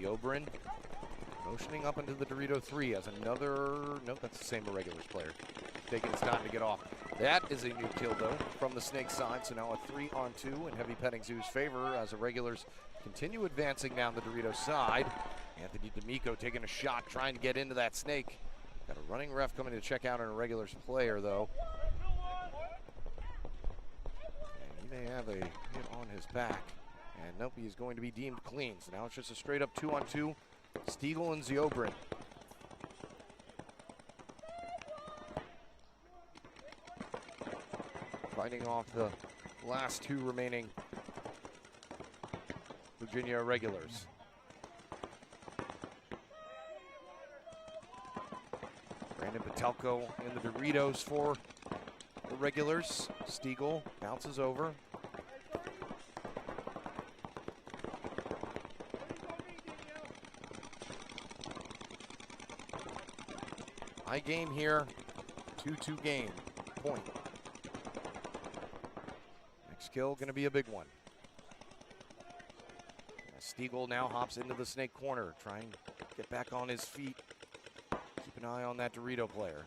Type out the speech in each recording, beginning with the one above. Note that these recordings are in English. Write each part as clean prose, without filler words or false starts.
Ziobrin motioning up into the Dorito 3 as another, nope, that's the same Irregulars player. Taking his time to get off. That is a new kill, though, from the Snake side. So now a 3-on-2 in Heavy Petting Zoo's favor as Irregulars continue advancing down the Dorito side. Anthony D'Amico taking a shot, trying to get into that Snake. Got a running ref coming to check out an Irregulars player, though. And he may have a hit on his back. And nope, he's going to be deemed clean. So now it's just a straight-up 2-on-2. Stiegel and Ziobrin. Fighting off the last two remaining Virginia Irregulars. Brandon Patelko in the Doritos for the Regulars. Stiegel bounces over. High game here, 2-2 game, point. Next kill gonna be a big one. Stiegel now hops into the Snake corner, trying to get back on his feet. Keep an eye on that Dorito player.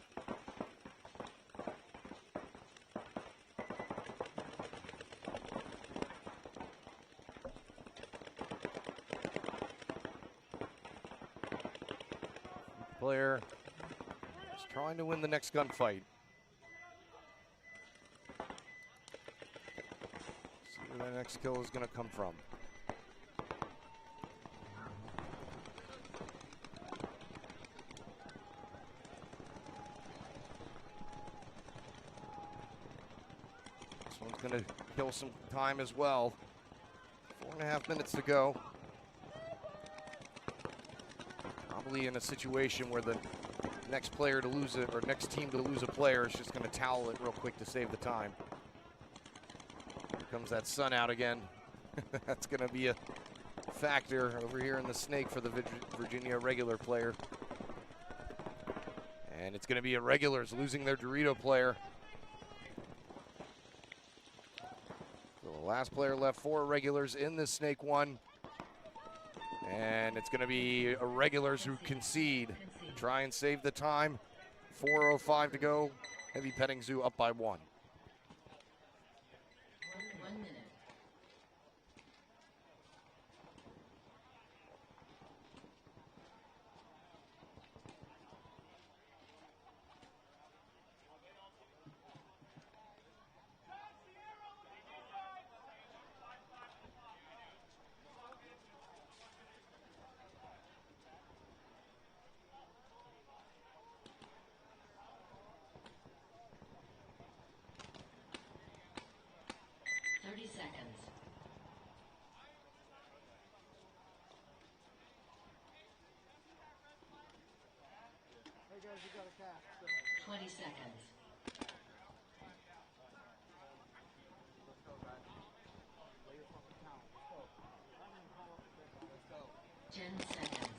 Player is trying to win the next gunfight. See where the next kill is going to come from. This one's going to kill some time as well. 4.5 minutes to go. Probably in a situation where the next player to lose it, or next team to lose a player, is just going to towel it real quick to save the time. Here comes that sun out again. That's going to be a factor over here in the Snake for the Virginia Irregular player. And it's going to be Irregulars losing their Dorito player. So the last player left for Irregulars in this Snake one. And it's going to be Irregulars who concede. Try and save the time. 4:05 to go. Heavy Petting Zoo up by 1. 1 minute. Seconds. Hey guys, you got a cast. 20 seconds. Let's go, guys. Lay your fucking count. Let's go. 10 seconds.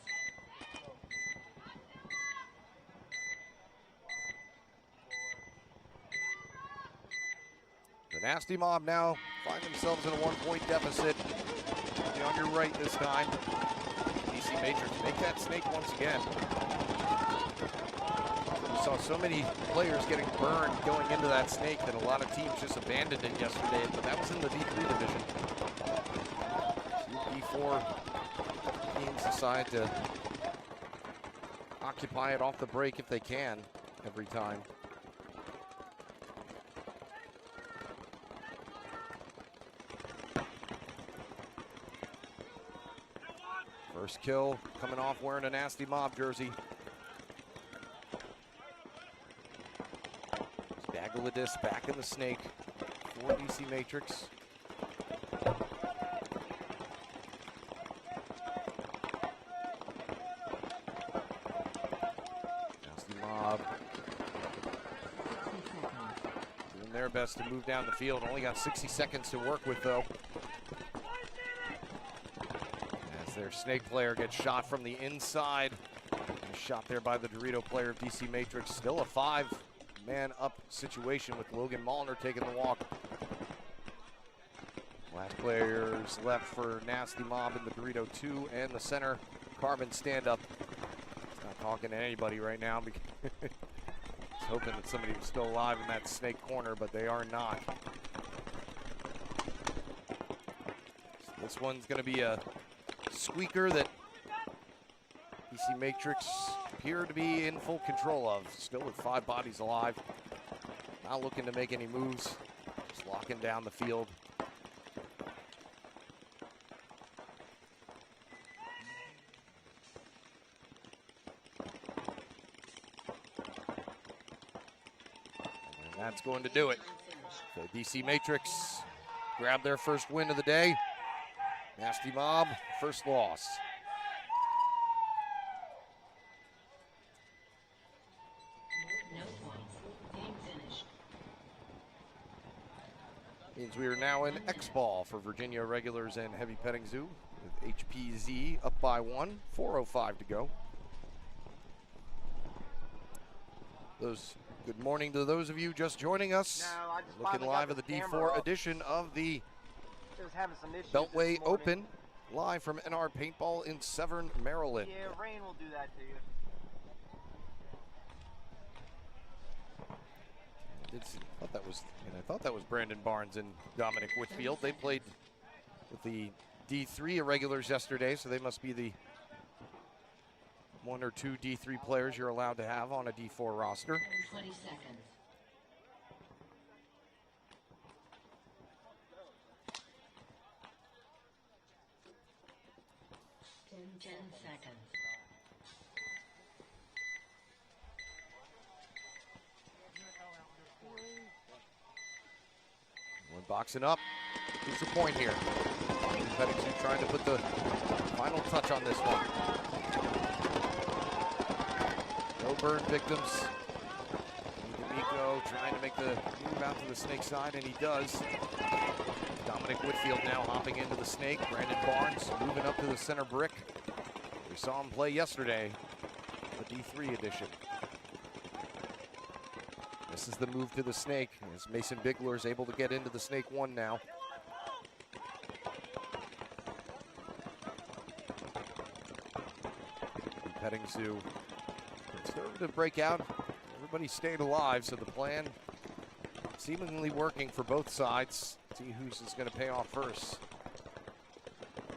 The Nasty Mob now find themselves in a 1-point deficit. Be on your right this time. DC Matrix make that Snake once again. We saw so many players getting burned going into that Snake that a lot of teams just abandoned it yesterday, but that was in the D3 division. D4 teams decide to occupy it off the break if they can every time. First kill coming off wearing a Nasty Mob jersey. Dagalidis back in the Snake for DC Matrix. Nasty Mob doing their best to move down the field. Only got 60 seconds to work with, though. Their Snake player gets shot from the inside. Shot there by the Dorito player of DC Matrix. Still a 5-man up situation with Logan Malner taking the walk. Last players left for Nasty Mob in the Dorito 2 and the center carbon stand-up. He's not talking to anybody right now. He's hoping that somebody was still alive in that snake corner, but they are not. So this one's going to be a squeaker that DC Matrix appear to be in full control of. Still with 5 bodies alive. Not looking to make any moves. Just locking down the field. And that's going to do it. So DC Matrix grab their first win of the day. Nasty Mob, first loss. No points. Game finished. Means we are now in Xball for Virginia Regulars and Heavy Petting Zoo with HPZ up by 1, 4:05 to go. Good morning to those of you just joining us. No, I just Looking finally got live at the this camera D4 up. edition of the It was having some issues Beltway this morning. Open, live from NR Paintball in Severn, Maryland. Yeah, rain will do that to you. I thought that was Brandon Barnes and Dominic Whitfield. They played with the D3 irregulars yesterday, so they must be the 1 or 2 D3 players you're allowed to have on a D4 roster. 20 seconds. Ten seconds. One boxing up. Who's the point here? Petting Zoo trying to put the final touch on this one. No burn victims. D'Amico trying to make the move out to the snake side, and he does. Dominic Whitfield now hopping into the snake. Brandon Barnes moving up to the center brick. We saw him play yesterday, the D3 edition. This is the move to the snake, as Mason Bigler is able to get into the snake 1 now. Petting Zoo conservative breakout. Everybody stayed alive, so the plan seemingly working for both sides. See who's is going to pay off first.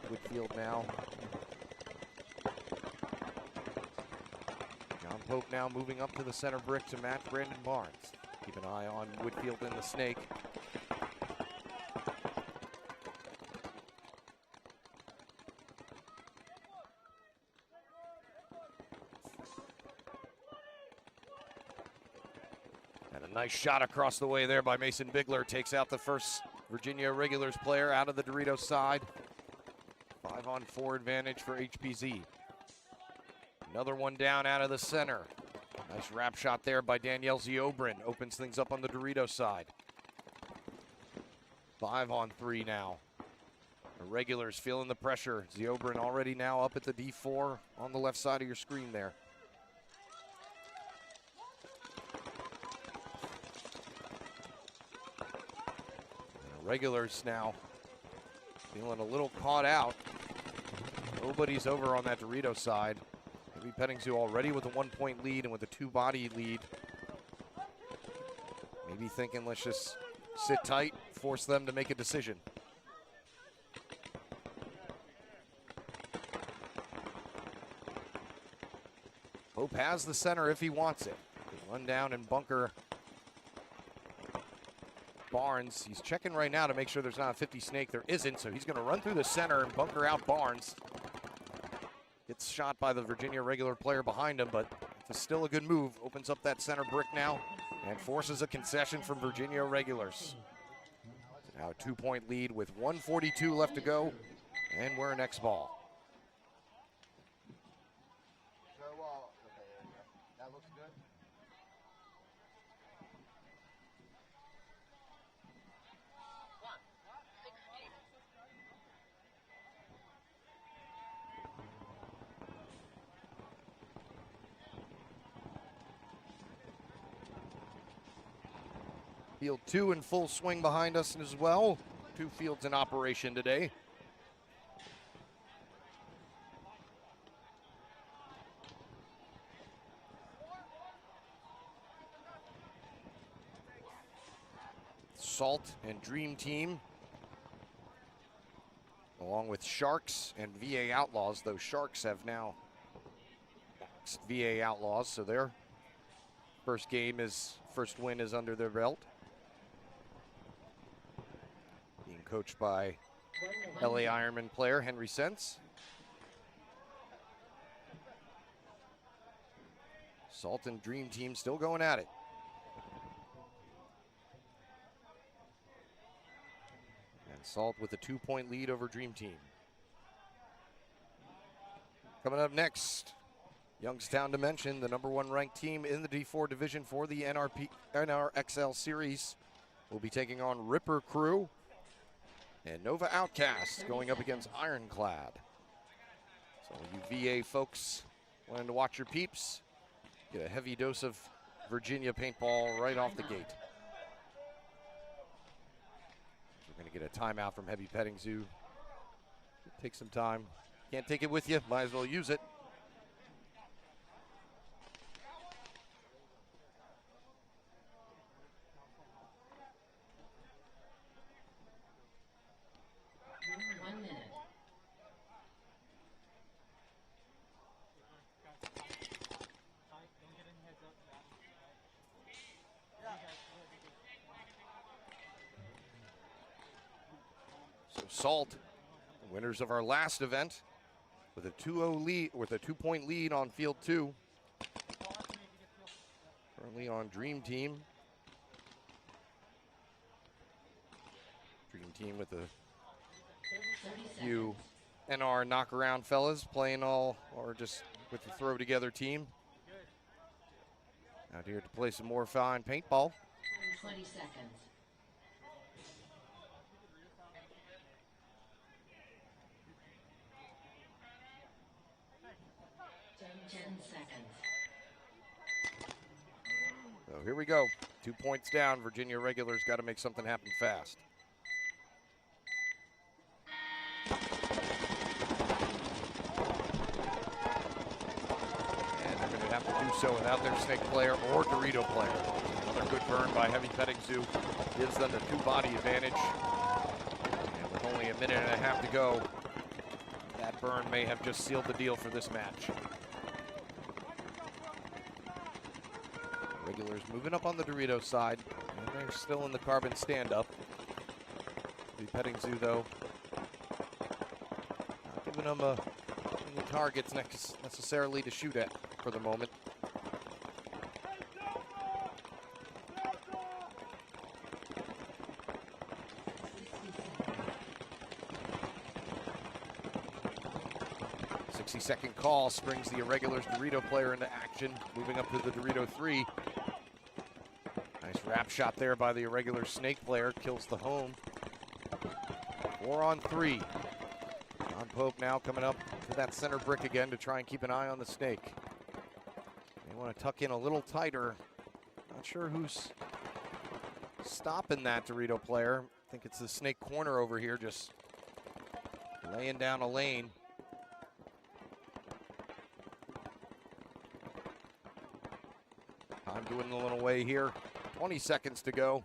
Whitfield now. John Pope now moving up to the center brick to match Brandon Barnes. Keep an eye on Whitfield and the snake. And a nice shot across the way there by Mason Bigler. Takes out the first Virginia Regulars player out of the Doritos side. 5-on-4 advantage for HPZ. Another one down out of the center. Nice wrap shot there by Danielle Ziobrin. Opens things up on the Doritos side. 5-on-3 now. The Regulars feeling the pressure. Ziobrin already now up at the D4 on the left side of your screen there. And the Regulars now feeling a little caught out. Nobody's over on that Doritos side. Heavy Petting Zoo already with a 1-point lead and with a 2-body lead. Maybe thinking, let's just sit tight, force them to make a decision. Pope has the center if he wants it. He'll run down and bunker Barnes. He's checking right now to make sure there's not a 50 snake. There isn't, so he's going to run through the center and bunker out Barnes. Gets shot by the Virginia regular player behind him, but it's still a good move. Opens up that center brick now and forces a concession from Virginia regulars. Now a 2-point lead with 1:42 left to go, and we're in Xball. That looks good. Field 2 in full swing behind us as well. 2 fields in operation today. Salt and Dream Team, along with Sharks and VA Outlaws. Those Sharks have now axed VA Outlaws, so their first win is under their belt. Being coached by LA Ironman player Henry Sense. Salt and Dream Team still going at it. And Salt with a 2-point lead over Dream Team. Coming up next, Youngstown Dimension, the #1 ranked team in the D4 division for the NRXL series, will be taking on Ripper Crew and Nova Outcast going up against Ironclad. So you VA folks wanting to watch your peeps, get a heavy dose of Virginia paintball right off the gate. We're going to get a timeout from Heavy Petting Zoo. Take some time. Can't take it with you, might as well use it. Salt, winners of our last event, with a 2-0 lead, with a 2-point lead on field 2. Currently on Dream Team. Dream Team with a few NR knockaround fellas playing all, or just with the throw together team. Out here to play some more fine paintball. 20 seconds. So here we go. 2 points down. Virginia regulars got to make something happen fast. And they're going to have to do so without their snake player or Dorito player. Another good burn by Heavy Petting Zoo gives them the 2-body advantage. And with only a minute and a half to go, that burn may have just sealed the deal for this match. Regulars moving up on the Dorito side, and they're still in the carbon stand-up. The Petting Zoo, though, not giving them any targets necessarily to shoot at for the moment. Second call springs the Irregulars Dorito player into action, moving up to the Dorito 3. Nice wrap shot there by the Irregular Snake player, kills the home. 4 on 3. John Pope now coming up to that center brick again to try and keep an eye on the Snake. They want to tuck in a little tighter. Not sure who's stopping that Dorito player. I think it's the Snake corner over here, just laying down a lane. Time dwindling away here. 20 seconds to go.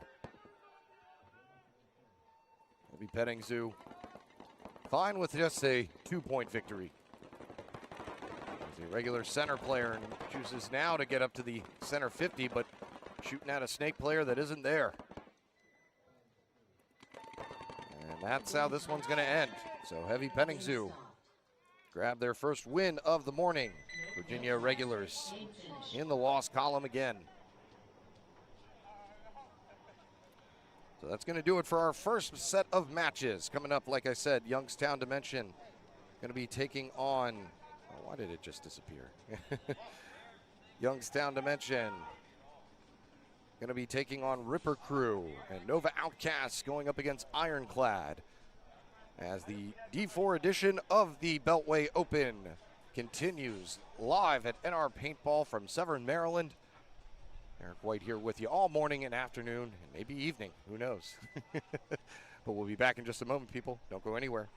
Heavy Petting Zoo fine with just a 2-point victory. As the regular center player chooses now to get up to the center 50, but shooting at a Snake player that isn't there. And that's how this one's going to end. So Heavy Petting Zoo grab their first win of the morning. Virginia Regulars in the loss column again. So that's going to do it for our first set of matches. Coming up, like I said, Youngstown Dimension going to be taking on, oh, why did it just disappear? Youngstown Dimension going to be taking on Ripper Crew, and Nova Outcasts going up against Ironclad, as the D4 edition of the Beltway Open continues live at NR Paintball from Severn, Maryland. Eric White here with you all morning and afternoon, and maybe evening, who knows. But we'll be back in just a moment, people. Don't go anywhere.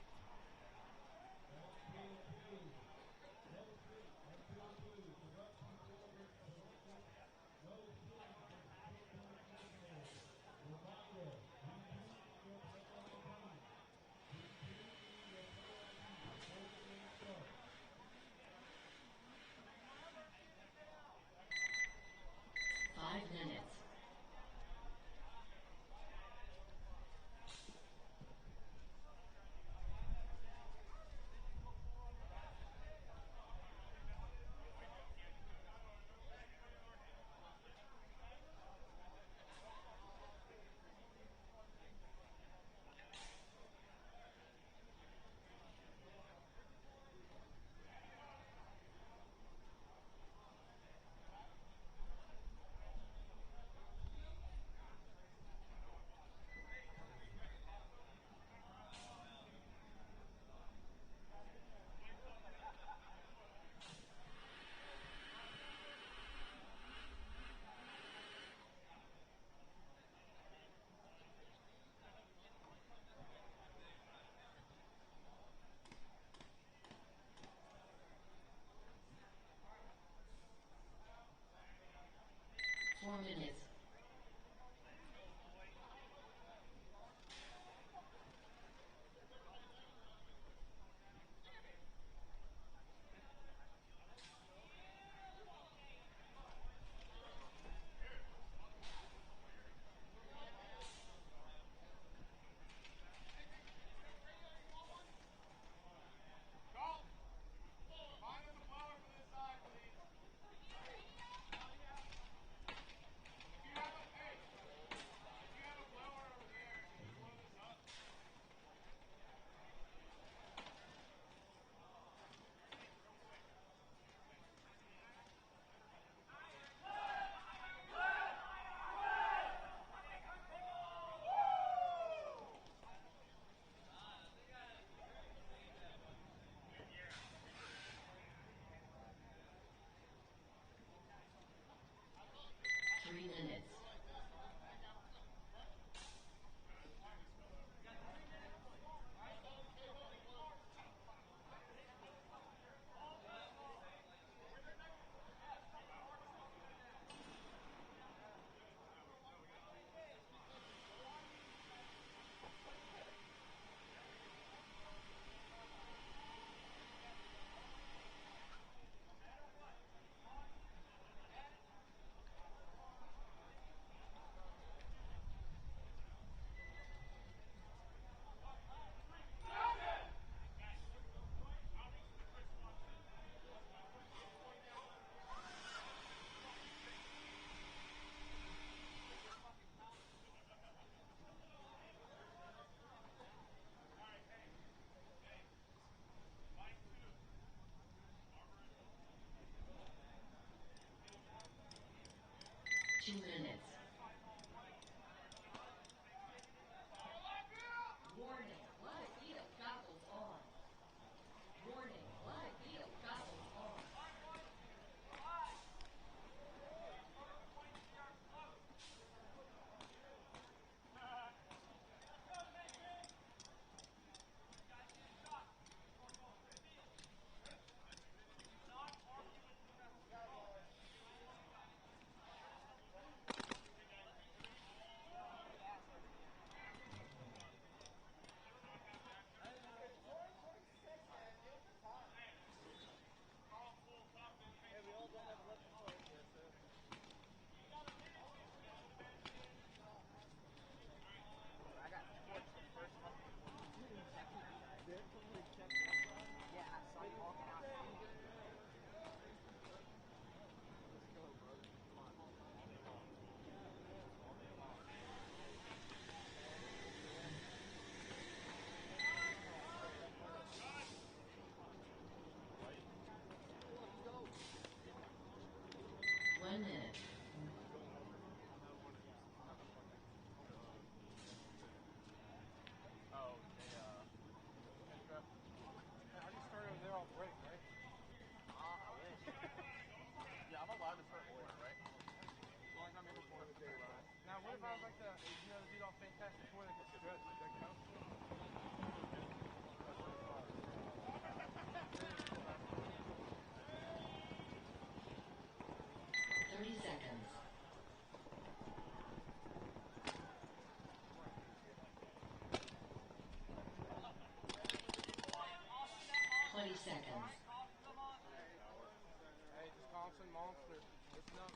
Hey, just Thompson Monster. Listen up.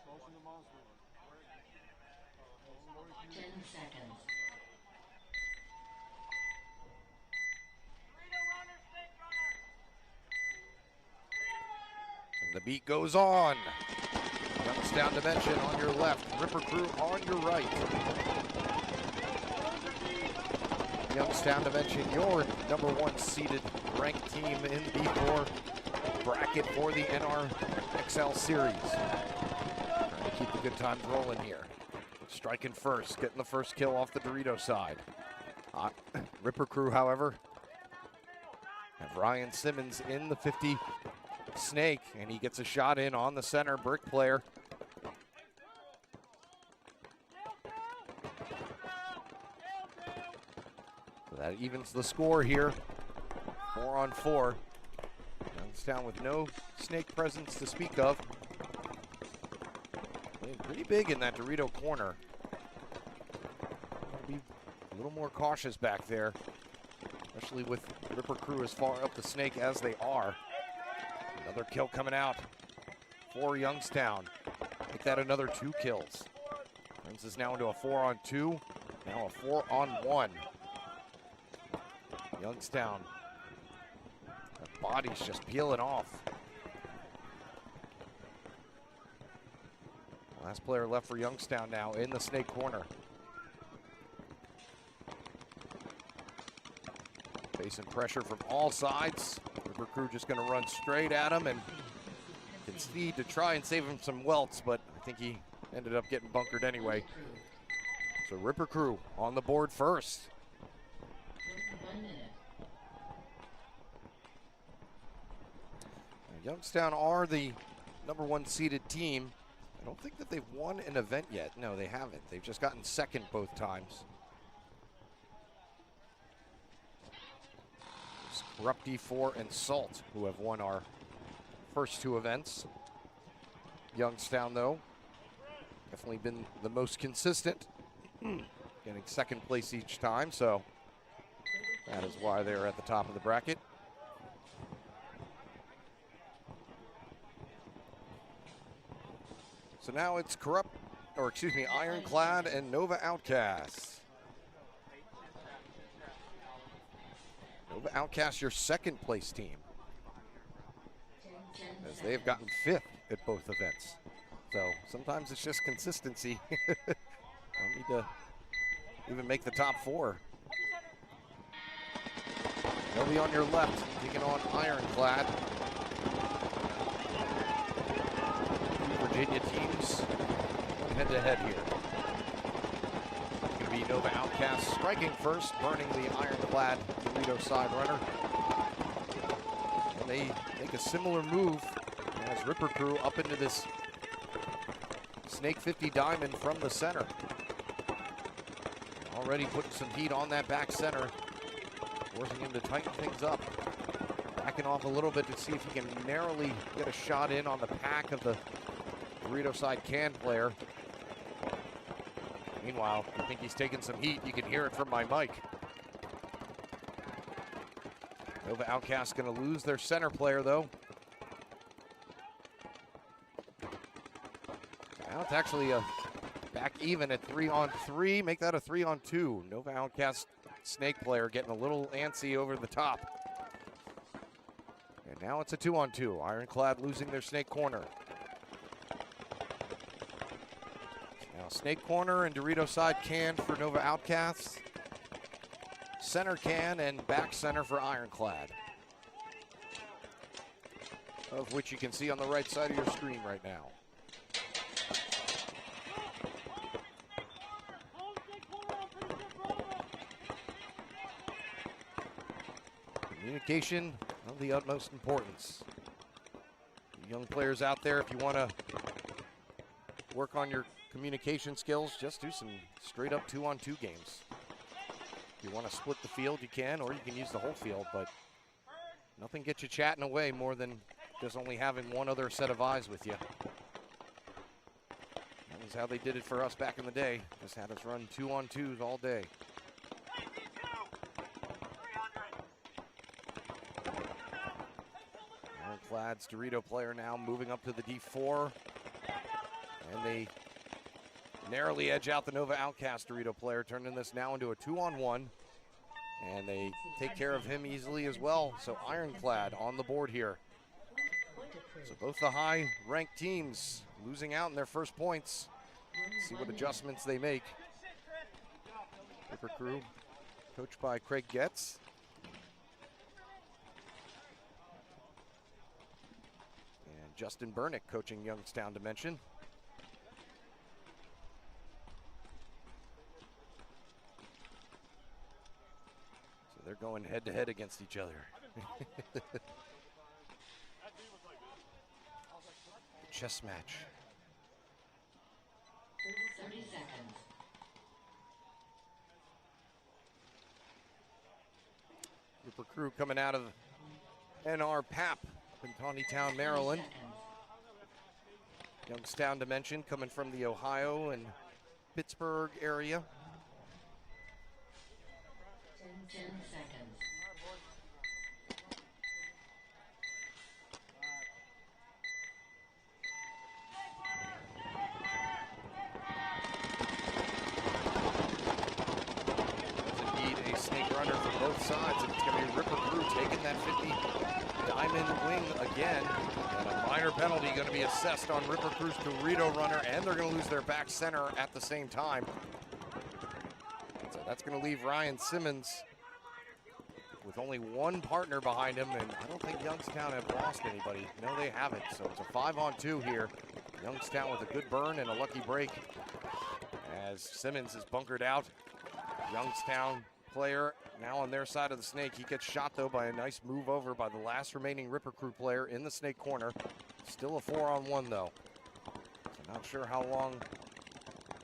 Motion the monster. 10 seconds. And the beat goes on. Youngstown Dimension on your left, Ripper Crew on your right. Youngstown Dimension, your number 1 seeded ranked team in B4 bracket for the NRPL series. Trying to keep the good times rolling here. Striking first, getting the first kill off the Dorito side. Ripper Crew, however, have Ryan Simmons in the 50 Snake, and he gets a shot in on the center brick player. So that evens the score here. 4 on 4. Youngstown with no Snake presence to speak of. Playing pretty big in that Dorito corner. Gotta be a little more cautious back there, especially with Ripper Crew as far up the Snake as they are. Another kill coming out for Youngstown. Make that another 2 kills. Turns this now into a 4 on 2. Now a 4 on 1. Youngstown. The body's just peeling off. Last player left for Youngstown now in the Snake corner. Facing pressure from all sides. Ripper Crew just going to run straight at him and concede to try and save him some welts, but I think he ended up getting bunkered anyway. So Ripper Crew on the board first. 1 minute. Youngstown are the number 1 seeded team. I don't think that they've won an event yet. No, they haven't. They've just gotten second both times. Corrupt D4 and Salt, who have won our first 2 events. Youngstown, though, definitely been the most consistent, getting second place each time, so that is why they're at the top of the bracket. So now it's Ironclad and Nova Outcasts. Nova Outcasts, your second place team, as they have gotten 5th at both events. So sometimes it's just consistency. Don't need to even make the top 4. They'll be on your left, taking on Ironclad. Virginia teams head to head here. It's going to be Nova Outcasts striking first, burning the Ironclad Dorito side runner. And they make a similar move as Ripper Crew up into this Snake 50 diamond from the center. Already putting some heat on that back center, forcing him to tighten things up. Backing off a little bit to see if he can narrowly get a shot in on the pack of the Dorito side can player. Meanwhile, I think he's taking some heat. You can hear it from my mic. Nova Outcasts going to lose their center player, though. Now it's actually a back even at 3 on 3. Make that a 3 on 2. Nova Outcast Snake player getting a little antsy over the top. And now it's a 2 on 2. Ironclad losing their Snake corner. Now Snake corner and Dorito side can for Nova Outcasts. Center can and back center for Ironclad, of which you can see on the right side of your screen right now. Communication of the utmost importance. You young players out there, if you want to work on your communication skills, just do some straight up 2 on 2 games. If you want to split the field, you can, or you can use the whole field, but nothing gets you chatting away more than just only having one other set of eyes with you. That was how they did it for us back in the day. Just had us run 2 on 2s all day. Ironclad's Dorito player now moving up to the D4. And they narrowly edge out the Nova Outcast Dorito player, turning this now into a 2-on-1. And they take care of him easily as well. So Ironclad on the board here. So both the high-ranked teams losing out in their first points. See what adjustments they make. Ripper Crew, coached by Craig Getz. And Justin Burnick coaching Youngstown Dimension. So they're going head-to-head against each other. The chess match. 30 seconds. Ripper Crew coming out of NRPL in Taneytown, Maryland. Youngstown Dimension coming from the Ohio and Pittsburgh area. 10 seconds. Both sides, and it's going to be Ripper Crew taking that 50 diamond wing again, and a minor penalty going to be assessed on Ripper Crew's Dorito runner, and they're going to lose their back center at the same time. So that's going to leave Ryan Simmons with only one partner behind him, and I don't think Youngstown have lost anybody. No, they haven't. So it's a 5-on-2 here. Youngstown with a good burn and a lucky break as Simmons is bunkered out. Youngstown player now on their side of the snake. He gets shot though by a nice move over by the last remaining Ripper Crew player in the snake corner. Still a 4-on-1 though. So not sure how long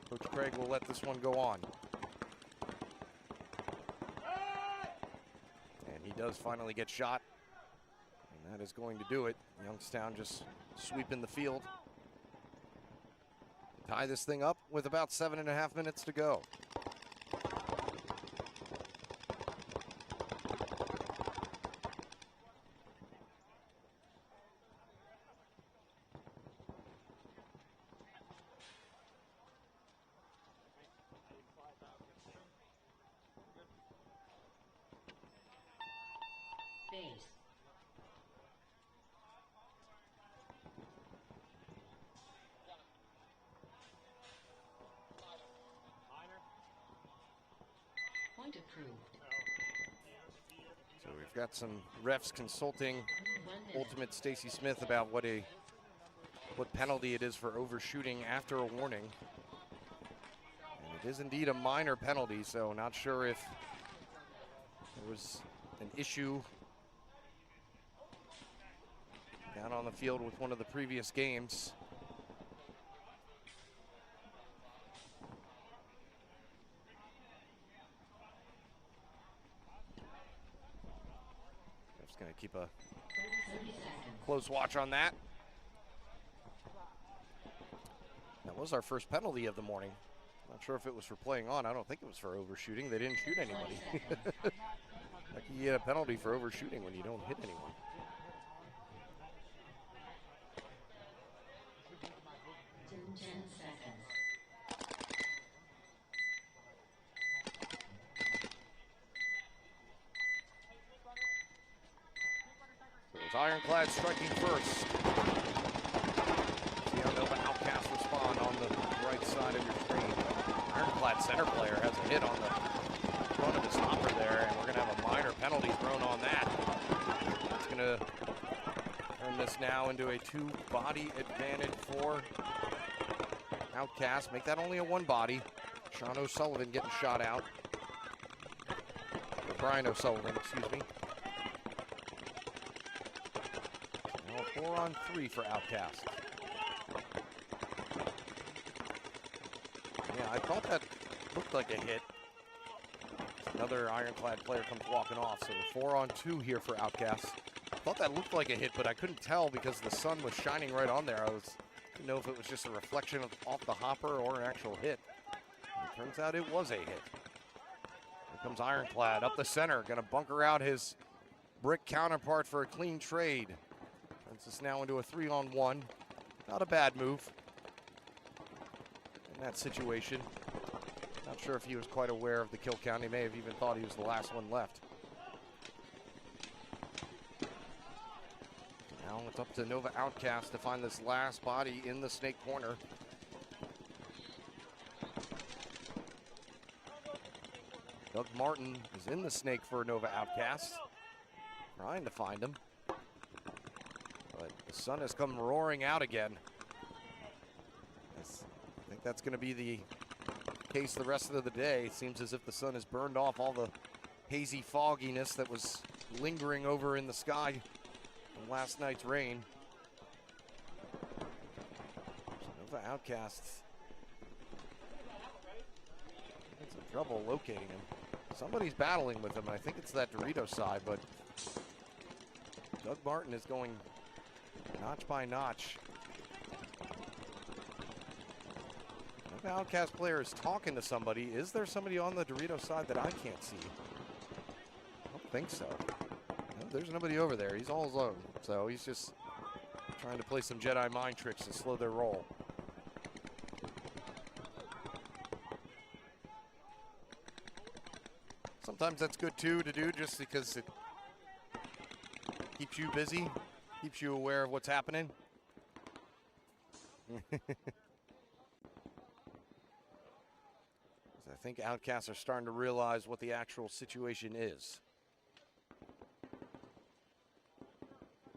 Coach Craig will let this one go on. And he does finally get shot. And that is going to do it. Youngstown just sweeping the field. Tie this thing up with about 7.5 minutes to go. Base. Point approved. So we've got some refs consulting 1 minute. Ultimate Stacy Smith about what penalty it is for overshooting after a warning. And it is indeed a minor penalty, so not sure if there was an issue down on the field with one of the previous games. Just going to keep a 30 seconds. close watch on that. That was our first penalty of the morning. Not sure if it was for playing on. I don't think it was for overshooting. They didn't shoot 20 anybody. seconds. Like you get a penalty for overshooting when you don't hit anyone. In 10 seconds. So it's Ironclad striking first. See how Nova Outcast respond on the right side of your screen. Ironclad center player has a hit on the front of his hopper there, and we're going to have a minor penalty thrown on that. That's going to turn this now into a 2-body advantage for Outcast. Make that only a 1-body. Sean O'Sullivan getting shot out. Or Brian O'Sullivan, excuse me. Now a 4-on-3 for Outcast. Yeah, I thought that looked like a hit. Another Ironclad player comes walking off, so a 4-on-2 here for Outcast. I thought that looked like a hit, but I couldn't tell because the sun was shining right on there. Didn't know if it was just a reflection off the hopper or an actual hit. And it turns out it was a hit. Here comes Ironclad up the center, gonna bunker out his brick counterpart for a clean trade. Turns this now into a 3-on-1. Not a bad move in that situation. Not sure if he was quite aware of the kill count. He may have even thought he was the last one left. Now it's up to Nova Outcast to find this last body in the snake corner. Doug Martin is in the snake for Nova Outcast, trying to find him. But the sun has come roaring out again. I think that's going to be the case the rest of the day. It seems as if the sun has burned off all the hazy fogginess that was lingering over in the sky from last night's rain. So Nova Outcasts had some trouble locating him. Somebody's battling with him, and I think it's that Dorito side, but Doug Martin is going notch by notch. The Outcast player is talking to somebody. Is there somebody on the Dorito side that I can't see? I don't think so. No, there's nobody over there. He's all alone. So he's just trying to play some Jedi mind tricks to slow their roll. Sometimes that's good too to do, just because it keeps you busy, keeps you aware of what's happening. I think Outcasts are starting to realize what the actual situation is.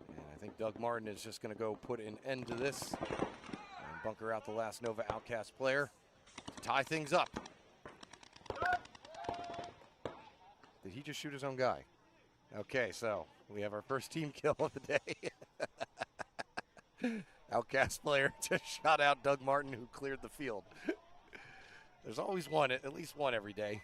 And I think Doug Martin is just going to go put an end to this and bunker out the last Nova Outcast player to tie things up. Did he just shoot his own guy? Okay, so we have our first team kill of the day. Outcast player just shot out Doug Martin, who cleared the field. There's always one, at least one every day.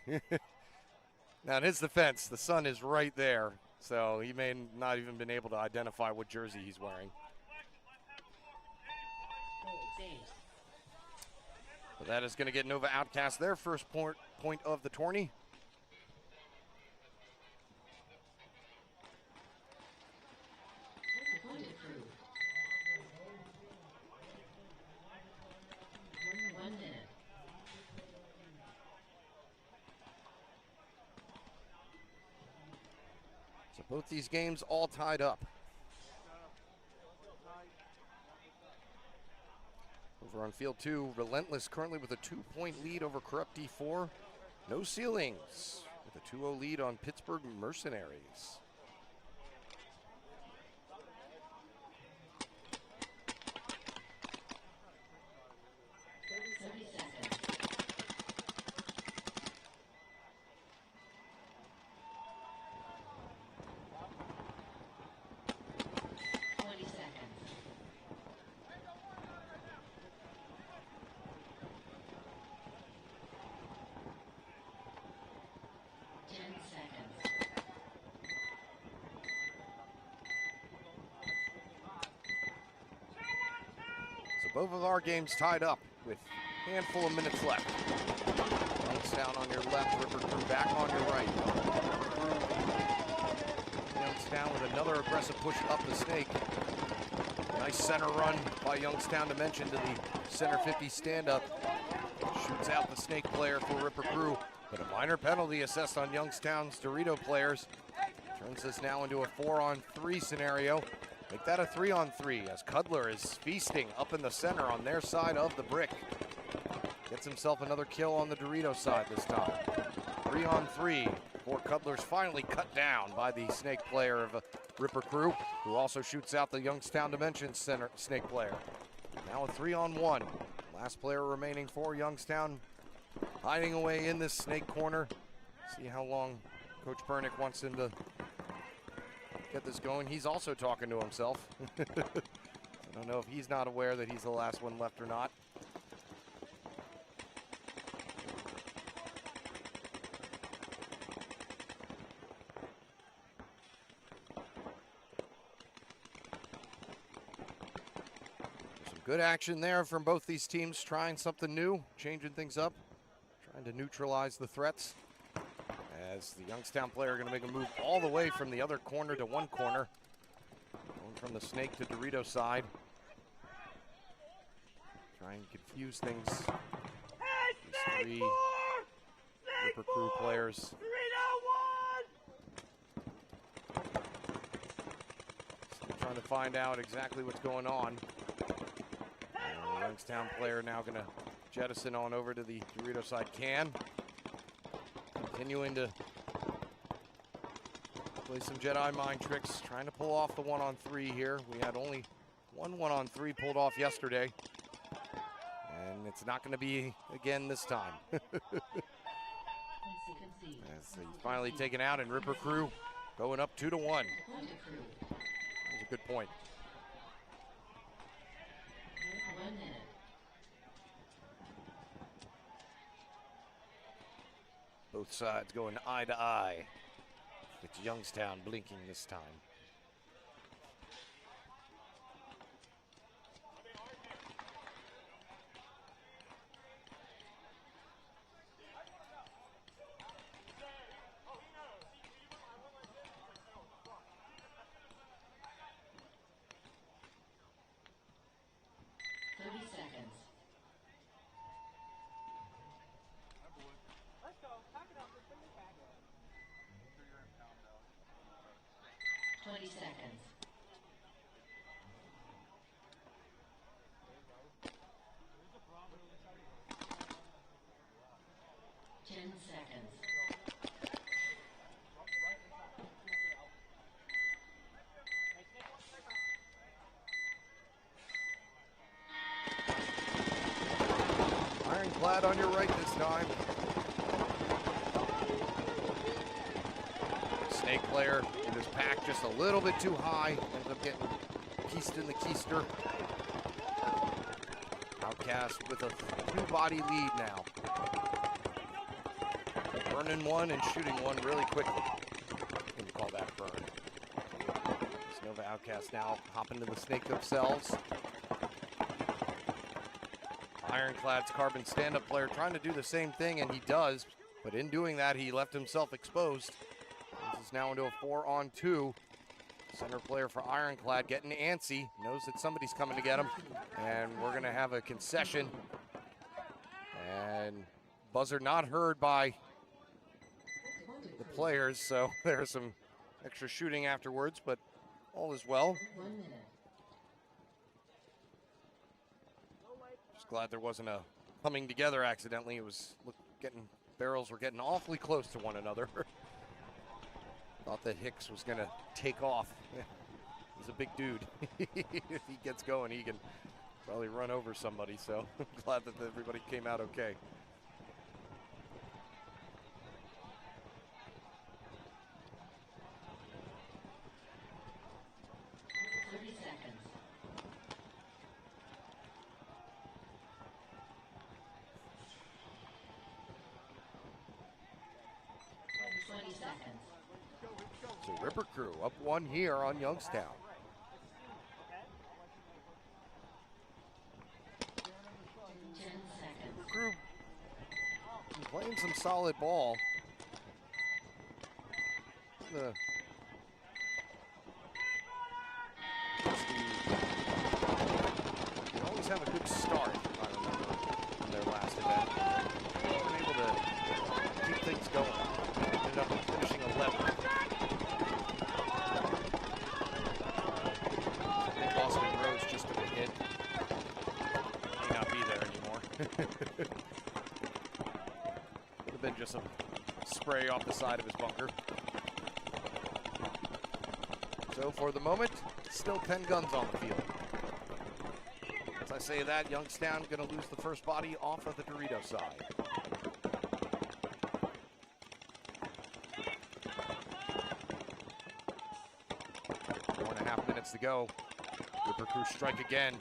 Now, in his defense, the sun is right there, so he may not even been able to identify what jersey he's wearing. But that is going to get Nova Outcast their first point of the tourney. Both these games all tied up. Over on field 2, Relentless currently with a 2-point lead over Corrupt D4. No ceilings with a 2-0 lead on Pittsburgh Mercenaries. Both of our games tied up with a handful of minutes left. Youngstown on your left, Ripper Crew back on your right. Youngstown with another aggressive push up the snake. Nice center run by Youngstown to mention to the center 50 stand-up. Shoots out the snake player for Ripper Crew, but a minor penalty assessed on Youngstown's Dorito players. Turns this now into a 4-on-3 scenario. Make that a 3-on-3 as Cudler is feasting up in the center on their side of the brick. Gets himself another kill on the Dorito side this time. 3-on-3 before Cudler's finally cut down by the snake player of Ripper Crew, who also shoots out the Youngstown Dimension center snake player. Now a 3-on-1. Last player remaining for Youngstown, hiding away in this snake corner. See how long Coach Bernick wants him to get this going. He's also talking to himself. I don't know if he's not aware that he's the last one left or not. Some good action there from both these teams, trying something new, changing things up, trying to neutralize the threats. As the Youngstown player going to make a move all the way from the other corner to one corner. Going from the Snake to Dorito side. Try and confuse things. These three Ripper Crew players. Still trying to find out exactly what's going on. The Youngstown player now going to jettison on over to the Dorito side. Continuing to play some Jedi mind tricks, trying to pull off the 1-on-3 here. We had only one 1-on-3 pulled off yesterday. And it's not going to be again this time. As he's finally taken out, and Ripper Crew going up 2-1. That was a good point. 1 minute. Both sides going eye to eye, with Youngstown blinking this time. Seconds. 20 seconds. 10 seconds. Ironclad on your right this time. Snake player with his pack just a little bit too high. Ends up getting keised in the keister. Outcast with a 2-body lead now. Burning one and shooting one really quickly. Can you call that a burn? Nova Outcast now hopping to the Snake themselves. Ironclad's Carbon stand-up player trying to do the same thing, and he does. But in doing that, he left himself exposed. This is now into a 4-on-2. Center player for Ironclad getting antsy. Knows that somebody's coming to get him. And we're going to have a concession. And buzzer not heard by the players, so there's some extra shooting afterwards, but all is well. 1 minute. Just glad there wasn't a coming together accidentally. It was barrels were getting awfully close to one another. Thought that Hicks was gonna take off. He's a big dude. If he gets going, he can probably run over somebody, so I'm glad that everybody came out okay. So Ripper Crew up 1 here on Youngstown. Ripper Crew playing some solid ball. They always have a good start, if I remember, in their last event. They've been able to keep things going. Ended up finishing 11th. I think Boston Rose just took a hit. May not be there anymore. Could have been just some spray off the side of his bunker. So for the moment, still 10 guns on the field. As I say that, Youngstown going to lose the first body off of the Dorito side. 4.5 minutes to go. Ripper Crew strike again.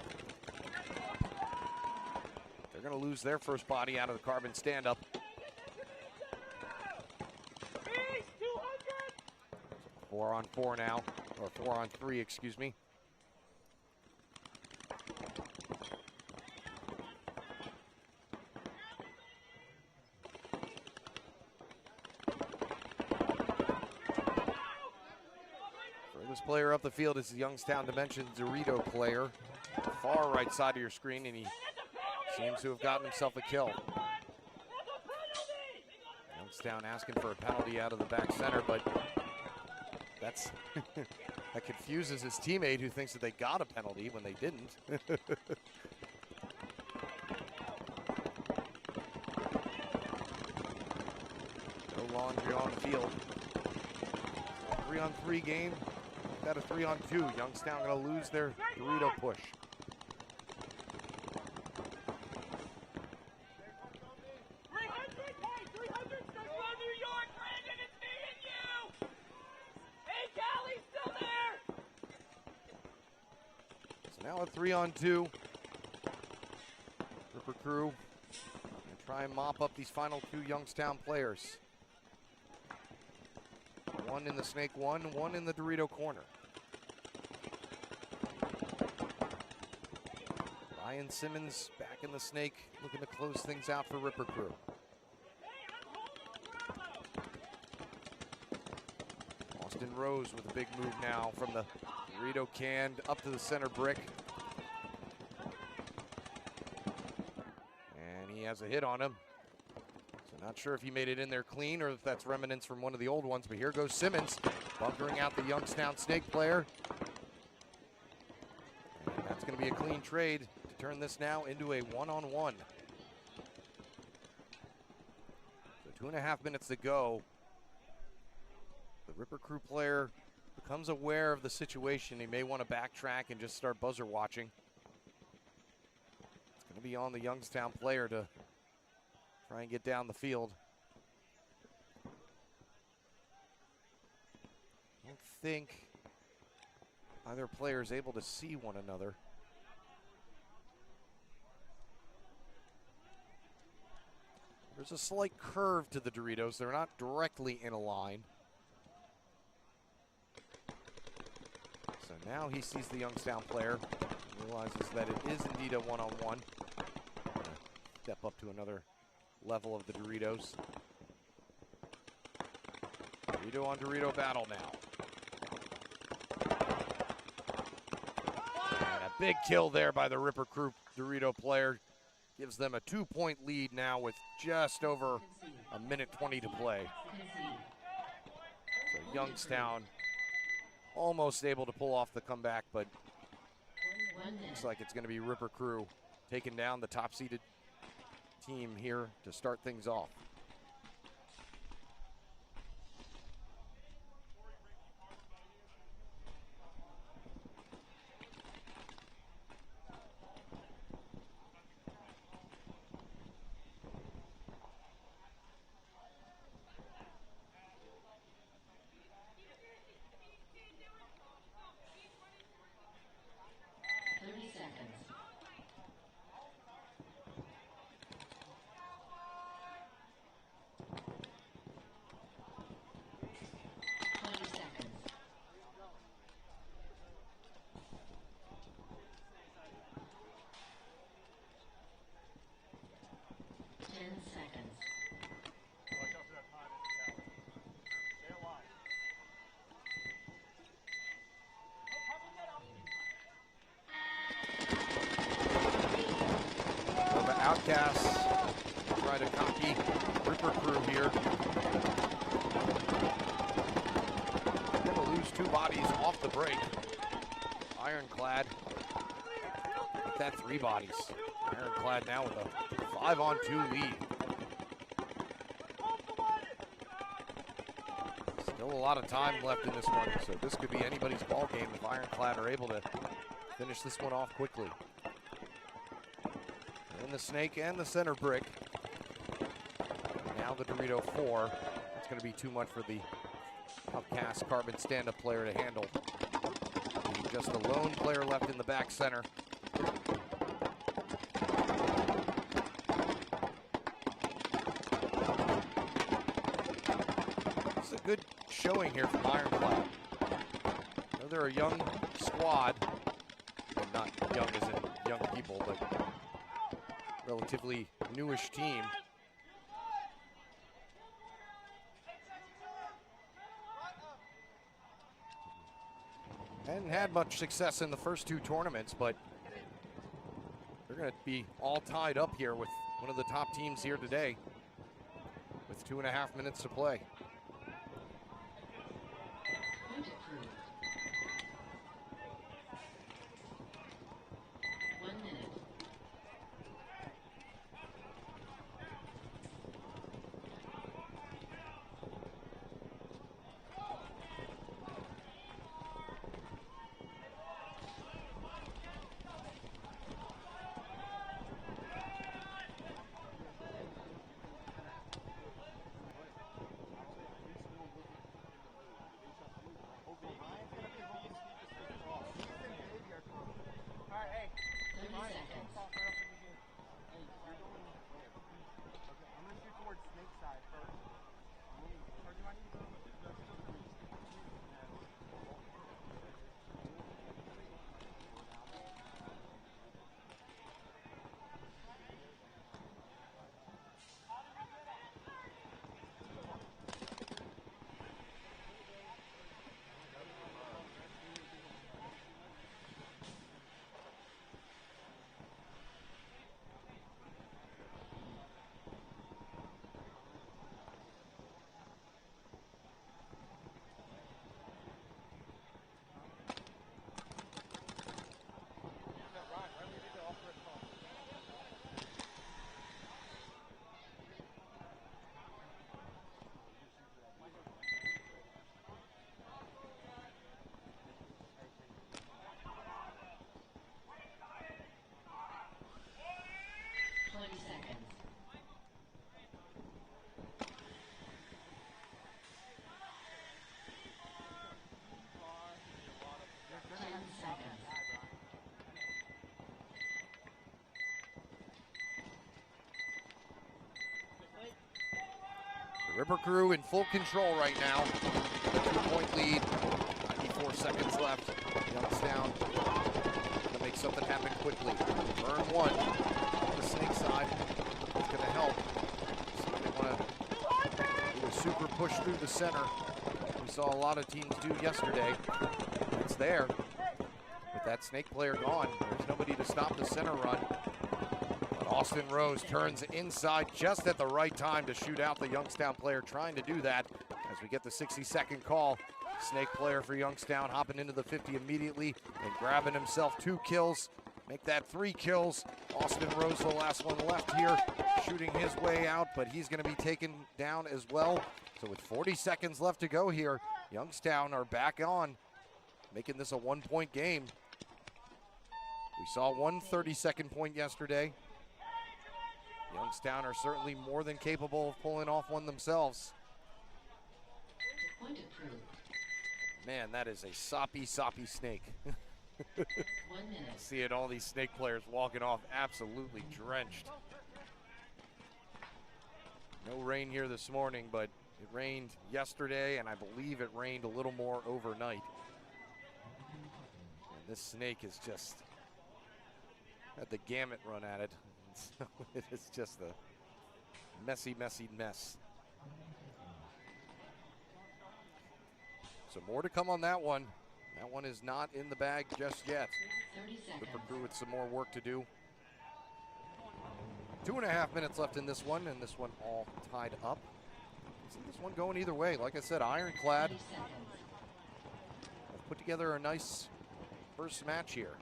They're going to lose their first body out of the Carbon stand-up. 4-on-4 now, or 4-on-3, excuse me. Young's player up the field is the Youngstown Dimension Dorito player. Far right side of your screen, and he seems to have gotten himself a kill. Youngstown asking for a penalty out of the back center, but that's that confuses his teammate who thinks that they got a penalty when they didn't. No laundry on the field. 3-on-3 game. Got a 3-on-2. Youngstown going to lose their Dorito push. So now a 3-on-2. Ripper Crew going to try and mop up these final two Youngstown players. One in the Snake one in the Dorito corner. Ryan Simmons back in the Snake, looking to close things out for Ripper Crew. Austin Rose with a big move now from the Dorito can up to the center brick. And he has a hit on him. So not sure if he made it in there clean or if that's remnants from one of the old ones, but here goes Simmons, bunkering out the Youngstown Snake player. And that's going to be a clean trade to turn this now into a 1-on-1. So 2.5 minutes to go. The Ripper Crew player becomes aware of the situation. He may want to backtrack and just start buzzer watching. It's going to be on the Youngstown player to try and get down the field. I don't think either player is able to see one another. There's a slight curve to the Doritos. They're not directly in a line. So now he sees the Youngstown player, realizes that it is indeed a 1-on-1. Step up to another level of the Doritos. Dorito on Dorito battle now. And a big kill there by the Ripper Crew Dorito player. Gives them a 2-point lead now with just over a minute 20 to play. So Youngstown almost able to pull off the comeback, but looks like it's going to be Ripper Crew taking down the top-seeded team here to start things off. Outcasts try to copy Ripper Crew here. They're going to lose 2 bodies off the break. Ironclad, make that 3 bodies. Ironclad now with a 5-on-2 lead. Still a lot of time left in this one, so this could be anybody's ball game if Ironclad are able to finish this one off quickly. In the Snake and the center brick. Now the Dorito 4. That's going to be too much for the Outcast Carbon stand-up player to handle. Just a lone player left in the back center. This is a good showing here from Ironclad. I know they're a young squad. Well, not young as in young people, but relatively newish team. Hadn't had much success in the first two tournaments, but they're going to be all tied up here with one of the top teams here today with 2.5 minutes to play. Point approved. 1 minute. Alright, hey. 30 seconds. Off right off the beginning. Hey, you're going where? Okay, I'm gonna shoot towards snake side first. Where do I need to go? River Crew in full control right now. A 2-point lead, 94 seconds left. Youngstown to make something happen quickly. Burn one on the snake side. It's going to help. So they want to do a super push through the center. We saw a lot of teams do yesterday. It's there. With that snake player gone, there's nobody to stop the center run. Austin Rose turns inside just at the right time to shoot out the Youngstown player trying to do that as we get the 60-second call. Snake player for Youngstown hopping into the 50 immediately and grabbing himself 2 kills. Make that 3 kills. Austin Rose, the last one left here, shooting his way out, but he's going to be taken down as well. So with 40 seconds left to go here, Youngstown are back on, making this a 1-point game. We saw one 30-second point yesterday. Youngstown are certainly more than capable of pulling off one themselves. Point approved. Man, that is a soppy snake. 1 minute. See it, all these snake players walking off absolutely drenched. No rain here this morning, but it rained yesterday, and I believe it rained a little more overnight. And this snake is just had the gamut run at it. So it is just a messy mess. So more to come on that one. That one is not in the bag just yet. 30 seconds. Whipper Crew with some more work to do. 2.5 minutes left in this one, and this one all tied up. See this one going either way. Like I said, ironclad. 30 seconds. Have put together a nice first match here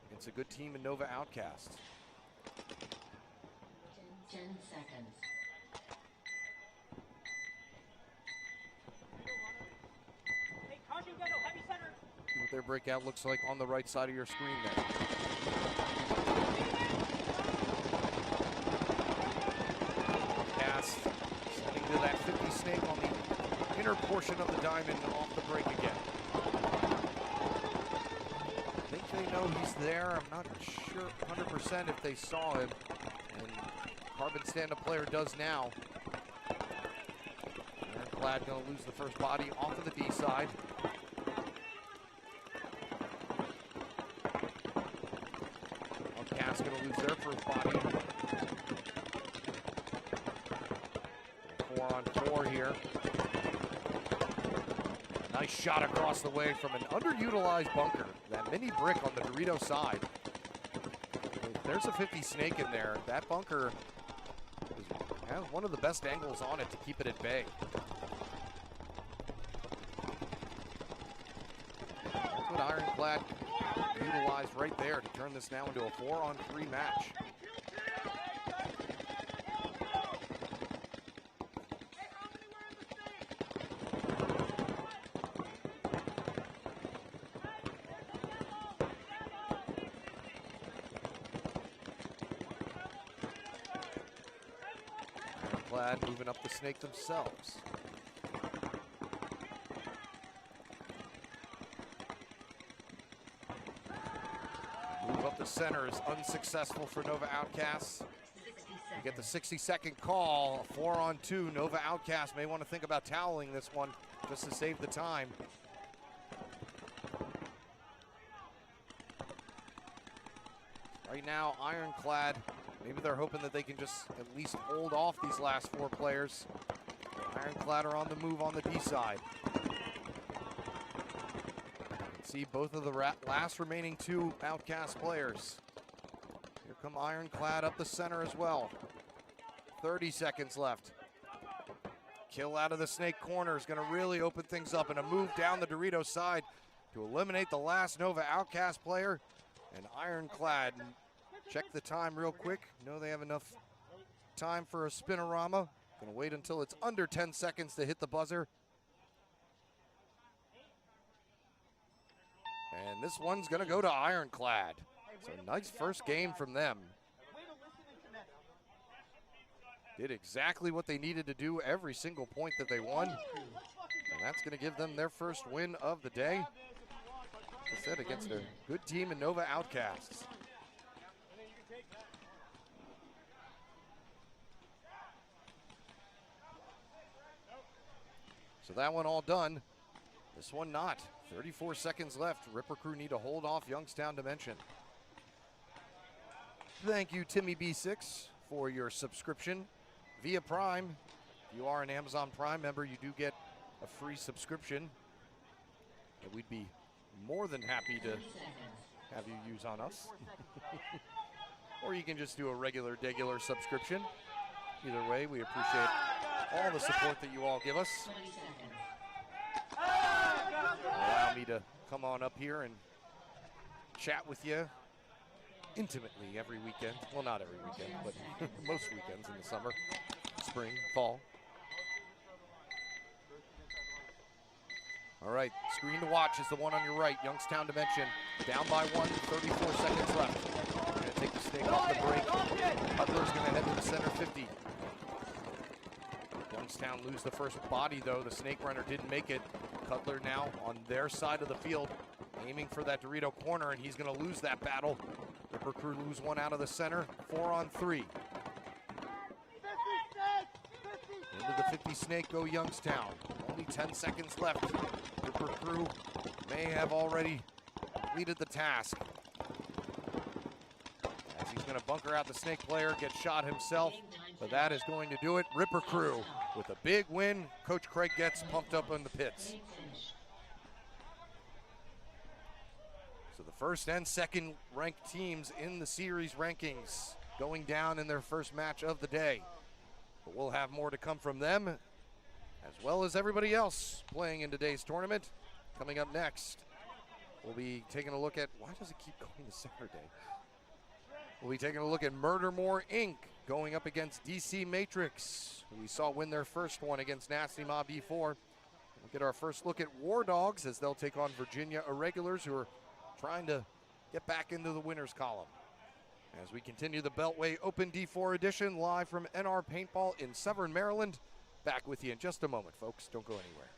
against a good team in Nova Outcasts. 10 seconds. See what their breakout looks like on the right side of your screen there. Cast sending to that 50 snake on the inner portion of the diamond off the break again. I think they know he's there. I'm not sure 100% if they saw him. And Carbon stand-up player does now. Ironclad going to lose the first body off of the D side. Outcast going to lose their first body. 4-on-4 here. Nice shot across the way from an underutilized bunker. That mini brick on the Dorito side. If there's a 50 snake in there, that bunker has one of the best angles on it to keep it at bay. That's what Ironclad utilized right there to turn this now into a 4-on-3 match. Ironclad moving up the snake themselves. Move up the center is unsuccessful for Nova Outcasts. You get the 60-second call, a 4-on-2. Nova Outcasts may want to think about toweling this one just to save the time. Right now, Ironclad, maybe they're hoping that they can just at least hold off these last 4 players. Ironclad are on the move on the D side. See both of the last remaining 2 Outcast players. Here come Ironclad up the center as well. 30 seconds left. Kill out of the snake corner is going to really open things up, and a move down the Dorito side to eliminate the last Nova Outcast player. And Ironclad, check the time real quick. Know they have enough time for a spinorama. Going to wait until it's under 10 seconds to hit the buzzer. And this one's going to go to Ironclad. So nice first game from them. Did exactly what they needed to do every single point that they won. And that's going to give them their first win of the day. Like I said, against a good team in Nova Outcasts. So that one all done. This one not. 34 seconds left. Ripper Crew need to hold off Youngstown Dimension. Thank you, Timmy B6, for your subscription via Prime. If you are an Amazon Prime member, you do get a free subscription that we'd be more than happy to have you use on us. Or you can just do a regular subscription. Either way, we appreciate all the support that you all give us. Allow me to come on up here and chat with you intimately every weekend. Well, not every weekend, but most weekends in the summer, spring, fall. All right, screen to watch is the one on your right. Youngstown Dimension down by 1, 34 seconds left. We're going to take the snake off the break. Cutler's going to head to the center 50. Youngstown lose the first body, though. The snake runner didn't make it. Cutler now on their side of the field, aiming for that Dorito corner, and he's going to lose that battle. Ripper Crew lose one out of the center. 4-on-3. Into the 50 snake go Youngstown. Only 10 seconds left. Ripper Crew may have already completed the task. As he's going to bunker out the snake player, get shot himself, but that is going to do it. Ripper Crew with a big win. Coach Craig gets pumped up in the pits. So the first and second ranked teams in the series rankings going down in their first match of the day. But we'll have more to come from them, as well as everybody else playing in today's tournament. Coming up next, we'll be taking a look at, why does it keep going to Saturday? We'll be taking a look at Murdermore Inc. going up against DC Matrix, who we saw win their first one against Nasty Mob E4. We'll get our first look at War Dogs as they'll take on Virginia Irregulars, who are trying to get back into the winners column. As we continue the Beltway Open D4 edition live from NR Paintball in Severn, Maryland. Back with you in just a moment, folks. Don't go anywhere.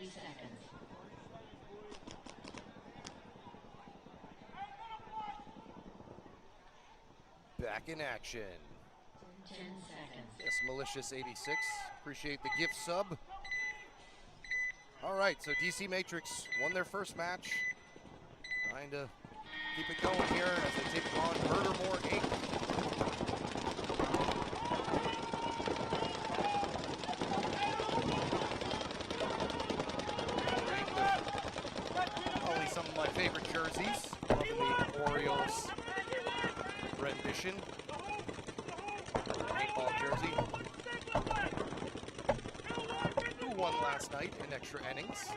30 seconds. Back in action. 10 seconds. Yes, Malicious 86. Appreciate the gift sub. All right, so DC Matrix won their first match. Trying to keep it going here as they take on Murdermore Inc. Probably some of my favorite jerseys. Love the Orioles rendition. Paintball jersey. Who won last night in extra innings?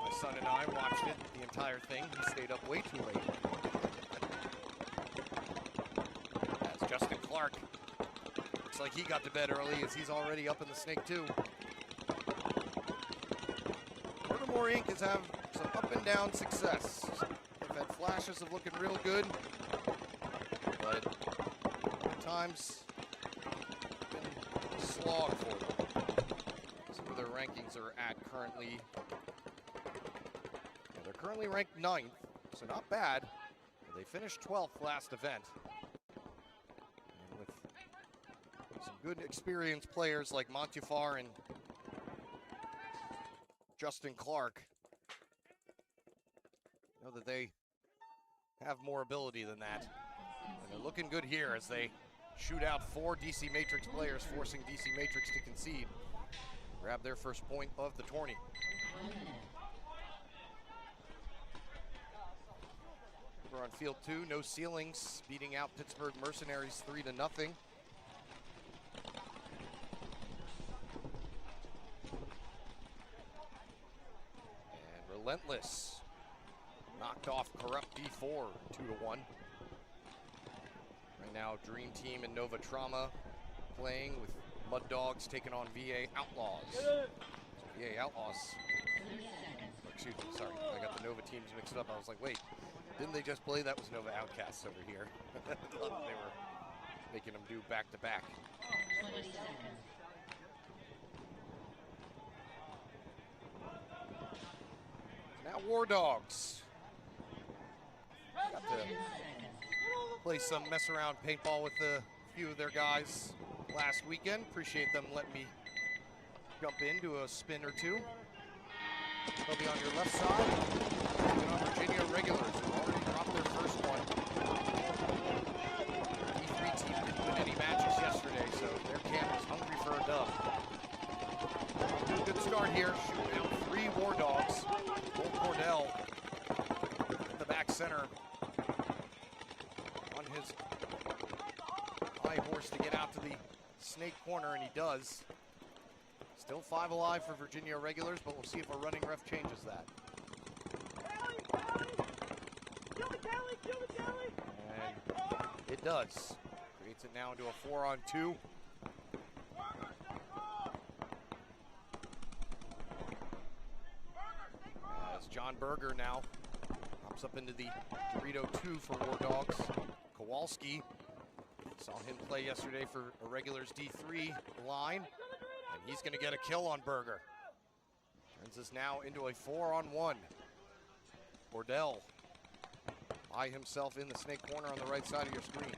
My son and I watched it, the entire thing. He stayed up way too late. That's Justin Clark. Looks like he got to bed early as he's already up in the snake too. Murdermore Inc. has had some up and down success. They've had flashes of looking real good, but at times been a slog for them. See where their rankings are at currently. Yeah, they're currently ranked 9th, so not bad. But they finished 12th last event. And with some good experienced players like Montufar and Justin Clark, know that they have more ability than that. And they're looking good here as they shoot out 4 DC Matrix players, forcing DC Matrix to concede. Grab their first point of the tourney. We're on field 2, no ceilings, beating out Pittsburgh Mercenaries 3-0. And Relentless knocked off Corrupt D4 2-1. Right now, Dream Team and Nova Trauma playing with Mud Dogs taking on VA Outlaws. So VA Outlaws, excuse me, sorry, I got the Nova teams mixed up. I was like, wait, didn't they just play? That was Nova Outcasts over here. I thought they were making them do back-to-back. 20 seconds. Now War Dogs. Got to play some mess around paintball with a few of their guys last weekend. Appreciate them letting me jump into a spin or two. They'll be on your left side. Taking on Virginia Regulars, who already dropped their first one. D3 team didn't win any matches yesterday, so their camp is hungry for a dub. Off to a good start here, shooting out 3 War Dogs. Cole Cordell at the back center on his high horse to get out to the snake corner, and he does. Still 5 alive for Virginia Regulars, but we'll see if a running ref changes that. And it does. Creates it now into a 4-on-2. As John Berger now hops up into the Dorito 2 for War Dogs. Kowalski, saw him play yesterday for a Regulars D3 line, and he's going to get a kill on Berger. Turns this now into a 4-on-1. Cordell by himself in the snake corner on the right side of your screen.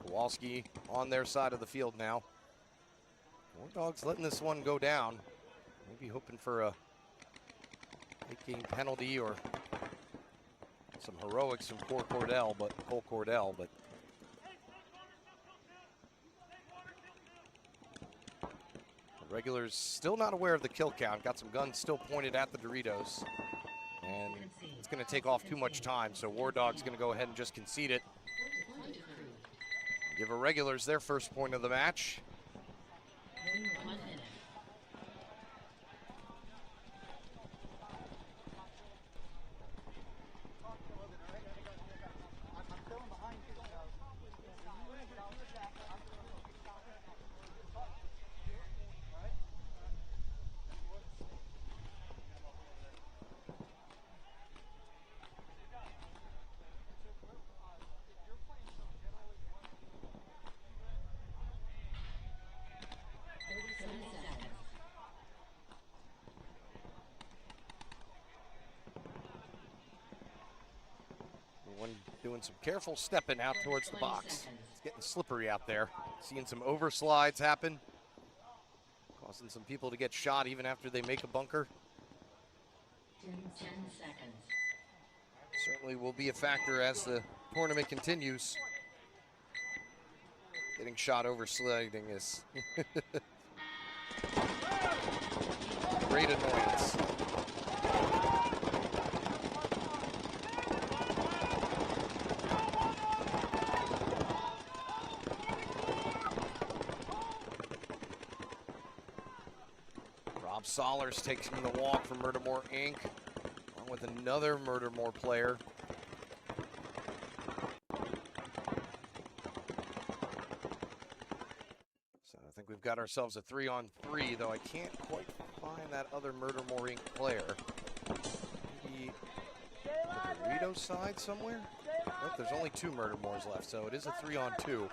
Kowalski on their side of the field now. War Dogs letting this one go down. Maybe hoping for a late-game penalty or some heroics from Cole Cordell, but the Regulars still not aware of the kill count. Got some guns still pointed at the Doritos, and it's going to take off too much time. So War Dog's going to go ahead and just concede it. Give a Regulars their first point of the match. 1 minute. Everyone doing some careful stepping out towards the 20 box. seconds. It's getting slippery out there. Seeing some overslides happen, causing some people to get shot even after they make a bunker. 10 seconds. Certainly will be a factor as the tournament continues. Getting shot oversliding is great annoyance. Rob Sollers takes him the walk from Murdermore Inc. along with another Murdermore player. So I think we've got ourselves a 3-on-3, though I can't quite find that other Murdermore Inc. player. Maybe the Dorito side somewhere? Nope, there's only 2 Murdermores left, so it is a 3-on-2.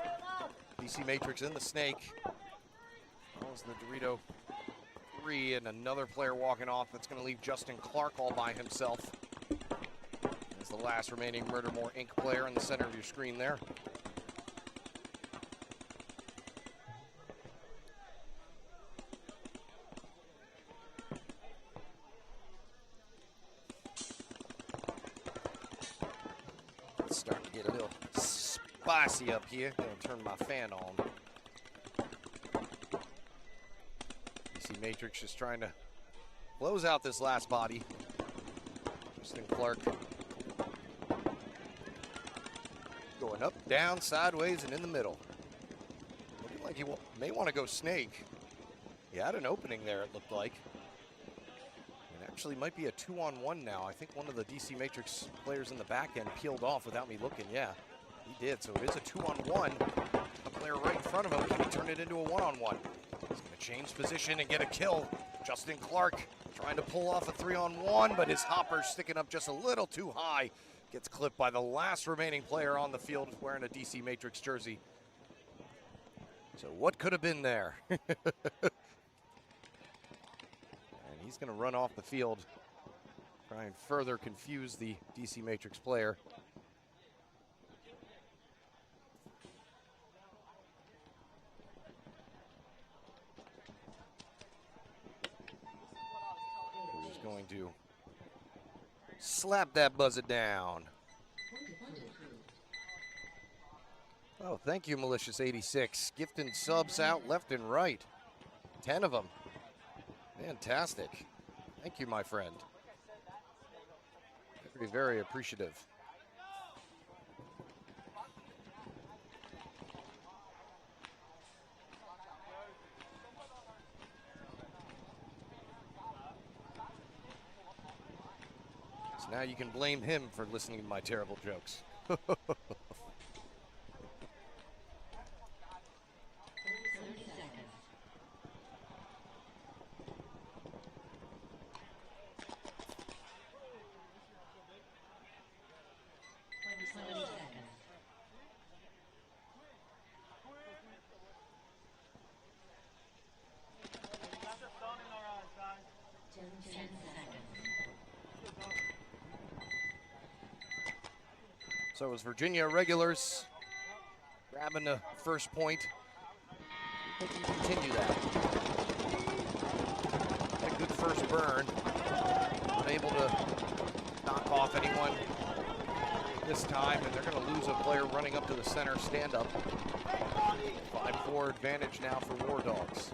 DC Matrix and the Snake. That was the Dorito 3, and another player walking off. That's going to leave Justin Clark all by himself. As the last remaining Murdermore Inc. player in the center of your screen there. It's starting to get a little spicy up here. Gonna turn my fan on. DC Matrix just trying to close out this last body. Justin Clark going up, down, sideways, and in the middle. Looking like he may want to go Snake. He had an opening there, it looked like. It actually might be a 2-on-1 now. I think one of the DC Matrix players in the back end peeled off without me looking. Yeah, he did. So it is a 2-on-1. The player right in front of him can turn it into a 1-on-1. He's going to change position and get a kill. Justin Clark trying to pull off a 3-on-1, but his hopper's sticking up just a little too high. Gets clipped by the last remaining player on the field wearing a DC Matrix jersey. So what could have been there? And he's going to run off the field, try and further confuse the DC Matrix player. He's going to slap that buzzer down. Oh, thank you, Malicious86. Gifting subs out left and right. 10 of them. Fantastic. Thank you, my friend. Very, very appreciative. So now you can blame him for listening to my terrible jokes. 30 seconds. 20 seconds. Ten seconds. So it was Virginia regulars grabbing the first point. We can continue that. A good first burn. Unable to knock off anyone this time, and they're going to lose a player running up to the center stand-up. 5-4 advantage now for War Dogs.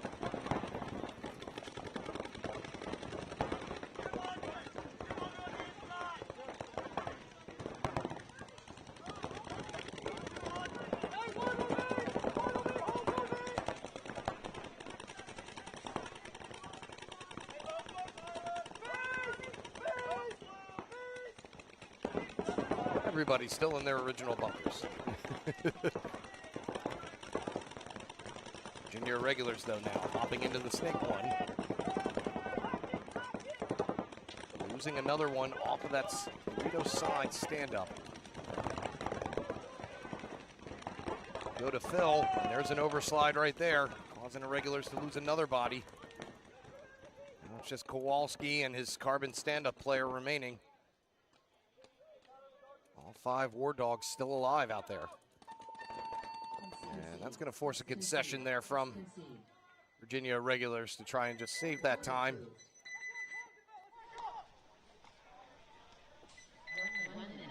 Everybody's still in their original bunkers. Virginia regulars, though, now hopping into the Snake one. Losing another one off of that Dorito side stand-up. Go to Phil, and there's an overslide right there, causing the regulars to lose another body. Now it's just Kowalski and his carbon stand-up player remaining. All 5 War Dogs still alive out there. And that's going to force a concession there from Virginia regulars to try and just save that time. 1 minute.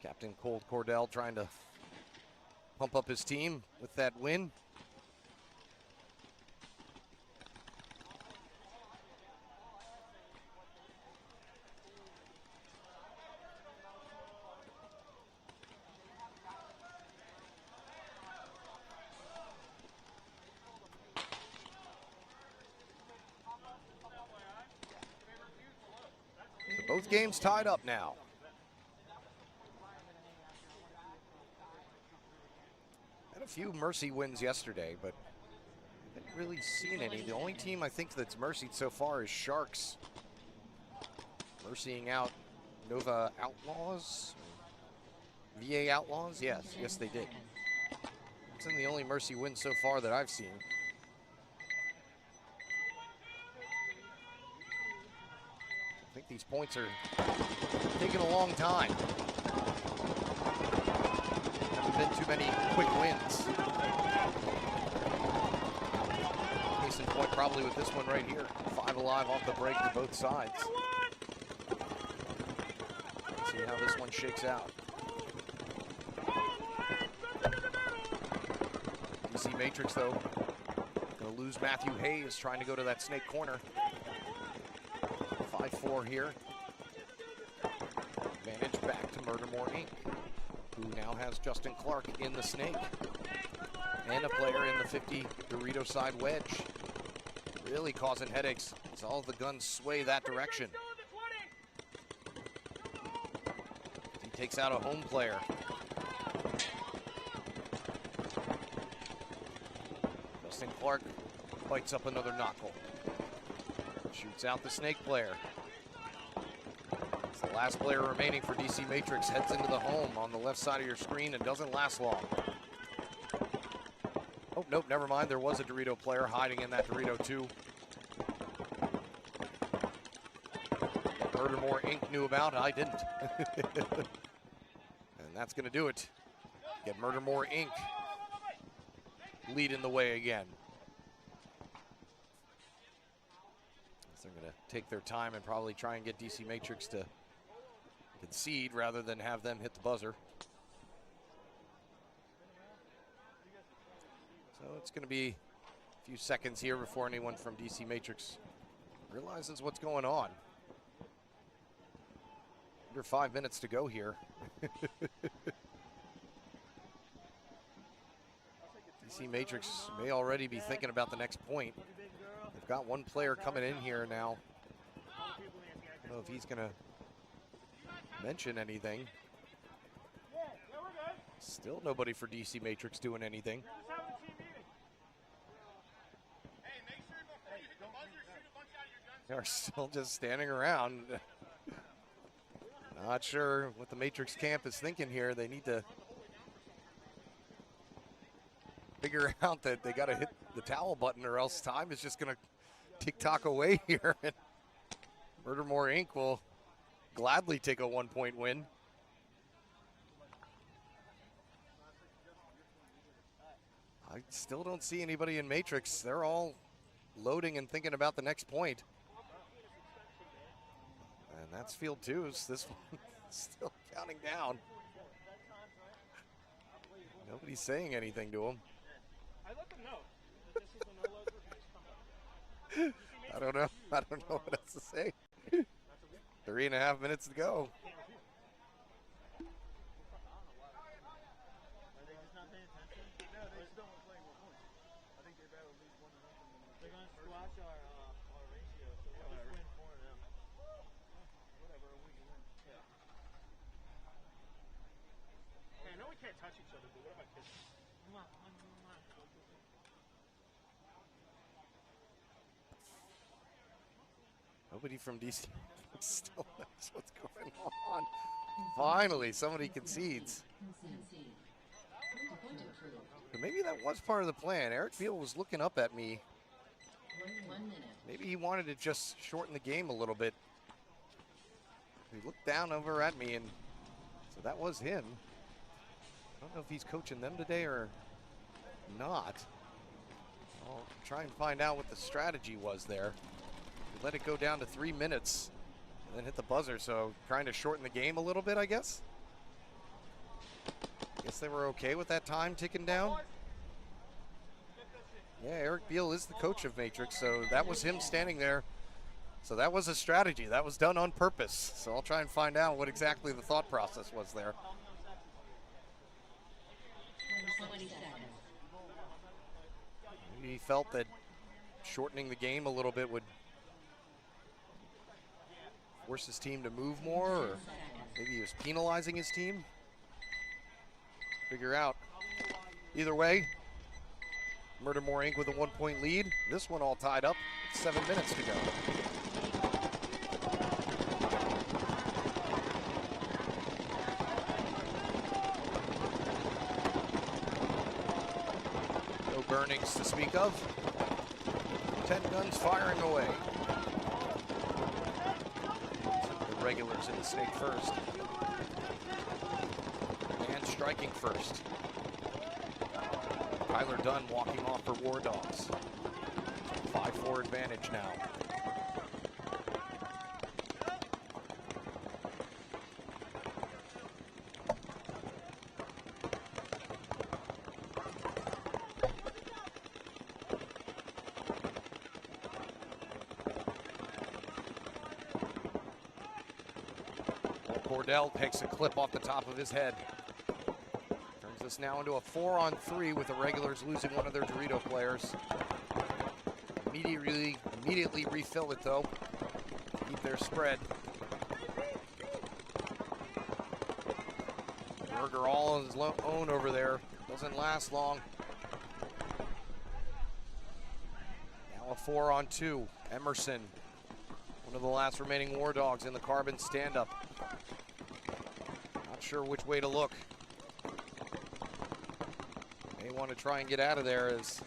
Captain Cold Cordell trying to pump up his team with that win. So both games tied up now. Had a few Mercy wins yesterday, but haven't really seen any. The only team I think that's mercied so far is Sharks. Mercying out Nova Outlaws? VA Outlaws? Yes, they did. It's been the only Mercy win so far that I've seen. I think these points are taking a long time. Haven't been too many quick wins. Case in point probably with this one right here. 5 alive off the break for both sides. Let's see how this one shakes out. DC Matrix though, gonna lose Matthew Hayes trying to go to that snake corner. 5-4 here. Advantage back to Murdermore Inc., who now has Justin Clark in the snake. And a player in the 50 Dorito side wedge. Really causing headaches as all the guns sway that direction. He takes out a home player. Justin Clark bites up another knuckle. Shoots out the snake player. It's the last player remaining for DC Matrix. Heads into the home on the left side of your screen and doesn't last long. Oh, nope, never mind. There was a Dorito player hiding in that Dorito 2. Murdermore Inc. knew about. I didn't. And that's going to do it. Get Murdermore Inc. leading the way again. They're going to take their time and probably try and get DC Matrix to concede rather than have them hit the buzzer. So it's going to be a few seconds here before anyone from DC Matrix realizes what's going on. Under 5 minutes to go here. DC Matrix may already be thinking about the next point. They've got one player coming in here now. I don't know if he's going to mention anything. Still nobody for DC Matrix doing anything. They're still just standing around. Not sure what the Matrix camp is thinking here. They need to figure out that they got to hit the towel button or else time is just going to tick-tock away here. And Murdermore Inc. will gladly take a 1-point win. I still don't see anybody in Matrix. They're all loading and thinking about the next point. And that's field 2's. This one still counting down. Nobody's saying anything to him. I let them know that this is a no load for I don't know. I don't know what else to say. 3.5 minutes to go. Are they just not paying attention? No, they just don't want to play more points. I think they'd rather lose 1-0. They're going to squash our ratio, so we'll just win 4 of them. Whatever, we can win. Yeah. Hey, I know we can't touch each other, but what about kissing? Come on. Nobody from DC still knows what's going on. Finally, somebody concedes. But maybe that was part of the plan. Eric Field was looking up at me. 1 minute. Maybe he wanted to just shorten the game a little bit. He looked down over at me, and so that was him. I don't know if he's coaching them today or not. I'll try and find out what the strategy was there. We let it go down to 3 minutes and then hit the buzzer, so trying to shorten the game a little bit, I guess. Guess they were okay with that time ticking down. Yeah, Eric Beal is the coach of Matrix, so that was him standing there. So that was a strategy. That was done on purpose. So I'll try and find out what exactly the thought process was there. 20 seconds. He felt that shortening the game a little bit would force his team to move more, or maybe he was penalizing his team. Figure out. Either way, Murdermore Inc. with a 1-point lead. This one all tied up. 7 minutes to go. No burnings to speak of. 10 guns firing away. The regulars in the snake first. And striking first. Tyler Dunn walking off for War Dogs. 5-4 advantage now. Cordell takes a clip off the top of his head. Turns this now into a 4-on-3 with the regulars losing one of their Dorito players. Immediately refill it though. Keep their spread. Berger all on his own over there. Doesn't last long. Now a 4-on-2. Emerson, one of the last remaining War Dogs in the Carbon stand-up. Not sure which way to look. May want to try and get out of there as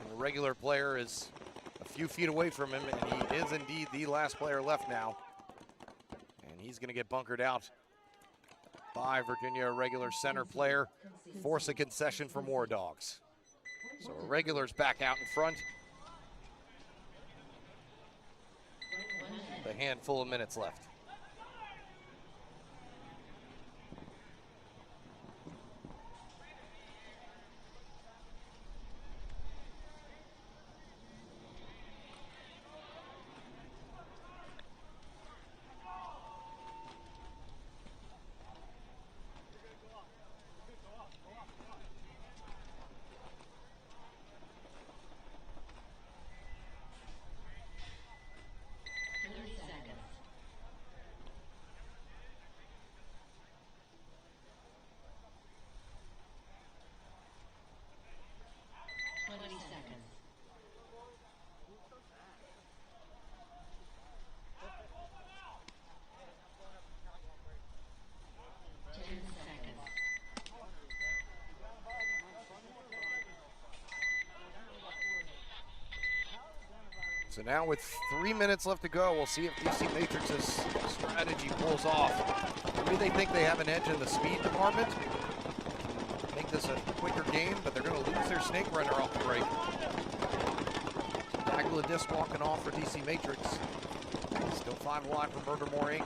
the regular player is a few feet away from him, and he is indeed the last player left now. And he's going to get bunkered out by Virginia regular center player. Force a concession from War Dogs. So a regular's back out in front. A handful of minutes left. So now with 3 minutes left to go, we'll see if DC Matrix's strategy pulls off. Maybe they think they have an edge in the speed department. Make this a quicker game, but they're going to lose their snake runner off the break. Dagula Disc walking off for DC Matrix. Still 5 wide for Murdermore Inc.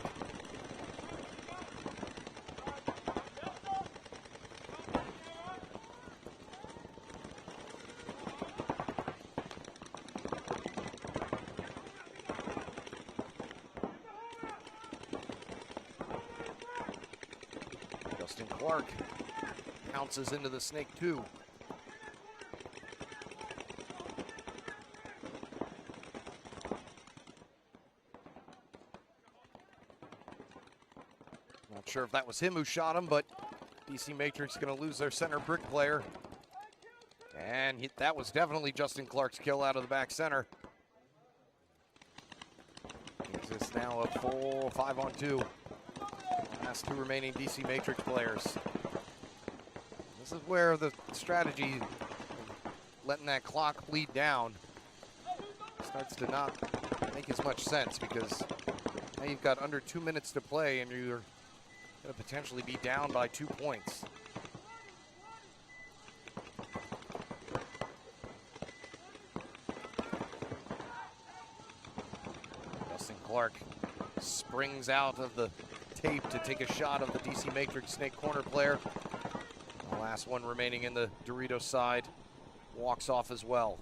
Clark pounces into the snake too. Not sure if that was him who shot him, but DC Matrix going to lose their center brick player. And that was definitely Justin Clark's kill out of the back center. It's now a full 5-on-2. Last 2 remaining DC Matrix players. This is where the strategy, letting that clock bleed down, starts to not make as much sense, because Now you've got under 2 minutes to play, and you're going to potentially be down by 2 points. Dustin Clark springs out of the tape to take a shot of the DC Matrix Snake corner player. The last one remaining in the Dorito side walks off as well.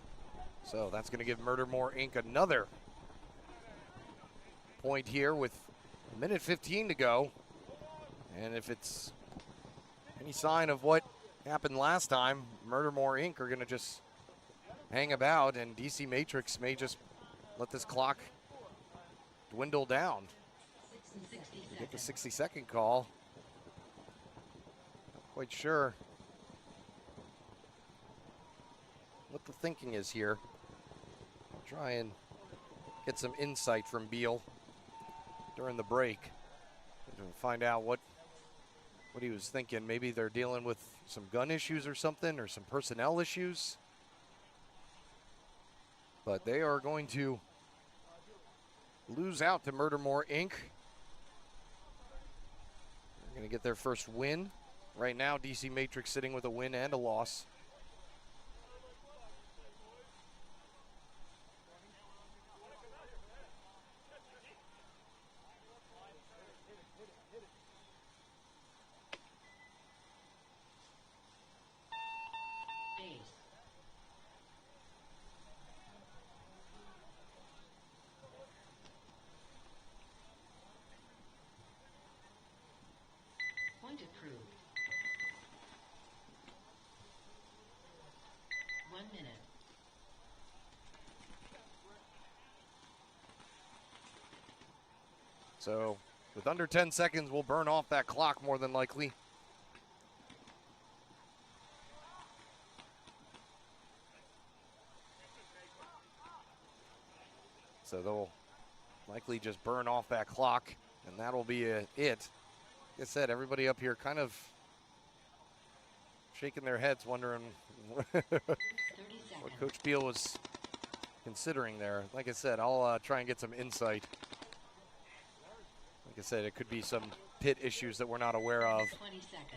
So that's going to give Murdermore Inc. another point here with 1:15 to go. And if it's any sign of what happened last time, Murdermore Inc. are going to just hang about, and DC Matrix may just let this clock dwindle down. We get the 60-second call. Not quite sure what the thinking is here. Try and get some insight from Beal during the break to find out what he was thinking. Maybe they're dealing with some gun issues or something, or some personnel issues. But they are going to lose out to Murdermore Inc. They're going to get their first win. Right now, DC Matrix sitting with a win and a loss. Point approved. 1 minute. So with under 10 seconds, we'll burn off that clock more than likely. So they'll likely just burn off that clock, and that'll be it. Like I said, everybody up here kind of shaking their heads, wondering what Coach Beal was considering there. Like I said, I'll try and get some insight. Like I said, it could be some pit issues that we're not aware of. 20 seconds.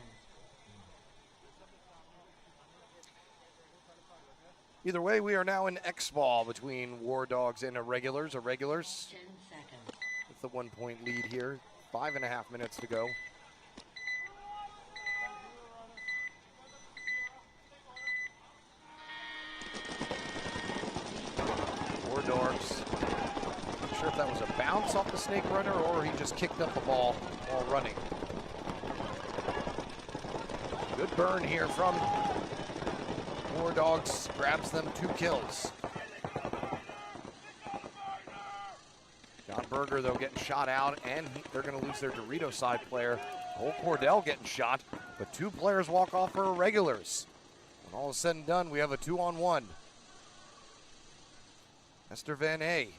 Either way, we are now in Xball between War Dogs and Irregulars. 10 seconds. With the 1 point lead here. 5.5 minutes to go. War Dogs. Not sure if that was a bounce off the Snake Runner or he just kicked up the ball while running. Good burn here from War Dogs, grabs them 2 kills. John Berger, though, getting shot out, and they're going to lose their Dorito side player. Cole Cordell getting shot, but 2 players walk off for Irregulars. When all is said and done, we have a 2-on-1. Esther Van A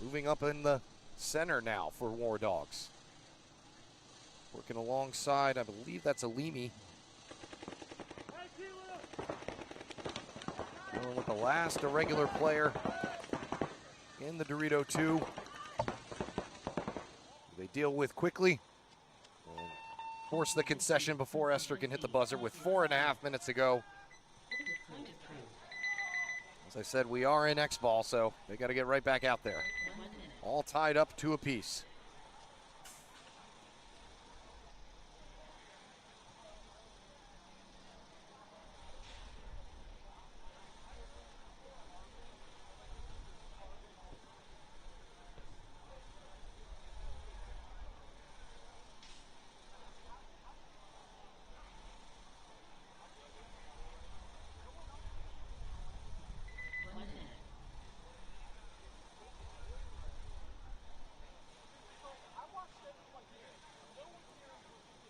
moving up in the center now for War Dogs. Working alongside, I believe that's Alimi. Going with the last Irregular player in the Dorito 2. They deal with quickly. And force the concession before Esther can hit the buzzer with 4.5 minutes to go. As I said, we are in X-Ball, so they got to get right back out there. All tied up 2 apiece.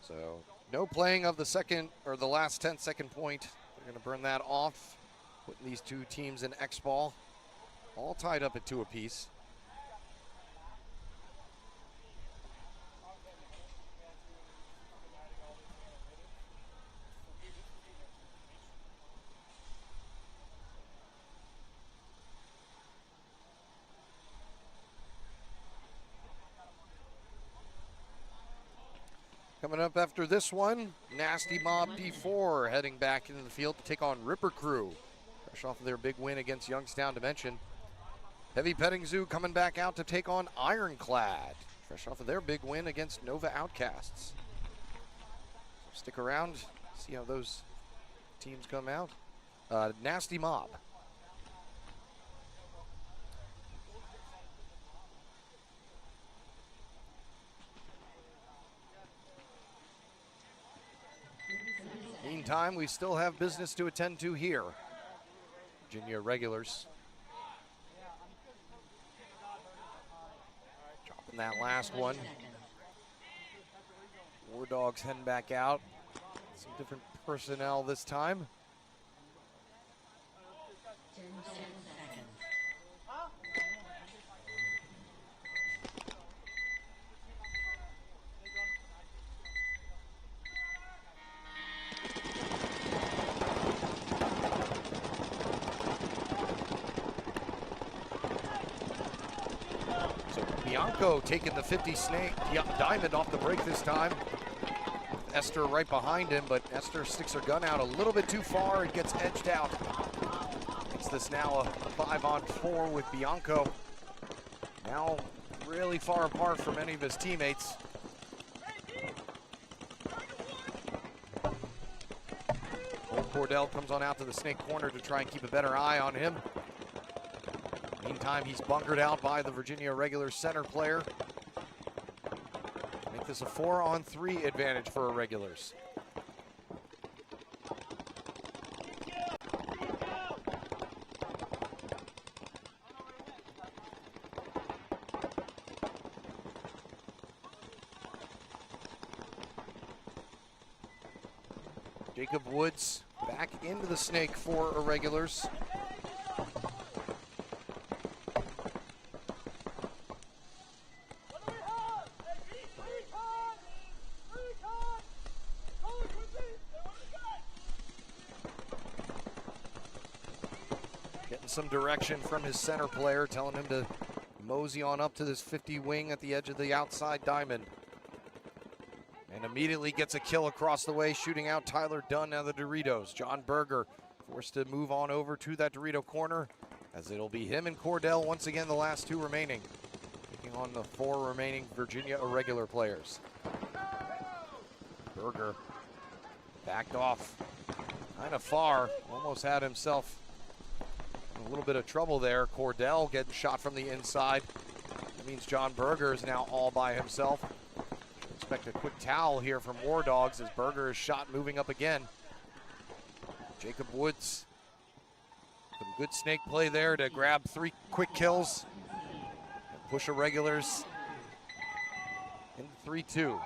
So no playing of the second or the last 10-second point. They're going to burn that off, putting these 2 teams in X-Ball, all tied up at 2 apiece. Coming up after this one, Nasty Mob D4 heading back into the field to take on Ripper Crew. Fresh off of their big win against Youngstown Dimension. Heavy Petting Zoo coming back out to take on Ironclad. Fresh off of their big win against Nova Outcasts. So stick around, see how those teams come out. Nasty Mob. Meantime, we still have business to attend to here. Virginia regulars. Dropping that last one. War Dogs heading back out. Some different personnel this time. 10 seconds. So Bianco taking the 50 snake diamond off the break this time. Esther right behind him, but Esther sticks her gun out a little bit too far and gets edged out. Makes this now a 5-on-4 with Bianco. Now really far apart from any of his teammates. Old Cordell comes on out to the snake corner to try and keep a better eye on him. Meantime, he's bunkered out by the Virginia regular center player. Make this a 4-on-3 advantage for our regulars. Jacob Woods back into the snake for irregulars. Getting some direction from his center player, telling him to mosey on up to this 50 wing at the edge of the outside diamond. And immediately gets a kill across the way, shooting out Tyler Dunn out of the Doritos. John Berger forced to move on over to that Dorito corner, as it'll be him and Cordell once again, the last two remaining, taking on the 4 remaining Virginia irregular players. Berger backed off kind of far, almost had himself in a little bit of trouble there. Cordell getting shot from the inside. That means John Berger is now all by himself. Expect a quick towel here from War Dogs as Berger is shot moving up again. Jacob Woods, some good snake play there to grab 3 quick kills and push irregulars into 3-2.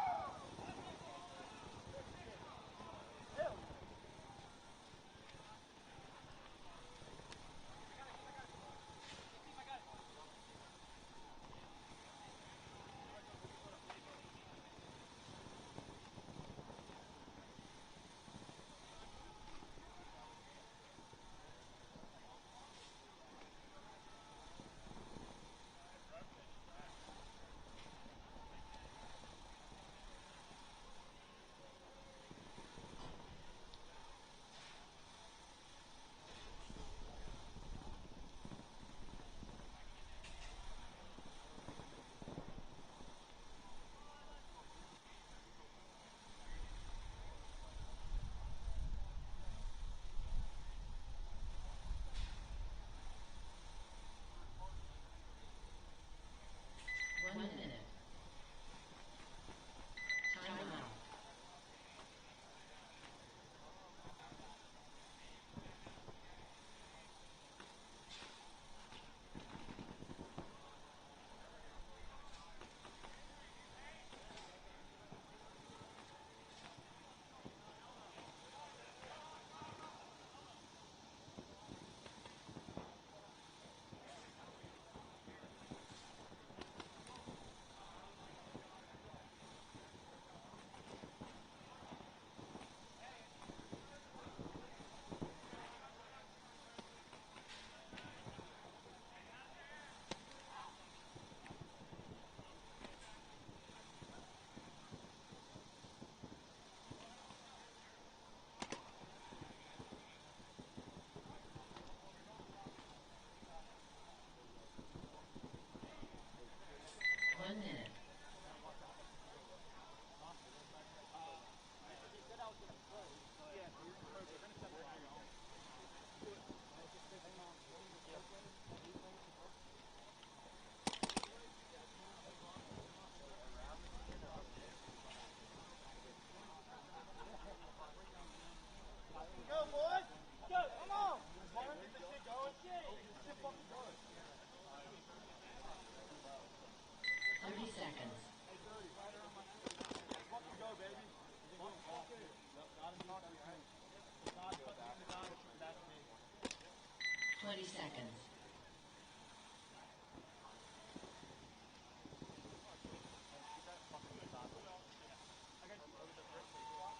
20 seconds.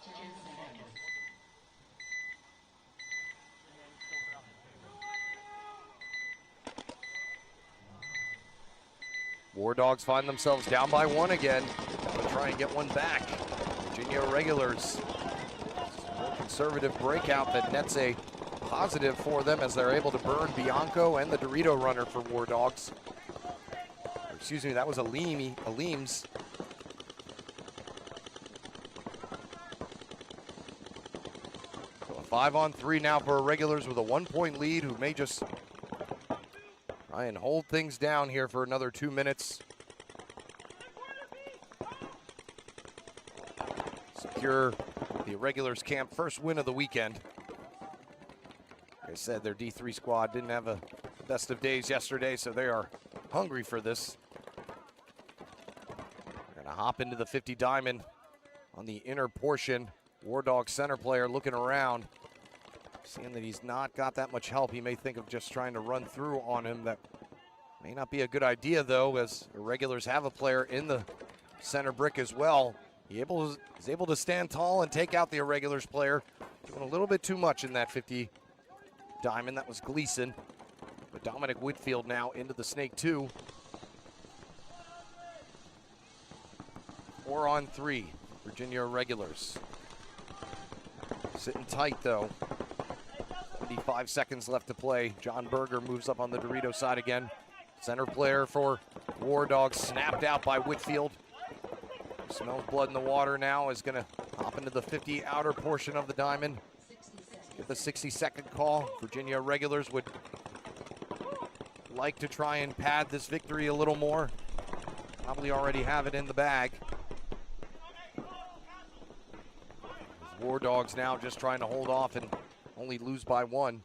10 seconds. War Dogs find themselves down by 1 again. They'll try and get one back. Virginia Regulars. A conservative breakout that nets a positive for them as they're able to burn Bianco and the Dorito runner for War Dogs. Or, excuse me, that was Aleem's. So a 5-on-3 now for Regulars with a 1-point lead who may just try and hold things down here for another 2 minutes. Secure the Irregulars camp first win of the weekend. Like I said, their D3 squad didn't have a best of days yesterday, so they are hungry for this. They're gonna hop into the 50 diamond on the inner portion. War Dog center player looking around. Seeing that he's not got that much help, he may think of just trying to run through on him. That may not be a good idea, though, as Irregulars have a player in the center brick as well. He's able to stand tall and take out the Irregulars player. Doing a little bit too much in that 50 diamond. That was Gleason. But Dominic Whitfield now into the Snake 2. 4-on-3, Virginia Irregulars. Sitting tight, though. 75 seconds left to play. John Berger moves up on the Dorito side again. Center player for War Dogs snapped out by Whitfield. Smells blood in the water now, is gonna hop into the 50 outer portion of the diamond. Get the 60-second call. Virginia Regulars would like to try and pad this victory a little more. Probably already have it in the bag. War Dogs now just trying to hold off and only lose by 1.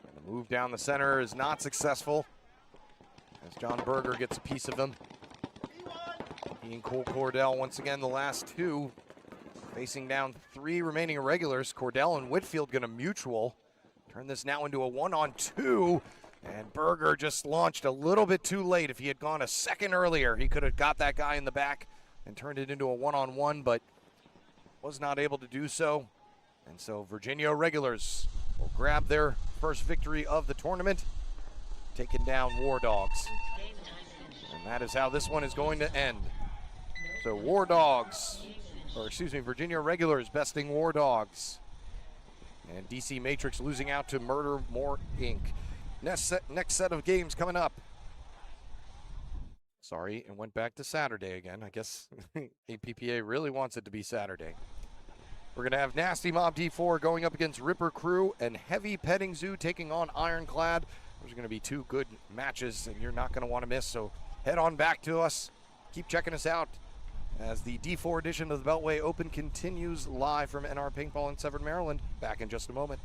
And the move down the center is not successful as John Berger gets a piece of him. He and Cole Cordell once again the last 2, facing down 3 remaining Irregulars. Cordell and Whitfield gonna mutual. Turn this now into a 1-on-2. And Berger just launched a little bit too late. If he had gone a second earlier, he could have got that guy in the back and turned it into a 1-on-1, but was not able to do so. And so Virginia Regulars will grab their first victory of the tournament, taking down War Dogs. And that is how this one is going to end. So War Dogs, or excuse me, Virginia Regulars besting War Dogs. And DC Matrix losing out to Murder More Inc. Next set of games coming up. Sorry, it went back to Saturday again. I guess APPA really wants it to be Saturday. We're going to have Nasty Mob D4 going up against Ripper Crew and Heavy Petting Zoo taking on Ironclad. Those are going to be 2 good matches, and you're not going to want to miss. So head on back to us. Keep checking us out as the D4 edition of the Beltway Open continues live from NR Paintball in Severn, Maryland. Back in just a moment.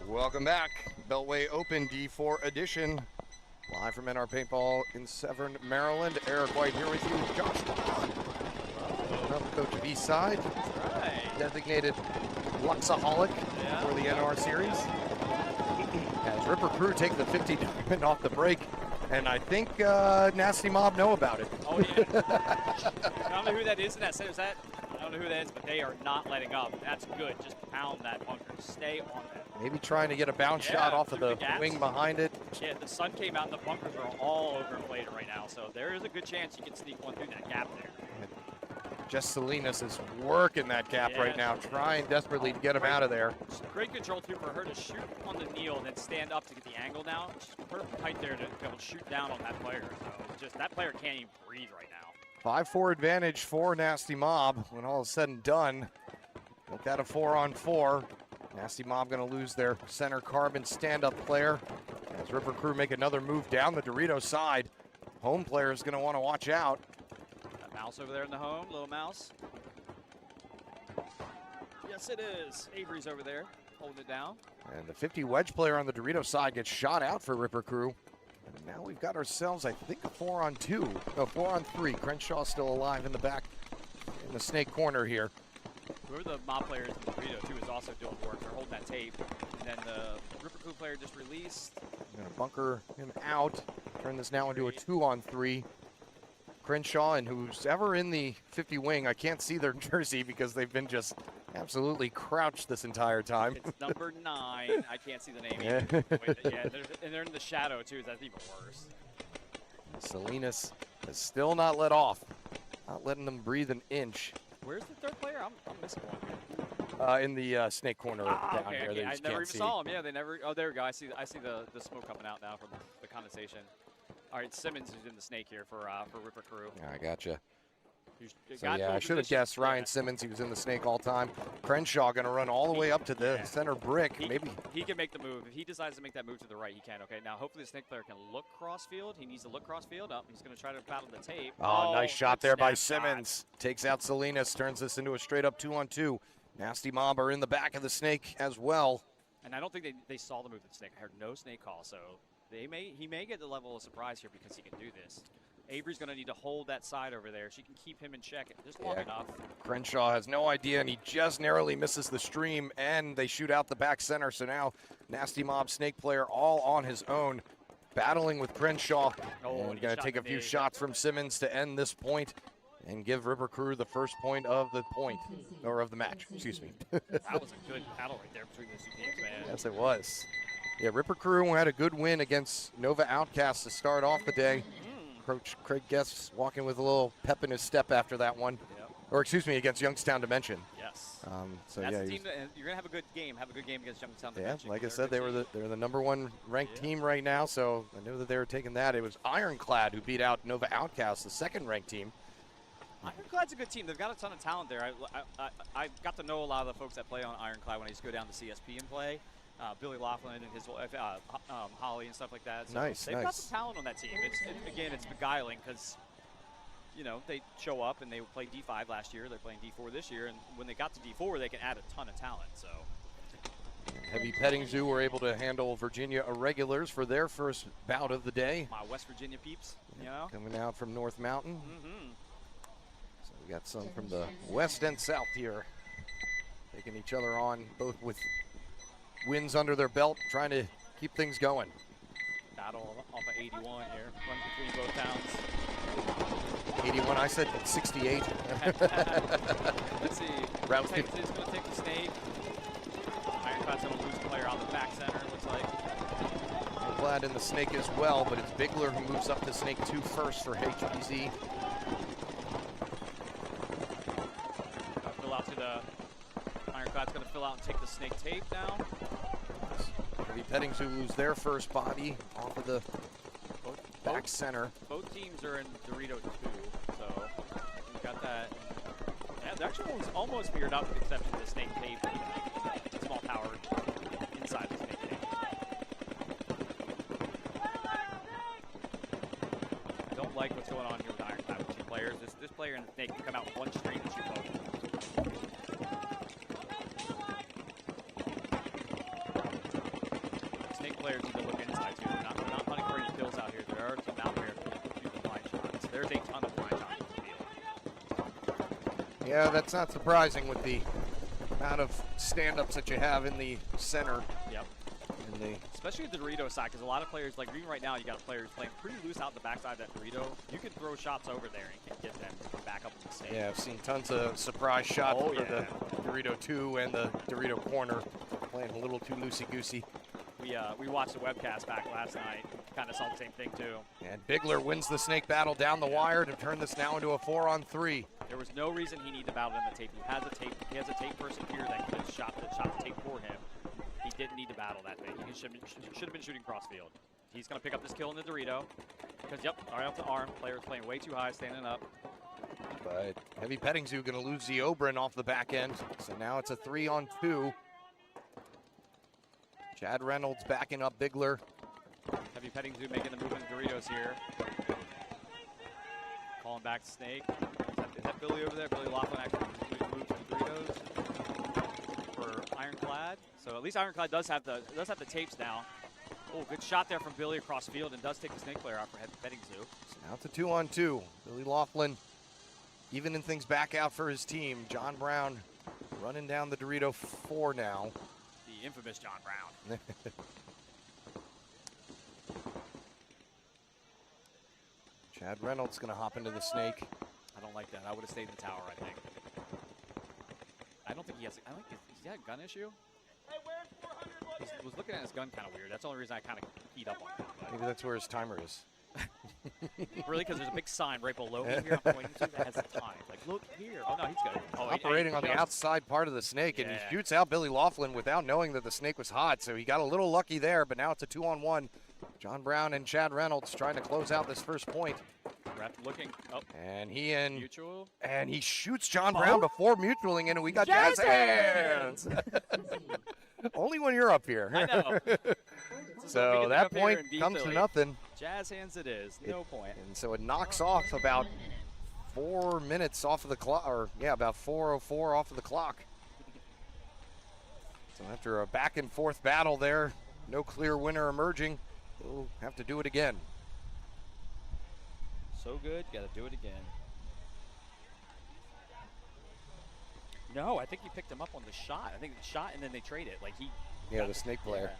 Welcome back. Beltway Open D4 edition. Live from NR Paintball in Severn, Maryland. Eric White here with you. Josh Vaughn, another coach of Eastside. That's right. Designated Luxaholic for the NR series. As Ripper Crew take the 50 diamond off the break. And I think Nasty Mob know about it. Oh, yeah. I don't know who that is in that center. I don't know who that is, but they are not letting up. That's good. Just pound that bunker. Stay on that. Maybe trying to get a bounce shot off of the wing behind it. Yeah, the sun came out and the bunkers are all overinflated right now. So there is a good chance you can sneak one through that gap there. Just Salinas is working that gap right now, trying desperately to get him out of there. Great control, too, for her to shoot on the kneel and then stand up to get the angle down. She's perfect height there to be able to shoot down on that player. So just that player can't even breathe right now. 5-4 advantage for Nasty Mob when all is said and done. Look at a 4-on-4. Nasty Mob going to lose their center carbon stand-up player. As Ripper Crew make another move down the Dorito side. Home player is going to want to watch out. That mouse over there in the home, little mouse. Yes, it is. Avery's over there holding it down. And the 50 wedge player on the Dorito side gets shot out for Ripper Crew. And now we've got ourselves, I think, a 4-on-2. No, 4-on-3. Crenshaw still alive in the back in the snake corner here. Whoever the mob player is in the Dorito, too, is also doing work. They're holding that tape. And then the Ripper Crew player just released. Gonna bunker him out. Turn this now into a 2-on-3. Crenshaw and who's ever in the 50 wing, I can't see their jersey because they've been just absolutely crouched this entire time. It's number 9. I can't see the name either. And they're in the shadow, too. That's even worse. Salinas has still not let off. Not letting them breathe an inch. Where's the third player? I'm missing one here. In the snake corner down here. Okay. They I just never can't even see. saw him. Yeah, they never. Oh, there we go. I see the smoke coming out now from the condensation. All right, Simmons is in the snake here for Ripper Crew. I gotcha. So Got yeah, I should have position. guessed Ryan Simmons. He was in the snake all time. Crenshaw going to run all the way up to the center brick. Maybe he can make the move. If he decides to make that move to the right, he can. Okay, now hopefully the snake player can look cross field. He needs to look cross field. Up, he's going to try to battle the tape. Oh, nice shot there by snap Simmons. Takes out Salinas, turns this into a straight up 2-on-2. Nasty Mob are in the back of the snake as well. And I don't think they saw the move of the snake. I heard no snake call, so he may get the level of surprise here because he can do this. Avery's going to need to hold that side over there. She can keep him in check just long enough. Crenshaw has no idea, and he just narrowly misses the stream, and they shoot out the back center. So now Nasty Mob snake player all on his own, battling with Crenshaw. And going to take a few shots from Simmons to end this point and give Ripper Crew the first point of the match. Excuse me. That was a good battle right there between those two teams, man. Yes, it was. Yeah, Ripper Crew had a good win against Nova Outcasts to start off the day. Coach Craig Guest walking with a little pep in his step after that one. Yep. Or excuse me, against Youngstown Dimension. Yes. So that's yeah, the team that, you're gonna have a good game. Have a good game against Youngstown Dimension. Yeah, like I said, they're the #1 ranked team right now. So I knew that they were taking that. It was Ironclad who beat out Nova Outcasts, the 2nd ranked team. Ironclad's a good team. They've got a ton of talent there. I got to know a lot of the folks that play on Ironclad when I used to go down to CSP and play. Billy Laughlin and his wife, Holly and stuff like that. So nice, they've got some talent on that team. It's beguiling because, you know, they show up and they played D5 last year. They're playing D4 this year. And when they got to D4, they can add a ton of talent. So Heavy Petting Zoo were able to handle Virginia Irregulars for their first bout of the day. My West Virginia peeps, you know. Coming out from North Mountain. So we got some from the West and South here. Taking each other on, both with wins under their belt, trying to keep things going. Battle off of 81 here, run between both towns. 81, I said 68. Let's see. Route Texas is going to take the snake. Ironclad's going to lose a player on the back center, it looks like. Ironclad in the snake as well, but it's Bigler who moves up to snake 2 first for HPZ. Fill out to the Ironclad's going to fill out and take the snake tape now. Heavy Petting Zoo lose their first body off of the back center. Both teams are in Dorito 2, so we've got that. Yeah, they're actually almost figured out with the exception of the snake tape. Small tower inside the snake tape. I don't like what's going on here with Ironclad with 2 players. This player and the snake can come out with 1 stream and shoot both. Yeah, that's not surprising with the amount of stand-ups that you have in the center. Yep. In the Especially the Dorito side, because a lot of players, like even right now, you got players playing pretty loose out the backside of that Dorito. You can throw shots over there and can get them to come back up in the stage. yeah, I've seen tons of surprise shots for the Dorito 2 and the Dorito corner. Playing a little too loosey-goosey. We watched the webcast back last night. Kind of saw the same thing too. And Bigler wins the snake battle down the wire to turn this now into a 4-on-3. There was no reason he needed to battle in the tape. He has a tape. He has a tape person here that could have shot the tape for him. He didn't need to battle that thing. He should have been shooting crossfield. He's going to pick up this kill in the Dorito. Because, yep, right off the arm. Player's playing way too high, standing up. But Heavy Petting Zoo going to lose the Oberon off the back end. So now it's a 3-on-2. Chad Reynolds backing up Bigler. Heavy Petting Zoo making the move in the Doritos here. Calling back to Snake. Is that Billy over there? Billy Laughlin actually moved to the Doritos for Ironclad. So at least Ironclad does have the tapes now. Oh, good shot there from Billy across field, and does take the Snake player out for Heavy Petting Zoo. So now it's a 2-on-2. Billy Laughlin evening things back out for his team. John Brown running down the Dorito 4 now. The infamous John Brown. Chad Reynolds going to hop into the snake. I don't like that. I would have stayed in the tower, I think. I don't think he has. I don't think he's got a gun issue. He was looking at his gun kind of weird. That's the only reason I kind of keyed up on it. Maybe that's where his timer is. Really? Because there's a big sign right below me here I'm pointing to that has the time. Like, look here. Oh, no, he's good. Oh, Operating on the outside part of the snake, and he shoots out Billy Laughlin without knowing that the snake was hot, so he got a little lucky there, but now it's a 2-on-1. John Brown and Chad Reynolds trying to close out this first point. Ref looking. Oh. And Mutual. And he shoots John Brown before mutualing in, and we got Jazz hands. Only when you're up here. I know. So that point comes to nothing. Jazz hands it is. No point. And so it knocks off about 4 minutes off of the clock, or yeah, about 4:04 off of the clock. So after a back and forth battle there, no clear winner emerging, we'll have to do it again. So good, got to do it again. No, I think he picked him up on the shot. I think the shot, and then they trade it. Like he. Yeah, the snake player.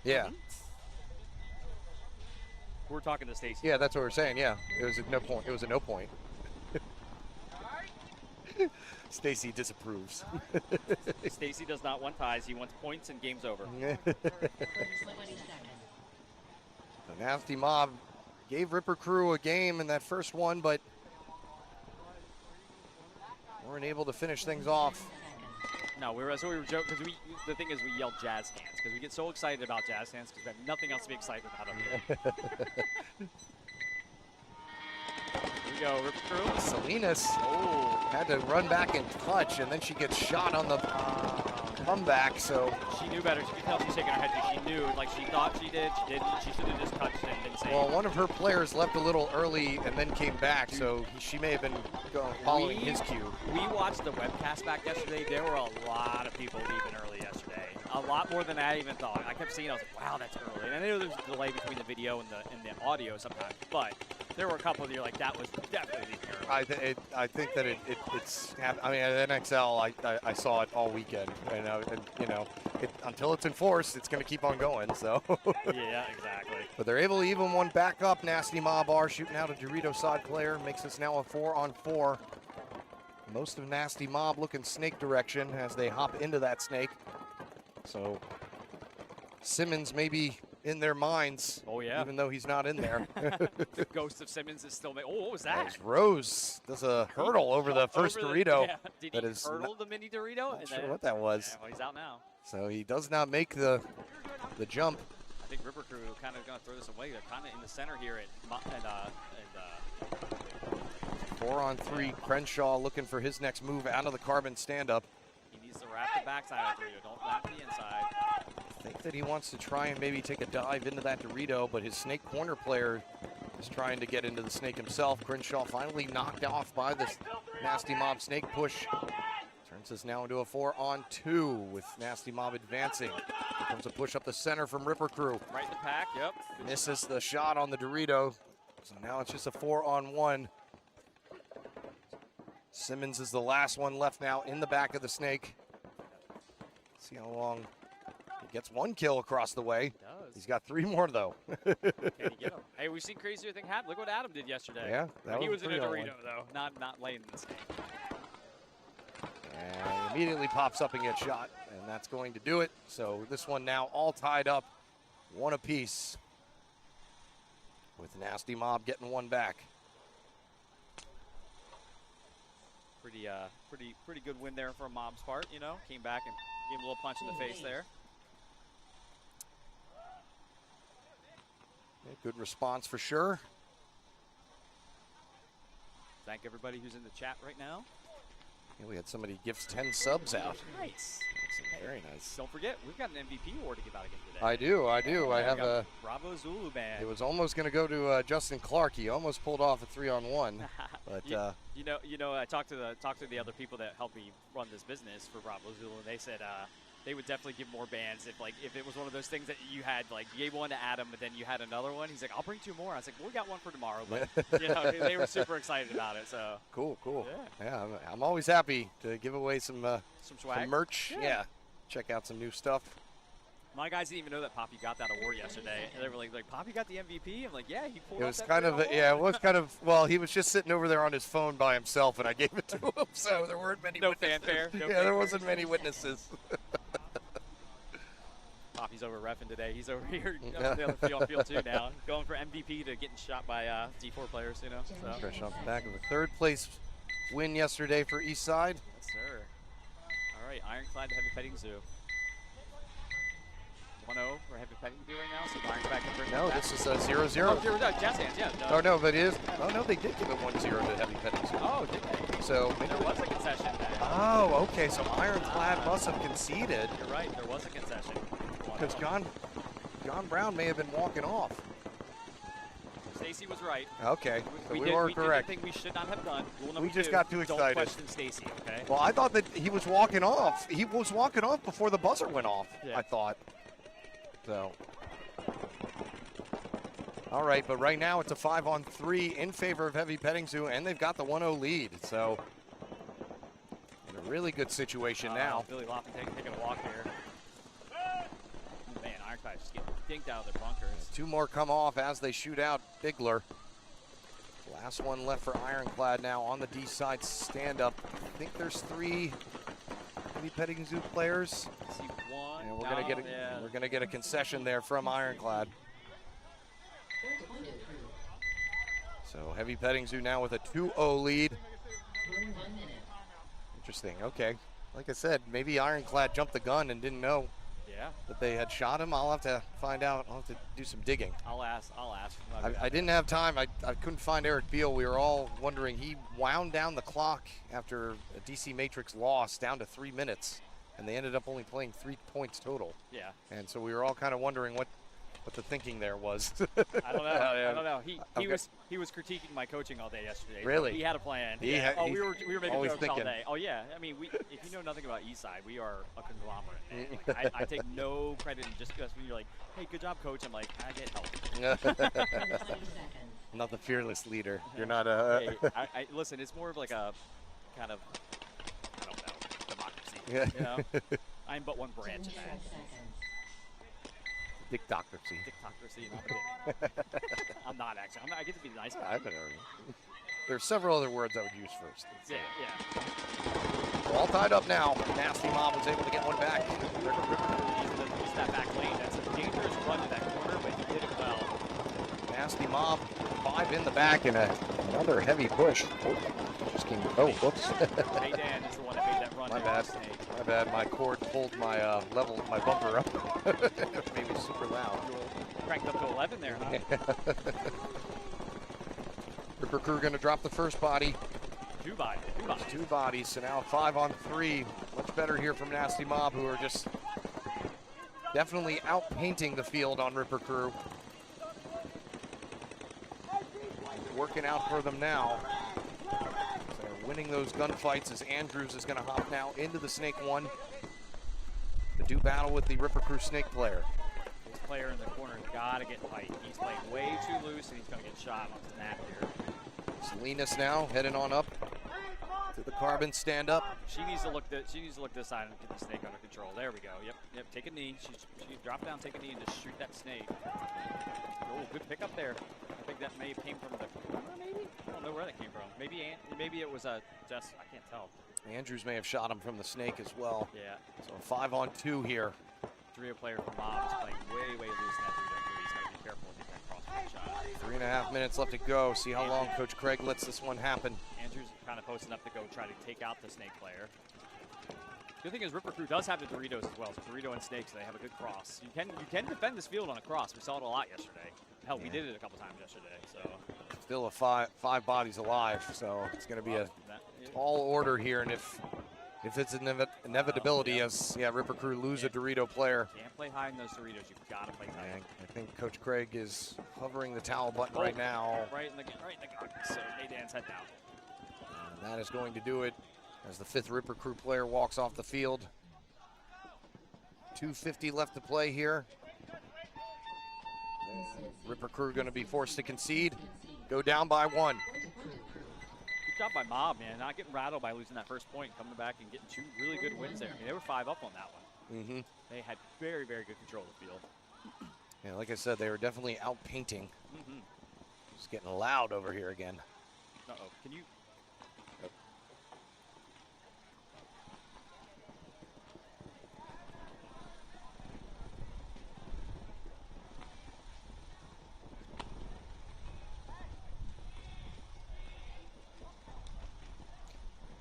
Yeah. We're talking to Stacy. Yeah, that's what we're saying. Yeah, it was a no point. It was a no point. Stacy disapproves. Stacy does not want ties. He wants points and game's over. 20 seconds. The Nasty Mob gave Ripper Crew a game in that first one, but weren't able to finish things off. No, that's what we were joking, because the thing is we yell Jazz hands, because we get so excited about Jazz hands, because we have nothing else to be excited about up here. Here we go, Ripper Crew. Salinas had to run back and touch, and then she gets shot on the comeback, so. She knew better. She could tell she's shaking her head. She knew, like she thought she did. She didn't. She should have just touched it and didn't say Well, one of her players left a little early and then came back, so she may have been following his cue. We watched the webcast back yesterday. There were a lot of people leaving early yesterday. A lot more than I even thought. I kept seeing it. I was like, wow, that's early. And I know there's a delay between the video and the audio sometimes, but there were a couple of you like, that was definitely early. I think that it's. I mean, at NXL, I saw it all weekend, and you know, until it's enforced, it's going to keep on going. So. Yeah, exactly. But they're able to even one back up. Nasty Mob are shooting out a Dorito side player, makes us now a 4-on-4. Most of Nasty Mob looking snake direction as they hop into that snake. So Simmons may be in their minds. Oh yeah. Even though he's not in there. The ghost of Simmons is still. Oh, what was that? As Rose does a hurdle over the first Dorito. Yeah. Did he hurdle the mini Dorito? Not sure what that was. Yeah, well, he's out now. So he does not make the jump. I think Ripper Crew kind of going to throw this away. They're kind of in the center here at 4-on-3. Crenshaw looking for his next move out of the carbon stand-up. He needs to wrap the backside of the Dorito. Don't wrap the inside. I think that he wants to try and maybe take a dive into that Dorito, but his snake corner player is trying to get into the snake himself. Crenshaw finally knocked off by this Nasty Mob snake push. Turns us now into a 4-on-2 with Nasty Mob advancing. Here comes a push up the center from Ripper Crew. Right in the pack, yep. Misses the shot on the Dorito. So now it's just a 4-on-1. Simmons is the last one left now in the back of the snake. See how long he gets. One kill across the way. Does. He's got 3 more though. Can he get him? Hey, we've seen crazier things happen. Look what Adam did yesterday. Yeah, that He was was in a 3-on-1. Dorito though, not laying in the snake. And he immediately pops up and gets shot, and that's going to do it. So this one now all tied up, 1 apiece, with Nasty Mob getting 1 back. Pretty good win there from Mob's part. You know, came back and gave him a little punch in the face there. Yeah, good response for sure. Thank everybody who's in the chat right now. Yeah, we had somebody gives 10 subs out. Nice. That's very nice. Don't forget, we've got an MVP award to give out again today. I do. I Yeah, have we got a. Bravo Zulu band. It was almost going to go to Justin Clark. He almost pulled off a 3-on-1, but you know, I talked to the other people that helped me run this business for Bravo Zulu, and they said they would definitely give more bands if it was one of those things that you had, like, you gave one to Adam, but then you had another one. He's like, I'll bring 2 more. I was like, well, we got one for tomorrow, but you know, they were super excited about it. So cool. Yeah. Yeah, I'm always happy to give away some swag. some merch. Yeah, check out some new stuff. My guys didn't even know that Poppy got that award yesterday. And they were like, Poppy got the MVP? I'm like, yeah, he pulled It off was that kind of, 3-on-1. yeah, it was kind of, well, he was just sitting over there on his phone by himself, and I gave it to him, so there weren't many No witnesses. fanfare, no Yeah, there fanfare. wasn't many witnesses. Poppy's over reffing today. He's over here on the other field too now. Going for MVP to getting shot by D4 players, you know. So. Fresh off the back of a 3rd place win yesterday for Eastside. Yes, sir. All right, Ironclad to Heavy Petting Zoo. 1-0 for Heavy Petting Zoo right now, so Ironclad can bring No, it back. this is a 0-0. Oh, 0, jazz hands, yeah. Oh, no, but it is. Oh, no, they did give it 1-0 to Heavy Petting Zoo. Oh, did they? So maybe There was a concession there. Oh, okay, so Ironclad must have conceded You're right, there was a concession. because John Brown may have been walking off. Stacy was right. Okay, so we did, were we correct. did the thing we should not have done. Rule number We just 2, got too don't excited. question Stacy, okay? Well, I thought that he was walking off. He was walking off before the buzzer went off, Yeah. I thought. So. All right, but right now it's a 5-on-3 in favor of Heavy Petting Zoo, and they've got the 1-0 lead. So, in a really good situation now. Billy Loffin taking a walk here. Man, Ironclad just getting dinked out of their bunkers. 2 more come off as they shoot out Bigler. Last one left for Ironclad now on the D side stand-up. I think there's 3 Heavy Petting Zoo players. I see one. And we're gonna get a concession there from Ironclad. So Heavy Petting Zoo now with a 2-0 lead. 1 minute. Interesting. Okay. Like I said, maybe Ironclad jumped the gun and didn't know Yeah, that they had shot him. I'll have to find out. I'll have to do some digging. I'll ask. I didn't have time. I couldn't find Eric Beal. We were all wondering. He wound down the clock after a DC Matrix loss down to 3 minutes, and they ended up only playing 3 points total. Yeah, And so we were all kind of wondering what the thinking there was. I don't know. Yeah. I don't know. He Okay. he was critiquing my coaching all day yesterday. So Really? he had a plan. He Yeah. had- Oh, he's we were making always jokes all thinking. day. Oh yeah. I mean, if you know nothing about Eastside, we are a conglomerate. Man. Like, I take no credit just because when you're like, hey, good job, coach. I'm like, I get help. 5 seconds. Not the fearless leader. You're not a. Hey, I listen. It's more of like a kind of, I don't know, democracy. You know, I'm but one 10 branch of short that. seconds. Dictocracy. Dictocracy. Not a bit. I'm not actually. I get to be the nice guy. I don't know. There's several other words I would use first. Yeah. All tied up now. Nasty Mob was able to get one back. He's that back lane. That's a dangerous run to that corner, but he did it well. Nasty Mob, 5 in the back, and another heavy push. Oh, just came. Oh, whoops. Hey, Dan is the one that made that run. My there on bad. the snake. My bad. My cord pulled my my bumper up. It made me super loud. Cranked up to 11 there, huh? Ripper Crew going to drop the first body. Two bodies. 2 bodies, so now 5-on-3. Much better here from Nasty Mob, who are just definitely outpainting the field on Ripper Crew. Working out for them now. So they're winning those gunfights as Andrews is going to hop now into the Snake 1 to do battle with the Ripper Crew Snake player. This player in the corner has got to get tight. He's playing way too loose, and he's going to get shot on snap here. Salinas now heading on up To the carbon, stand up. She needs to look. She needs to look this side and get the snake under control. There we go. Yep. Take a knee. She drop down, take a knee, and just shoot that snake. Oh, good pick up there. I think that may have came from the corner, maybe. I don't know where that came from. Maybe it was just I can't tell. Andrews may have shot him from the snake as well. Yeah. So 5-on-2 here. Trio player from Mob is playing way loose in that 3-3. He's got to be careful with that crossfield shot. 3.5 minutes left to go. See how long Coach Craig lets this one happen. Andrews kind of posting up to go try to take out the snake player. The good thing is Ripper Crew does have the Doritos as well. So Dorito and snakes, they have a good cross. You can defend this field on a cross. We saw it a lot yesterday. Hell, we did it a couple times yesterday. So still a five bodies alive. So it's going to be a tall order here, and if it's an inevitability, as Ripper Crew lose a Dorito player. Can't play high in those Doritos. You've got to play tight. I think Coach Craig is hovering the towel button right now. Right in the gut. So Maydan's head down. And that is going to do it as the 5th Ripper Crew player walks off the field. 2:50 left to play here. Ripper Crew going to be forced to concede. Go down by 1. Good job by Mob, man. Not getting rattled by losing that first point, coming back and getting 2 really good wins there. I mean, they were 5 up on that one. Mm-hmm. They had very good control of the field. Yeah, like I said, they were definitely out painting. Mm-hmm. It's getting loud over here again. Uh-oh. Can you?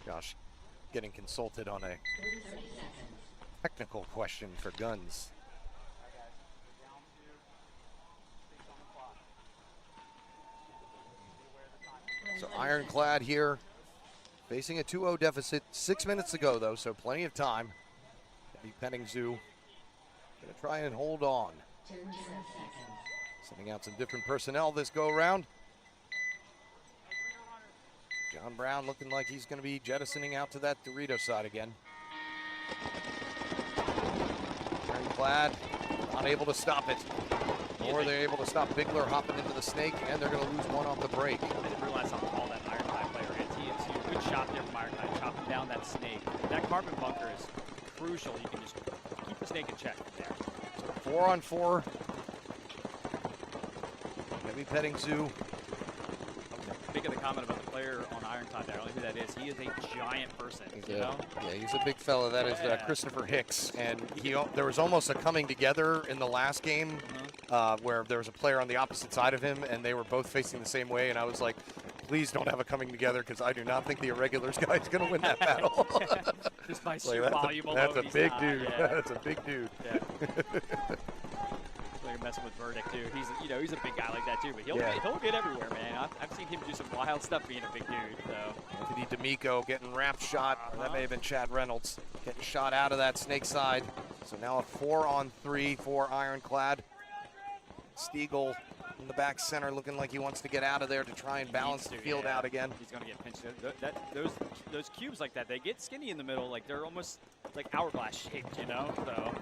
Josh getting consulted on a technical question for guns. So Ironclad here, facing a 2-0 deficit. 6 minutes to go, though, so plenty of time. Heavy Petting Zoo going to try and hold on. Sending out some different personnel this go-around. John Brown looking like he's going to be jettisoning out to that Dorito side again. Ironclad not able to stop it. Or they're able to stop Bigler hopping into the snake, and they're going to lose one off the break. I didn't realize how tall that Ironclad player is. He is a good shot there from Ironclad, chopping down that snake. That carbon bunker is crucial. You can just keep the snake in check from there. So 4-on-4. Heavy Petting Zoo. Think of the comment about the player on Ironclad there. I don't know who that is. He is a giant person, you know? Yeah, he's a big fella. That is Christopher Hicks. And there was almost a coming together in the last game where there was a player on the opposite side of him, and they were both facing the same way. And I was like, please don't have a coming together, because I do not think the Irregulars guy is going to win that battle. Just by sheer volume alone. That's a big dude. Yeah. That's a big dude. Yeah. You're messing with Verdict too. He's a big guy like that too, but he'll get everywhere, man. I've seen him do some wild stuff being a big dude. So Anthony D'Amico getting wrap shot. That may have been Chad Reynolds getting shot out of that snake side. So now a 4-on-3 for Ironclad. Stiegel in the back center looking like he wants to get out of there to try and balance the field out again. He's going to get pinched. Those cubes like that, they get skinny in the middle. Like they're almost like hourglass shaped, you know? So.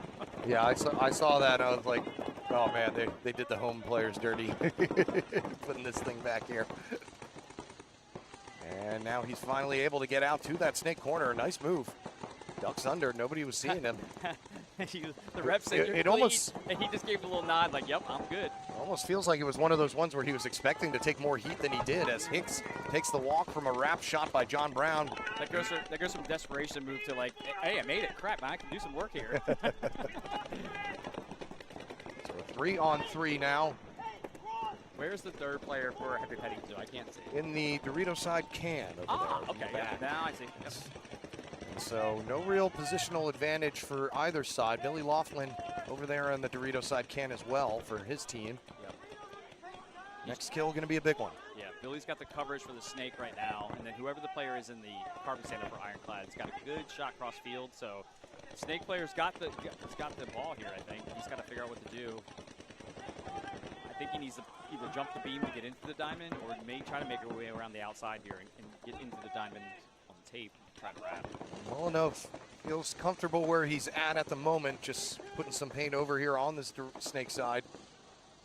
Yeah, I saw that. I was like, oh man, they did the home players dirty. Putting this thing back here. And now he's finally able to get out to that snake corner. Nice move. Ducks under. Nobody was seeing him. The ref said it almost, and he just gave a little nod like, yep, I'm good. Almost feels like it was one of those ones where he was expecting to take more heat than he did, as Hicks takes the walk from a wrap shot by John Brown. That goes from desperation move to like, hey, I made it. Crap, man, I can do some work here. So a 3-on-3 now. Where's the third player for Heavy Petting Zoo? I can't see. In the Dorito side can over there. Okay, yeah, now I see. Yep. So no real positional advantage for either side. Billy Laughlin over there on the Dorito side can as well for his team. Yep. Next kill going to be a big one. Yeah, Billy's got the coverage for the snake right now, and then whoever the player is in the carbon stand for Ironclad has got a good shot cross field. So the snake player's got the ball here. I think he's got to figure out what to do. I think he needs to either jump the beam to get into the diamond, or may try to make a way around the outside here and get into the diamond on tape. Molyneux feels comfortable where he's at the moment, just putting some paint over here on this snake side.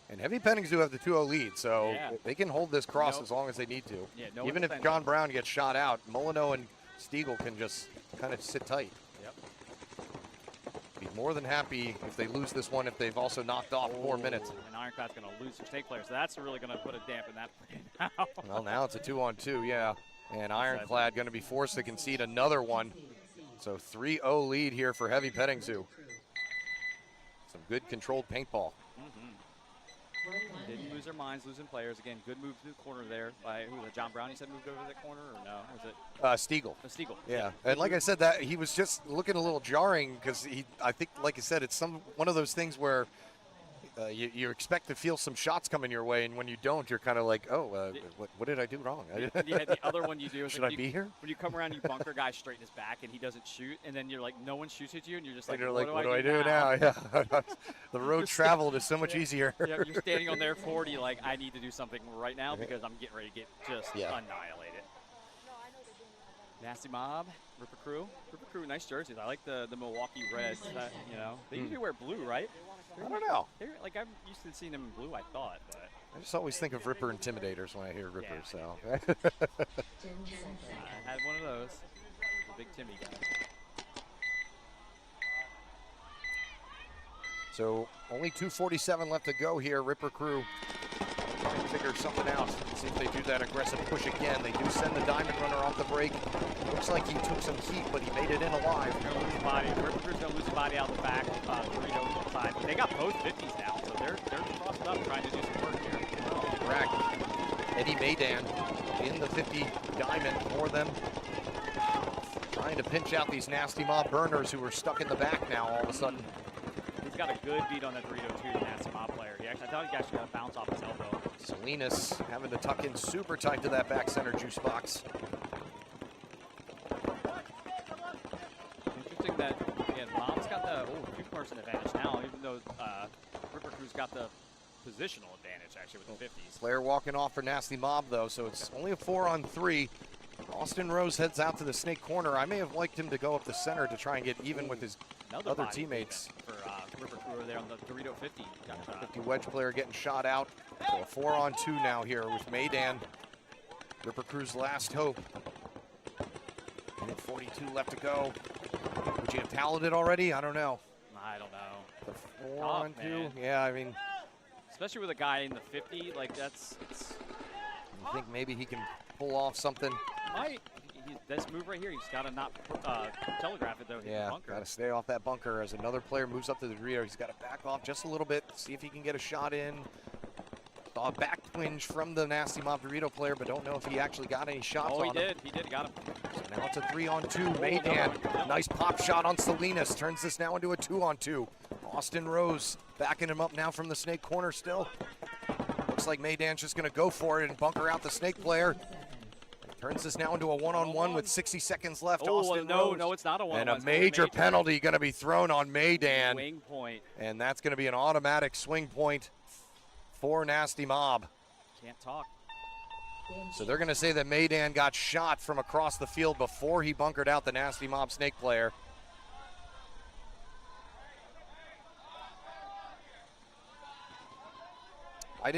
And Heavy Pennings do have the 2-0 lead, so they can hold this cross as long as they need to. Yeah, even if John Brown gets shot out, Molyneux and Stiegel can just kind of sit tight. Yep. Be more than happy if they lose this one, if they've also knocked off 4 minutes. And Ironclad's going to lose their snake player, so that's really going to put a damp in that play now. Well, now it's a 2-on-2, yeah. And Ironclad going to be forced to concede another one. So 3-0 lead here for Heavy Petting Zoo. Some good controlled paintball. Didn't lose their minds, losing players. Again, good move to the corner there by, who was it, John Brown, you said moved over to that corner, or no? Was it? Stiegel. Stiegel. Yeah, and like I said, that he was just looking a little jarring because I think, like I said, it's one of those things where you expect to feel some shots coming your way, and when you don't, you're kind of like, oh, what did I do wrong? Yeah, the other one you do is should I be here? When you come around, you bunker guy straight in his back, and he doesn't shoot, and then you're like, no one shoots at you, and you're just like, what do I do now? Yeah, the road traveled is so much easier. Yeah, you're standing on their 40, like, I need to do something right now because I'm getting ready to get just annihilated. Nasty Mob, Ripper Crew. Ripper Crew, nice jerseys. I like the Milwaukee Reds. You know, they usually wear blue, right? I don't know. Like, I'm used to seeing them in blue, I thought, but I just always think of Ripper Intimidators when I hear Ripper, yeah, so. I had one of those. The big Timmy guy. So only 2:47 left to go here. Ripper Crew trying to figure something out. See if they do that aggressive push again. They do send the Diamond Runner off the break. Looks like he took some heat, but he made it in alive. Gonna lose a body. Ripper Crew's gonna lose a body out the back. Dorito side. They got both 50s now, so they're crossed up trying to do some work here. Correct. Eddie Maydan in the 50 Diamond for them. Trying to pinch out these Nasty Mob burners who are stuck in the back now all of a sudden. He's got a good beat on that Dorito too, the Nasty Mob player. I thought he actually got a bounce off his elbow. Salinas having to tuck in super tight to that back center juice box. Interesting that, again, Mom's got the two-person advantage now, even though Ripper Crew's got the positional advantage, actually, with the 50s. Player walking off for Nasty Mob, though, so it's only a 4-on-3. Austin Rose heads out to the snake corner. I may have liked him to go up the center to try and get even with his other teammates. For Ripper Crew over there on the Dorito 50. 50 wedge player getting shot out. So a 4-on-2 now here with Maydan. Ripper Crew's last hope. Minute 42 left to go. Would you have tallied it already? I don't know. I don't know. The 4-on-2? Yeah, I mean. Especially with a guy in the 50, like it's. You think maybe he can pull off something? This move right here, he's got to not telegraph it, though. Yeah, got to stay off that bunker as another player moves up to the Dorito. He's got to back off just a little bit, see if he can get a shot in. Saw a back twinge from the Nasty Mob Dorito player, but don't know if he actually got any shots on him. He did, got him. So now it's a 3-on-2. Maydan, nice pop shot on Salinas, turns this now into a 2-on-2. Austin Rose backing him up now from the snake corner still. Looks like Maydan's just going to go for it and bunker out the snake player. Turns this now into a 1-on-1 with 60 seconds left. Austin Rose. No, it's not a 1-on-1. And a major penalty going to be thrown on Maydan. Swing point. And that's going to be an automatic swing point for Nasty Mob. Can't talk. So they're going to say that Maydan got shot from across the field before he bunkered out the Nasty Mob snake player. I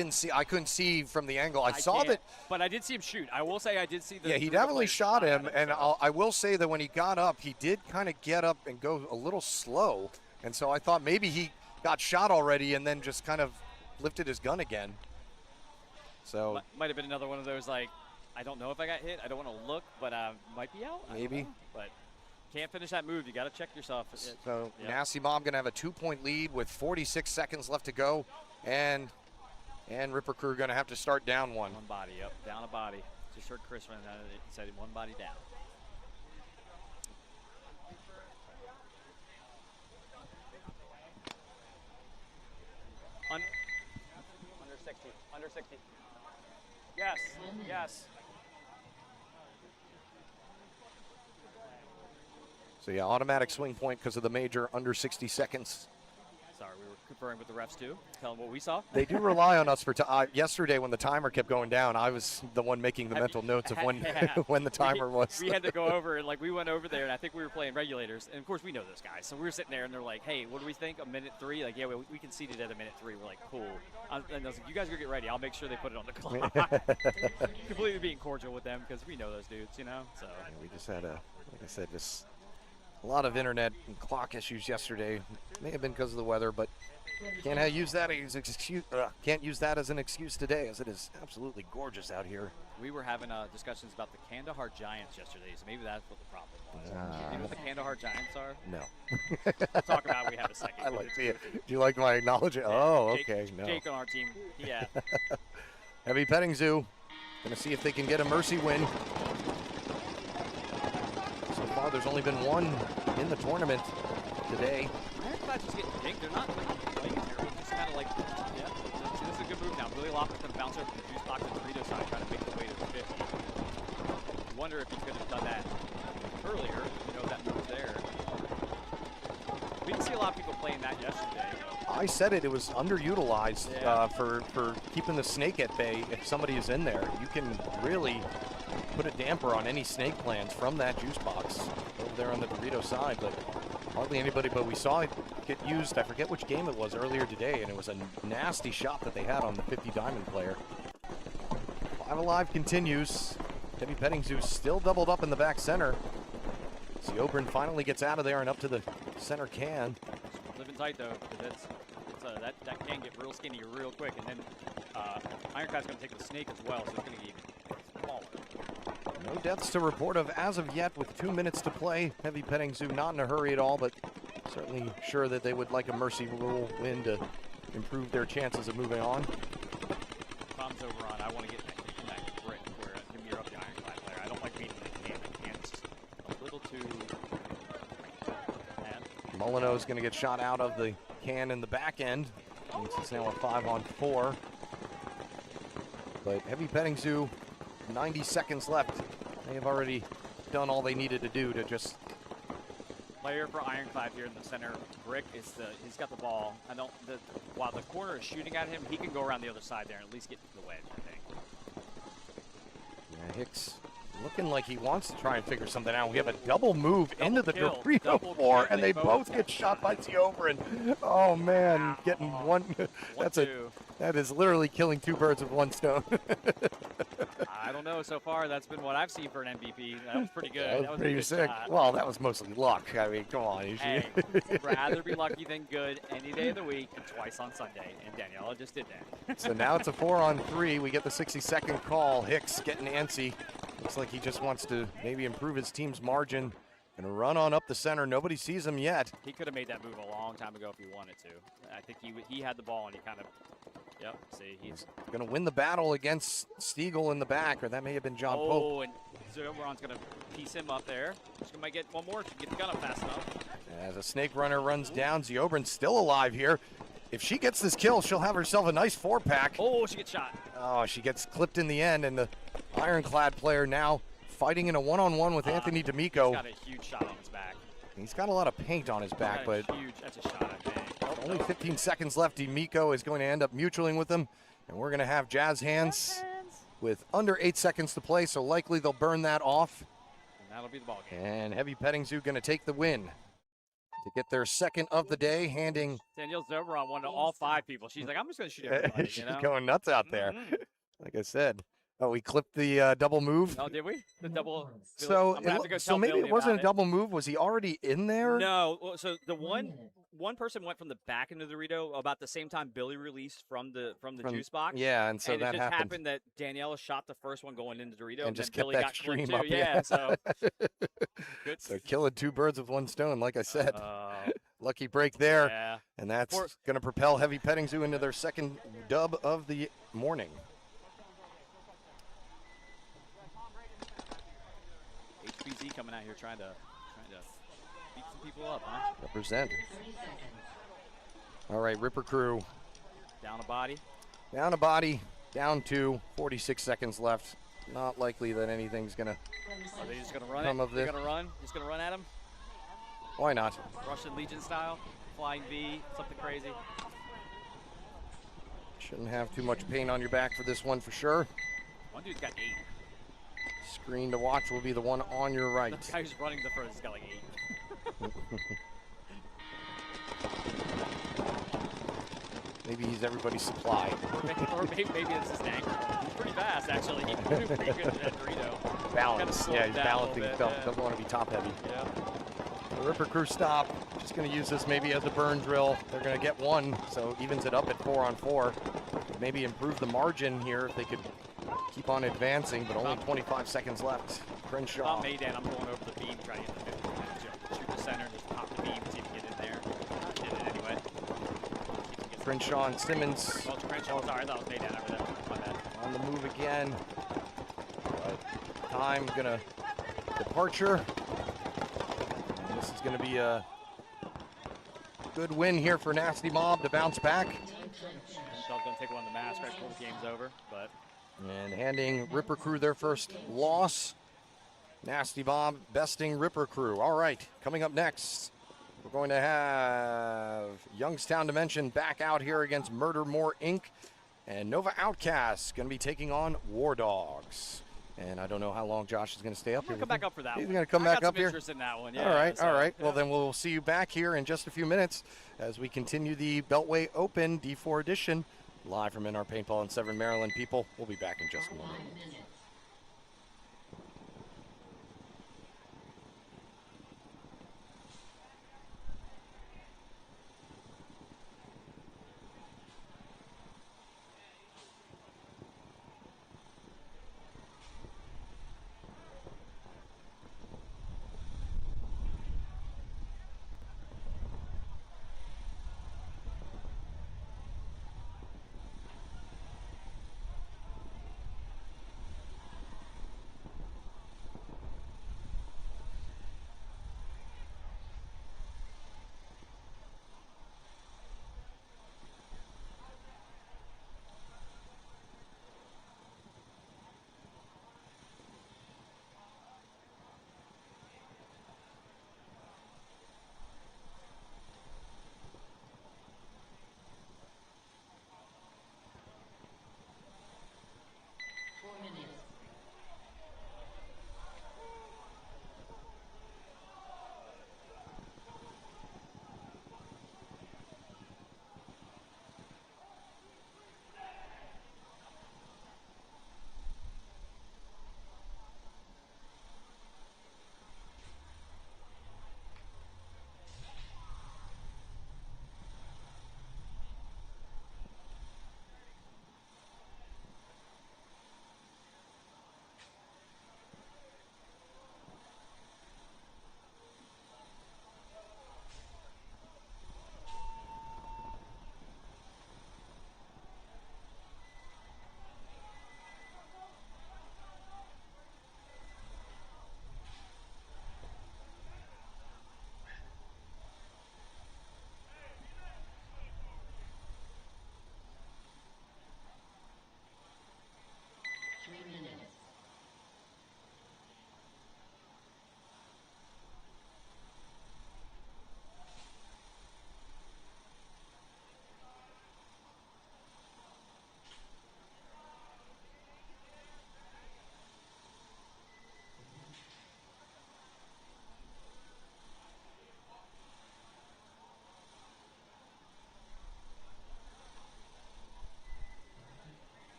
couldn't see from the angle. I saw that. But I did see him shoot. I will say I did see the. Yeah, he definitely shot him. And I will say that when he got up, he did kind of get up and go a little slow. And so I thought maybe he got shot already and then just kind of lifted his gun again. So. Might have been another one of those, like, I don't know if I got hit. I don't want to look, but might be out. Maybe. But can't finish that move. You got to check yourself. So Nasty Mob going to have a 2-point lead with 46 seconds left to go. And Ripper Crew going to have to start down one. One body, yep, down a body. Just heard Chris run out. He said one body down. Under 60, under 60. Yes, yes. So yeah, automatic swing point because of the major under 60 seconds. Sorry, we were conferring with the refs too, telling what we saw. They do rely on us for yesterday when the timer kept going down. I was the one making the mental notes of when Yeah. when the timer was. We had to go over and we went over there, and I think we were playing regulators, and of course we know those guys. So we were sitting there, and they're like, "Hey, what do we think? A minute 3?" Like, yeah, we conceded at a minute 3. We're like, "Cool." And I was like, "You guys go get ready. I'll make sure they put it on the clock." Completely being cordial with them because we know those dudes, you know. So We just had like I said, just a lot of internet and clock issues yesterday. May have been because of the weather, but can't use that as excuse. Can't use that as an excuse today, as it is absolutely gorgeous out here. we were having discussions about the Kandahar Giants yesterday, so maybe that's what the problem was. Do you know what the Kandahar Giants are? No. We'll talk about it. We have a second. I like it. Do you like my acknowledgement? Oh, Jake, okay. No. Jake on our team. Yeah. Heavy Petting Zoo. Gonna see if they can get a mercy win. So far, there's only been one in the tournament today. Ironclad's just getting dinked. They're not playing terrible. Just kind of yeah. See, this is a good move now. Billy Loftus going to bounce over the juice box and Dorito side, trying to make the way to the 50. You wonder if he could have done that earlier. That move there. We didn't see a lot of people playing that yesterday. I said it was underutilized Yeah. for keeping the snake at bay. If somebody is in there, you can really put a damper on any snake plans from that juice box over there on the Dorito side. But hardly anybody, but we saw it get used. I forget which game it was earlier today, and it was a nasty shot that they had on the 50 diamond player. 5 Alive continues. Heavy Petting Zoo still doubled up in the back center. Ziobrin finally gets out of there and up to the center can. Living tight, though, because that can get real skinny real quick. And then Ironclad's going to take the snake as well, so it's going to get even smaller. No deaths to report of as of yet with 2 minutes to play. Heavy Petting Zoo not in a hurry at all, but certainly sure that they would like a mercy rule win to improve their chances of moving on. Tom's over on, I want to get that grit where give me up the Ironclad player. I don't like beating the can. The can's a little too bad. Molyneux's going to get shot out of the can in the back end. It's now a 5-on-4. But Heavy Petting Zoo, 90 seconds left. They have already done all they needed to do to just... Player for Ironclad here in the center. Brick is he's got the ball. While the corner is shooting at him, he can go around the other side there and at least get to the wedge, I think. Yeah, Hicks looking like he wants to try and figure something out. We have a double move into the kill. Dorito Double floor, kill. and they both get shot by Ziobrin. Oh man, getting one. That is literally killing 2 birds with 1 stone. I don't know. So far, that's been what I've seen for an MVP. That was pretty good. That was a pretty good sick. shot. Well, that was mostly luck. I mean, come on. Hey, rather be lucky than good any day of the week and twice on Sunday. And Daniela just did that. So now it's a 4-on-3. We get the 60-second call. Hicks getting antsy. Looks like he just wants to maybe improve his team's margin. Gonna run on up the center. Nobody sees him yet. He could have made that move a long time ago if he wanted to. I think he had the ball and he kind of, yep, see, he's Gonna win the battle against Stiegel in the back, or that may have been John Pope. Oh, and Zobron's going to piece him up there. Just might get one more to get the gun up fast enough. As a snake runner runs down, Ziobrin's still alive here. If she gets this kill, she'll have herself a nice 4-pack. Oh, she gets shot. Oh, she gets clipped in the end, and the Ironclad player now fighting in a one-on-one with Anthony D'Amico. He's got a huge shot on his back. He's got a lot of paint on his back, but That's a shot, I think. only 15 seconds left. D'Amico is going to end up mutualing with him, and we're going to have Jazz Hands with under 8 seconds to play, so likely they'll burn that off. And that'll be the ball game. And Heavy Petting Zoo going to take the win to get their second of the day, handing. Danielle Zobron won to all 5 people. She's like, I'm just going to shoot everybody, She's you know? going nuts out there. Mhm. Like I said. Oh, we clipped the double move. Oh, did we? The double. So, I'm gonna have to go so tell maybe Billy it wasn't about a double move. Was he already in there? No. Well, so the one person went from the back into the Dorito about the same time Billy released from the juice box. Yeah, and so and that it just happened. happened that Daniela shot the first one going into Dorito, And just then kept Billy that got clipped stream too. up, yeah. Yeah, so good. So killing 2 birds with 1 stone, like I said. Uh, Lucky break there. yeah. And that's going to propel Heavy Petting Zoo into their second dub of the morning. HBZ coming out here trying to beat some people up, huh? Represent. All right, Ripper Crew. Down a body. Down a body, down 2, 46 seconds left. Not likely that anything's going to. Are they just gonna run Some it? of They're this. gonna run. Just gonna run at him. Why not? Russian Legion style. flying V, something crazy. Shouldn't have too much paint on your back for this one for sure. One dude's got 8. Screen to watch will be the one on your right. The guy who's running the furthest has got like 8. Maybe he's everybody's supply. or maybe it's his anchor. He's pretty fast, actually. He's pretty good at that Dorito. Balance. slow Yeah, him he's down a little balancing bit, himself. yeah. Doesn't want to be top heavy. Yeah. The Ripper Crew stop. Just going to use this maybe as a burn drill. They're going to get one, so evens it up at 4-on-4. Maybe improve the margin here if they could keep on advancing, but only 25 seconds left. Crenshaw. About Maydan, I'm going over the beam, trying to get the 50 minutes. Shoot the center, just pop the beam, see if you get in there. Did it anyway. Crenshaw and Simmons Well, Crenshaw, sorry, that was Maydan over there. My bad. on the move again. But time gonna departure. And this is gonna be a good win here for Nasty Mob to bounce back. Crenshaws gonna take one of the mask right before the game's over, but And handing Ripper Crew their first loss. Nasty Mob besting Ripper Crew. All right, coming up next, we're going to have Youngstown Dimension back out here against Murder More Inc. And Nova Outcasts going to be taking on War Dogs. And I don't know how long Josh is going to stay up I'm gonna here. come back up for that He's one. going to come I back got up some here. interest in that one, yeah. All right, so, all right. Well, yeah. then we'll see you back here in just a few minutes as we continue the Beltway Open D4 edition live from NR Paintball in Severn, Maryland. People, we'll be back in just a moment.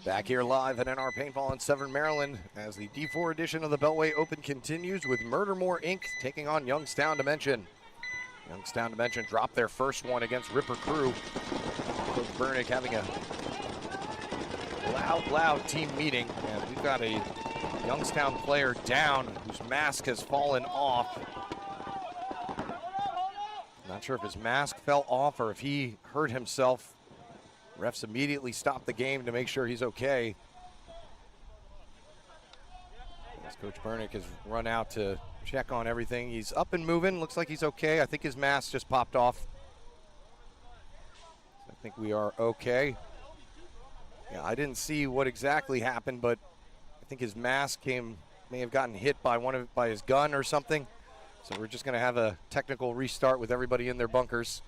Back here live at NR Paintball in Severn, Maryland, as the D4 edition of the Beltway Open continues with Murdermore Inc. taking on Youngstown Dimension. Youngstown Dimension dropped their first one against Ripper Crew. Coach Bernick having a loud team meeting, and we've got a Youngstown player down whose mask has fallen off. Not sure if his mask fell off or if he hurt himself. Refs immediately stopped the game to make sure he's okay. As Coach Bernick has run out to check on everything. He's up and moving. Looks like he's okay. I think his mask just popped off. So I think we are okay. Yeah, I didn't see what exactly happened, but I think his mask may have gotten hit by by his gun or something. So we're just going to have a technical restart with everybody in their bunkers.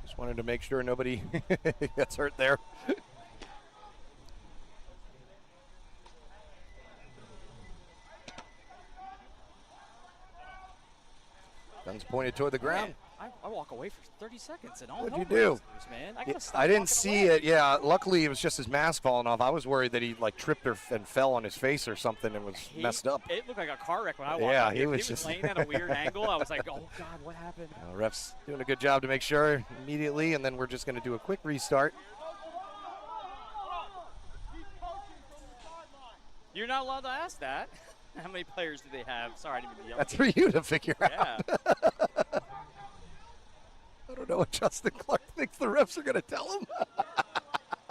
Just wanted to make sure nobody gets hurt there. Guns pointed toward the ground. I walk away for 30 seconds and all What'd hell you do? breaks loose, man. I, gotta stop I didn't walking see away. it. Yeah, luckily it was just his mask falling off. I was worried that he like tripped and fell on his face or something and was messed up. It looked like a car wreck when I walked Yeah, out. he was He just laying at a weird angle. I was like, oh God, what happened? Refs doing a good job to make sure immediately, and then we're just going to do a quick restart. You're not allowed to ask that. How many players do they have? Sorry, I didn't mean to yell. That's for you to figure Yeah. out. I don't know what Justin Clark thinks the refs are going to tell him.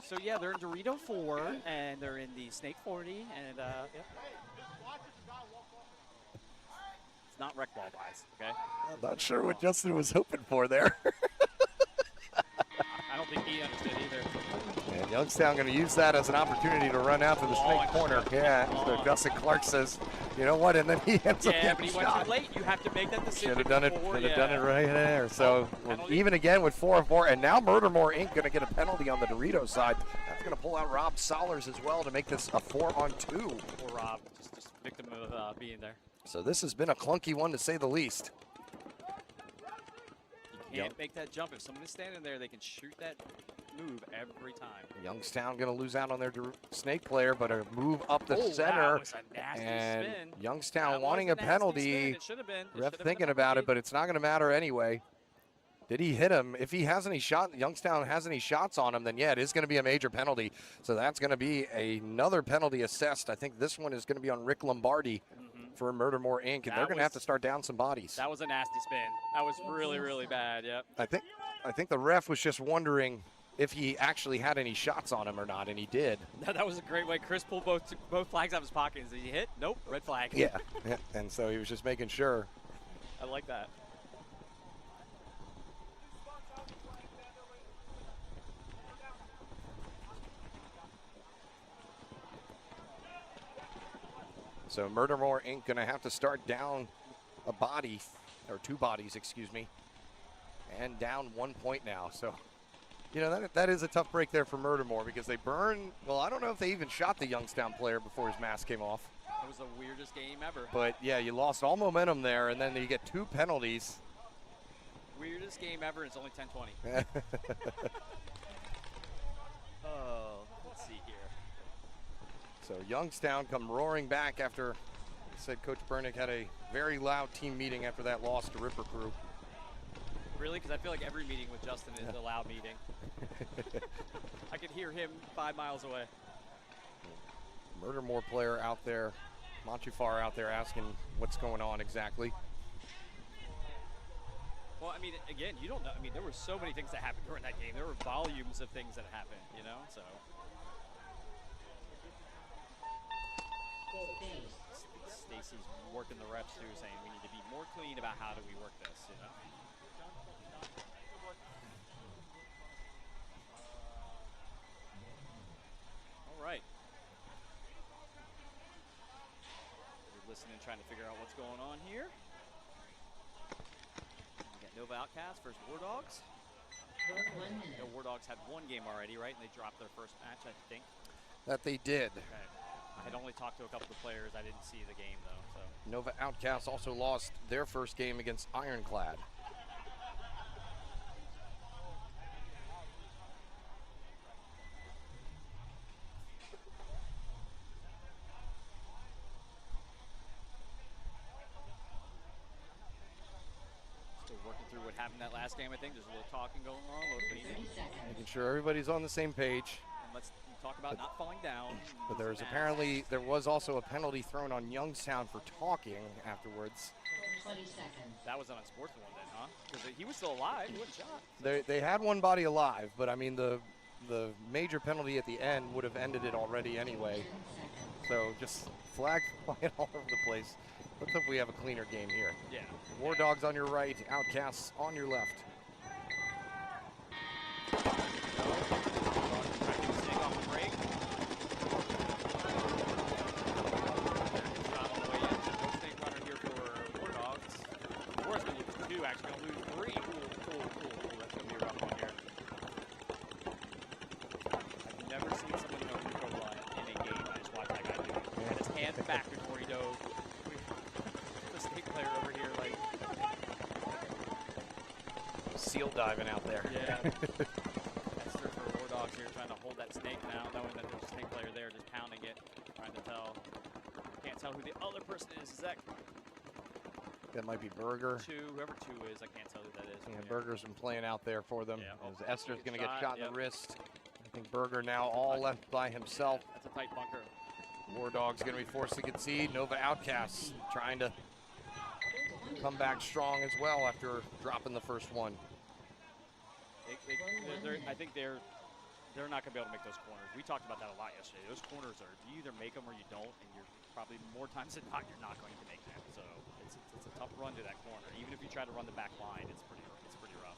So yeah, they're in Dorito 4 and they're in the Snake 40 and yep. It's not rec ball guys, okay? I'm not sure what Justin was hoping for there. I don't think he understood either. And Youngstown going to use that as an opportunity to run out to the snake corner. Yeah, so Justin Clark says, you know what, and then he ends up Yeah, but getting he went shot. too late. You have to make that decision. Should have done it. before, Should have yeah. done it right there. So Penalty. even again with 4-4, and now Murdermore Inc. going to get a penalty on the Dorito side. That's going to pull out Rob Solers as well to make this a 4-on-2. Poor Rob, just victim of being there. So this has been a clunky one to say the least. You can't make that jump. If someone is standing there, they can shoot that move every time. Youngstown going to lose out on their snake player, but a move up the Oh, center. that was a nasty And spin. Youngstown That wanting was a nasty penalty. spin. It should have been. It Ref should have thinking been a about it, penalty. but it's not going to matter anyway. Did he hit him? If he has any shot, Youngstown has any shots on him, then yeah, it is going to be a major penalty. So that's going to be another penalty assessed. I think this one is going to be on Rick Lombardi for Murdermore Inc. And they're going to have to start down some bodies. That was a nasty spin. That was really, really bad. Yep. I think the ref was just wondering if he actually had any shots on him or not, and he did. That was a great way. Chris pulled both flags out of his pocket. Did he hit? Nope. Red flag. Yeah, and so he was just making sure. I like that. So Murdermore Inc. going to have to start down a body, or two bodies, excuse me, and down 1 point now. So, you know, that is a tough break there for Murdermore because they well, I don't know if they even shot the Youngstown player before his mask came off. That was the weirdest game ever. But, yeah, you lost all momentum there, and then you get two penalties. Weirdest game ever. It's only 10:20. Oh, let's see here. So Youngstown come roaring back after, like I said, Coach Bernick had a very loud team meeting after that loss to Ripper Crew. Really? Because I feel like every meeting with Justin is a loud meeting. I could hear him 5 miles away. Murdermore player out there, Monchifar out there asking what's going on exactly. Well, I mean, again, you don't know. I mean, there were so many things that happened during that game. There were volumes of things that happened, you know? So. Stacy's working the reps too, saying we need to be more clean about how do we work this, you know? All right. We're listening, trying to figure out what's going on here. We got Nova Outcast versus War Dogs. No, War Dogs had one game already, right? And they dropped their first match, I think. That they did. Okay. I had only talked to a couple of players. I didn't see the game, though. So. Nova Outcast also lost their first game against Ironclad. happened that last game, I think. There's a little talking going on, a little cleaning. Making sure everybody's on the same page. And let's talk about not falling down. But there Using was also a penalty thrown on Youngstown for talking afterwards. 20 seconds. that was an unsportsful one then, huh? Because he was still alive. He wasn't shot. They had one body alive, but I mean the major penalty at the end would have ended it already anyway. So just flag flying all over the place. Let's hope we have a cleaner game here. Yeah. War Dogs on your right, Outcasts on your left. Trying to get Snake off the break. Shot on the way in. No Snake runner here for War Dogs. War's going to lose 2, actually going to lose 3. Cool. That's going to be a rough one here. I've never seen someone in a Rico run in a game. I just watched that guy do it. He had his hand back before he dove. The Snake player over here, like, Seal diving out there. yeah. Esther for War Dogs here trying to hold that Snake now, knowing that there's a Snake player there, just pounding it, trying to tell. Can't tell who the other person is. Is that That might be Berger. 2? Whoever 2 is, I can't tell who that is. Yeah, Berger's been playing out there for them. Yeah. As Esther's Good going to get shot in yep. the wrist. I think Berger now all left by himself. That's a tight bunker. War Dogs going to be forced to concede. Nova Outcasts trying to come back strong as well after dropping the first one. I think they're not going to be able to make those corners. We talked about that a lot yesterday. Those corners are, you either make them or you don't, and you're probably more times than not, you're not going to make them. So it's a tough run to that corner. Even if you try to run the back line, it's pretty rough.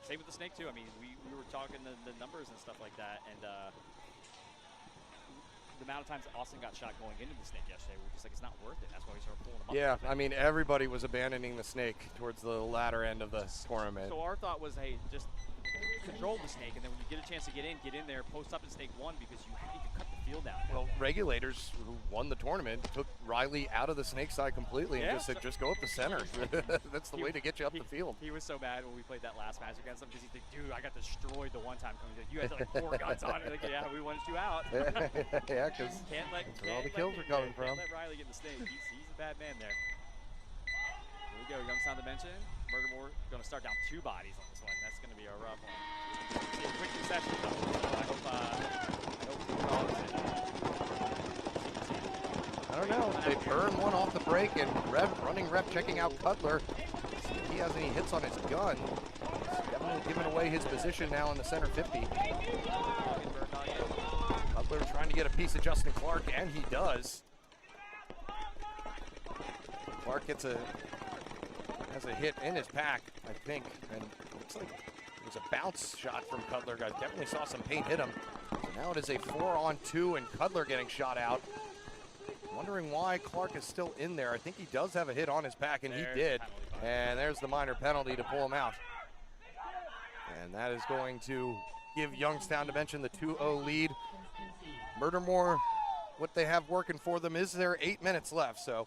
Same with the Snake too. I mean, we were talking the numbers and stuff like that, and the amount of times Austin got shot going into the Snake yesterday, we were just like, it's not worth it. That's why we started pulling them up. Yeah, I mean, everybody was abandoning the Snake towards the latter end of the tournament. So our thought was, hey, just control the Snake, and then when you get a chance to get in there, post up in Snake 1 because you can cut the field down. Well, regulators who won the tournament took Riley out of the Snake side completely and Yeah. just said, just go up the center. That's the way to get you up the field. He was so mad when we played that last match against him because he's like, dude, I got destroyed the one time. You had like 4 guns on. You're like, yeah, we wanted you out. Yeah, because Can't let where all the kills are coming from. Can't let Riley get in the Snake. He's a bad man there. Here we go, Youngstown Dimension. Murdermore going to start down 2 bodies on this one. That's going to be a rough one. See a quick succession though. So I hope I don't know. They burn one off the break, and running rep checking out Cutler. See if he has any hits on his gun. He's definitely giving away his position now in the center 50. Cutler trying to get a piece of Justin Clark, and he does. Clark has a hit in his pack, I think, and it looks like it was a bounce shot from Cutler. Guys definitely saw some paint hit him. So now it is a 4-on-2, and Cutler getting shot out. Wondering why Clark is still in there. I think he does have a hit on his pack, and he did. And there's the minor penalty to pull him out. And that is going to give Youngstown Dimension the 2-0 lead. Murdermore, what they have working for them is there 8 minutes left, so.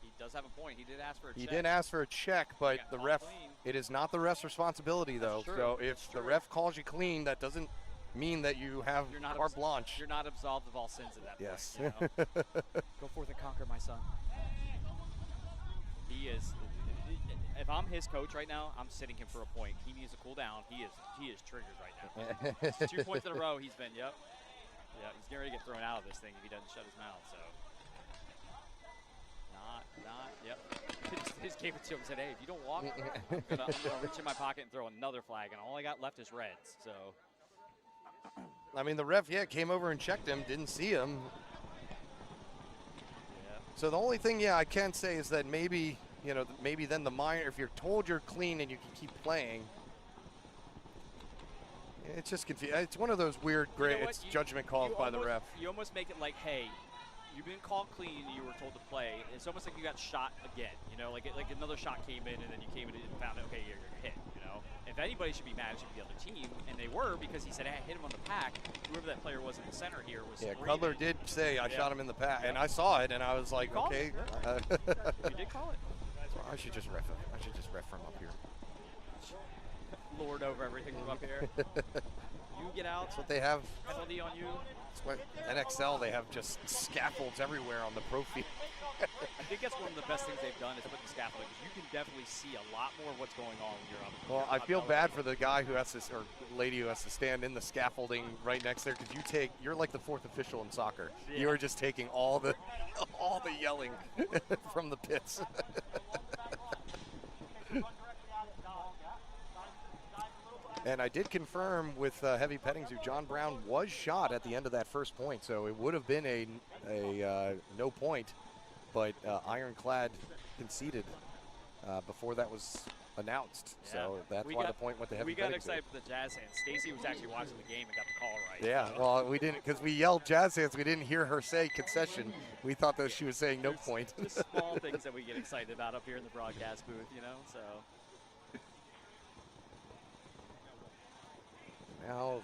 He does have a point. He did ask for a check. He did ask for a check, but got the called ref, clean. it is not the ref's responsibility, though. true. So if That's the true. ref calls you clean, that doesn't mean that you have You're not carte blanche. You're not absolved of all sins at that Yes. point. You know? Go forth and conquer, my son. He is. If I'm his coach right now, I'm sitting him for a point. He needs to cool down. He is triggered right now. 2 points in a row. He's been. Yep. Yeah. He's getting ready to get thrown out of this thing if he doesn't shut his mouth. So. Not. Yep. He just gave it to him and said, "Hey, if you don't walk, I'm gonna reach in my pocket and throw another flag, and all I got left is reds." So. I mean, the ref, came over and checked him, didn't see him. Yeah. So the only thing, I can say is that maybe, maybe then the minor, if you're told you're clean and you can keep playing, it's just confusing. It's one of those weird gray, You know what? it's judgment calls by the ref. You almost make it like, hey, you've been called clean and you were told to play. It's almost like you got shot again, like another shot came in and then you came in and found out, okay, you're hit, If anybody should be mad, it should be the other team, and they were because he said, hey, I hit him on the pack. Whoever that player was in the center here was Yeah, screaming. Cutler did say, I shot him in the pack, and Yeah. I saw it, and I was like, called okay. it, You did call it. I should just ref from up here. lord over everything from up here. You get out, That's what they have. penalty on you. That's what NXL, they have just scaffolds everywhere on the pro field. I think that's one of the best things they've done is put the scaffolding, because you can definitely see a lot more of what's going on when you're up. Well, I feel bad for the guy who has to, or lady who has to stand in the scaffolding right next there, because you're like the fourth official in soccer. Yeah. You're just taking all the yelling from the pits. And I did confirm with Heavy Petting Zoo, John Brown was shot at the end of that first point, so it would have been a no point, but Ironclad conceded before that was announced. Yeah. So that's why the point went to Heavy We got Petting Zoo. excited for the Jazz hands. Stacy was actually watching the game and got the call right. Yeah, so. well, we didn't, because we yelled Jazz hands. We didn't hear her say concession. We thought that she was saying no point. Just small things that we get excited about up here in the broadcast booth, you know, so. Now,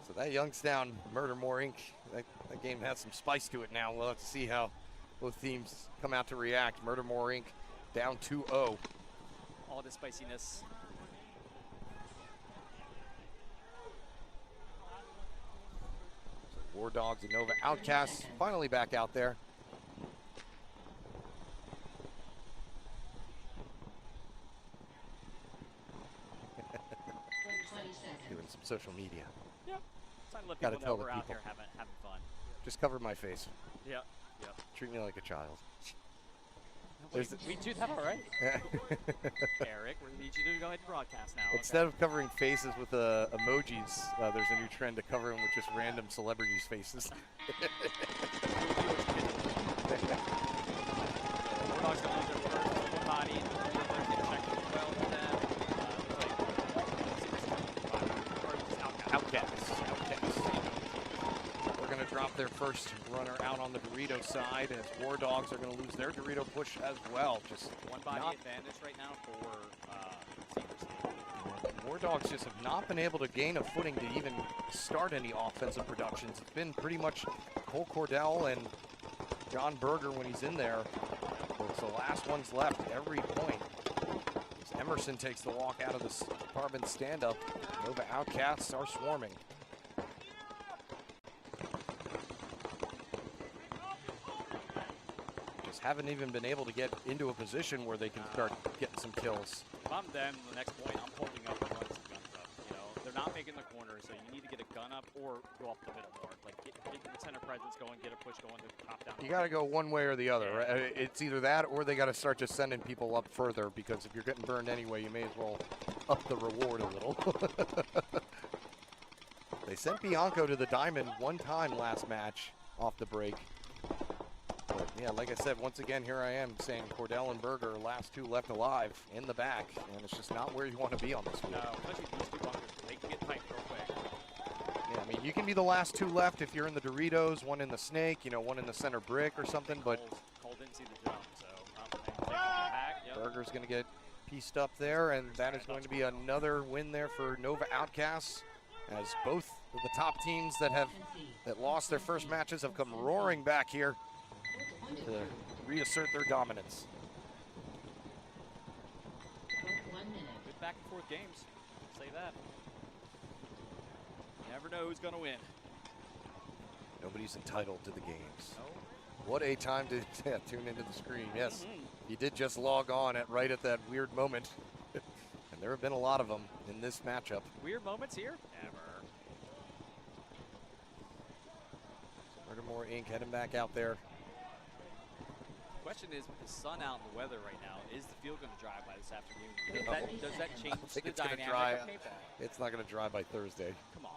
so that Youngstown Murdermore Inc., that game has some spice to it now. We'll have to see how both teams come out to react. Murdermore Inc. down 2-0. All the spiciness. War Dogs and Nova Outcasts finally back out there. Doing some social media. Yep. Trying to let Gotta people tell know the we're out people. here having fun. Just cover my face. Yep. Yep. Treat me like a child. Wait, There's- we do that already. Eric, we need you to go ahead and broadcast now. Instead of covering faces with emojis, there's a new trend to cover them with just random celebrities' faces. Wardogs gonna lose their first body. They're getting checked as well with them. Outcasts. They're going to drop their first runner out on the Dorito side, as War Dogs are going to lose their Dorito push as well. Just One body not- advantage right now for Secret War Dogs just have not been able to gain a footing to even start any offensive productions. It's been pretty much Cole Cordell and John Berger when he's in there. It's the last ones left every point. As Emerson takes the walk out of this carbon stand-up. Nova Outcasts are swarming. Just haven't even been able to get into a position where they can start getting some kills. If I'm them, the next point, I'm holding up and running some guns up. You know, they're not making the corner, so you need to get a gun up or go up the middle more. Like get the center presence going, get a push going to top down. You got to go one way or the other. Right? It's either that or they got to start just sending people up further, because if you're getting burned anyway, you may as well up the reward a little. They sent Bianco to the diamond one time last match off the break. But yeah, like I said, once again, here I am saying Cordell and Berger are last two left alive in the back, and it's just not where you want to be on this field. No, especially these two bunkers. They can get tight real quick. Yeah, I mean, you can be the last two left if you're in the Doritos, one in the Snake, you know, one in the center brick or something, but Cole didn't see the jump, so taking the back. Yep. Berger's going to get pieced up there, and that is going to be another win there for Nova Outcasts, as both of the top teams that lost their first matches have come roaring back here to reassert their dominance. Good back and forth games. I'll say that. You never know who's going to win. Nobody's entitled to the games. No. What a time to tune into the screen. Yes, you did just log on right at that weird moment. And there have been a lot of them in this matchup. Weird moments here? Never. Murdermore Inc. heading back out there. Question is, with the sun out and the weather right now, is the field going to dry by this afternoon? Does that change think the it's gonna dynamic dry. of paintball? It's not going to dry by Thursday. Come on.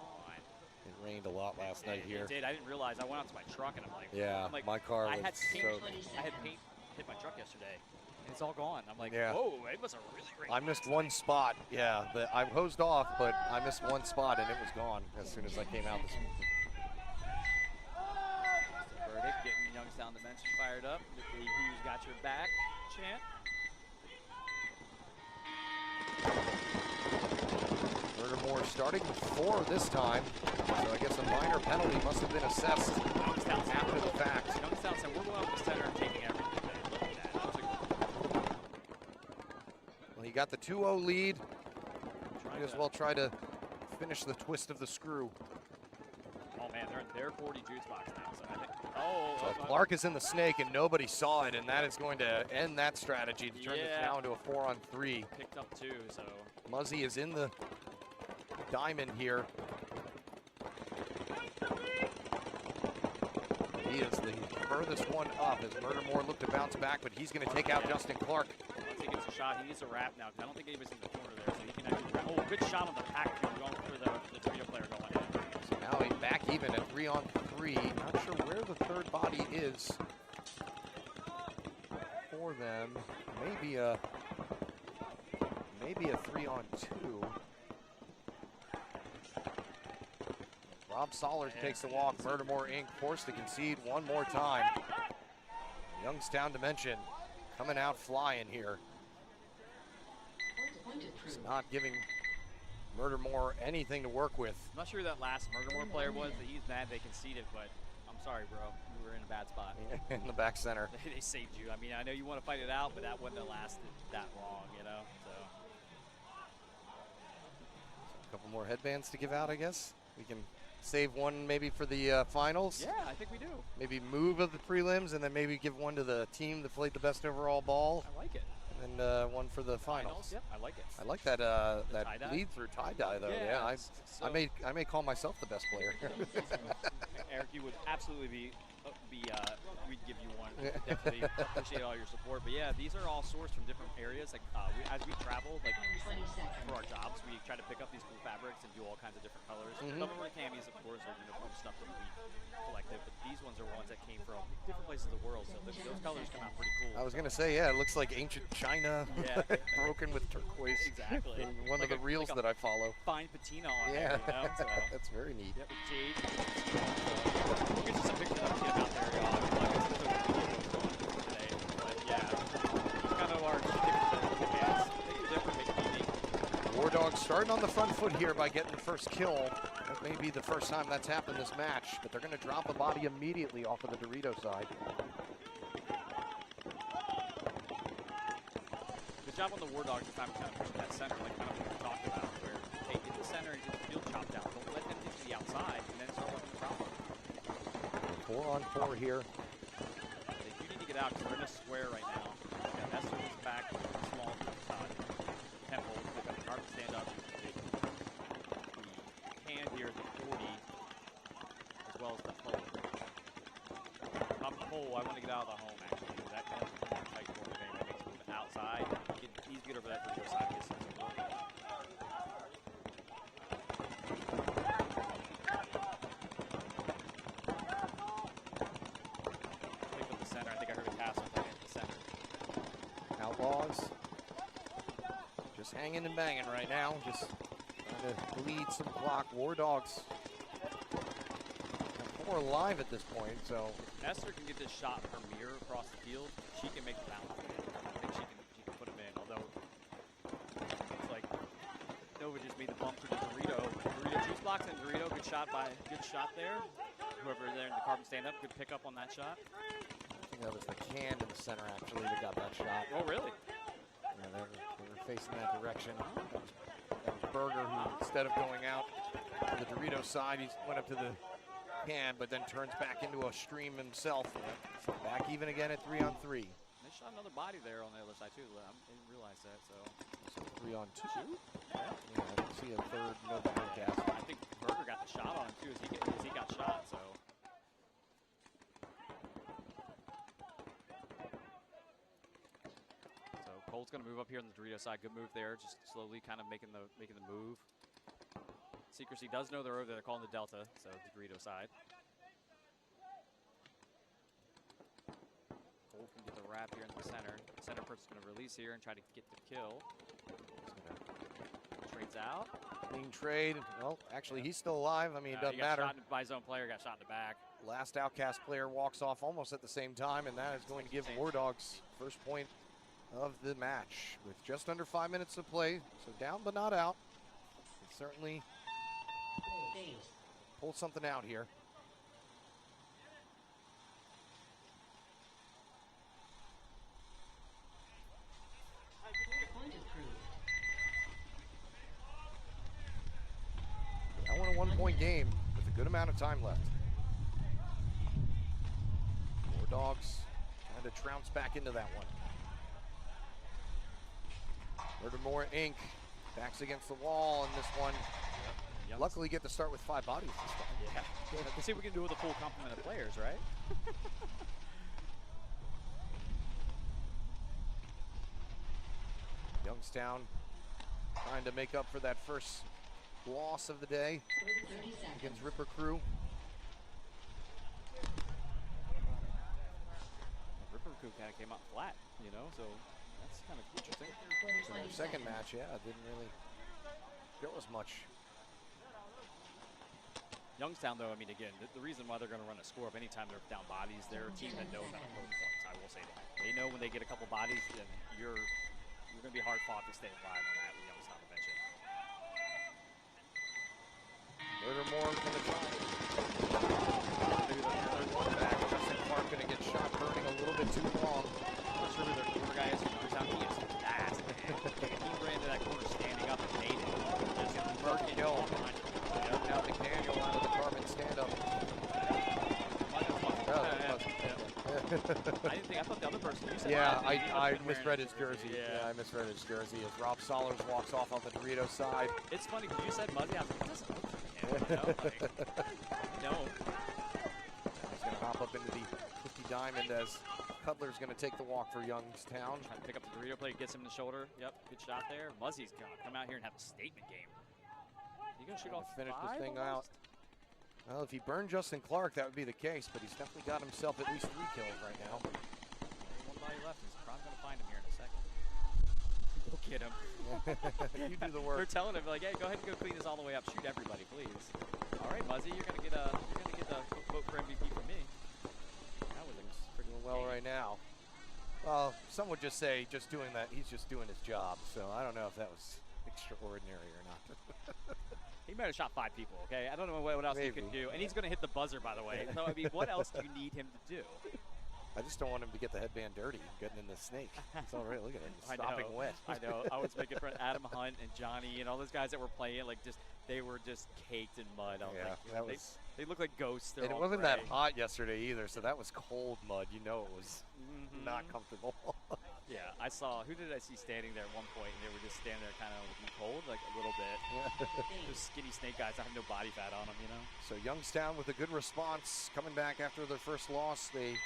It rained a lot last night here. It did. I didn't realize. I went out to my truck and I'm like, Yeah, my car I was had paint, soaked. I had paint hit my truck yesterday, and it's all gone. I'm like, Yeah. whoa, it must have really rained. I missed one spot. Yeah, I hosed off, but I missed one spot and it was gone as soon as I came out this morning. Verdict getting Youngstown Dimension fired up with the "Who's Got Your Back" chant. Murdermore starting with 4 this time, so I guess a minor penalty must have been assessed Youngstown said, after the fact. Youngstown said, we're going up the center and taking everything. Look at that. That was a Well, he got the 2-0 lead. Trying Might as to- well try to finish the twist of the screw. Oh man, they're in their 40 juice box now. So I think. Oh, So Clark is in the snake and nobody saw it, and that is going to end that strategy to turn this Yeah. now into a 4-on-3. picked up 2. So Muzzy is in the diamond here. He is the furthest one up as Murdermore looked to bounce back, but he's going to take out Justin Clark. once he gets a shot, he needs a wrap now. 'Cause I don't think anybody's in the corner there, so he can actually. Oh, good shot on the pack field going for the Dorito player going in. So now he's back even at 3-on-3. Not sure where the third body is for them. Maybe a 3-on-2. Rob Sollers takes the walk. Murdermore Inc. forced to concede one more time. Youngstown Dimension coming out flying here. It's not giving Murdermore anything to work with. I'm not sure who that last Murdermore player was, but he's mad they conceded, but I'm sorry, bro. You were in a bad spot. In the back center. They saved you. I mean, I know you want to fight it out, but that wouldn't have lasted that long, you know? So, A couple more headbands to give out, I guess. We can save one maybe for the finals. yeah, I think we do. Maybe move of the prelims, and then maybe give one to the team that played the best overall ball, I like it. and one for the finals. Yep, I like it. I like that that tie-dye? lead through tie-dye though. Yeah, so I may call myself the best player. Eric, you would absolutely be we'd give you one. Definitely appreciate all your support. But yeah, these are all sourced from different areas. Like as we travel, like 20 seconds. for our jobs, we try to pick up these cool fabrics and do all kinds of different colors. Mhm. Some of them are camis, of course, or uniform stuff that we collected. But these ones are ones that came from different places of the world. So those colors come out pretty cool. I was gonna say, yeah, it looks like ancient China, Yeah. broken with turquoise. Exactly. One Like of the reels like that I follow. fine patina on Yeah, there, you know? So. that's very neat. Yep, Jade. We'll get you some pictures of him out there, y'all. Today, but yeah, kind of our different make War Dogs starting on the front foot here by getting the first kill. That may be the first time that's happened this match, but they're going to drop a body immediately off of the Dorito side. Good job on the War Dogs this time, kind of pushing that center, like kind of what we talked about, where hey, get the center and get the field chopped out. Don't let them get to the outside and then start working the problem. 4-on-4 here. They do need to get out because we're in a square right now. Yeah, Esther is back with a small temple. They've got the card to stand up. The hand here at the 40, as well as the pole. Top the pole, I want to get out of the home actually. That helps tight corner game. That makes movement outside. He's good over that for your side. Get some support. Pick up the center. I think I heard a pass on the center. Outlaws just hanging and banging right now, just trying to bleed some clock. War Dogs 4 alive at this point, so Esther can get this shot from mirror across the field. She can make the balance. I think she can put him in. Although it's like Nova just made the bump to the Dorito juice box and Dorito. Good shot there. Whoever there in the carbon stand up, good pick up on that shot. I think that was the can in the center actually that got that shot. Oh really? Yeah, they were facing that direction. That was Berger who, instead of going out to the Dorito side, he went up to the can, but then turns back into a stream himself. So back even again at 3-on-3. They shot another body there on the other side too. I didn't realize that. So 3-on-2. Yeah, I didn't see a third no broadcast. I think Berger got the shot on him too as he got shot. So. So Cole's going to move up here on the Dorito side. Good move there. Just slowly kind of making the move. Secrecy does know they're over there. They're calling the Delta, so the Dorito side. Cole can get the wrap here in the center. The center person's going to release here and try to get the kill. Trades out. Clean trade. Well, actually, he's still alive. I mean, it doesn't he got matter. shot by his own player, got shot in the back. Last Outcast player walks off almost at the same time, and that is going to give War Dogs first point of the match with just under 5 minutes to play. So down but not out. It certainly pull something out here. Point approved. amount of time left. War Dogs trying to trounce back into that one. Murdermore Inc. backs against the wall in this one. Young's- Luckily get to start with 5 bodies this time. Yeah. Let's see if we can do it with a full complement of players, right? Youngstown trying to make up for that first loss of the day 30 seconds. against Ripper Crew. Ripper Crew kind of came out flat, you know, so that's kind of interesting. So their second match, yeah, didn't really show as much. Youngstown, though, I mean, again, the reason why they're going to run a score up anytime they're down bodies, they're a team that knows how to post points. I will say that. They know when they get a couple bodies, then you're going to be hard fought to stay alive on that with Youngstown eventually. Murdermore gonna try. Maybe the third one back. Justin Clark gonna get shot burning a little bit too long. I'm not sure who the guy is. Youngstown, he is fast, man. He ran into that corner standing up and made it. Just got Clark burnt kill. Yep. Now McDaniel out of the carbon stand-up. I didn't think. I thought the other person. You said Yeah, Mozzie, he must I have been wearing misread his jersey. Yeah. I misread his jersey as Rob Solers walks off on the Dorito side. It's funny because you said Muzzy. I was like, what doesn't look like him? You know, like, no. He's gonna hop up into the 50 diamond as Cutler's gonna take the walk for Youngstown. Trying to pick up the Dorito play, gets him in the shoulder. Yep, good shot there. Muzzy's gonna come out here and have a statement game. You gonna shoot Gonna off finish this 5 thing almost? out. Well, if he burned Justin Clark, that would be the case, but he's definitely got himself at least 3 kills right now. Only one body left. He's probably gonna find him here in a second. Go get him. You do the They're work. telling him like, hey, go ahead and go clean this all the way up. Shoot everybody, please. All right, Muzzy, you're gonna get a vote for MVP from me. That was Pretty well right now. Well, some would just say just doing that. He's just doing his job. So I don't know if that was extraordinary or not. He might have shot 5 people, okay? I don't know what else he Maybe. could do. And he's going to hit the buzzer, by the way. So, I mean, what else do you need him to do? I just don't want him to get the headband dirty, getting in the snake. It's all right. Look at him, I stopping know, wet. I know. I was making fun of Adam Hunt and Johnny and all those guys that were playing. Like, they were just caked in mud. I was Yeah, like, that was. they look like ghosts. They're And it all wasn't gray. that hot yesterday either, so that was cold mud. You know it was Mhm. not comfortable. Yeah, I saw. Who did I see standing there at one point? And they were just standing there, kind of looking cold, like a little bit. Those skinny snake guys that have no body fat on them, you know. So Youngstown with a good response, coming back after their first loss. They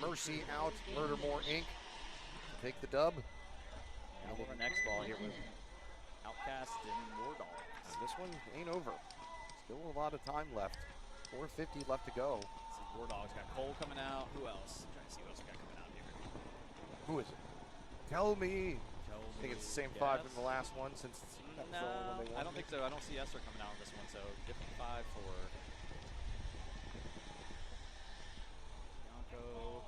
mercy out Murdermore Inc. Take the dub. Now we're on Xball here with Outcast and War Dogs. And this one ain't over. Still a lot of time left. 4:50 left to go. Let's see, War Dogs got Cole coming out. Who else? I'm trying to see who else we got coming out here. Who is it? Tell me. Joe, I think it's the same 5 from the last one since that was the only one No, they I won. don't think so. I don't see Esther coming out on this one, so different 5 for Bianco.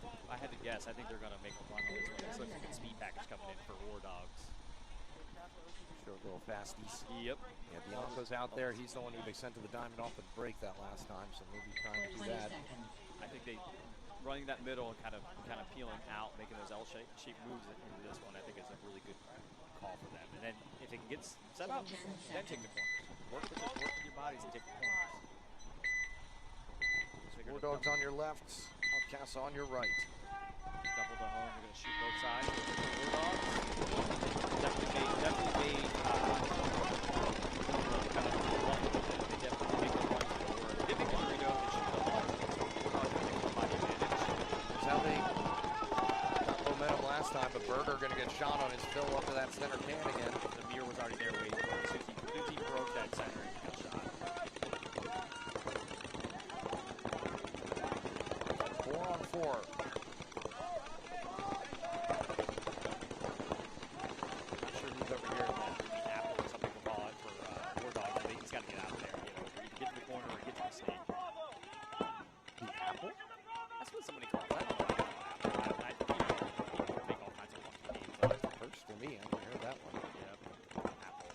If I had to guess, I think they're going to make a run on this one. This looks like a speed package coming in for War Dogs. Short little fasties. Yep. Yeah, Bianco's out there. He's the one who they sent to the diamond off the break that last time, so maybe trying to do 20 that. seconds. I think they running that middle and kind of peeling out, making those L-shape moves into this one. I think is a really good call for them. And then if it gets set up, then take the corners. Work with your bodies and take the corners. War Dogs on your left, Outcasts on your right. Double the home. We're going to shoot both sides. War Dogs definitely made kind of luck with it. They definitely make the points forward. They make the Dorito and shoot the ball. So War Dogs are taking the body advantage. That's how they got momentum last time, but Berger going to get shot on his fill up to that center can again. The mirror was already there waiting for him. Blue team broke that center and got shot. 4-on-4. Not sure who's over here in the apple or something we'll call it for War Dogs. I think he's got to get out of there. You know, either get to the corner or get to the snake. The apple? That's what somebody calls it. I don't know what they call apple. People make all kinds of funky names. Like, First for me, I haven't heard that one. yep, apple.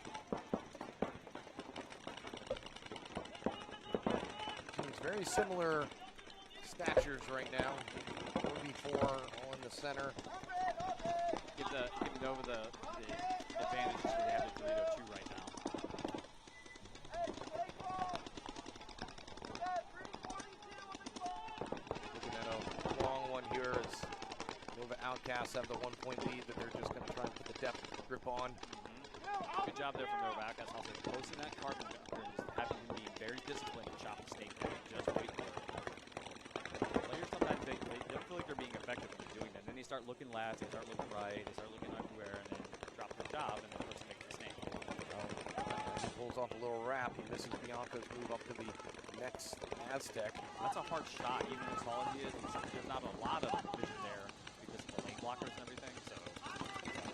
Teams very similar statures right now. 4v4 all in the center. Giving over the advantage is where they have the Dorito 2 right now. Outcasts have the 1-point lead that they're just going to try and put the depth grip on. Good job there from Novak. That's also posting that carbon gun and just having him being very disciplined to chop the snake down. Just wait for it. Players sometimes they don't feel like they're being effective when they're doing that. And then they start looking left, they start looking right, they start looking everywhere, and then drop their job and then puts make the snake. He pulls off a little wrap. He misses Bianco's move up to the next Aztec. That's a hard shot, even as tall as he is. There's not a lot of vision there because of the lane blockers and everything. So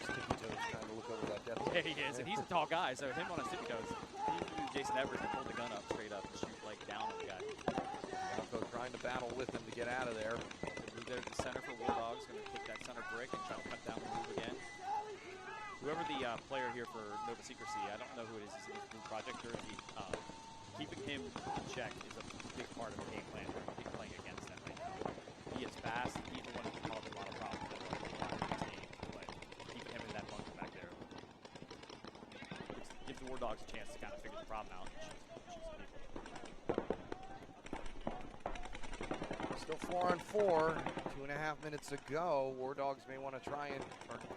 Sticky Toes trying to look over that depth. yeah, he is, and he's a tall guy. So him on a sticky toes, he can do Jason Evers and pull the gun up straight up and shoot like down on the guy. Bianco trying to battle with him to get out of there. Move there to the center for War Dogs. Going to take that center brick and try to cut down the move again. Whoever the player here for Nova Secrecy, I don't know who it is. He's a new project jersey. Keeping him in check is a big part of the game plan. We're going to keep playing against him right now. He is fast. He's the one who can cause a lot of problems in these games. But keeping him in that bunker back there gives the War Dogs a chance to kind of figure the problem out and shoot some people. Still 4 on 4. 2.5 minutes to go. War Dogs may want to try and.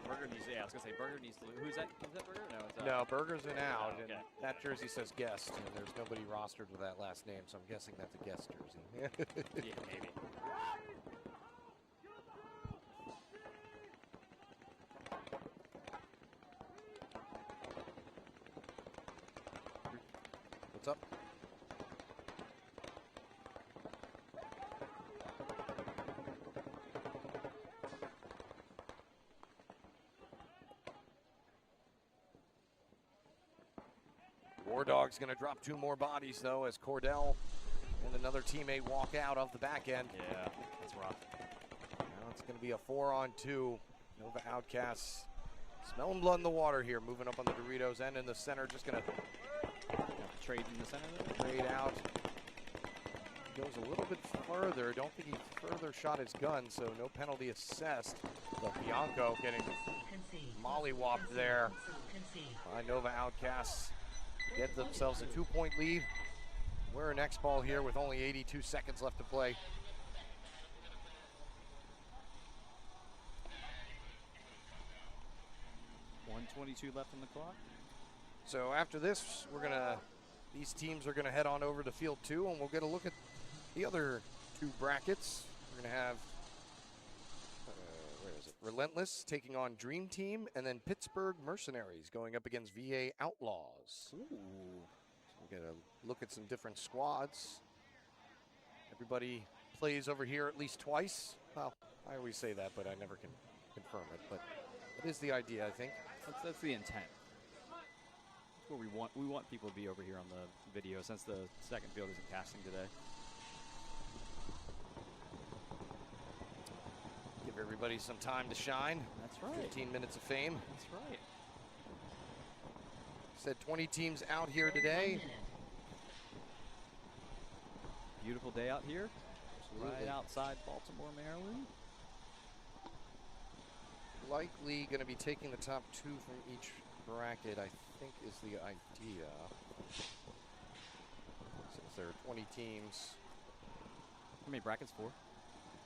Burger needs, yeah, I was going to say, Burger needs to lose. Who's that? Is that Burger? No, it's No, Burger's an out, okay. and that jersey says guest, and there's nobody rostered with that last name, so I'm guessing that's a guest jersey. Yeah, maybe. What's up? War Dog's going to drop 2 more bodies, though, as Cordell and another teammate walk out of the back end. Yeah, that's rough. Now it's going to be a 4 on 2. Nova Outcasts smelling blood in the water here, moving up on the Doritos end in the center, just going to Trade in the center there. trade out. Goes a little bit further. Don't think he further shot his gun, so no penalty assessed. But Bianco getting mollywopped there by Nova Outcasts. Get themselves a 2-point lead. We're an Xball here with only 82 seconds left to play. .122 left on the clock. So after this, these teams are gonna head on over to field 2, and we'll get a look at the other 2 brackets. We're gonna have, where is it? Relentless taking on Dream Team, and then Pittsburgh Mercenaries going up against VA Outlaws. Ooh. We're gonna look at some different squads. Everybody plays over here at least twice. Well, I always say that, but I never can confirm it. But it is the idea, I think. That's the intent. That's what we want. We want people to be over here on the video since the second field isn't casting today. Give everybody some time to shine. That's right. 15 minutes of fame. That's right. Said 20 teams out here today. Beautiful day out here. Absolutely. Right outside Baltimore, Maryland. Likely going to be taking the top 2 from each bracket, I think, is the idea. Since there are 20 teams. How many brackets? 4?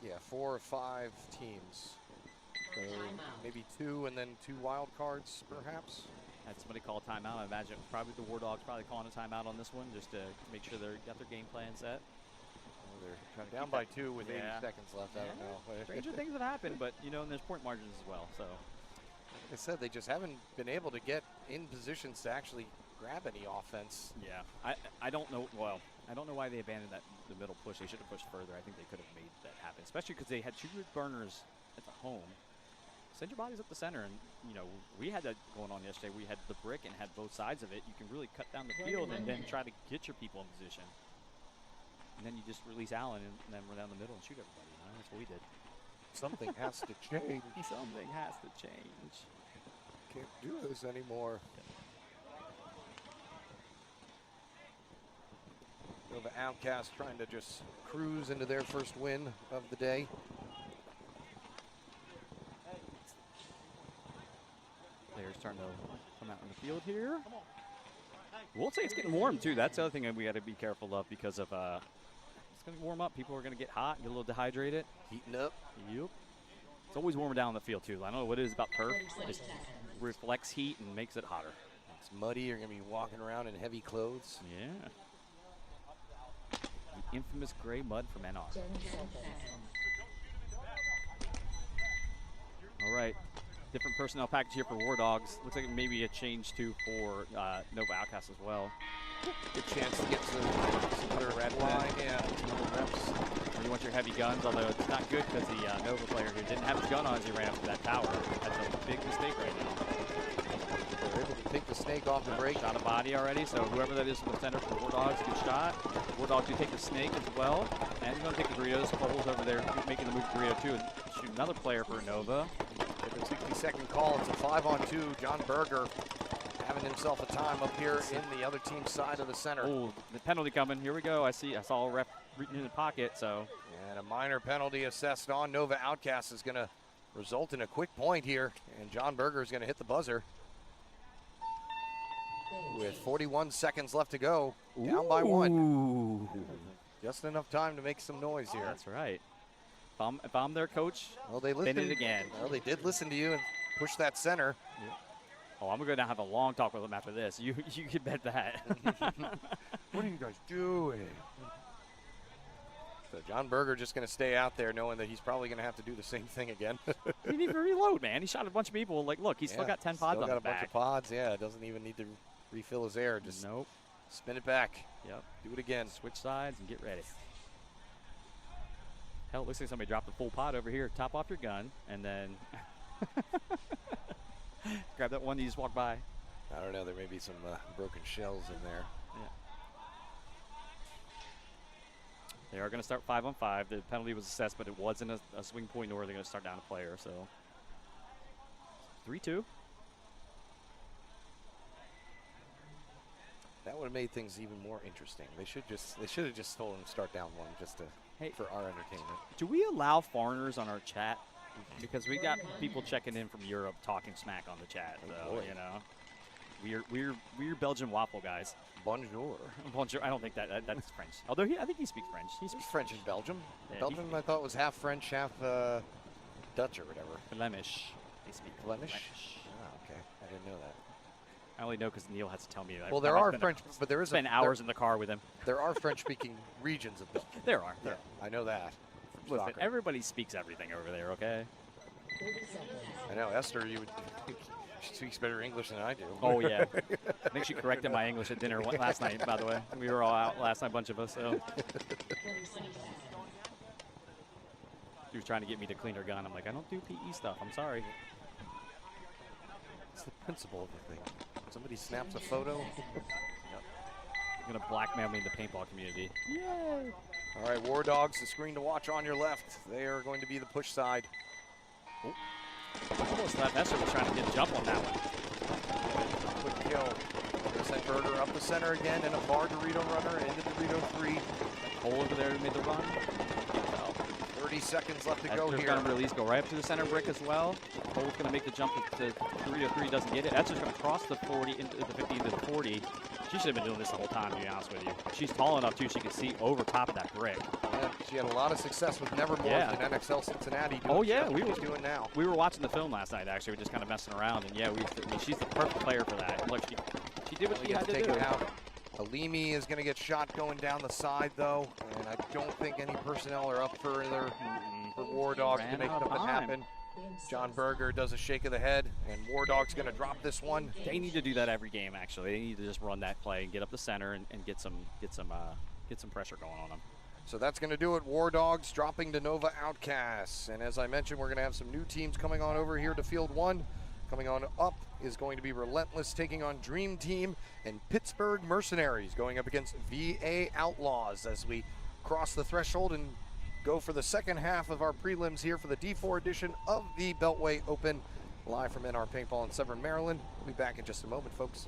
Yeah, 4 or 5 teams. So maybe 2 and then 2 wild cards, perhaps. Had somebody call a timeout. I imagine probably the War Dogs probably calling a timeout on this one just to make sure they got their game plan set. Oh, they're down by 2 with 80 seconds left. I don't know. Stranger things have happened, but you know, and there's point margins as well. So, like I said, they just haven't been able to get in positions to actually grab any offense. yeah, I don't know. Well, I don't know why they abandoned the middle push. They should have pushed further. I think they could have made that happen, especially because they had 2 good burners at the home. Send your bodies up the center, and you know we had that going on yesterday. We had the brick and had both sides of it. You can really cut down the field and then try to get your people in position. And then you just release Allen and then run down the middle and shoot everybody. You know? That's what we did. Something has to change. Something has to change. Can't do this anymore. Nova Outcast trying to just cruise into their first win of the day. Players starting to come out on the field here. We'll say it's getting warm too. That's the other thing that we got to be careful of because of it's going to warm up. People are going to get hot and get a little dehydrated. Heating up. Yep. It's always warmer down on the field, too. I don't know what it is about turf. It just reflects heat and makes it hotter. It's muddy. You're going to be walking around in heavy clothes. Yeah. The infamous gray mud from NR. 10 seconds. All right. Different personnel package here for War Dogs. Looks like maybe a change, too, for Nova Outcast as well. Good chance to get some other red line. Yeah, some other reps. You want your heavy guns, although it's not good because the Nova player here didn't have his gun on as he ran up to that tower. That's a big mistake right now. They're able to take the snake off the break. Shot a body already, so whoever that is from the center for War Dogs, good shot. War Dogs do take the snake as well. And he's going to take the Doritos. Cole's over there making the move to Dorito too and shoot another player for Nova. With a 60-second call, it's a 5-on-2. John Berger having himself a time up here in the other team's side of the center. Oh, the penalty coming. Here we go. I saw a ref in the pocket, so. And a minor penalty assessed on Nova Outcast is going to result in a quick point here. And John Berger is going to hit the buzzer. With 41 seconds left to go, down by 1. Ooh. Just enough time to make some noise here. That's right. If I'm their coach, Well, they spin listened it again. Well, they did listen to you and push that center. Oh, I'm going to have a long talk with him after this. You can bet that. What are you guys doing? So John Berger just going to stay out there knowing that he's probably going to have to do the same thing again. He didn't even reload, man. He shot a bunch of people. Like, look, he's still got 10 pods still on got his a bunch back. of pods. Yeah, doesn't even need to refill his air. Just Nope. spin it back. Yep. Do it again. Switch sides and get ready. Hell, it looks like somebody dropped a full pod over here. Top off your gun, and then grab that one you just walked by. I don't know. There may be some broken shells in there. Yeah. They are going to start 5-on-5. The penalty was assessed, but it wasn't a swing point, nor they're going to start down a player. So 3-2. That would have made things even more interesting. They should have just told him to start down 1 just to for our entertainment. Do we allow foreigners on our chat? Because we got people checking in from Europe talking smack on the chat. So, boy. you know, we're Belgian waffle guys. Bonjour. Bonjour. I don't think that's French. Although I think he speaks French. He He's speaks French in Belgium. Yeah, Belgium, I thought, was half French, half Dutch or whatever. Flemish. They speak Flemish? Flemish. Oh, okay. I didn't know that. I only know because Neil has to tell me that. Well, there are French, but there is spend hours in the car with him. There are French-speaking regions of Belgium. There are. Yeah, I know that. Listen, Soccer. everybody speaks everything over there, okay? 30 seconds. I know Esther. She speaks better English than I do. Oh, yeah. I think she corrected my English at dinner last night, by the way. We were all out last night, a bunch of us. So 20 seconds. she was trying to get me to clean her gun. I'm like, I don't do PE stuff. I'm sorry. It's the principle of the thing. Somebody snaps a photo. You're going to blackmail me in the paintball community. Yay! All right, War Dogs, the screen to watch on your left. They are going to be the push side. Oh. Almost left. Esther was trying to get a jump on that one. Quick kill. There's that Berger up the center again, and a far Dorito runner into Dorito 3. Cole over there who made the run. 30 seconds left to go Esther's here. going to release, go right up to the center brick as well. Cole's going to make the jump to Dorito 3, doesn't get it. Esther's going to cross the 40 into the 50 into the 40. She should have been doing this the whole time, to be honest with you. She's tall enough, too, she can see over top of that brick. Yeah, she had a lot of success with Nevermore Yeah. in NXL Cincinnati. Doing Oh, yeah, what we she's were doing now. We were watching the film last night, actually. We're just kind of messing around, and yeah, she's the perfect player for that. Look, she did what she had to take do. it out. Alimi is going to get shot going down the side, though, and I don't think any personnel are up further for War Dogs to Ran make out of something time. happen. John Berger does a shake of the head, and War Dog's going to drop this one. They need to do that every game, actually. They need to just run that play and get up the center and get some pressure going on them. So that's going to do it. War Dogs dropping to Nova Outcasts. And as I mentioned, we're going to have some new teams coming on over here to Field 1. Coming on up is going to be Relentless taking on Dream Team, and Pittsburgh Mercenaries going up against VA Outlaws as we cross the threshold and go for the second half of our prelims here for the D4 edition of the Beltway Open, live from NR Paintball in Severn, Maryland. We'll be back in just a moment, folks.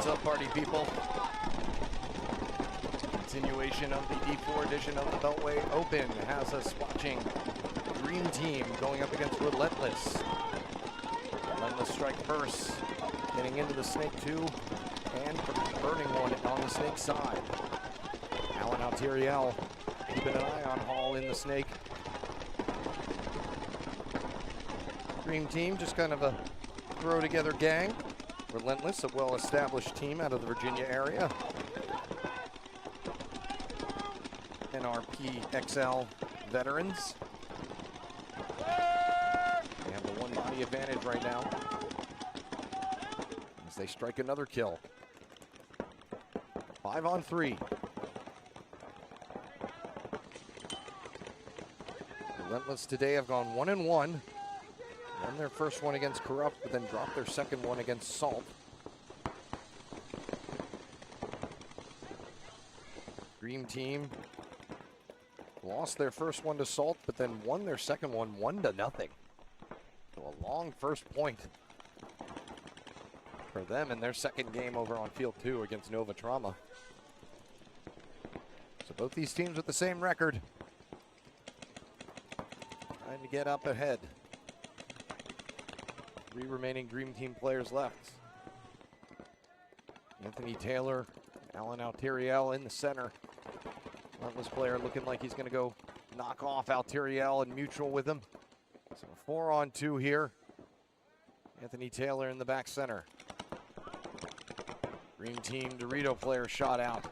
What's up, party people? Continuation of the D4 edition of the Beltway Open has us watching Dream Team going up against Relentless. Relentless strike first, getting into the Snake 2 and burning one on the Snake side. Alan Alteriel keeping an eye on Hall in the Snake. Dream Team, just kind of a throw together gang. Relentless, a well-established team out of the Virginia area. NRPL veterans. They have the one body advantage right now as they strike another kill. 5 on 3. Relentless today have gone 1-1. Won their first one against Corrupt, but then dropped their second one against Salt. Dream Team lost their first one to Salt, but then won their second one 1-0. So a long first point for them in their second game over on Field 2 against Nova Trauma. So both these teams with the same record, trying to get up ahead. 3 remaining Dream Team players left. Anthony Taylor, Alan Alteriel in the center. Relentless player looking like he's going to go knock off Alteriel and mutual with him. So 4 on 2 here. Anthony Taylor in the back center. Dream Team Dorito player shot out.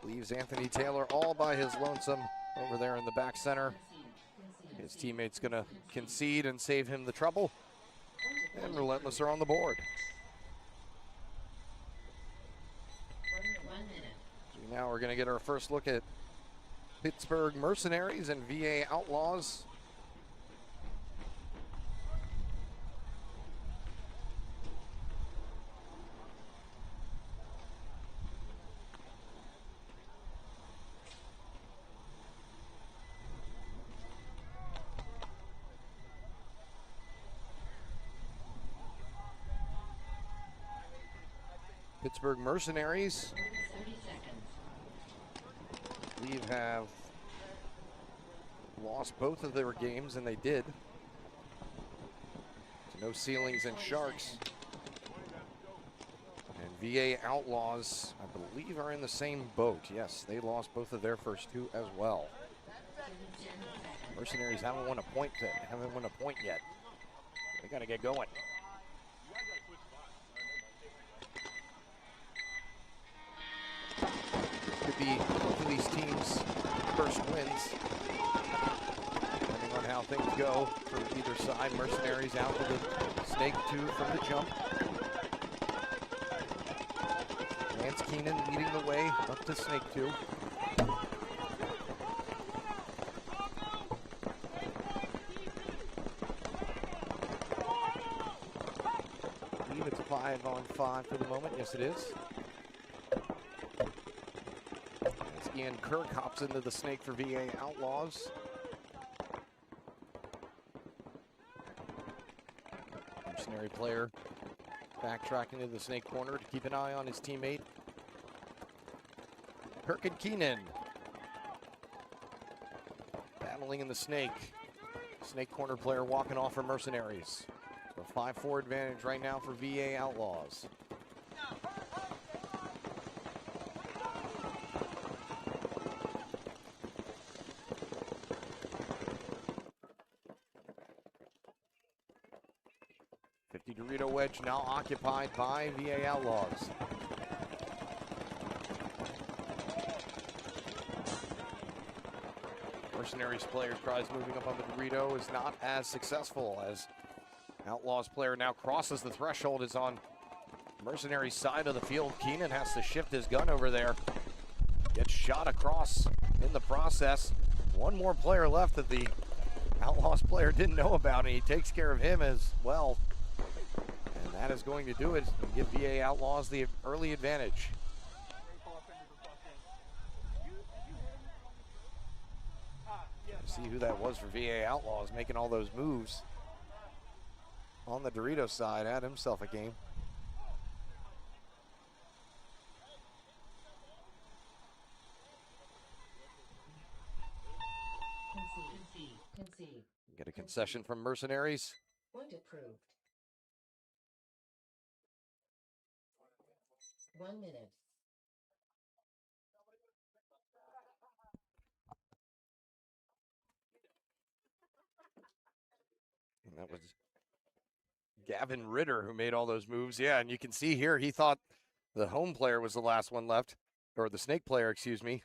Leaves Anthony Taylor all by his lonesome over there in the back center. His teammate's going to concede and save him the trouble. And Relentless are on the board. So now we're going to get our first look at Pittsburgh Mercenaries and VA Outlaws. Pittsburgh Mercenaries, I believe, have lost both of their games, and they did. So no Ceilings and Sharks. And VA Outlaws, I believe, are in the same boat. Yes, they lost both of their first 2 as well. Mercenaries haven't won a point yet. They got to get going. Could be both of these teams' first wins, depending on how things go for either side. Mercenaries out to the Snake 2 from the jump. Lance Keenan leading the way up to Snake 2. I believe it's 5 on 5 for the moment. Yes, it is. Ian Kirk hops into the Snake for VA Outlaws. Mercenary player backtracking into the Snake corner to keep an eye on his teammate. Kirk and Keenan battling in the Snake. Snake corner player walking off for Mercenaries. So 5-4 advantage right now for VA Outlaws. Dorito wedge now occupied by VA Outlaws. Mercenaries player tries moving up on the Dorito, is not as successful as Outlaws player now crosses the threshold, is on Mercenaries side of the field. Keenan has to shift his gun over there. Gets shot across in the process. One more player left that the Outlaws player didn't know about, and he takes care of him as well. That is going to do it and give VA Outlaws the early advantage. See who that was for VA Outlaws making all those moves. on the Dorito side had himself a game. Concede. Get a concession from Mercenaries. Point approved. 1 minute. And that was Gavin Ritter who made all those moves. Yeah, and you can see here he thought the home player was the last one left, or the snake player, excuse me.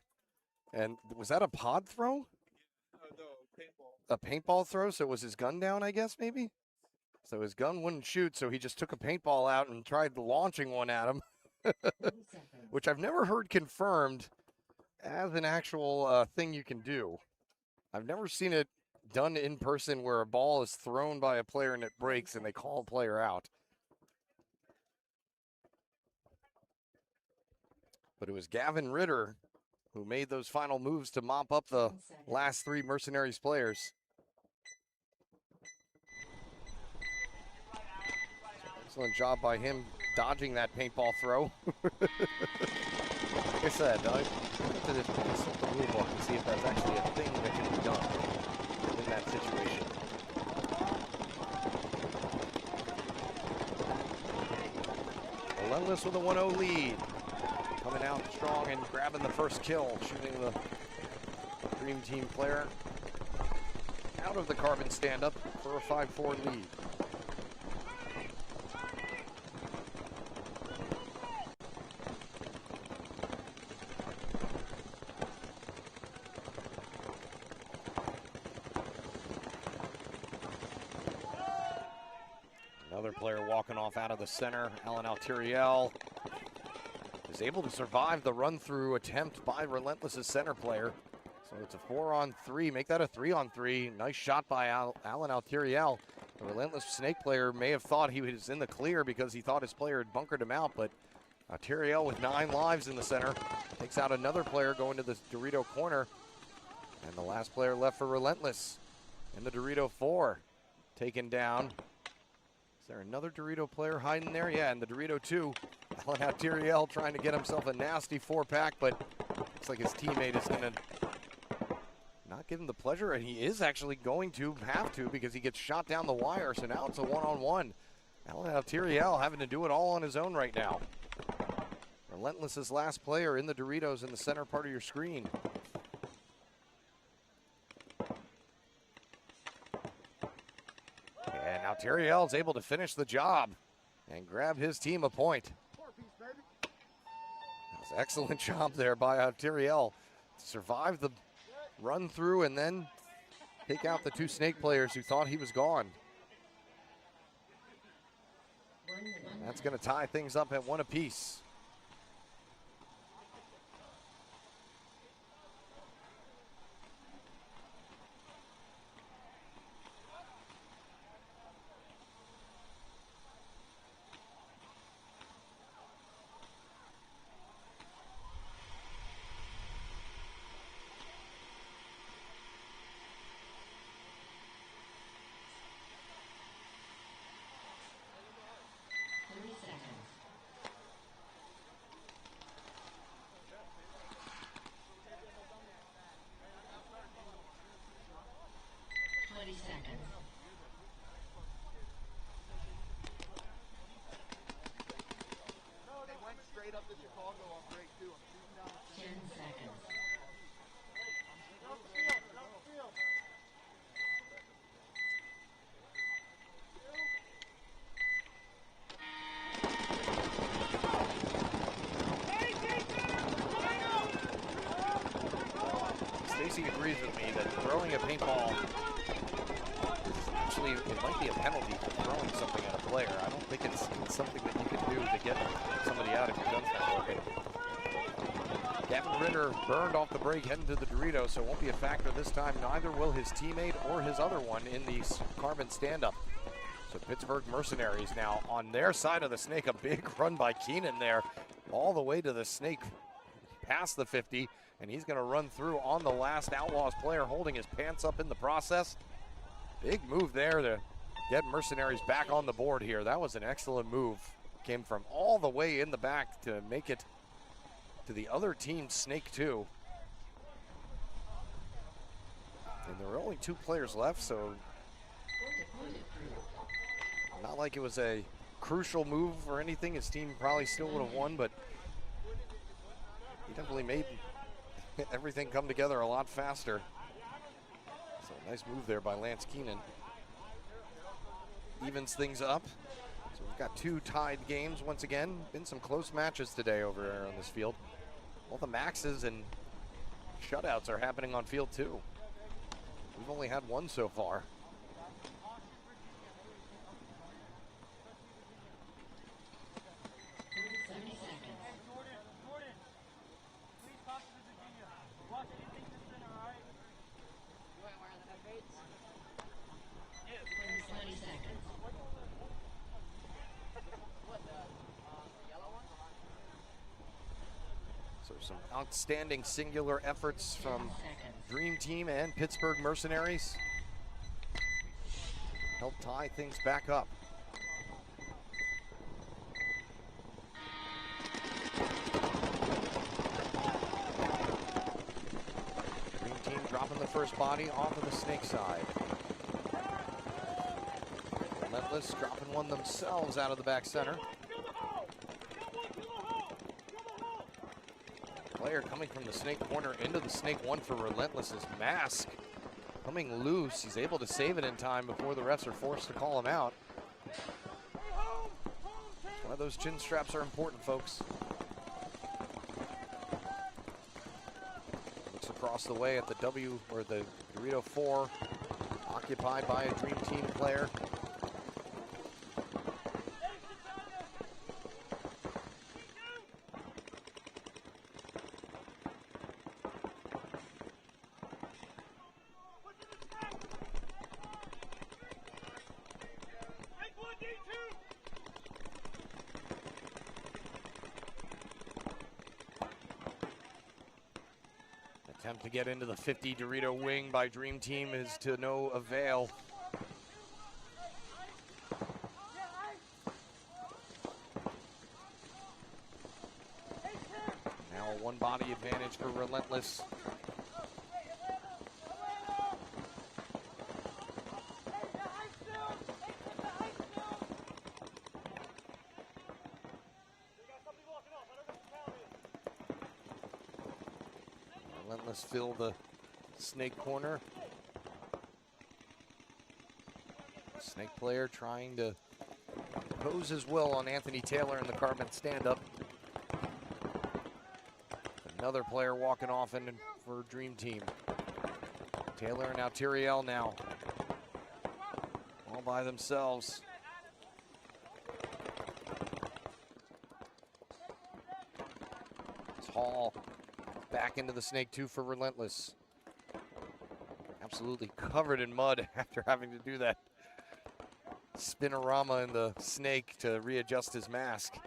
And was that a pod throw? No, paintball. A paintball throw? So was his gun down, I guess, maybe? So his gun wouldn't shoot, so he just took a paintball out and tried launching one at him, 30 seconds. which I've never heard confirmed as an actual thing you can do. I've never seen it done in person where a ball is thrown by a player and it breaks and they call a player out. But it was Gavin Ritter who made those final moves to mop up the 10 seconds. last three Mercenaries players. Excellent job by him dodging that paintball throw. Like I said, I have to just consult the rule book to see if that's actually a thing that can be done in that situation. Relentless with a 1-0 lead. Coming out strong and grabbing the first kill, shooting the Dream Team player out of the Carbon stand-up for a 5-4 lead. Another player walking off out of the center, Alan Alteriel, is able to survive the run-through attempt by Relentless's center player. So it's a 4-on-3, make that a 3-on-3. Nice shot by Alan Alteriel. The Relentless snake player may have thought he was in the clear because he thought his player had bunkered him out, but Alteriel with 9 lives in the center takes out another player going to the Dorito corner. And the last player left for Relentless in the Dorito 4, taken down. Is there another Dorito player hiding there? Yeah, in the Dorito 2, Alan Alteriel trying to get himself a nasty 4-pack, but looks like his teammate is going to not give him the pleasure, and he is actually going to have to because he gets shot down the wire, so now it's a 1-on-1. Alan Alteriel having to do it all on his own right now. Relentless's last player in the Doritos in the center part of your screen. And Alteriel is able to finish the job and grab his team a point. That was an excellent job there by Alteriel to survive the run through and then take out the 2 snake players who thought he was gone. 1 minute. That's going to tie things up at 1 apiece. Stacy agrees with me that throwing a paintball, actually, it might be a penalty for throwing something at a player. I don't think it's something that you can do to get somebody out if your gun's not working. Gavin Ritter burned off the break heading to the Dorito, so it won't be a factor this time. Neither will his teammate or his other one in the Carbon stand-up. So Pittsburgh Mercenaries now on their side of the snake. A big run by Keenan there, all the way to the snake, past the 50. And he's going to run through on the last Outlaws player, holding his pants up in the process. Big move there to get Mercenaries back on the board here. That was an excellent move. Came from all the way in the back to make it to the other team's Snake 2. And there were only 2 players left, so not like it was a crucial move or anything. His team probably still would have won, but he definitely made everything come together a lot faster. So nice move there by Lance Keenan. Evens things up. So we've got 2 tied games once again. Been some close matches today over here on this field. All the maxes and shutouts are happening on field 2. We've only had 1 so far. So some outstanding singular efforts from Dream Team and Pittsburgh Mercenaries. Help tie things back up. Dream Team dropping the first body off of the Snake side. Relentless dropping one themselves out of the back center. Player coming from the Snake corner into the Snake 1 for Relentless's mask. Coming loose, he's able to save it in time before the refs are forced to call him out. One of those chin straps are important, folks. Looks across the way at the W, or the Dorito 4, occupied by a Dream Team player. Attempt to get into the 50 Dorito wing by Dream Team is to no avail. Now a 1 body advantage for Relentless. Relentless fill the Snake corner. Snake player trying to impose his will on Anthony Taylor in the carbon stand-up. Another player walking off in for Dream Team. Taylor and Alteriel now all by themselves. It's Hall back into the Snake 2 for Relentless. Absolutely covered in mud after having to do that spinorama in the Snake to readjust his mask.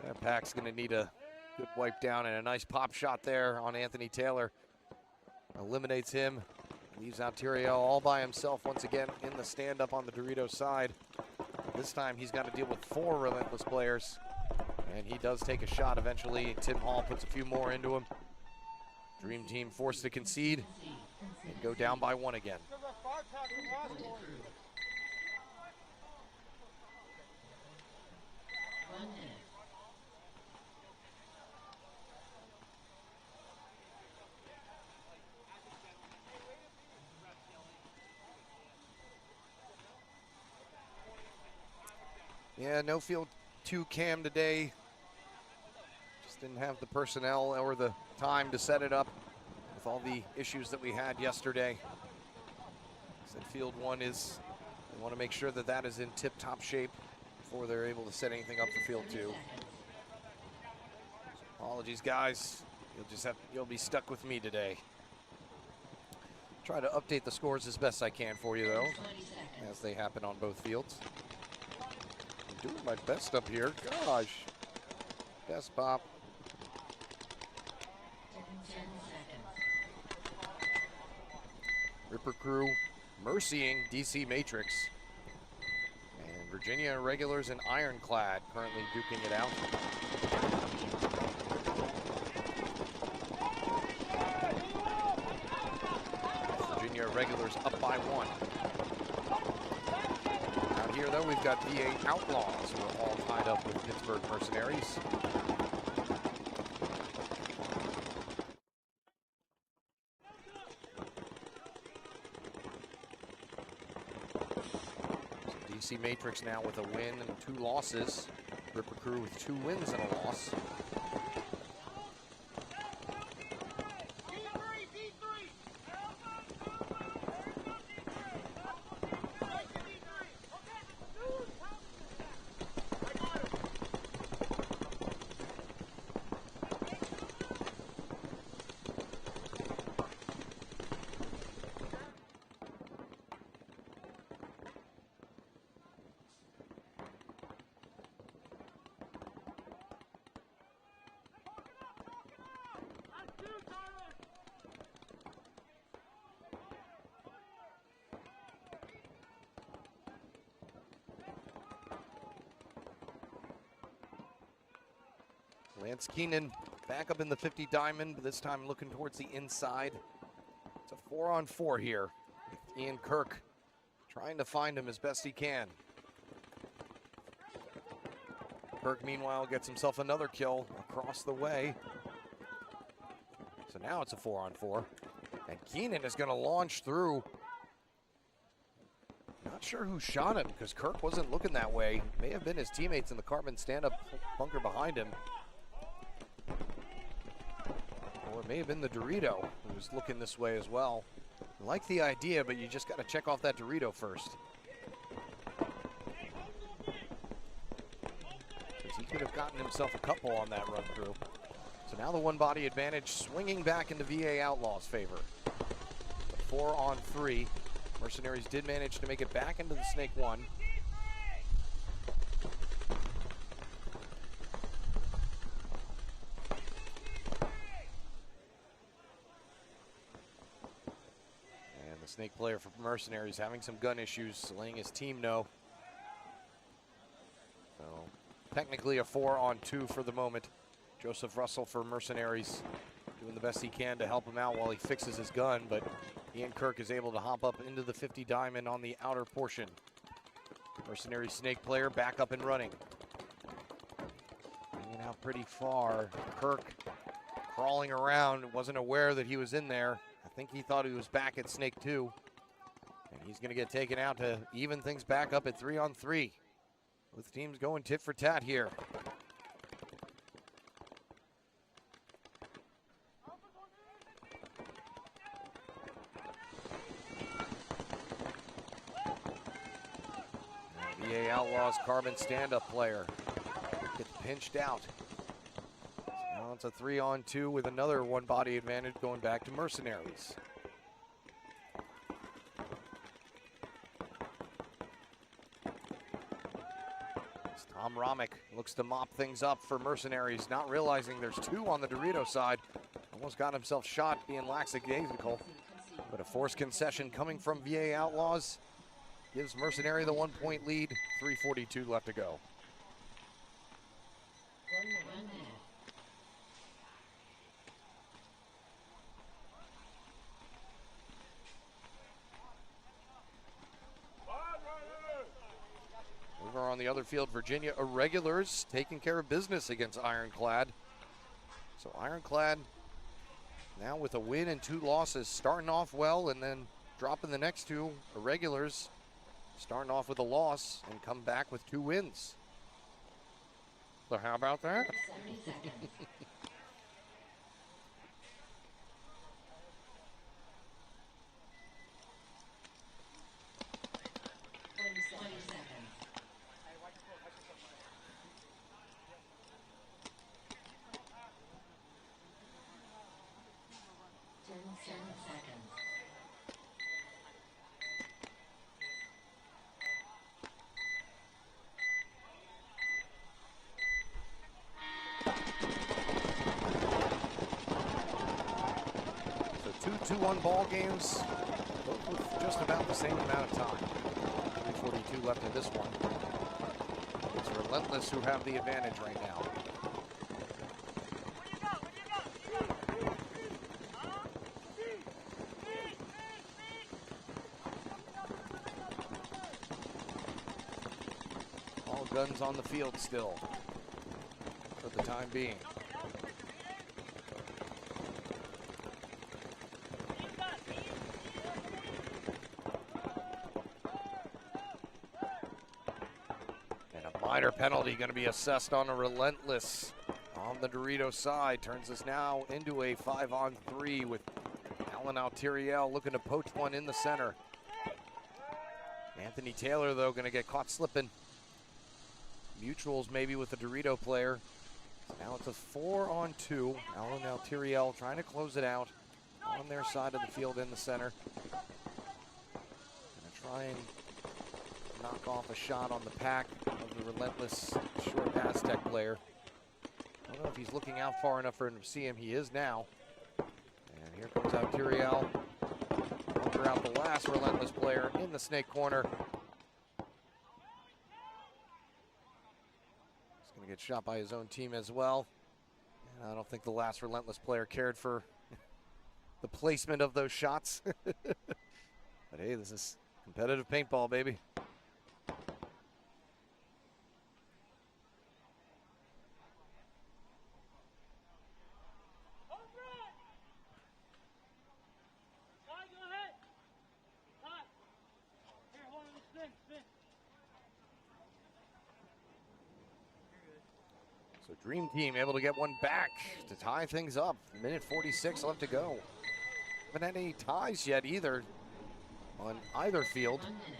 That pack's gonna need a good wipe down, and a nice pop shot there on Anthony Taylor. Eliminates him, leaves Alteriel all by himself once again in the stand-up on the Dorito side. This time he's got to deal with 4 Relentless players, and he does take a shot eventually. Tim Hall puts a few more into him. Dream Team forced to concede and go down by 1 again. Yeah, no field 2 cam today. Just didn't have the personnel or the time to set it up with all the issues that we had yesterday. So field 1 is, we want to make sure that that is in tip-top shape before they're able to set anything up for field 2. So apologies, guys. You'll be stuck with me today. Try to update the scores as best I can for you, though, as they happen on both fields. Doing my best up here. Gosh. Best pop. Ripper Crew mercying DC Matrix. And Virginia Irregulars and Ironclad currently duking it out. Virginia Irregulars up by 1. Out here, though, we've got VA Outlaws, who are all tied up with Pittsburgh Mercenaries. DC Matrix now with a win and 2 losses. Ripper Crew with 2 wins and a loss. Lance Keenan back up in the 50 diamond, but this time looking towards the inside. It's a 4-on-4 here with Ian Kirk trying to find him as best he can. Kirk, meanwhile, gets himself another kill across the way. So now it's a 4-on-4. And Keenan is going to launch through. Not sure who shot him because Kirk wasn't looking that way. May have been his teammates in the Carbon stand-up bunker behind him. Or it may have been the Dorito who was looking this way as well. I like the idea, but you just got to check off that Dorito first. Because he could have gotten himself a couple on that run through. So now the one-body advantage swinging back into VA Outlaws' favor. 4-on-3. Mercenaries did manage to make it back into the Snake 1. And the Snake player for Mercenaries having some gun issues, letting his team know. So technically a 4-on-2 for the moment. Joseph Russell for Mercenaries doing the best he can to help him out while he fixes his gun, but Ian Kirk is able to hop up into the 50 diamond on the outer portion. Mercenary Snake player back up and running. Hanging out pretty far. Kirk crawling around, wasn't aware that he was in there. I think he thought he was back at Snake 2. And he's going to get taken out to even things back up at 3-on-3. Both teams going tit for tat here. VA Outlaws Carbon stand-up player gets pinched out. So now it's a 3-on-2 with another one-body advantage going back to Mercenaries. As Tom Romick looks to mop things up for Mercenaries, not realizing there's 2 on the Dorito side. Almost got himself shot being lackadaisical, but a forced concession coming from VA Outlaws gives Mercenary the 1-point lead, 3:42 left to go. Over on the other field, Virginia Irregulars taking care of business against Ironclad. So Ironclad now with a win and 2 losses, starting off well and then dropping the next 2. Irregulars starting off with a loss and come back with 2 wins. So how about that? 70 seconds. 20 seconds. 10 seconds. So 2 2-1 ball games. Both just about the same amount of time. 3:42 left in this one. It's Relentless who have the advantage right now. All guns on the field still for the time being. Minor penalty going to be assessed on a Relentless on the Dorito side. Turns us now into a 5-on-3 with Alan Alteriel looking to poach one in the center. Anthony Taylor, though, going to get caught slipping. Mutuals maybe with the Dorito player. Now it's a 4-on-2. Alan Alteriel trying to close it out on their side of the field in the center. Going to try and knock off a shot on the pack of the Relentless short Aztec player. I don't know if he's looking out far enough for him to see him. He is now. And here comes out Turiel. Bunker out the last Relentless player in the snake corner. He's going to get shot by his own team as well. And I don't think the last Relentless player cared for the placement of those shots. But hey, this is competitive paintball, baby. So Dream Team able to get one back to tie things up. Minute 46 left to go. Haven't had any ties yet either on either field. 1 minute.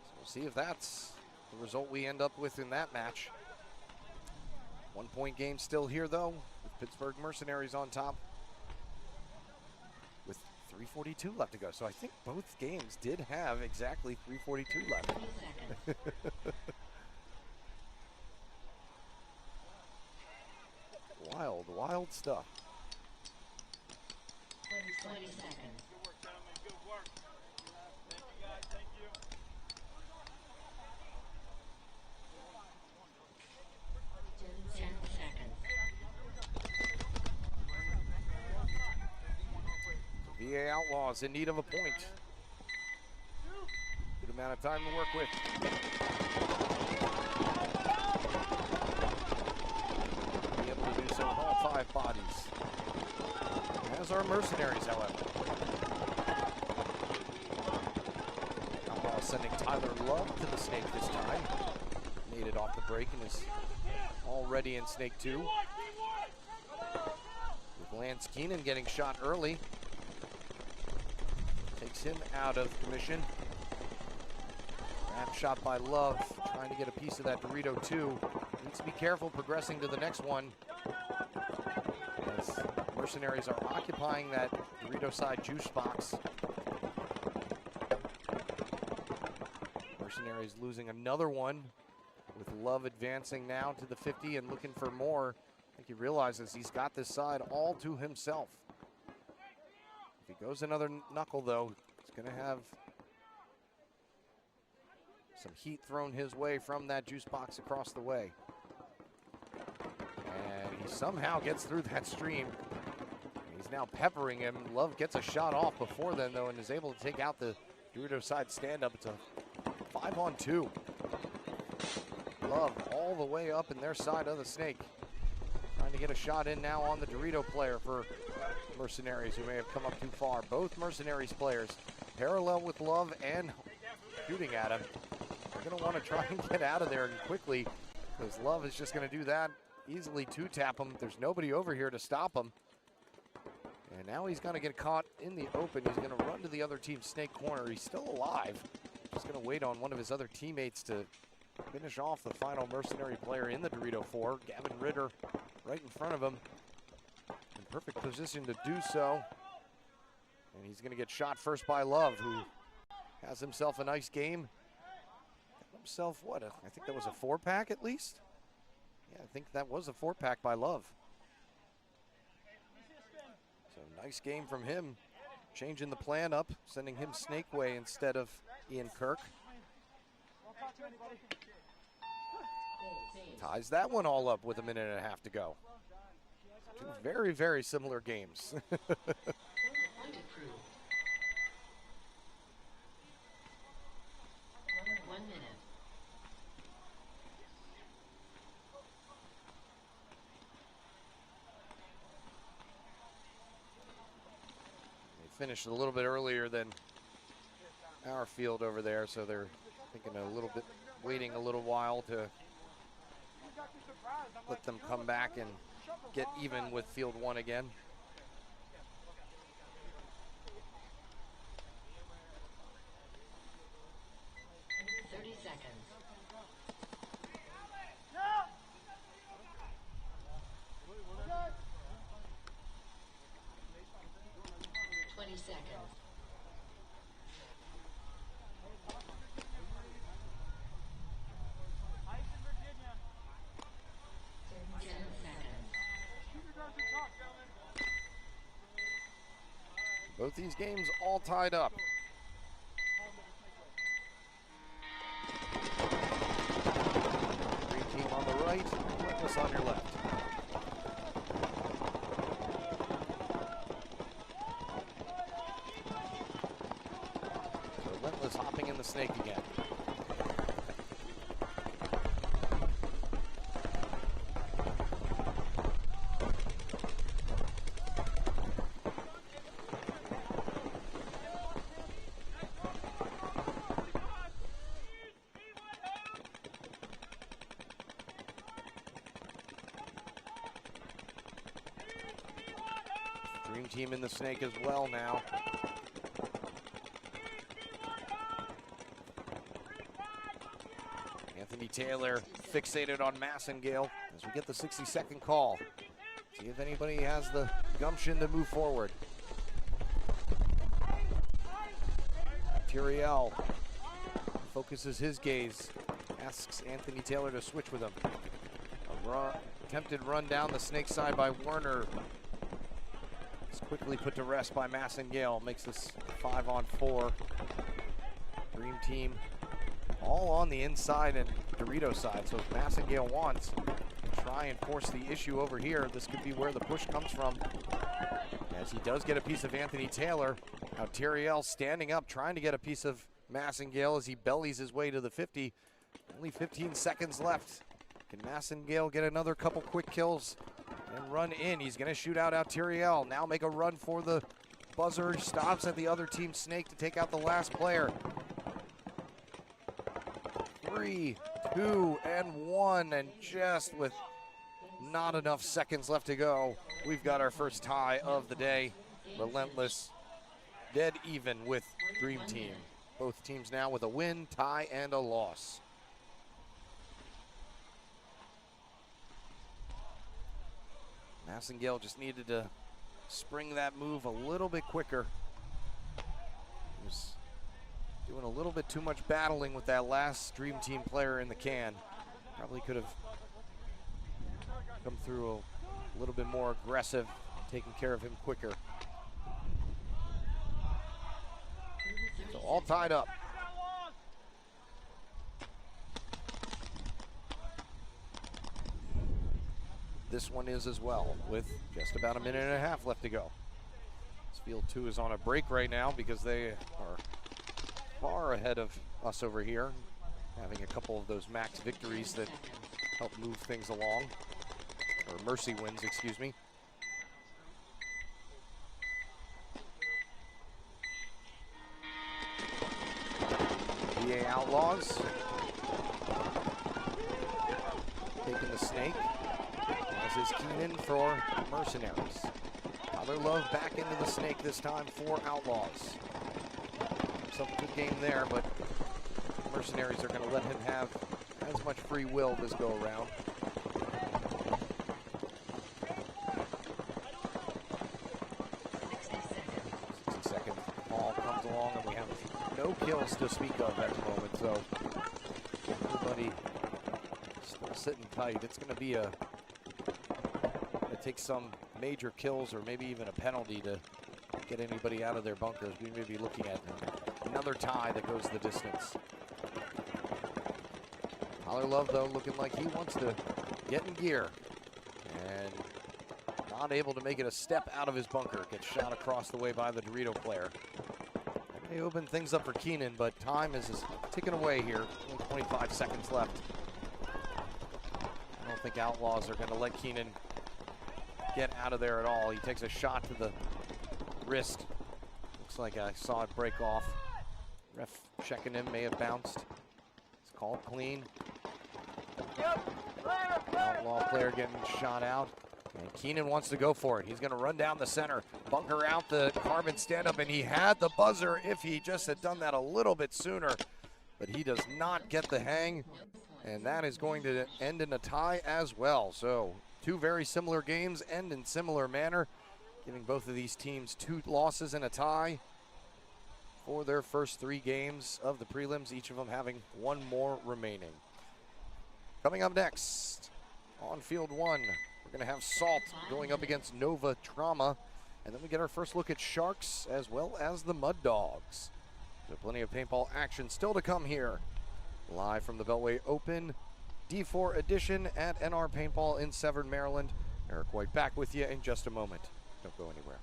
So we'll see if that's the result we end up with in that match. 1-point game still here, though, with Pittsburgh Mercenaries on top with 3:42 left to go. So I think both games did have exactly 3:42 left. 30 seconds. Wild, wild stuff. 20 seconds. Good work, gentlemen. Good work. Thank you, guys. Thank you. 10 seconds. VA Outlaws in need of a point. Good amount of time to work with. Be able to do so with all 5 bodies. As our Mercenaries, however. Outlaws sending Tyler Love to the snake this time. Made it off the break and is already in snake 2. With Lance Keenan getting shot early. Takes him out of commission. Grab shot by Love, trying to get a piece of that Dorito 2. Needs to be careful progressing to the next one, as Mercenaries are occupying that Dorito side juice box. Mercenaries losing another one, with Love advancing now to the 50 and looking for more. I think he realizes he's got this side all to himself. If he goes another knuckle, though, he's going to have some heat thrown his way from that juice box across the way. And he somehow gets through that stream. He's now peppering him. Love gets a shot off before then, though, and is able to take out the Dorito side stand-up. It's a 5-on-2. Love all the way up in their side of the snake. Trying to get a shot in now on the Dorito player for Mercenaries, who may have come up too far. Both Mercenaries players parallel with Love and shooting at him. They're going to want to try and get out of there quickly, because Love is just going to do that. Easily 2-tap him. There's nobody over here to stop him. And now he's going to get caught in the open. He's going to run to the other team's snake corner. He's still alive. Just going to wait on one of his other teammates to finish off the final Mercenary player in the Dorito 4. Gavin Ritter right in front of him. In perfect position to do so. And he's going to get shot first by Love, who has himself a nice game. Got himself, what, I think that was a 4-pack at least? Yeah, I think that was a 4-pack by Love. So nice game from him. Changing the plan up, sending him Snake Way instead of Ian Kirk. Ties that one all up with a minute and a half to go. Two very, very similar games. Point approved. 1 minute. They finished a little bit earlier than our field over there, so they're thinking a little bit, waiting a little while to let them come back and get even with field 1 again. Seconds. 20 seconds. 10 seconds. Both these games all tied up. Green team on the right, Relentless on your left. So Relentless hopping in the snake again. Dream team in the snake as well now. Anthony Taylor fixated on Massengale as we get the 60-second call. See if anybody has the gumption to move forward. Tyriel focuses his gaze, asks Anthony Taylor to switch with him. Attempted run down the snake side by Werner. It's quickly put to rest by Massengale. Makes this 5-on-4. Dream team all on the inside and Dorito side. So if Massengale wants to try and force the issue over here, this could be where the push comes from. As he does get a piece of Anthony Taylor. Now Tyriel standing up, trying to get a piece of Massengale as he bellies his way to the 50. Only 15 seconds left. Can Massengale get another couple quick kills and run in? He's going to shoot out Tyriel. Now make a run for the buzzer. Stops at the other team's snake to take out the last player. 3, 2, and 1, and just with not enough seconds left to go, we've got our first tie of the day. Relentless dead even with Dream Team. Both teams now with a win, tie, and a loss. Massengale just needed to spring that move a little bit quicker. He was doing a little bit too much battling with that last Dream Team player in the can. Probably could have come through a little bit more aggressive, taking care of him quicker. So all tied up. This one is as well, with just about a minute and a half left to go. This field 2 is on a break right now because they are far ahead of us over here, having a couple of those max victories that help move things along, or mercy wins, excuse me. VA Outlaws taking the snake, as is Keenan for Mercenaries. Tyler Love back into the snake this time for Outlaws. Some good game there, but Mercenaries are going to let him have as much free will this go around. 60 seconds. Ball comes along and we have no kills kills to speak of at the moment, so everybody still sitting tight. It's going to be it takes some major kills or maybe even a penalty to get anybody out of their bunkers. We may be looking at another tie that goes the distance. Tyler Love, though, looking like he wants to get in gear. And not able to make it a step out of his bunker. Gets shot across the way by the Dorito player. That may open things up for Keenan, but time is ticking away here. Only 25 seconds left. I don't think Outlaws are going to let Keenan get out of there at all. He takes a shot to the wrist. Looks like I saw it break off. Ref checking him, may have bounced. It's called clean. Outlaw player getting shot out. And Keenan wants to go for it. He's going to run down the center, bunker out the carbon stand-up, and he had the buzzer if he just had done that a little bit sooner. But he does not get the hang, and that is going to end in a tie as well. So two very similar games end in similar manner, giving both of these teams 2 losses and a tie for their first 3 games of the prelims, each of them having 1 more remaining. Coming up next, on field 1, we're going to have Salt going up against Nova Trauma. And then we get our first look at Sharks as well as the Mud Dogs. So plenty of paintball action still to come here. Live from the Beltway Open D4 edition at NR Paintball in Severn, Maryland. Eric White back with you in just a moment. Don't go anywhere.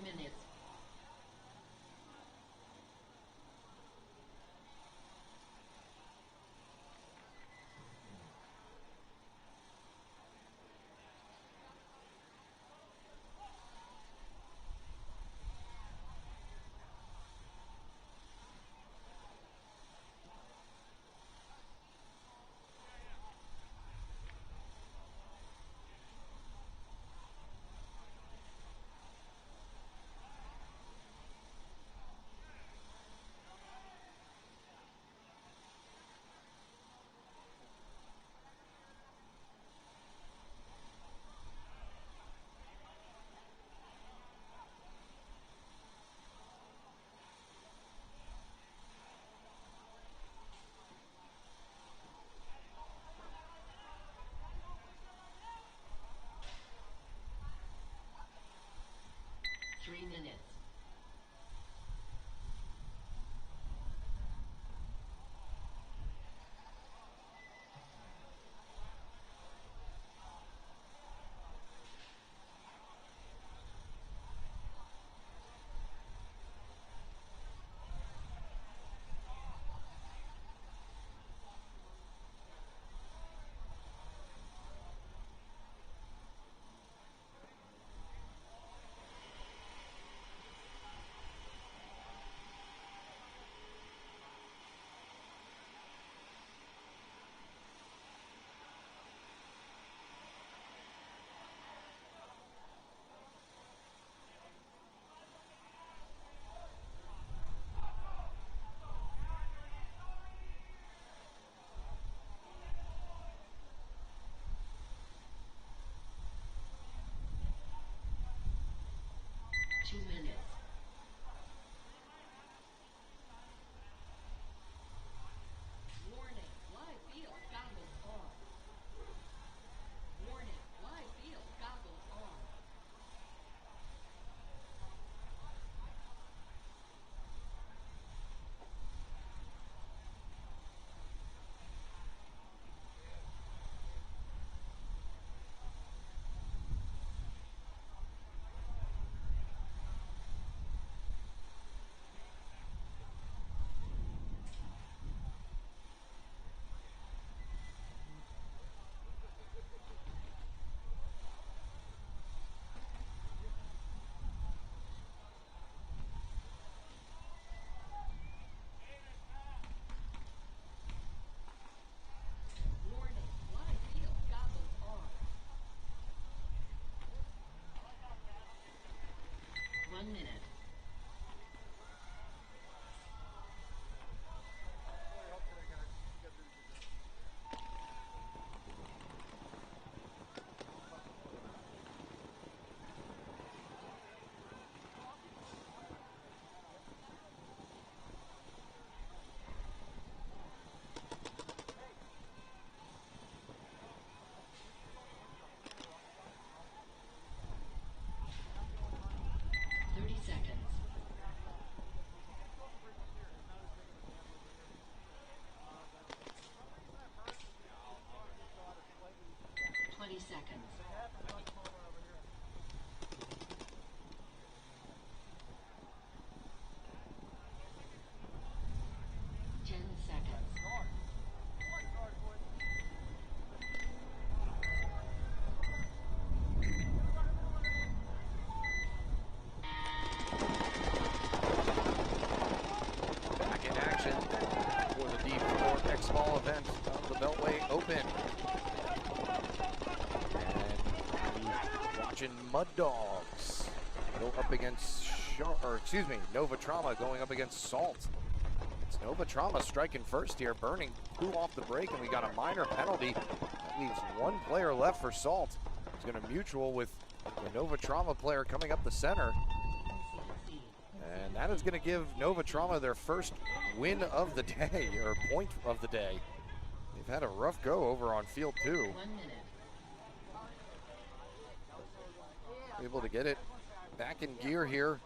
Minutes. minute. Seconds. 20 seconds. 10 seconds. Back in action for the D4 Xball event of the Beltway Open. And watching Mud Dogs go up against Nova Trauma going up against Salt. It's Nova Trauma striking first here, burning two off the break, and we got a minor penalty. That leaves one player left for Salt. He's going to mutual with the Nova Trauma player coming up the center. And that is going to give Nova Trauma their first win of the day, or point of the day. They've had a rough go over on field 2. 1 minute. Able to get it back in gear here.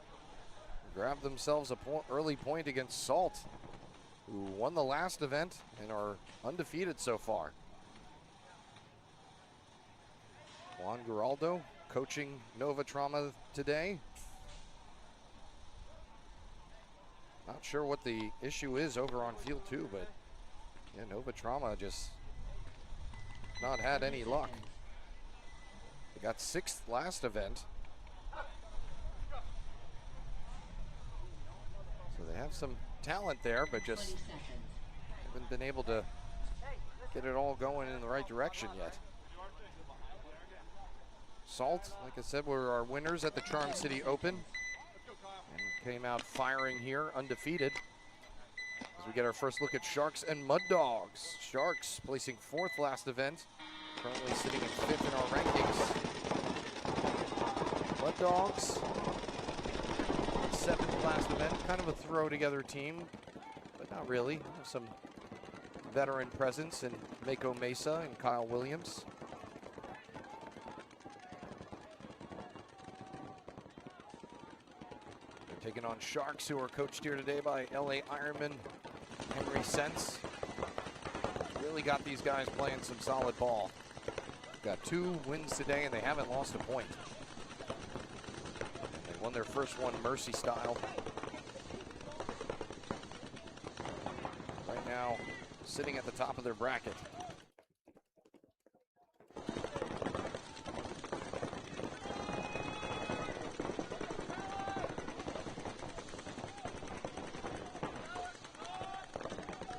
Grab themselves a early point against Salt, who won the last event and are undefeated so far. Juan Geraldo coaching Nova Trauma today. Not sure what the issue is over on field 2, but yeah, Nova Trauma just not had any luck. They got 6th last event. So they have some talent there, but 20 just seconds. haven't been able to get it all going in the right direction yet. Salt, like I said, were our winners at the Charm City Open and came out firing here, undefeated. As we get our first look at Sharks and Mud Dogs. Sharks placing 4th last event, currently sitting in 5th in our rankings. Mud Dogs, 7th last event, kind of a throw together team, but not really. Have some veteran presence in Mako Mesa and Kyle Williams. They're taking on Sharks, who are coached here today by LA Ironman Henry Sense. Really got these guys playing some solid ball. Got 2 wins today and they haven't lost a point. They won their first one Mercy style. Right now, sitting at the top of their bracket.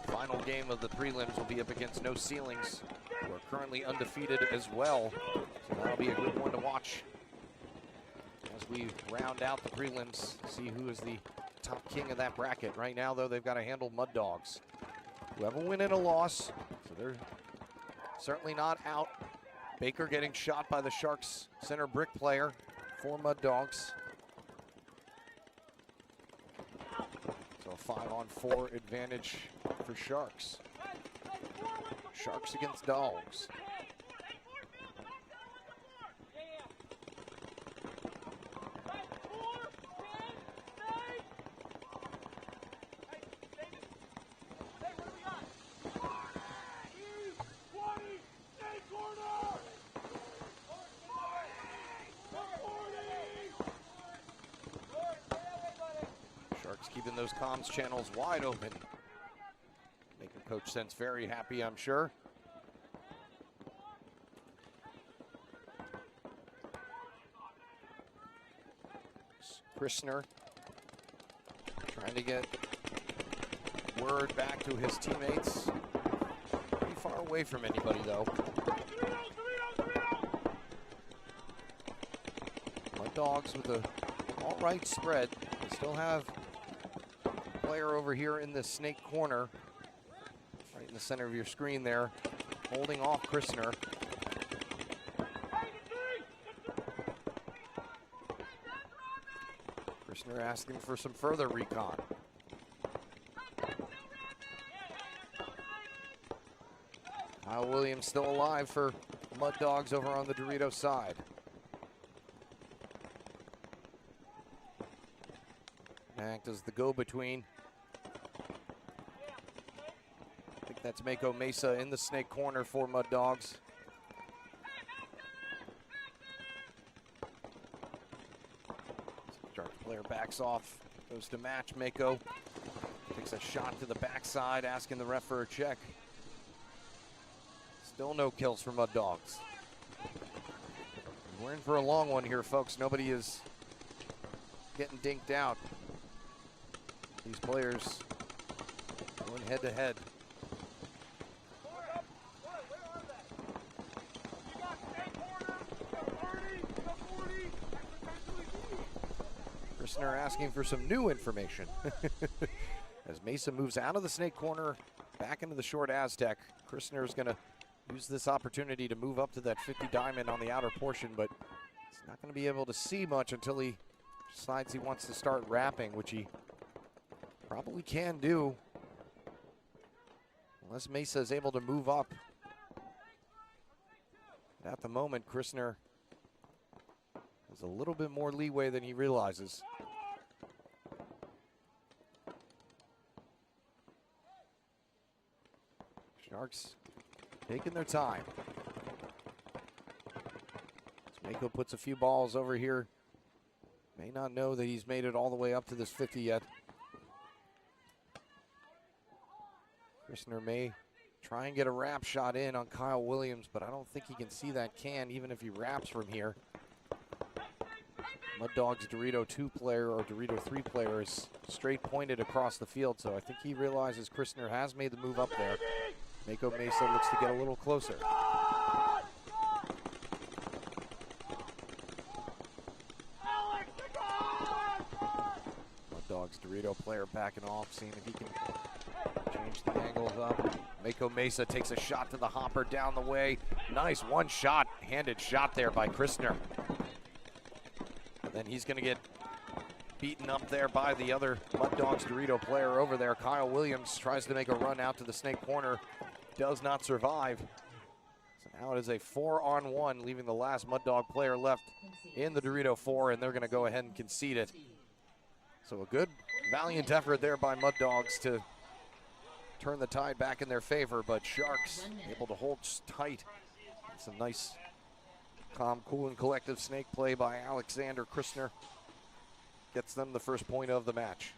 Final game of the prelims will be up against No Ceilings, who are currently undefeated as well. So that'll be a good one to watch as we round out the prelims, see who is the top king of that bracket. Right now, though, they've got to handle Mud Dogs, who have a win and a loss, so they're certainly not out. Baker getting shot by the Sharks center brick player for Mud Dogs. So a 5-on-4 advantage for Sharks. Sharks against Dogs. Sharks keeping those comms channels wide open. Making Coach Sense very happy, I'm sure. Christner trying to get word back to his teammates. Pretty far away from anybody, though. Mud Dogs with a right spread. We still have a player over here in the snake corner, right in the center of your screen there, holding off Christner. Christner asking for some further recon. Kyle Williams still alive for Mud Dogs over on the Dorito side. Act as the go-between. I think that's Mako Mesa in the snake corner for Mud Dogs. Shark player backs off, goes to match. Mako takes a shot to the backside, asking the ref for a check. Still no kills for Mud Dogs. We're in for a long one here, folks. Nobody is getting dinked out. These players going head to head. Christner asking for some new information. As Mesa moves out of the snake corner, back into the short Aztec, Christner is going to use this opportunity to move up to that 50 diamond on the outer portion, but he's not going to be able to see much until he decides he wants to start wrapping, which he probably can do, unless Mesa is able to move up. But at the moment, Christner has a little bit more leeway than he realizes. Sharks taking their time. Mako puts a few balls over here. May not know that he's made it all the way up to this 50 yet. Christner may try and get a wrap shot in on Kyle Williams, but I don't think he can see that can, even if he wraps from here. Mud Dogs Dorito 2 player or Dorito 3 player is straight pointed across the field, so I think he realizes Christner has made the move up there. Mako Mesa looks to get a little closer. Mud Dogs Dorito player backing off, seeing if he can change the angles up. Mako Mesa takes a shot to the hopper down the way. Nice one-shot, handed shot there by Christner. And then he's going to get beaten up there by the other Mud Dogs Dorito player over there. Kyle Williams tries to make a run out to the snake corner. Does not survive. So now it is a 4-on-1, leaving the last Mud Dog player left in the Dorito 4, and they're going to go ahead and concede it. So a good, valiant effort there by Mud Dogs to turn the tide back in their favor, but Sharks able to hold tight. Some nice, calm, cool, and collective snake play by Alexander Christner. Gets them the first point of the match.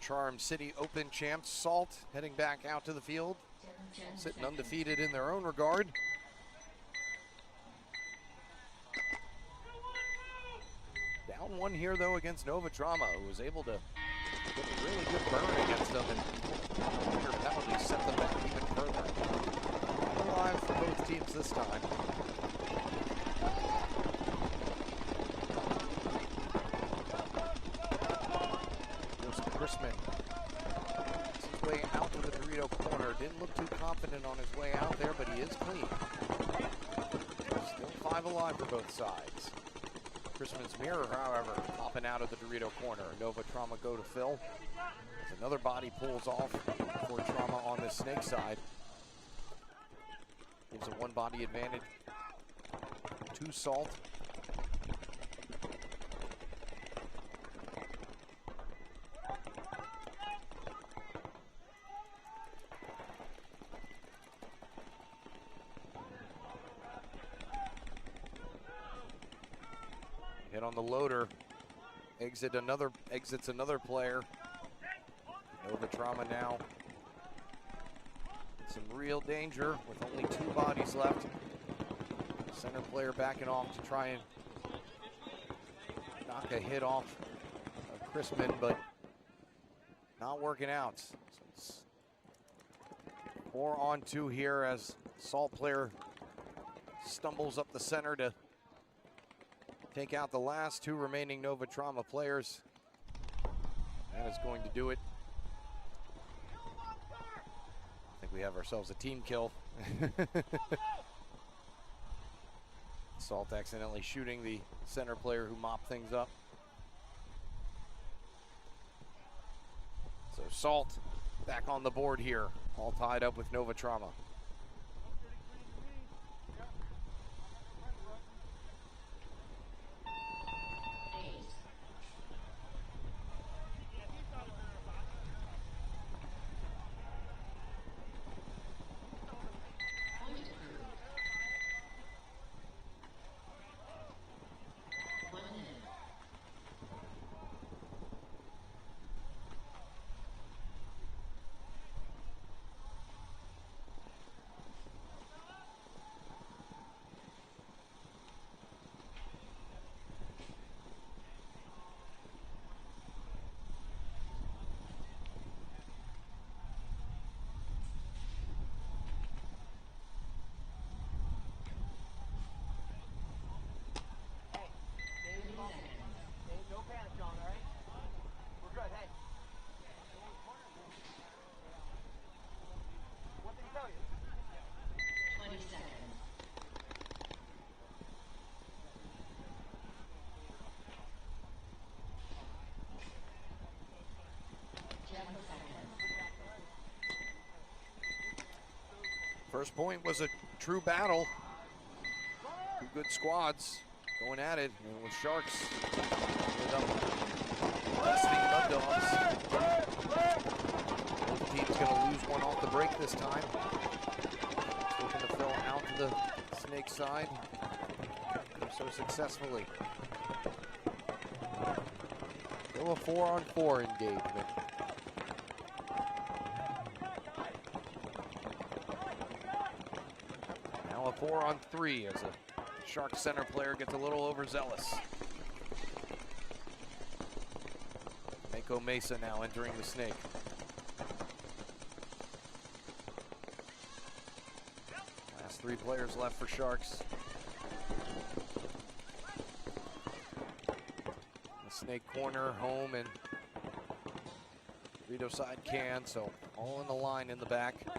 Charm City Open champs, Salt, heading back out to the field, sitting undefeated in their own regard. Down one here, though, against Nova Drama, who was able to get a really good burn against them and your penalty set them back even further. Alive for both teams this time. Chrisman makes his way out to the Dorito corner. Didn't look too confident on his way out there, but he is clean. Still 5 alive for both sides. Chrisman's mirror, however, popping out of the Dorito corner. Nova Trauma go to Phil. As another body pulls off for Trauma on the snake side. Gives a 1-body advantage to Salt. Hit on the loader. Exits another player. Nova Trauma now. Some real danger with only 2 bodies left. Center player backing off to try and knock a hit off of Crispin, but not working out. So it's 4 on 2 here as Salt player stumbles up the center to take out the last 2 remaining Nova Trauma players. That is going to do it. I think we have ourselves a team kill. Salt accidentally shooting the center player who mopped things up. So Salt back on the board here, all tied up with Nova Trauma. First point was a true battle. 2 good squads going at it. And with Sharks ended up besting Mud Dogs. Both teams going to lose one off the break this time. Looking to fill out to the Snake side. So successfully. Still a 4-on-4 engagement. A 4-on-3 as a Shark center player gets a little overzealous. Mako Mesa now entering the Snake. Last 3 players left for Sharks. The Snake corner, home, and Dorito side can, so all in the line in the back. It's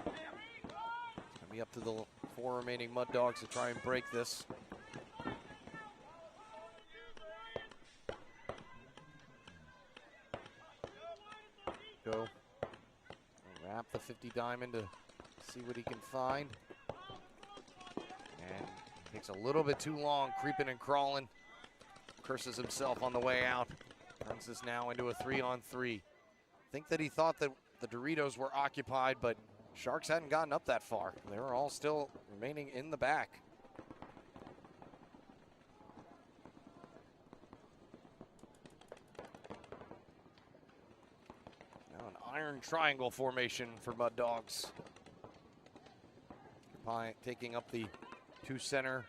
gonna be up to the 4 remaining Mud Dogs to try and break this. Go wrap the 50 diamond to see what he can find. And takes a little bit too long, creeping and crawling. Curses himself on the way out. Turns this now into a 3-on-3. Think that he thought that the Doritos were occupied, but Sharks hadn't gotten up that far. They were all still remaining in the back. Now an iron triangle formation for Mud Dogs. Taking up the 2 centers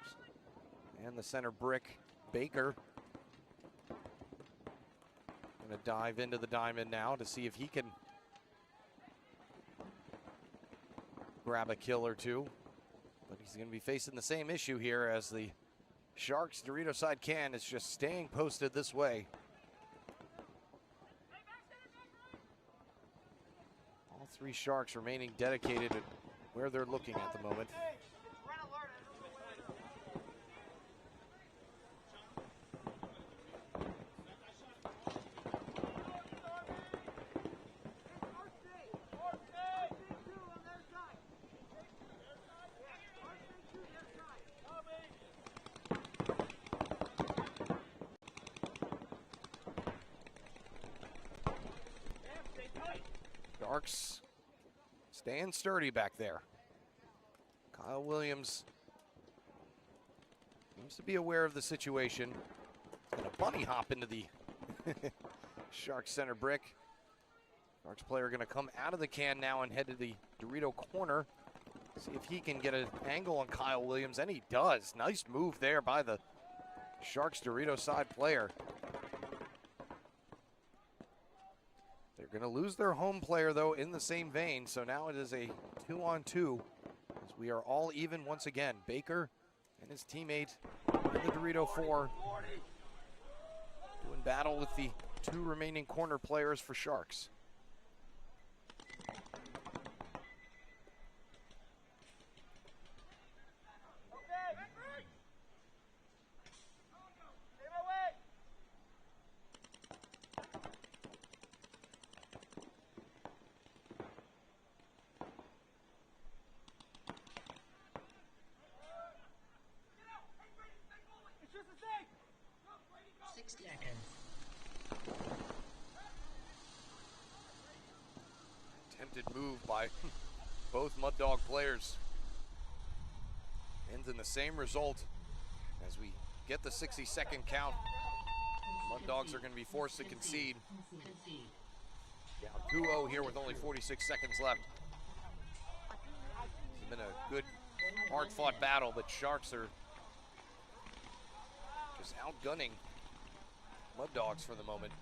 and the center brick. Baker gonna dive into the diamond now to see if he can grab a kill or 2, but he's going to be facing the same issue here as the Sharks Dorito side can is just staying posted this way. All 3 Sharks remaining dedicated at where they're looking at the moment. Sharks staying sturdy back there. Kyle Williams seems to be aware of the situation. And a bunny hop into the Sharks center brick. Sharks player going to come out of the can now and head to the Dorito corner. See if he can get an angle on Kyle Williams, and he does. Nice move there by the Sharks Dorito side player. They're going to lose their home player, though, in the same vein. So now it is a 2-on-2 as we are all even once again. Baker and his teammate in the Dorito 4 doing battle with the 2 remaining corner players for Sharks. Attempted move by both Mud Dog players. Ends in the same result as we get the 60-second count. Mud Dogs are going to be forced to concede. Down 2-0 here with only 46 seconds left. It's been a good, hard-fought battle, but Sharks are just outgunning Mud Dogs for the moment.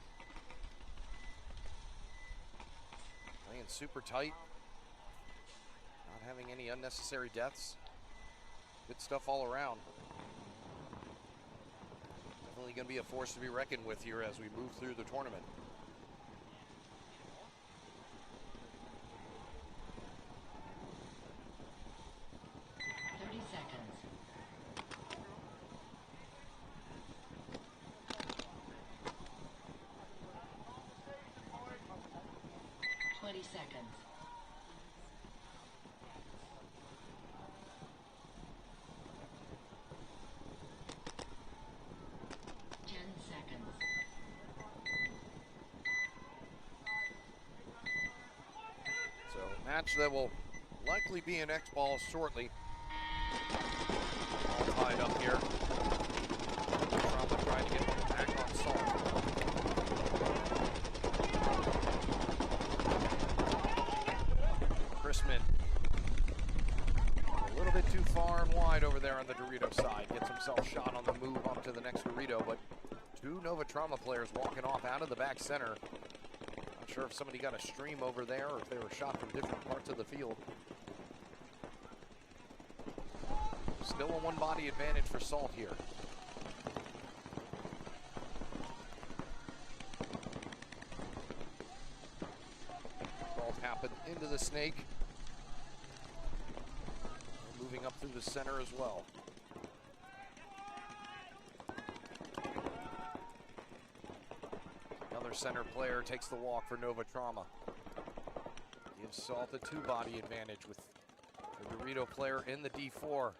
Playing super tight, not having any unnecessary deaths. Good stuff all around. Definitely going to be a force to be reckoned with here as we move through the tournament. Match that will likely be an Xball shortly. All tied up here. Trauma trying to get back on Salt. Chrisman a little bit too far and wide over there on the Dorito side. Gets himself shot on the move up to the next Dorito, but 2 Nova Trauma players walking off out of the back center. Not sure if somebody got a stream over there or if they were shot from different parts of the field. Still a one-body advantage for Salt here. Salt happened into the snake. Moving up through the center as well. Another center player takes the walk for Nova Trauma. Gives Salt a 2-body advantage with the Dorito player in the D4.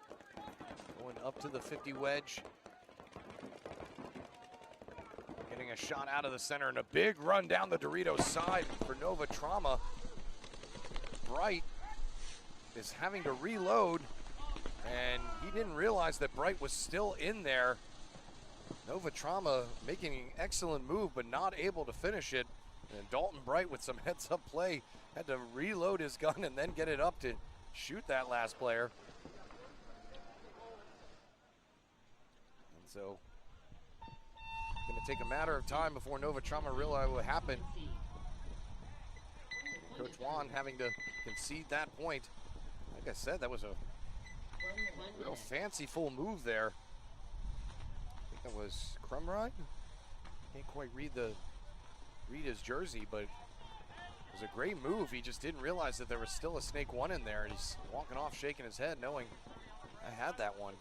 Going up to the 50 wedge. Getting a shot out of the center and a big run down the Dorito side for Nova Trauma. Bright is having to reload, and he didn't realize that Bright was still in there. Nova Trauma making an excellent move, but not able to finish it. And Dalton Bright with some heads-up play had to reload his gun and then get it up to shoot that last player. And so, going to take a matter of time before Nova Trauma realize what happened. Coach Juan having to concede that point. Like I said, that was a real fanciful move there. I think that was Crumride. Can't quite read his jersey, but it was a great move. He just didn't realize that there was still a Snake 1 in there, and he's walking off shaking his head knowing I had that one.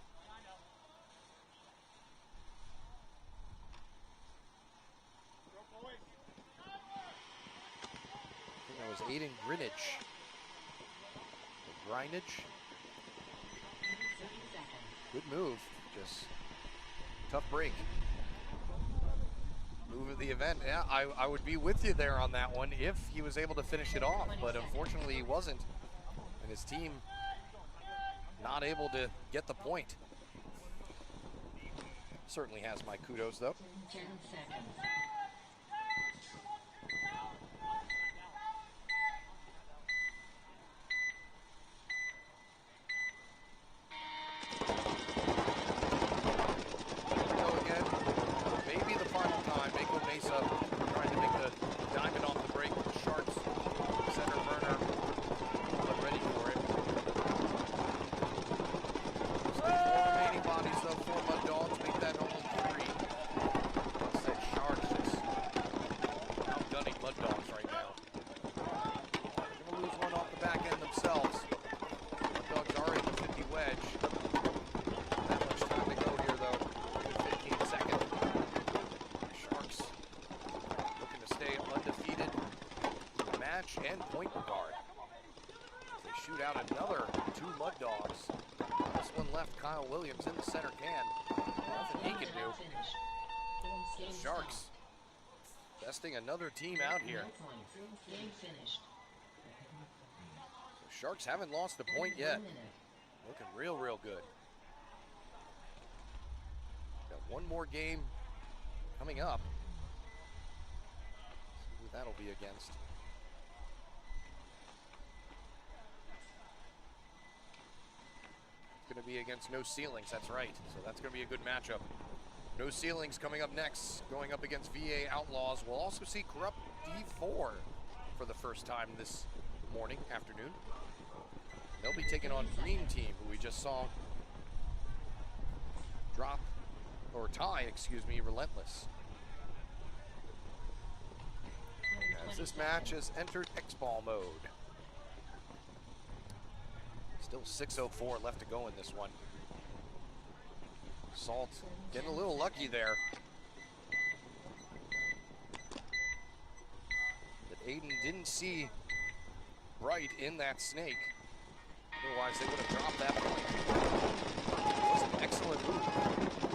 I think that was Aiden Greenwich. Greenwich. Good move, just tough break. Move of the event. Yeah, I would be with you there on that one if he was able to finish it off, but unfortunately he wasn't. And his team not able to get the point. Certainly has my kudos, though. 10 seconds. Go again. Maybe the final time. Mako Mesa trying to make the diamond off the break. Sharks, center burner, but ready for it. Still 4 remaining bodies, though. 4 Mud Dogs make that only 3. Said Sharks just outgunning Mud Dogs right now. They're going to lose one off the back end themselves. Mud Dogs are in the 50 wedge. Not much time to go here, though. 15 seconds. Sharks looking to stay undefeated in the match and point regard. They shoot out another 2 Mud Dogs. This one left Kyle Williams in the center can. Nothing he can do. Finished. Game Sharks besting another team out here. No points. Game finished. Sharks haven't lost a point yet. 1 minute. Looking real, real good. Got one more game coming up. See who that'll be against. It's going to be against No Ceilings, that's right. So that's going to be a good matchup. No Ceilings coming up next, going up against VA Outlaws. We'll also see Corrupt D4 for the first time this afternoon. They'll be taking on Green Team, who we just saw tie, Relentless. As this match has entered Xball mode. Still 6:04 left to go in this one. Salt getting a little lucky there. That Aiden didn't see Bright in that snake. Otherwise, they would have dropped that point. It was an excellent move.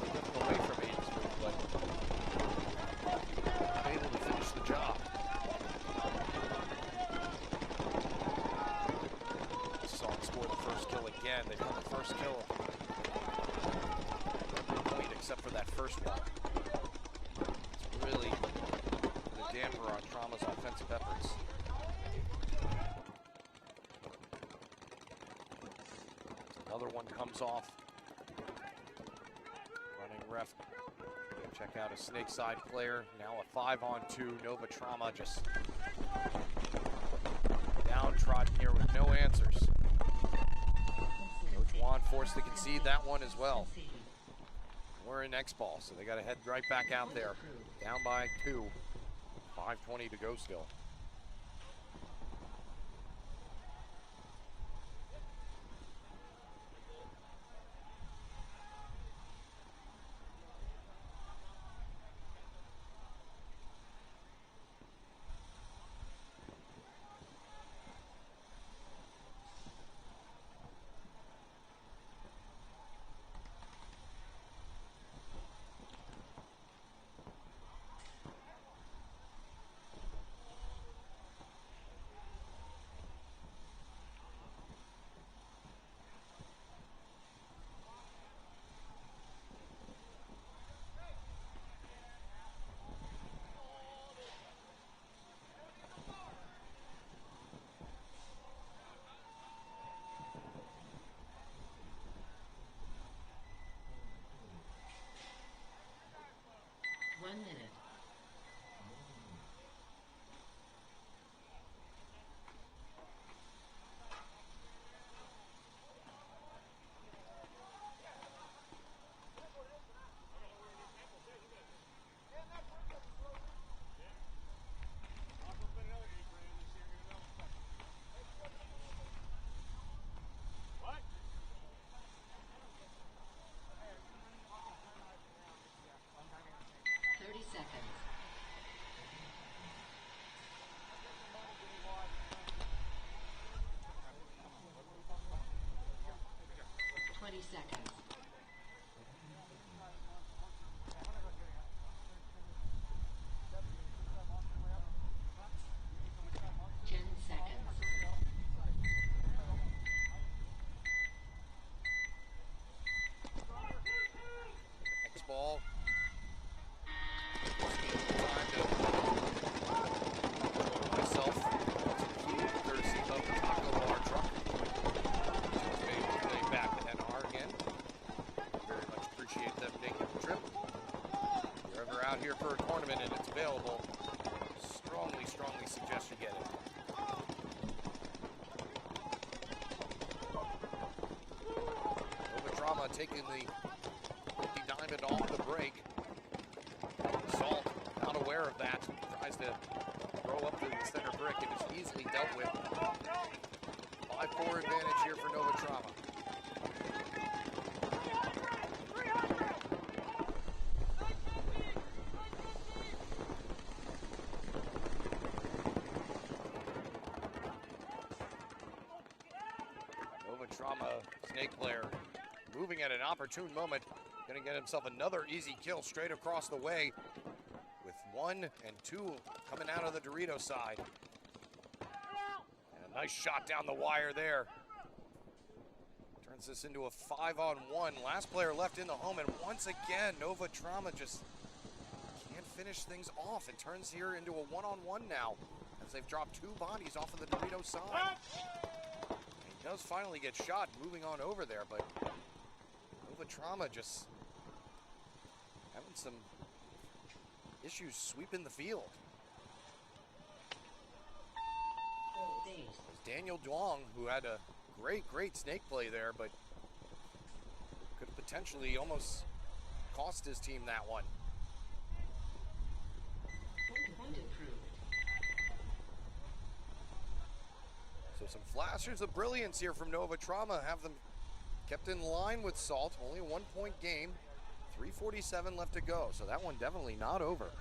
Looking away from Aiden's move, but not able to finish the job. Salt scored the first kill again. They've got the first kill. Every point except for that first one. It's really put a damper on Trauma's offensive efforts. Another one comes off. Running ref. Check out a snake side player. Now a 5-on-2. Nova Trauma just downtrodden here with no answers. Coach Juan forced to concede that one as well. We're in Xball, so they got to head right back out there. Down by 2. 5:20 to go still. One minute. Seconds. 20 seconds. Xball taking the 50 diamond off the break. Salt, not aware of that, tries to throw up to the center brick and is easily dealt with. 5-4 advantage here for Nova Trauma. Nova Trauma snake player moving at an opportune moment. Going to get himself another easy kill straight across the way with 1 and 2 coming out of the Dorito side. And a nice shot down the wire there. Turns this into a 5-on-1. Last player left in the home, and once again, Nova Trauma just can't finish things off. It turns here into a 1-on-1 now as they've dropped 2 bodies off of the Dorito side. He does finally get shot moving on over there, but Nova Trauma just having some issues sweeping the field. Saved. There's Daniel Duong, who had a great snake play there, but could have potentially almost cost his team that one. Point approved. So some flashes of brilliance here from Nova Trauma have them kept in line with Salt. Only a 1-point game. 3:47 left to go, so that one definitely not over.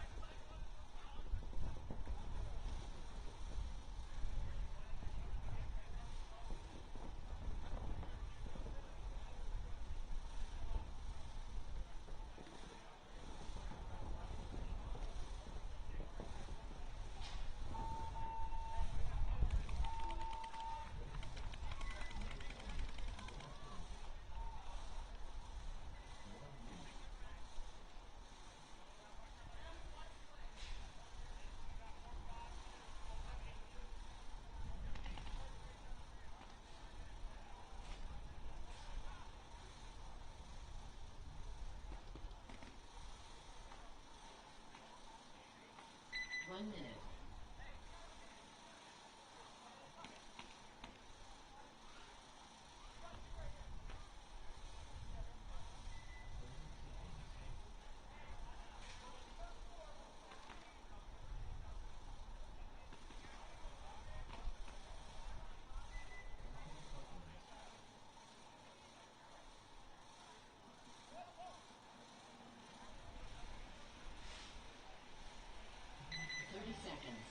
One minute. Seconds.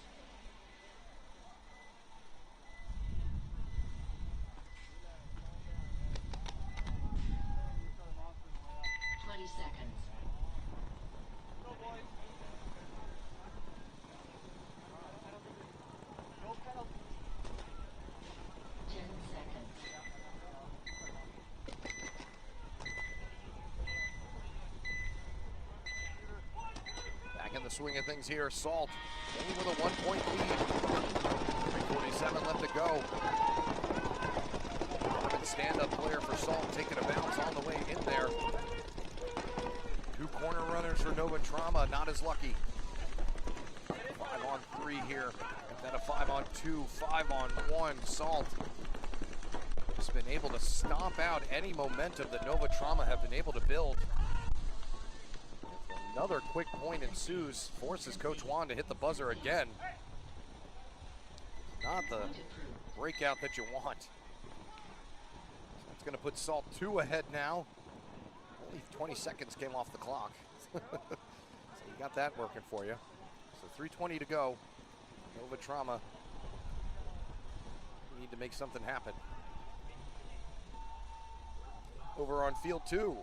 20 seconds. No penalty. 10 seconds. Back in the swing of things here, Salt only with a 1-point lead. 3:47 left to go. Stand-up player for Salt taking a bounce on the way in there. 2 corner runners for Nova Trauma, not as lucky. 5-on-3 here, and then a 5-on-2, 5-on-1. Salt just been able to stomp out any momentum that Nova Trauma have been able to build. Another quick point ensues, forces Coach Juan to hit the buzzer again. Not the breakout that you want. So that's going to put Salt 2 ahead now. Only 20 seconds came off the clock. So you got that working for you. So 3:20 to go. Nova Trauma need to make something happen. Over on field 2.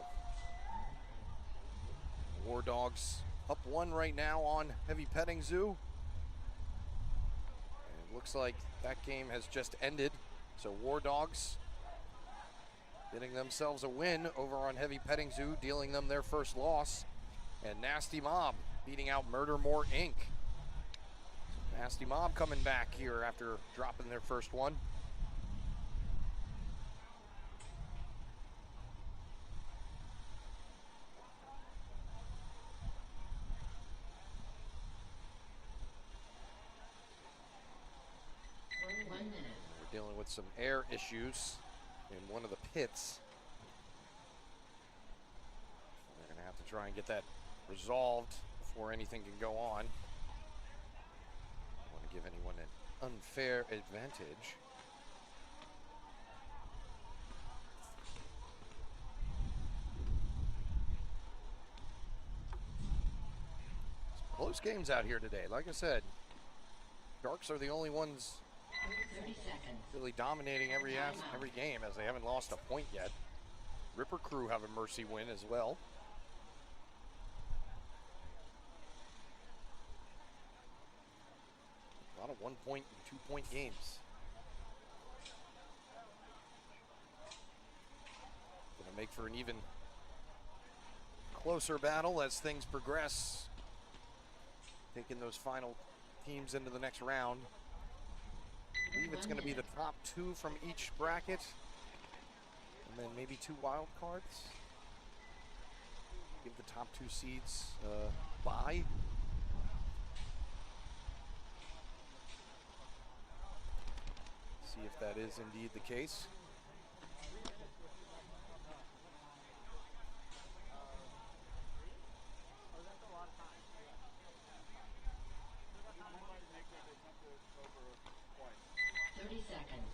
War Dogs up 1 right now on Heavy Petting Zoo. And it looks like that game has just ended. So War Dogs getting themselves a win over on Heavy Petting Zoo, dealing them their first loss. And Nasty Mob beating out Murder More Inc. So Nasty Mob coming back here after dropping their first one. Dealing with some air issues in one of the pits. try and get that resolved before anything can go on. Don't want to give anyone an unfair advantage. Close games out here today. Like I said, Sharks are the only ones 30 seconds. really dominating every game, as they haven't lost a point yet. Ripper Crew have a mercy win as well. A lot of 1-point and 2-point games. Gonna make for an even closer battle as things progress. Taking those final teams into the next round. I believe it's going to be the top 2 from each bracket, and then maybe 2 wild cards. Give the top 2 seeds a bye. See if that is indeed the case. Seconds.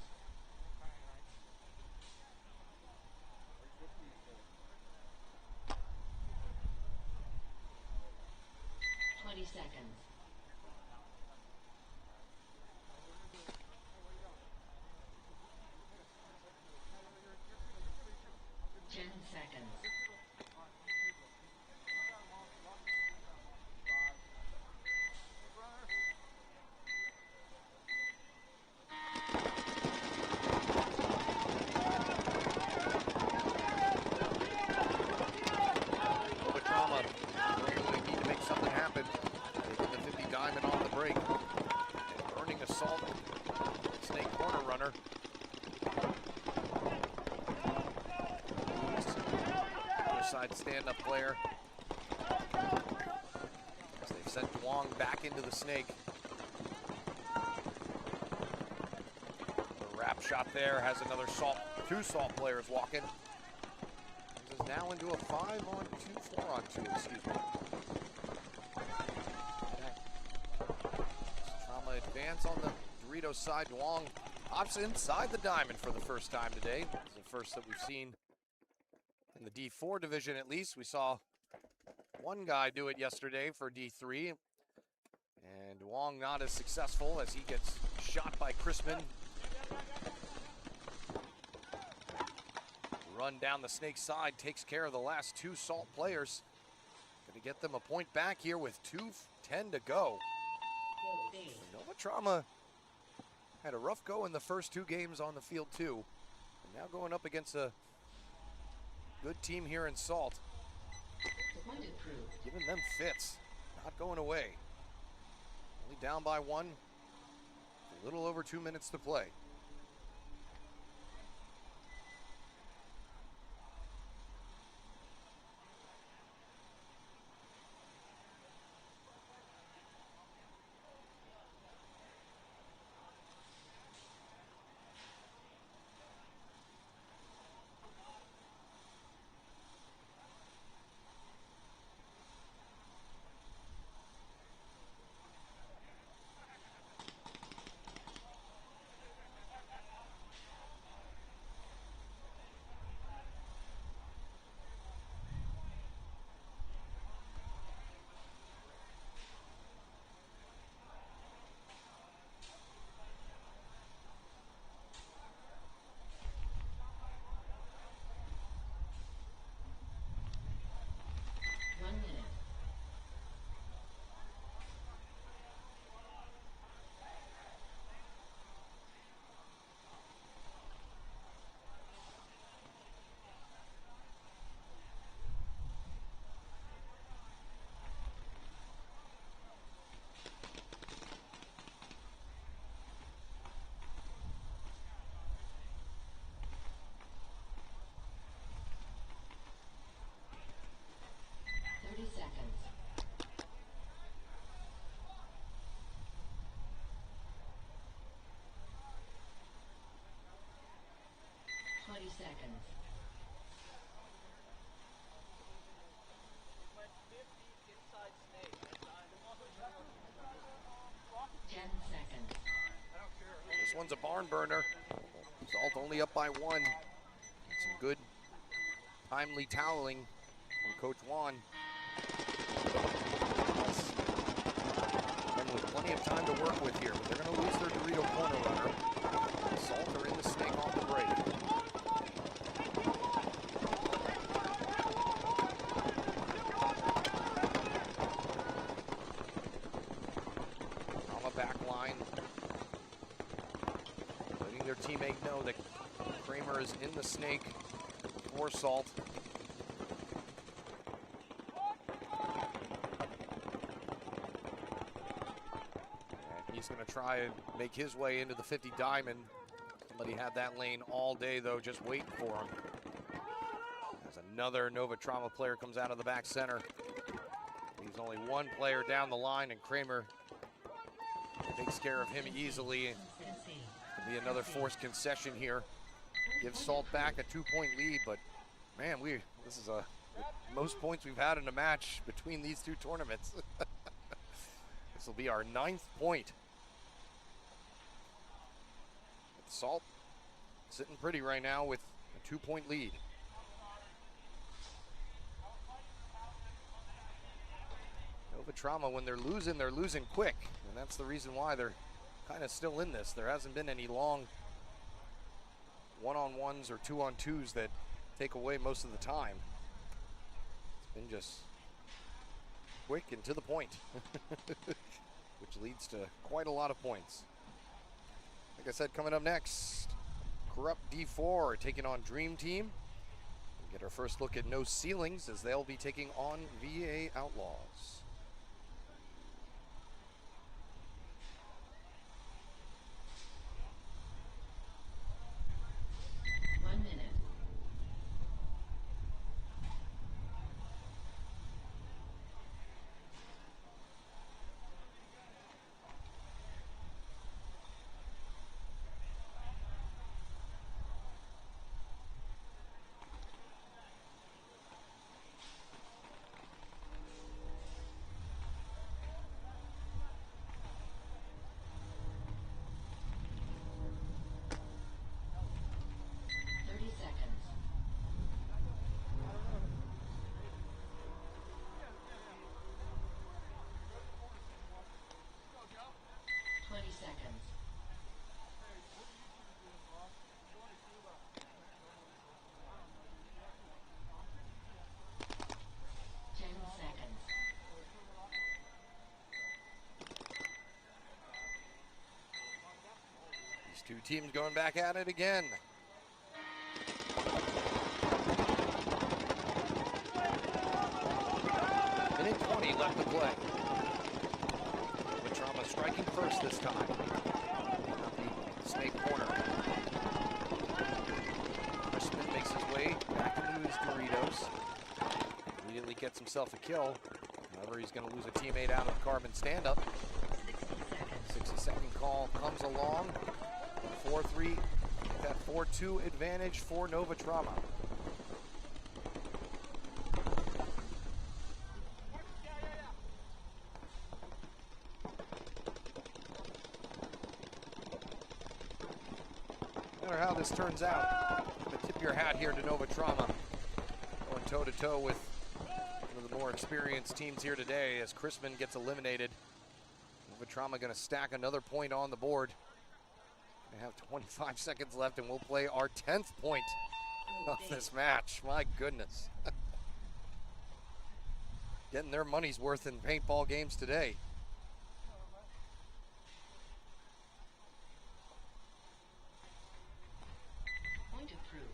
20 seconds. 10 seconds. Stand-up player. As they've sent Duong back into the snake. The wrap shot there has another salt. 2 salt players walking. This is now into a 5-on-2, 4-on-2, excuse me. Trauma advance on the Doritos side. Duong opts inside the diamond for the first time today. It's the first that we've seen in the D4 division, at least. We saw one guy do it yesterday for D3. And Duong not as successful as he gets shot by Chrisman. Run down the snake side takes care of the last 2 salt players. Gonna get them a point back here with 2:10 to go. Nova Trauma had a rough go in the first 2 games on the field too. And now going up against a good team here in Salt. Giving them fits. Not going away. Only down by 1. A little over 2 minutes to play. one's a barn burner. Salt only up by 1. Some good timely toweling from Coach Juan. And with plenty of time to work with here, but they're going to lose their Dorito corner runner. Salt are in the snake off the break. On the back line, letting their teammate know that Kramer is in the snake for Salt. He's going to try and make his way into the 50 diamond. Somebody had that lane all day, though, just waiting for him. As another Nova Trauma player comes out of the back center. He's only one player down the line, and Kramer takes care of him easily. It'll be another forced concession here. Gives Salt back a 2-point lead, but man, this is the most points we've had in a match between these two tournaments. This will be our 9th point. Salt sitting pretty right now with a 2-point lead. Nova Trauma, when they're losing quick, and that's the reason why they're kind of still in this. There hasn't been any long one-on-ones or two-on-twos that take away most of the time. It's been just quick and to the point, which leads to quite a lot of points. Like I said, coming up next, Corrupt D4 taking on Dream Team. We'll get our first look at No Ceilings as they'll be taking on VA Outlaws. Two teams going back at it again. Minute 20 left to play. Nova Trauma striking first this time. The snake corner. Crispin makes his way back into his Doritos. Immediately gets himself a kill. However, he's going to lose a teammate out of the carbon stand-up. 60-second call comes along. 4-3, that 4-2 advantage for Nova Trauma. No matter how this turns out, but tip your hat here to Nova Trauma. Going toe-to-toe with one of the more experienced teams here today as Crispin gets eliminated. Nova Trauma going to stack another point on the board. We have 25 seconds left and we'll play our 10th point of this match. My goodness. Getting their money's worth in paintball games today. Point approved.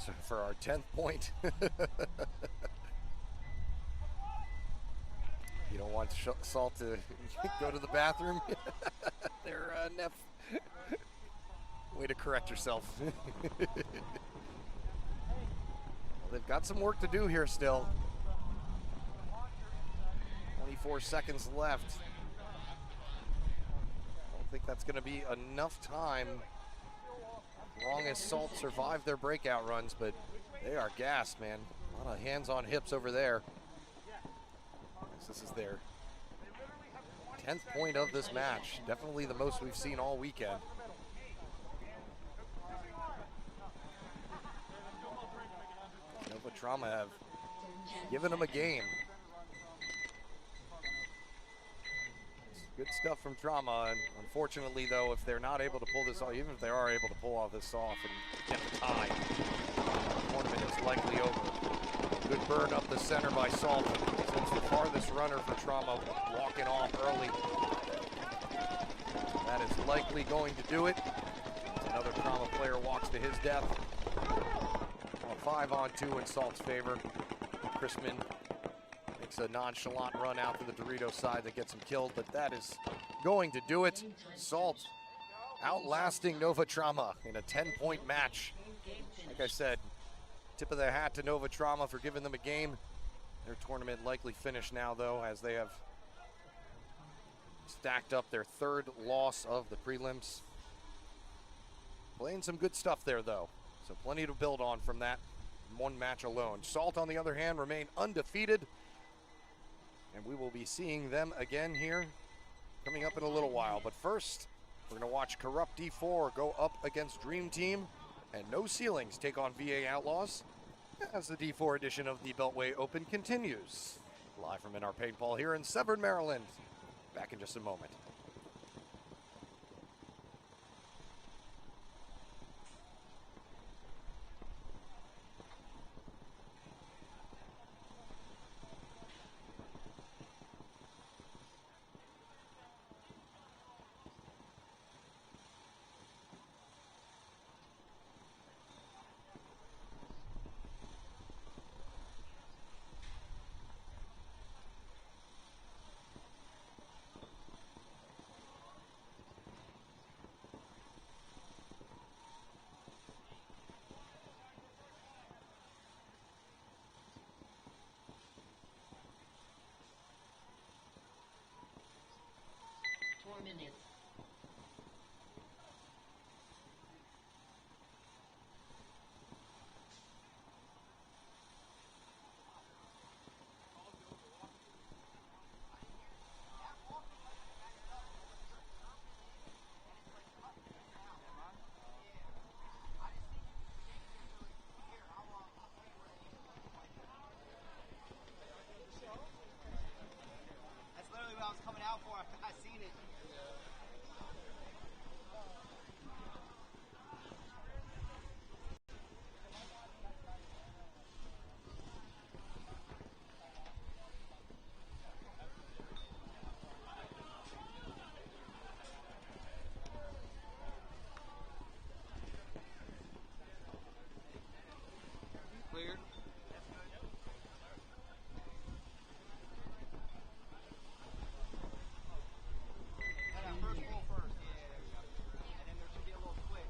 So for our 10th point. You don't want Salt to go to the bathroom. They're Neff. Way to correct yourself. Well, they've got some work to do here still. 24 seconds left. I don't think that's going to be enough time. As long as Salt survive their breakout runs, but they are gassed, man. A lot of hands on hips over there. This is their 10th point of this match. Definitely the most we've seen all weekend. Nova Trauma have given them a game. Good stuff from Trauma, and unfortunately though, if they're not able to pull this off, even if they are able to pull all this off and get the tie, the tournament is likely over. Good burn up the center by Salt. Since the farthest runner for Trauma walking off early. That is likely going to do it. Another Trauma player walks to his death. A 5-on-2 in Salt's favor. Chrisman makes a nonchalant run out to the Dorito side that gets him killed, but that is going to do it. Salt outlasting Nova Trauma in a 10-point match. Like I said, tip of the hat to Nova Trauma for giving them a game. Their tournament likely finished now, though, as they have stacked up their 3rd loss of the prelims. Playing some good stuff there, though, so plenty to build on from that one match alone. Salt, on the other hand, remain undefeated, and we will be seeing them again here coming up in a little while. But first, we're going to watch Corrupt D4 go up against Dream Team, and No Ceilings take on VA Outlaws as the D4 edition of the Beltway Open continues. Live from NR Paintball here in Severn, Maryland. Back in just a moment. Minutes. That's literally what I was coming out for. I seen it. Cleared. First roll first. Yeah, there we go. And then there should be a little split.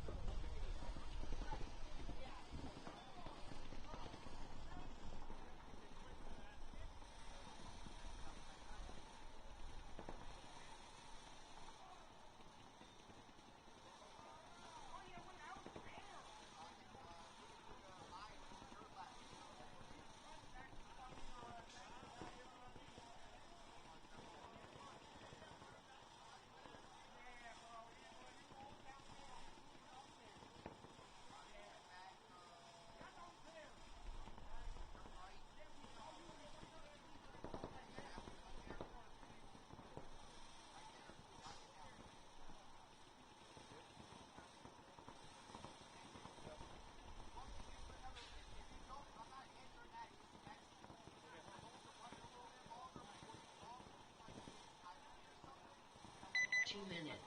Minutes.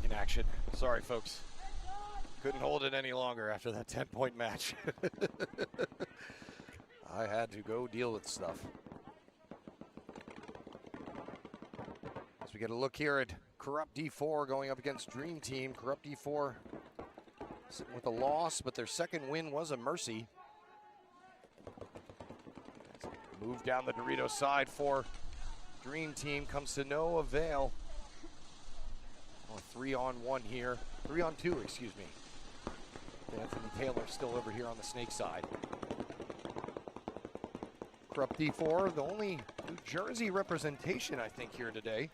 back in action. Sorry, folks. Couldn't hold it any longer after that 10-point match. I had to go deal with stuff. As we get a look here at Corrupt D4 going up against Dream Team. Corrupt D4 sitting with a loss, but their second win was a mercy. Move down the Dorito side for Dream Team comes to no avail. 3-on-1 here. 3-on-2, excuse me. Anthony Taylor still over here on the Snake side. Corrupt D4, the only New Jersey representation, I think, here today.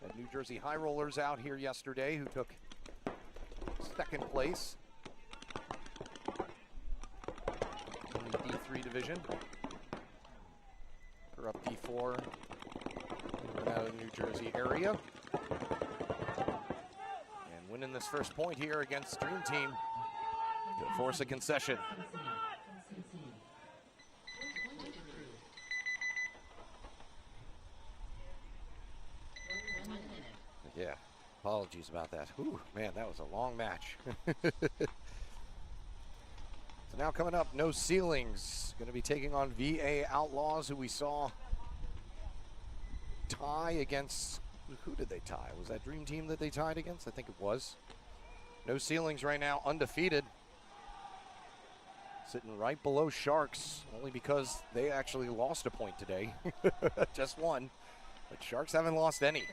Had New Jersey High Rollers out here yesterday who took second place in the D3 division. Corrupt D4 out of the New Jersey area. And winning this first point here against Dream Team to force a concession. Yeah, apologies about that. Ooh, man, that was a long match. So now coming up, No Ceilings. Going to be taking on VA Outlaws, who we saw tie against, who did they tie? Was that Dream Team that they tied against? I think it was. No Ceilings right now, undefeated. Sitting right below Sharks, only because they actually lost a point today. Just one. But Sharks haven't lost any.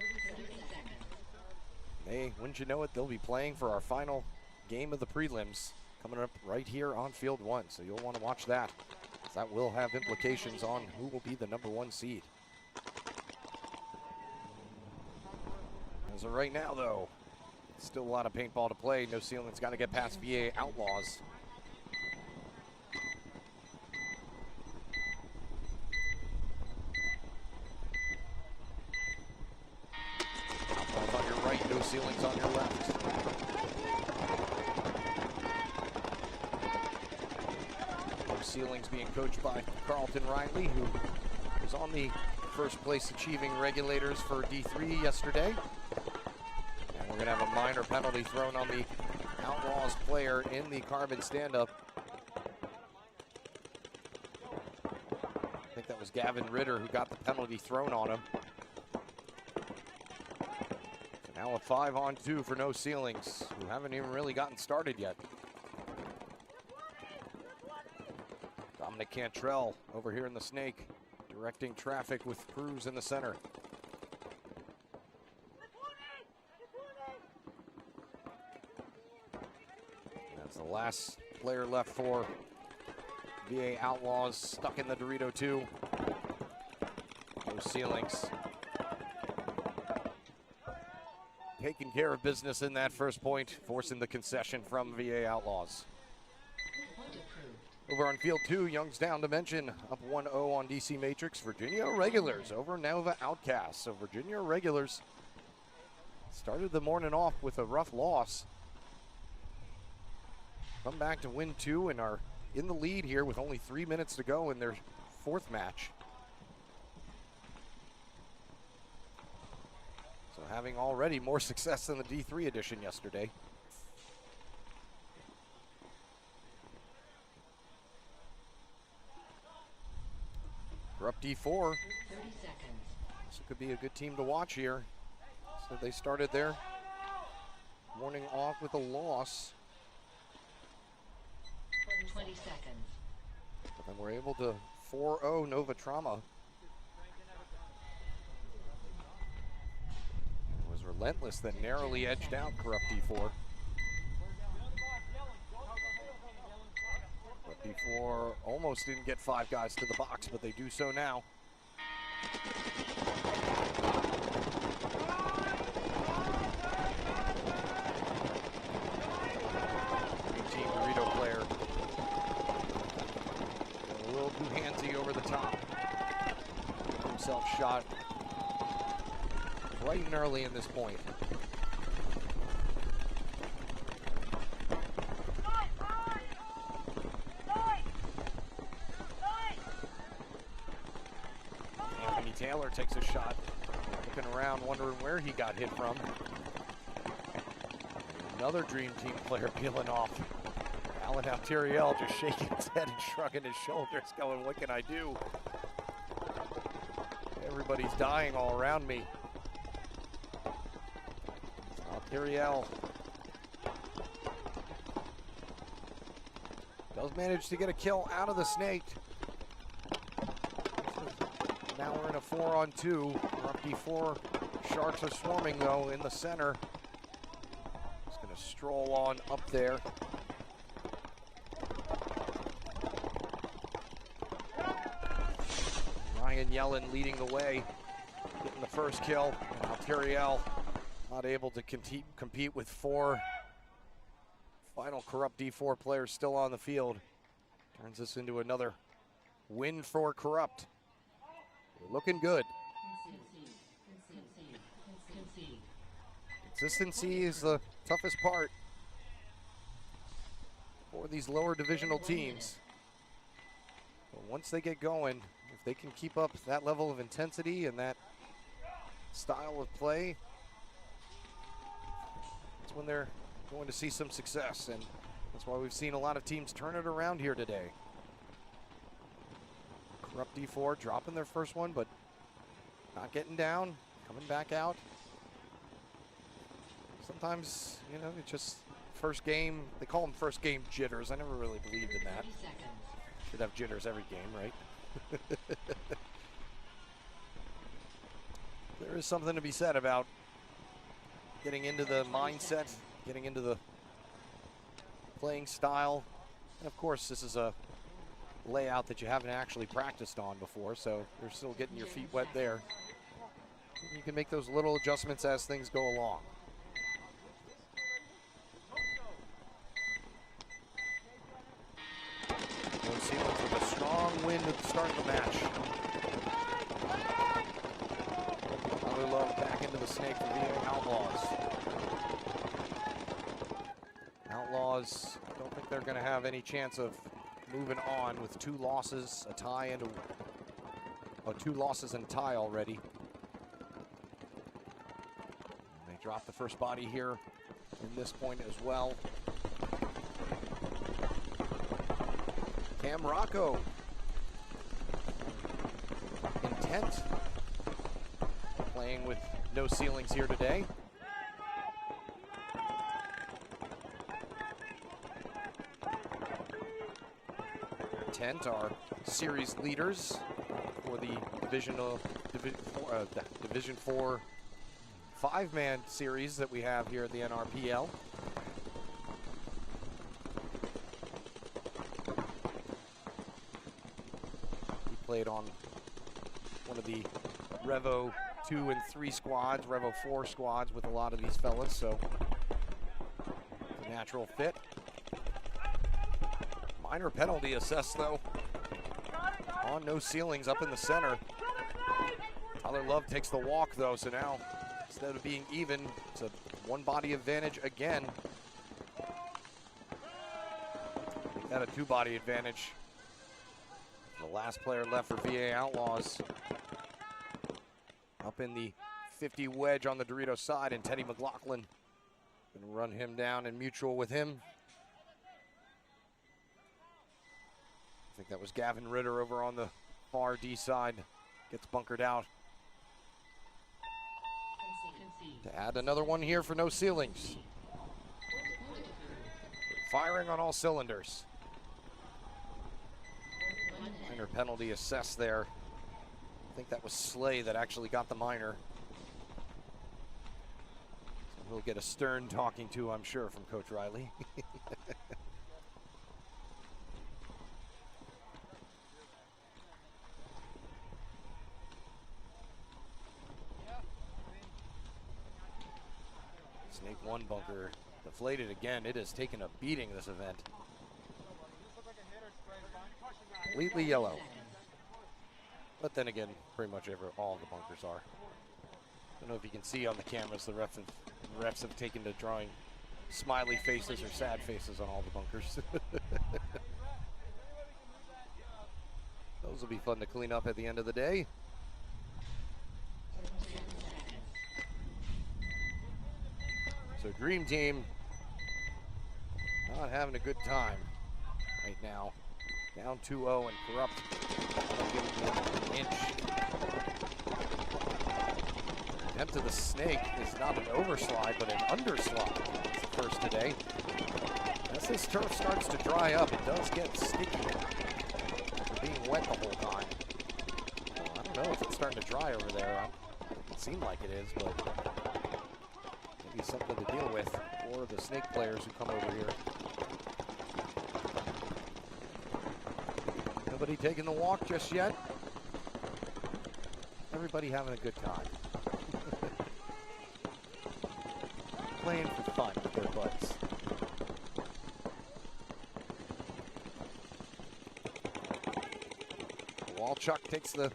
They, wouldn't you know it, they'll be playing for our final game of the prelims coming up right here on Field 1. So you'll want to watch that. That will have implications on who will be the #1 seed. As of right now, though, still a lot of paintball to play. No Ceilings got to get past VA Outlaws. Outlaws on your right, No Ceilings on your left. No Ceilings being coached by Carlton Riley, who was on the first place achieving regulators for D3 yesterday. And we're going to have a minor penalty thrown on the Outlaws player in the carbon stand-up. I think that was Gavin Ritter who got the penalty thrown on him. So now a 5-on-2 for No Ceilings, who haven't even really gotten started yet. Dominic Cantrell over here in the Snake, directing traffic with Cruz in the center. That's the last player left for VA Outlaws, stuck in the Dorito 2. No Ceilings taking care of business in that first point, forcing the concession from VA Outlaws. Over on Field 2, Youngstown Dimension up 1-0 on DC Matrix. Virginia Regulars over Nova Outcasts. So Virginia Regulars started the morning off with a rough loss. Come back to win 2 and are in the lead here with only 3 minutes to go in their fourth match. So having already more success than the D3 edition yesterday. Corrupt D4. 30 seconds. This could be a good team to watch here. So they started their morning off with a loss. 20 seconds. But then we're able to 4-0 Nova Trauma. It was relentless, then narrowly edged out Corrupt D4. Corrupt D4 almost didn't get 5 guys to the box, but they do so now. Team Dorito player. A little too handsy over the top. Himself shot bright and early in this point. Anthony Taylor takes a shot, looking around, wondering where he got hit from. Another Dream Team player peeling off. Alan Alteriel just shaking his head and shrugging his shoulders, going, what can I do? Everybody's dying all around me. Alteriel does manage to get a kill out of the snake. Now we're in a 4-on-2. Corrupt D4. Sharks are swarming though in the center. Just gonna stroll on up there. Ryan Yellen leading the way, getting the first kill. And Alteriel not able to compete with 4 final Corrupt D4 players still on the field. Turns this into another win for Corrupt. We're looking good. Consistency is the toughest part for these lower divisional teams. But once they get going, if they can keep up that level of intensity and that style of play, that's when they're going to see some success. And that's why we've seen a lot of teams turn it around here today. Corrupt D4 dropping their first one, but not getting down, coming back out. Sometimes, you know, it's just first game. They call them first game jitters. I never really believed in that. 30 seconds. Should have jitters every game, right? There is something to be said about getting into the mindset, getting into the playing style. And of course, this is a layout that you haven't actually practiced on before, so you're still getting your feet wet there. You can make those little adjustments as things go along. New Zealand with a strong wind at the start of the match. Tyler Love back into the snake for VA Outlaws. Outlaws, I don't think they're going to have any chance of moving on with 2 losses, a tie, and a 2 losses and a tie already. They drop the first body here in this point as well. Cam Rocco. Intent. Playing with no ceilings here today. Intent are series leaders for the Division 4 5-man series that we have here at the NRPL. He played on one of the Revo 2 and 3 squads, Revo 4 squads with a lot of these fellas, so a natural fit. Minor penalty assessed though on no ceilings up in the center. Tyler Love takes the walk though, so now instead of being even, it's a 1 body advantage again. Make that a 2 body advantage. The last player left for VA Outlaws. Up in the 50 wedge on the Dorito side, and Teddy McLaughlin gonna run him down and mutual with him. I think that was Gavin Ritter over on the far D side. Gets bunkered out. To add another one here for no ceilings. Firing on all cylinders. Minor penalty assessed there. I think that was Slay that actually got the minor. So we'll get a stern talking to, I'm sure, from Coach Riley. Snake 1 bunker deflated again. It has taken a beating this event. Completely yellow. But then again, pretty much all of the bunkers are. I don't know if you can see on the cameras, the refs have taken to drawing smiley faces or sad faces on all the bunkers. Those will be fun to clean up at the end of the day. So Dream Team not having a good time right now. Down 2-0 and Corrupt giving him an inch. Attempt to the snake is not an overslide, but an underslide. It's the first today. As this turf starts to dry up, it does get sticky after being wet the whole time. Well, I don't know if it's starting to dry over there. It seems like it is, but maybe something to deal with for the snake players who come over here. Nobody taking the walk just yet. Everybody having a good time. Playing for fun with their buds. Walchuk takes the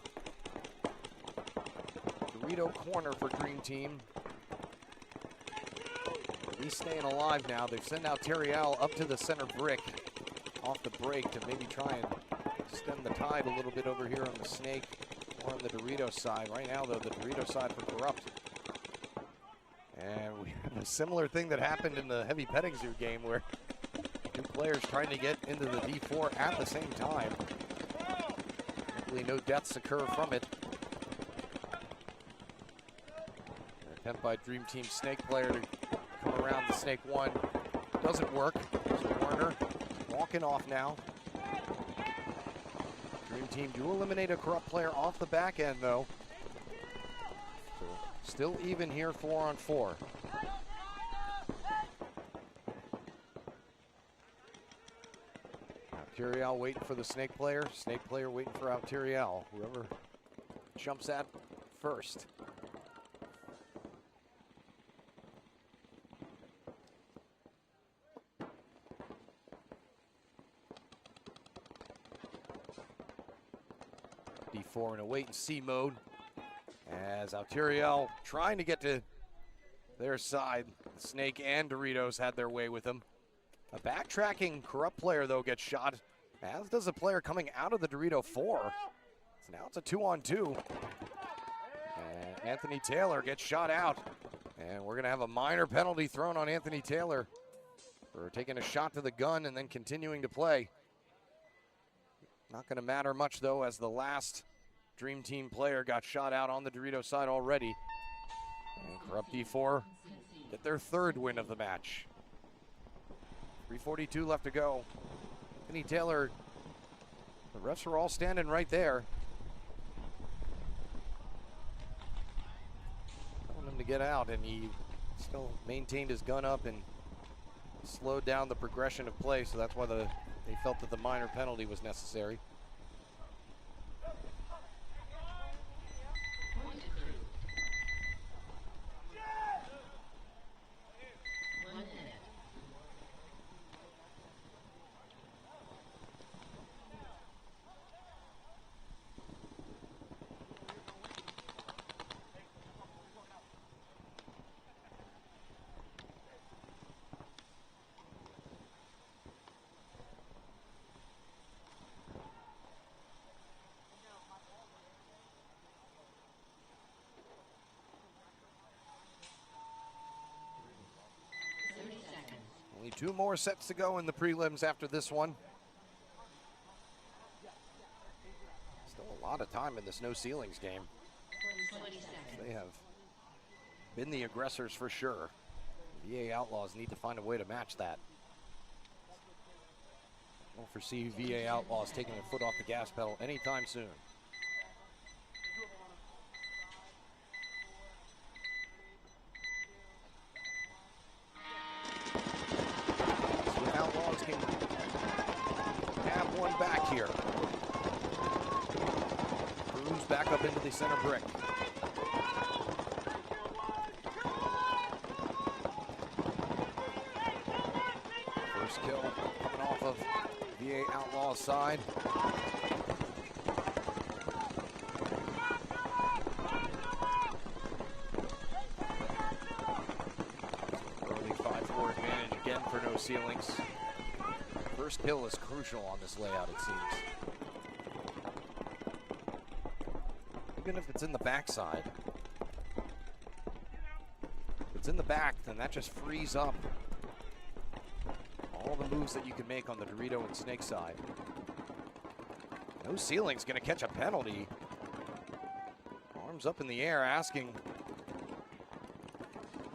Dorito corner for Dream Team. At least staying alive now. They've sent out Terrial up to the center brick off the break to maybe try and stem the tide a little bit over here on the snake or on the Dorito side. Right now, though, the Dorito side for Corrupt. And we have a similar thing that happened in the Heavy Petting Zoo game where two players trying to get into the D4 at the same time. Hopefully no deaths occur from it. An attempt by Dream Team Snake player to come around the Snake 1. Doesn't work. So Warner walking off now. Dream Team do eliminate a Corrupt player off the back end, though. So still even here, 4-on-4. Altiriel waiting for the Snake player. Snake player waiting for Altiriel. Whoever jumps at first. D4 in a wait-and-see mode as Altiriel trying to get to their side. Snake and Doritos had their way with him. A backtracking Corrupt player, though, gets shot, as does a player coming out of the Dorito 4. So now it's a 2-on-2. And Anthony Taylor gets shot out. And we're going to have a minor penalty thrown on Anthony Taylor for taking a shot to the gun and then continuing to play. Not going to matter much, though, as the last Dream Team player got shot out on the Dorito side already. And Corrupt D4 get their third win of the match. 3:42 left to go. Anthony Taylor, the refs are all standing right there. Telling him to get out, and he still maintained his gun up and slowed down the progression of play, so that's why they felt that the minor penalty was necessary. Only 2 more sets to go in the prelims after this one. Still a lot of time in this no ceilings game. 20 seconds. They have been the aggressors for sure. VA Outlaws need to find a way to match that. Don't foresee VA Outlaws taking their foot off the gas pedal anytime soon. Outlaws can have one back here. Cruz back up into the center brick. First kill coming off of VA Outlaws side. Early 5-4 advantage again for no ceilings. First kill is crucial on this layout, it seems. Even if it's in the backside. If it's in the back, then that just frees up all the moves that you can make on the Dorito and Snake side. No Ceiling's going to catch a penalty. Arms up in the air asking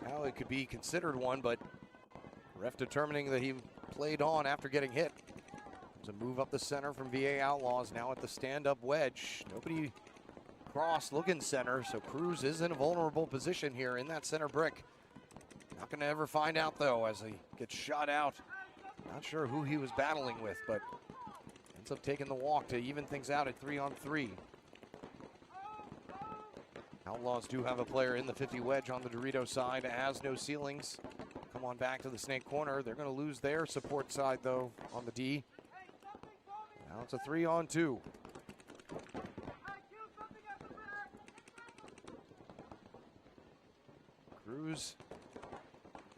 how it could be considered one, but ref determining that he played on after getting hit. There's a move up the center from VA Outlaws, now at the stand-up wedge. Nobody cross looking center, so Cruz is in a vulnerable position here in that center brick. Not going to ever find out, though, as he gets shot out. Not sure who he was battling with, but ends up taking the walk to even things out at 3-on-3. Outlaws do have a player in the 50 wedge on the Dorito side, as no Ceilings come on back to the Snake corner. They're going to lose their support side, though, on the D. Now it's a 3-on-2. Cruz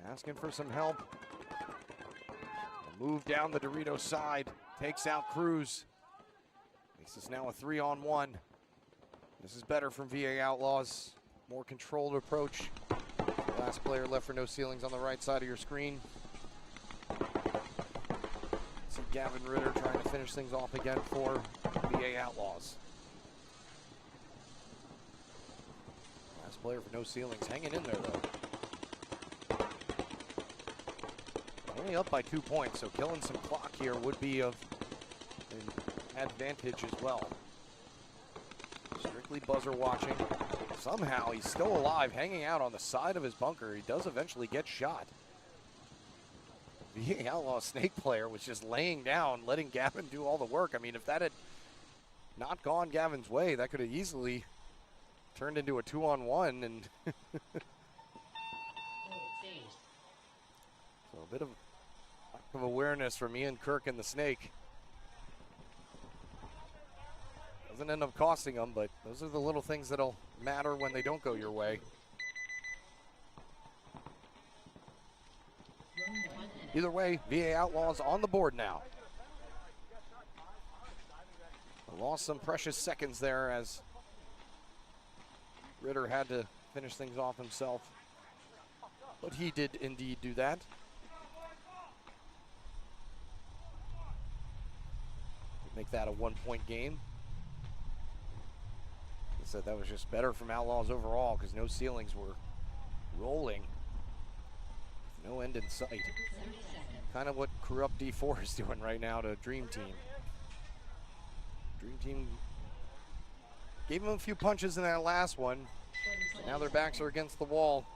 asking for some help. A move down the Dorito side takes out Cruz. This is now a 3-on-1. This is better from VA Outlaws. More controlled approach. Last player left for no Ceilings on the right side of your screen. See Gavin Ritter trying to finish things off again for VA Outlaws. Last player for no Ceilings hanging in there, though. Only up by 2 points, so killing some clock here would be of an advantage as well. Strictly buzzer watching. Somehow he's still alive, hanging out on the side of his bunker. He does eventually get shot. The Outlaw Snake player was just laying down, letting Gavin do all the work. I mean, if that had not gone Gavin's way, that could have easily turned into a 2-on-1. And so a bit of lack of awareness from Ian Kirk and the Snake. Doesn't end up costing them, but those are the little things that'll matter when they don't go your way. Either way, VA Outlaws on the board now. Lost some precious seconds there as Ritter had to finish things off himself, but he did indeed do that. Make that a 1-point game. Said that was just better from Outlaws overall because no Ceilings were rolling. No end in sight. Kind of what Corrupt D4 is doing right now to Dream Team. Dream Team gave them a few punches in that last one. Now their backs are against the wall.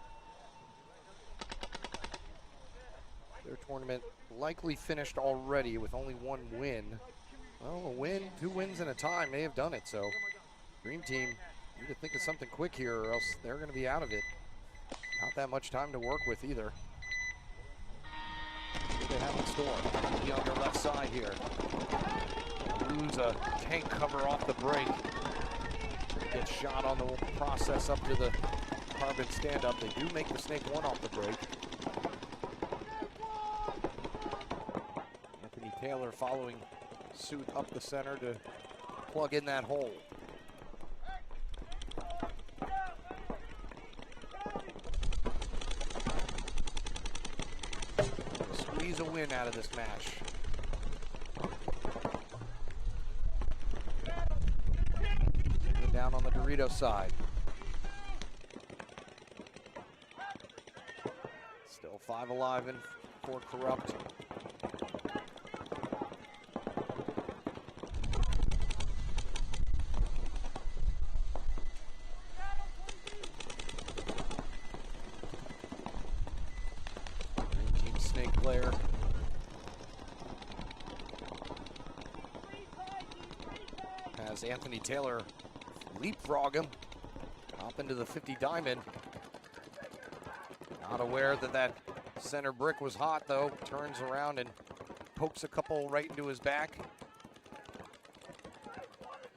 Their tournament likely finished already with only 1 win. Well, a win, 2 wins and a tie may have done it, so Dream Team need to think of something quick here or else they're going to be out of it. Not that much time to work with either. What do they have in store? Be on their left side here. Lose a tank cover off the break. Gets shot on the process up to the carbon stand-up. They do make the Snake 1 off the break. Anthony Taylor following suit up the center to plug in that hole. Squeeze a win out of this match. Down on the Dorito side. Still 5 alive and 4 Corrupt. Team Snake player. Has Anthony Taylor leapfrog him, hop into the 50 diamond. Not aware that that center brick was hot though. Turns around and pokes a couple right into his back.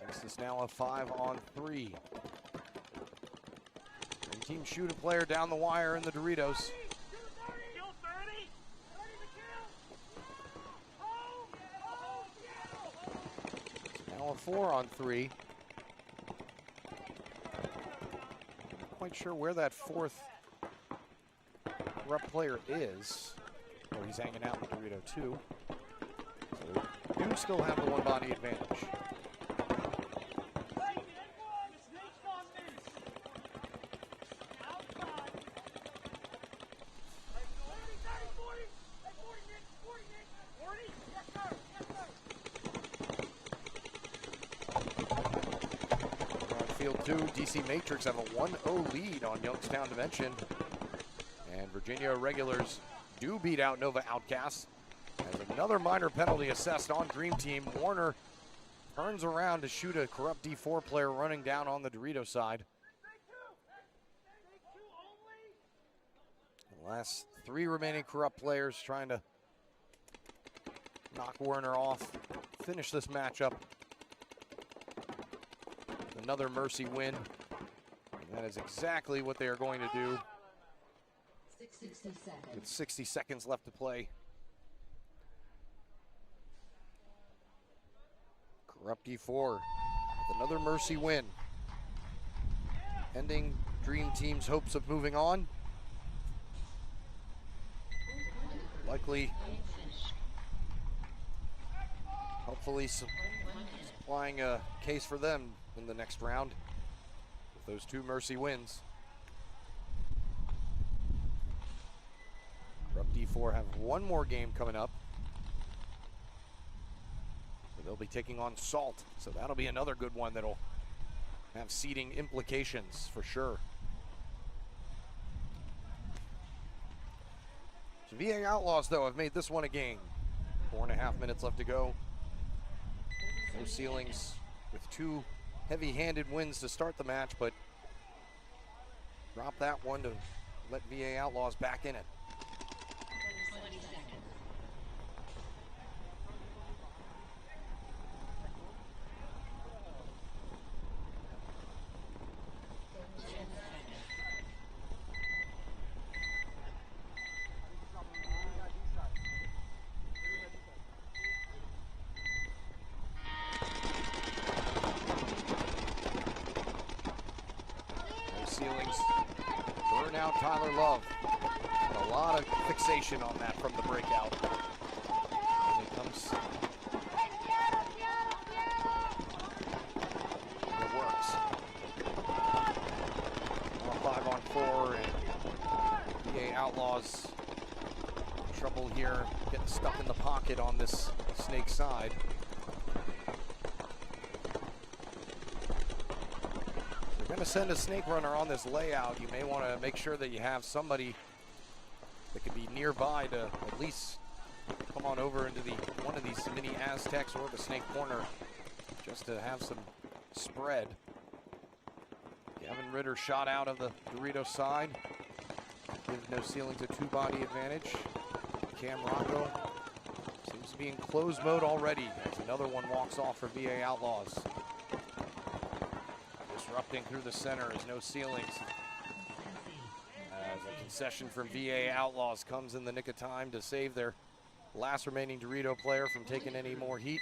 This is now a 5-on-3. Team shoot a player down the wire in the Doritos. Now a 4-on-3. Quite sure where that 4th Corrupt player is. Oh, he's hanging out with Dorito 2. So they do still have the one body advantage. Field 2, DC Matrix have a 1-0 lead on Youngstown Dimension. And Virginia Regulars do beat out Nova Outcasts. As another minor penalty assessed on Dream Team, Warner turns around to shoot a corrupt D4 player running down on the Dorito side. The last 3 remaining corrupt players trying to knock Warner off, finish this matchup. Another mercy win. And that is exactly what they are going to do. 60 seconds. With 60 seconds left to play. Corrupt D4 with another mercy win. Ending Dream Team's hopes of moving on. Likely, hopefully supplying a case for them in the next round with those 2 mercy wins. Corrupt D4 have one more game coming up. So they'll be taking on Salt. So that'll be another good one that'll have seeding implications for sure. So VA Outlaws, though, have made this one a game. 4.5 minutes left to go. No ceilings with 2 heavy-handed wins to start the match, but drop that one to let VA Outlaws back in it. 20 seconds. No ceilings. Burn out Tyler Love. And a lot of fixation on that from the breakout. And it comes. It works. 5-on-4 and VA Outlaws trouble here getting stuck in the pocket on this snake side. If you're going to send a snake runner on this layout, you may want to make sure that you have somebody that could be nearby to at least come on over into one of these mini Aztecs or the snake corner just to have some spread. Gavin Ritter shot out of the Dorito side. Gives No Ceilings a 2-body advantage. Cam Rocco seems to be in closed mode already as another one walks off for VA Outlaws. Disrupting through the center is No Ceilings. As a concession from VA Outlaws comes in the nick of time to save their last remaining Dorito player from taking any more heat.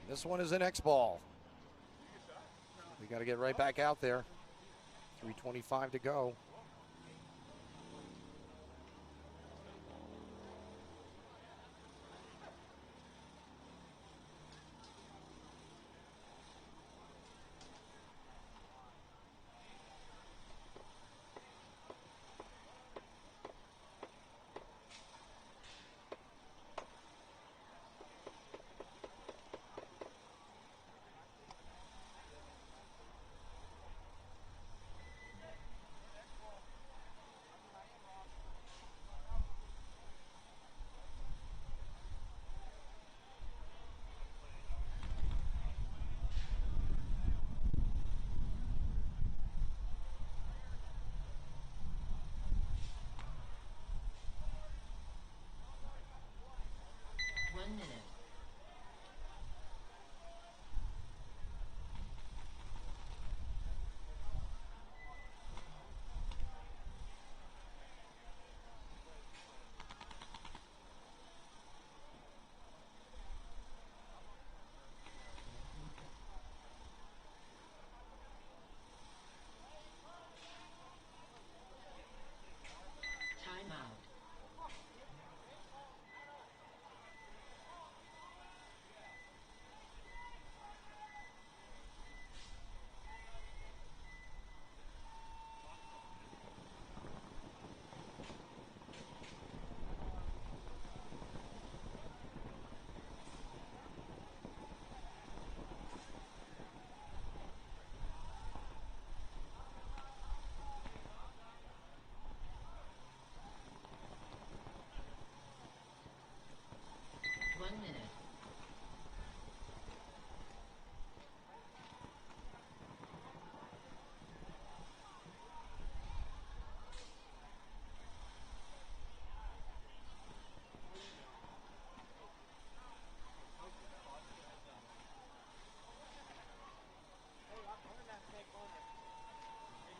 This one is an Xball. We got to get right back out there. 3:25 to go.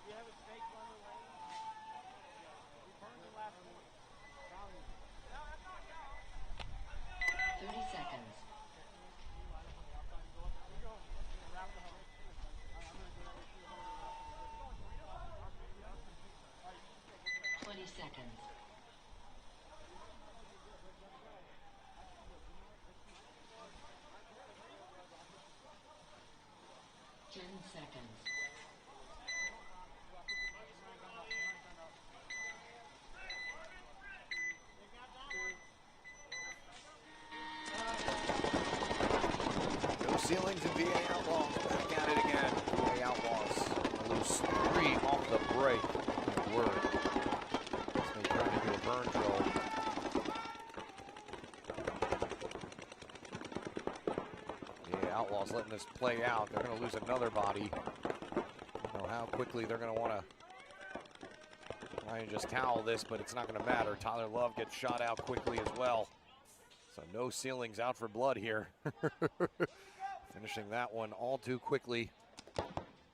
You have a snake run away. We burned the last one. 30 seconds. 20 seconds. 10 seconds. No ceilings and VA Outlaws back at it again. VA Outlaws lose 3 off the break. Good word. They trying to do a burn drill. VA Outlaws letting this play out. They're going to lose another body. I don't know how quickly they're going to want to try and just towel this, but it's not going to matter. Tyler Love gets shot out quickly as well. So no ceilings out for blood here. Finishing that one all too quickly to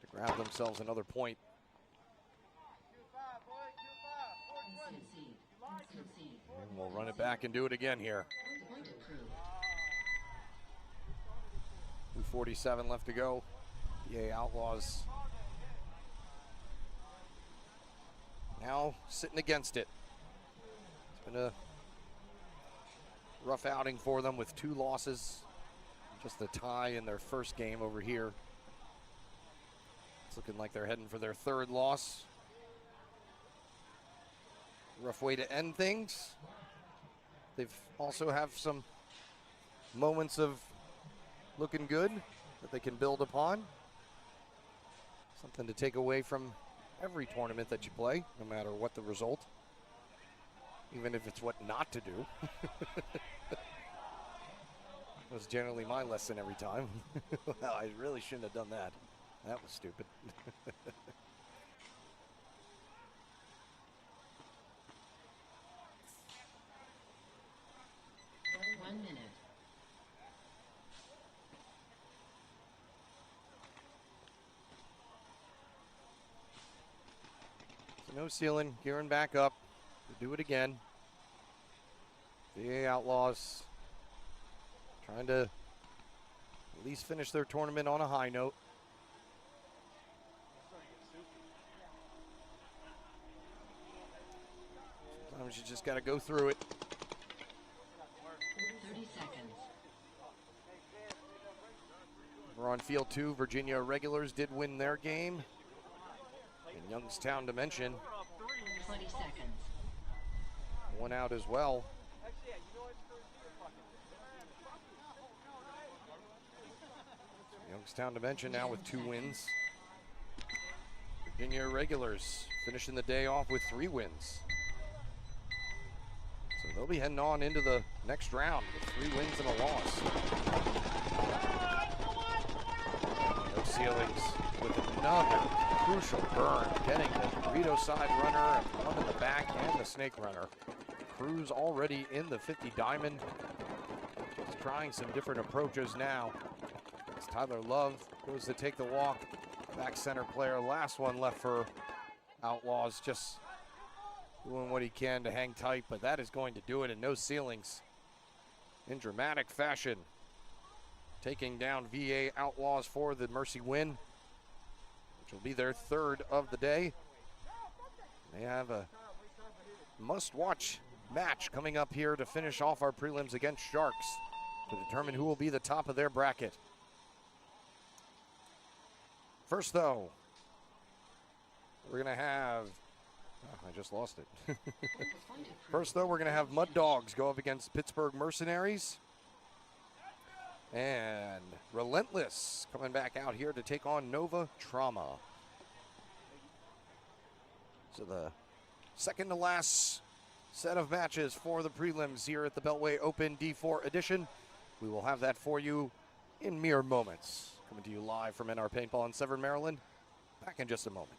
grab themselves another point. Concede. Concede. And we'll run it back and do it again here. Point approved. 2:47 left to go. VA Outlaws now sitting against it. It's been a rough outing for them with 2 losses. Just a tie in their first game over here. It's looking like they're heading for their 3rd loss. Rough way to end things. They've also have some moments of looking good that they can build upon. Something to take away from every tournament that you play, no matter what the result. Even if it's what not to do. That was generally my lesson every time. Well, I really shouldn't have done that. That was stupid. 1 minute. So no ceiling, gearing back up. We'll do it again. VA Outlaws trying to at least finish their tournament on a high note. Sometimes you just got to go through it. 30 seconds. We're on field 2. Virginia Regulars did win their game. And Youngstown Dimension 20 seconds. won out as well. Youngstown Dimension now with 2 wins. Virginia Regulars finishing the day off with 3 wins. So they'll be heading on into the next round with 3 wins and a loss. No ceilings with another crucial burn, getting the Dorito side runner, and one in the back, and the snake runner. Cruz already in the 50 diamond. Just trying some different approaches now. As Tyler Love goes to take the walk. Back center player, last one left for Outlaws, just doing what he can to hang tight, but that is going to do it, and no ceilings in dramatic fashion. Taking down VA Outlaws for the Mercy win, which will be their 3rd of the day. They have a must-watch match coming up here to finish off our prelims against Sharks to determine who will be the top of their bracket. First, though, we're going to have... Oh, I just lost it. First, though, we're going to have Mud Dogs go up against Pittsburgh Mercenaries. And Relentless coming back out here to take on Nova Trauma. So the second to last set of matches for the prelims here at the Beltway Open D4 edition. We will have that for you in mere moments. Coming to you live from NR Paintball in Severn, Maryland. Back in just a moment.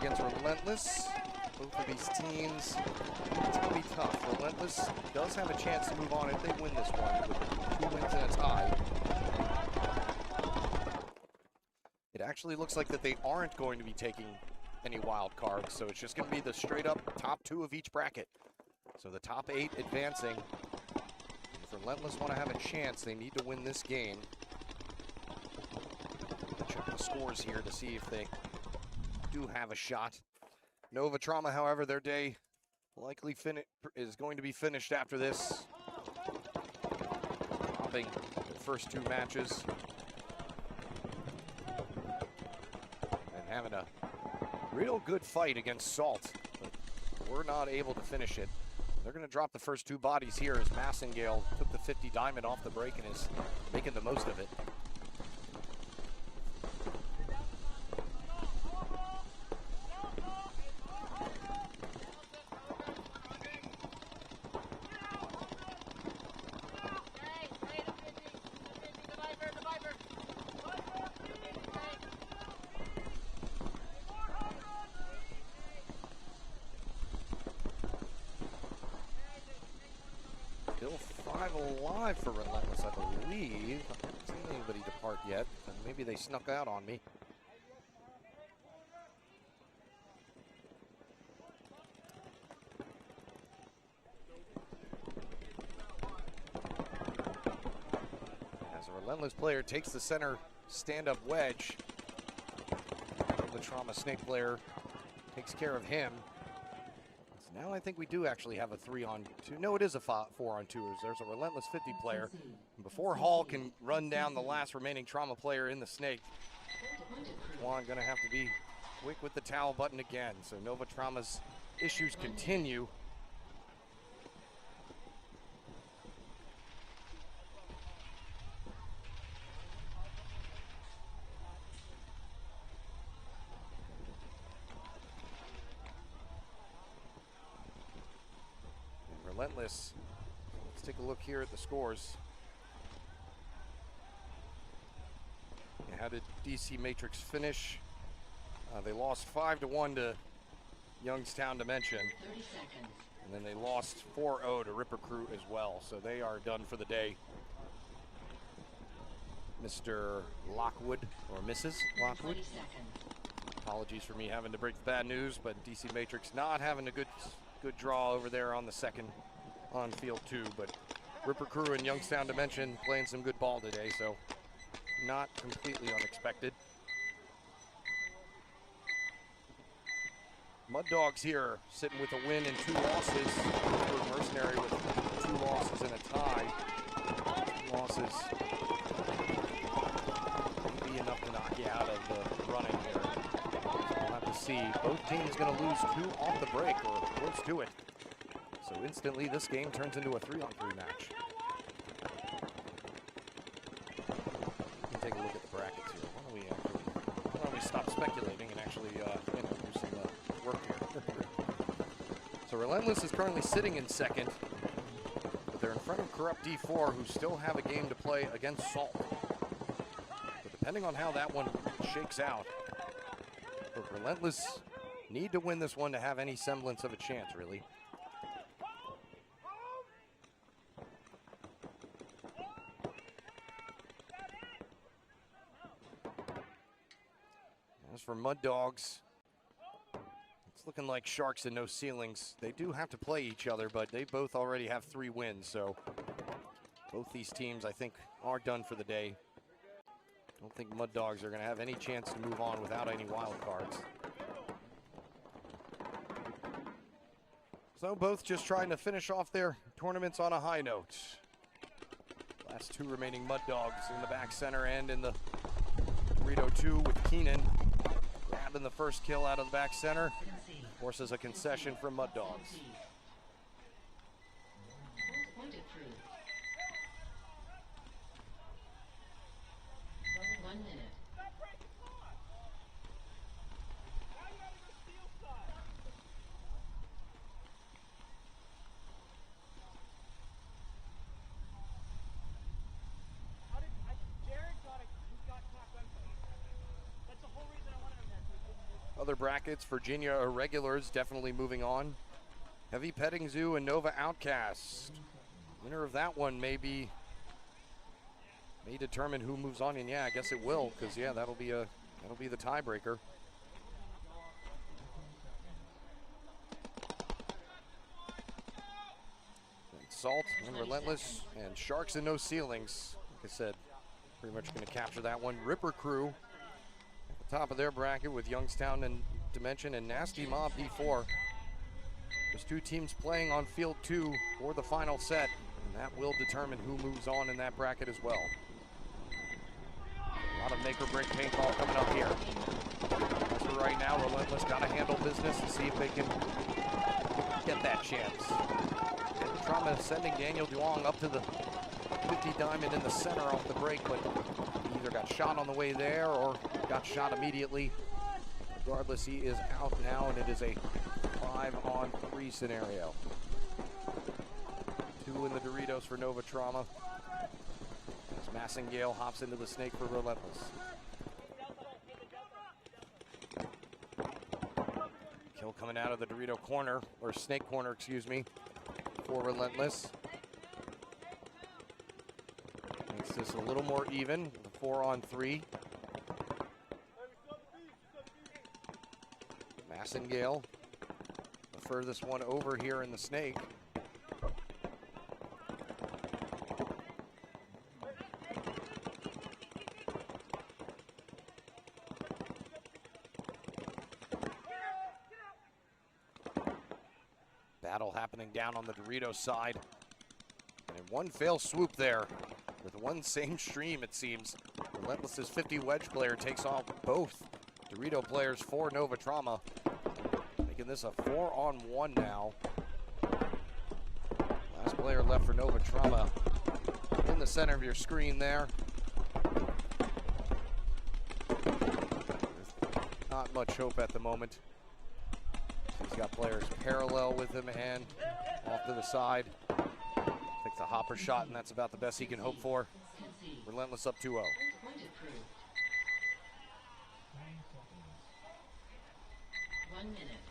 against Relentless. Both of these teams, it's going to be tough. Relentless does have a chance to move on if they win this one with 2 wins and a tie. It actually looks like that they aren't going to be taking any wild cards, so it's just going to be the straight up top 2 of each bracket. So the top 8 advancing. If Relentless want to have a chance, they need to win this game. Check the scores here to see if they do have a shot. Nova Trauma, however, their day likely is going to be finished after this. Dropping the first 2 matches. And having a real good fight against Salt. But we're not able to finish it. They're going to drop the first 2 bodies here as Massengale took the 50 diamond off the break and is making the most of it. Still 5 alive for Relentless, I believe. I haven't seen anybody depart yet, and maybe they snuck out on me. As a Relentless player takes the center stand-up wedge, the Trauma Snake player takes care of him. Now I think we do actually have a 3-on-2. No, it is a 4-on-2. There's a Relentless 50 player. And before Hall can run down the last remaining Trauma player in the Snake, Juan gonna have to be quick with the towel button again. So Nova Trauma's issues continue. Relentless. Let's take a look here at the scores. How did DC Matrix finish? They lost 5-1 to Youngstown Dimension. 30 seconds. And then they lost 4-0 to Ripper Crew as well. So they are done for the day. Mr. Lockwood, or Mrs. Lockwood. 20 seconds. Apologies for me having to break the bad news, but DC Matrix not having a good draw over there on the second on field 2, but Ripper Crew and Youngstown Dimension playing some good ball today, so not completely unexpected. Mud Dogs here sitting with a win and 2 losses. Mercenary with 2 losses and a tie. 2 losses may be enough to knock you out of the running here. We'll have to see. Both teams going to lose 2 off the break or close to it. So instantly this game turns into a 3-on-3 match. We can take a look at the brackets here. Why don't we stop speculating and actually do some work here. So Relentless is currently sitting in second, but they're in front of Corrupt D4, who still have a game to play against Salt. But depending on how that one shakes out, but Relentless need to win this one to have any semblance of a chance, really. As for Mud Dogs, it's looking like sharks and no ceilings. They do have to play each other, but they both already have 3 wins, so both these teams, I think, are done for the day. Don't think Mud Dogs are going to have any chance to move on without any wild cards. So both just trying to finish off their tournaments on a high note. Last 2 remaining Mud Dogs in the back center and in the Dorito 2 with Keenan grabbing the first kill out of the back center. Forces a concession from Mud Dogs. Point approved. 1 minute. Other brackets, Virginia Irregulars definitely moving on. Heavy Petting Zoo and Nova Outcast. Winner of that one may determine who moves on, and yeah, I guess it will, because yeah, that'll be the tiebreaker. And Salt and Relentless and Sharks and No Ceilings. Like I said, pretty much going to capture that one. Ripper Crew at the top of their bracket with Youngstown and Dimension and Nasty Mob D4. There's two teams playing on field 2 for the final set, and that will determine who moves on in that bracket as well. A lot of make or break paintball coming up here. As for right now, Relentless got to handle business and see if they can get that chance. Trauma sending Daniel Duong up to the 50 diamond in the center off the break, but he either got shot on the way there or got shot immediately. Regardless, he is out now, and it is a 5-on-3 scenario. 2 in the Doritos for Nova Trauma. As Massingale hops into the snake for Relentless. Kill coming out of the Dorito corner, or snake corner, excuse me, for Relentless. Makes this a little more even with a 4-on-3. Massingale, the furthest one over here in the snake. Battle happening down on the Doritos side. And in one fail swoop there, with one same stream it seems, Relentless's 50 wedge player takes off both Dorito players for Nova Trauma. Making this a 4-on-1 now. Last player left for Nova Trauma in the center of your screen there. Not much hope at the moment. He's got players parallel with him and off to the side. Takes a hopper shot, and that's about the best he can hope for. Relentless up 2-0. Point approved. 1 minute.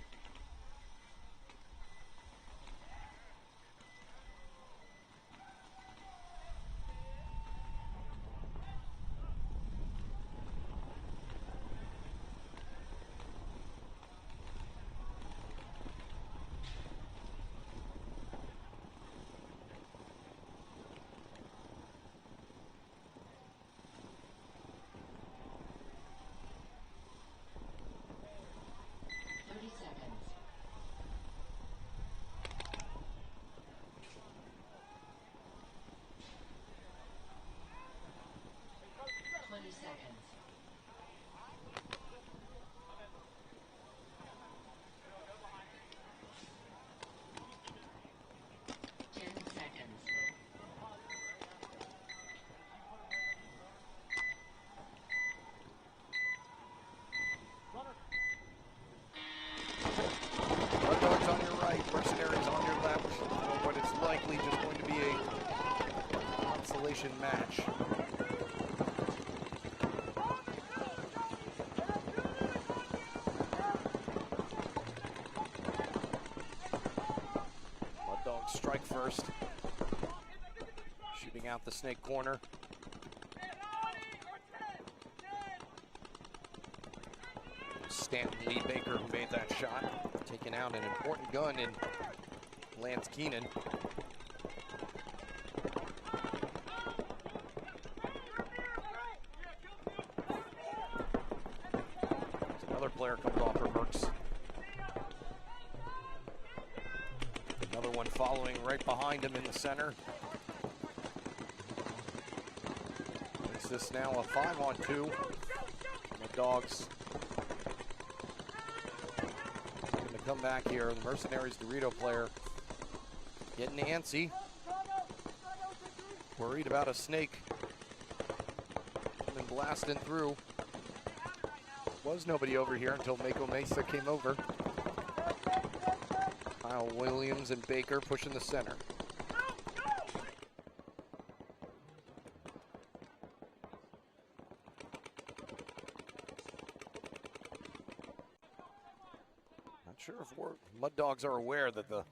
Match. Mud Dogs strike first. Shooting out the snake corner. Stanton Lee Baker, who made that shot, taking out an important gun in Lance Keenan. Player comes off for Mercs. Another one following right behind him in the center. Makes this now a 5-on-2. The Dogs going to come back here. The Mercenaries Dorito player getting antsy. Worried about a snake coming blasting through. Was nobody over here until Mako Mesa came over. Kyle Williams and Baker pushing the center. sure if Mud Dogs are aware that the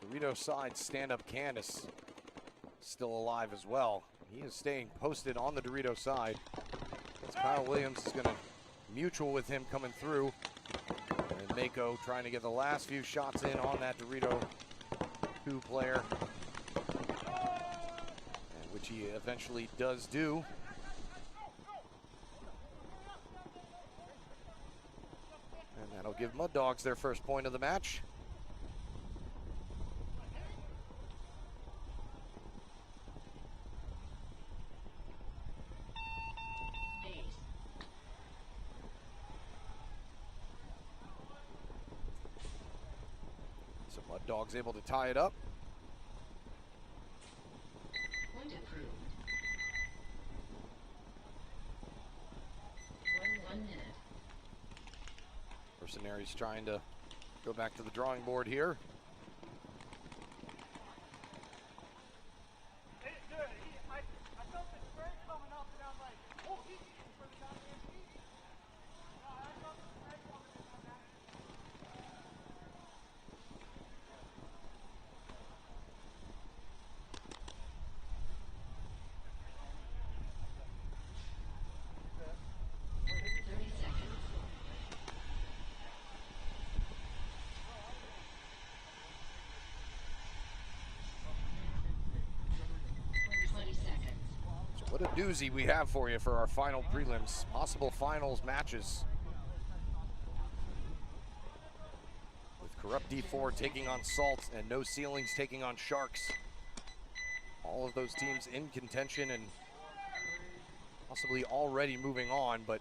Dorito side stand-up Candace still alive as well. He is staying posted on the Dorito side. As Kyle Williams is going to mutual with him coming through. And Mako trying to get the last few shots in on that Dorito 2 player. And which he eventually does do. And that'll give Mud Dogs their first point of the match. So Mud Dogs able to tie it up. Point approved. 1 minute. Mercenaries trying to go back to the drawing board here. I felt the spray coming up and I'm like, oh, he's for the goddamn team. No, I felt the spray coming and I'm not. What a doozy we have for you for our final prelims, possible finals matches. With Corrupt D4 taking on Salt and No Ceilings taking on Sharks. All of those teams in contention and possibly already moving on, but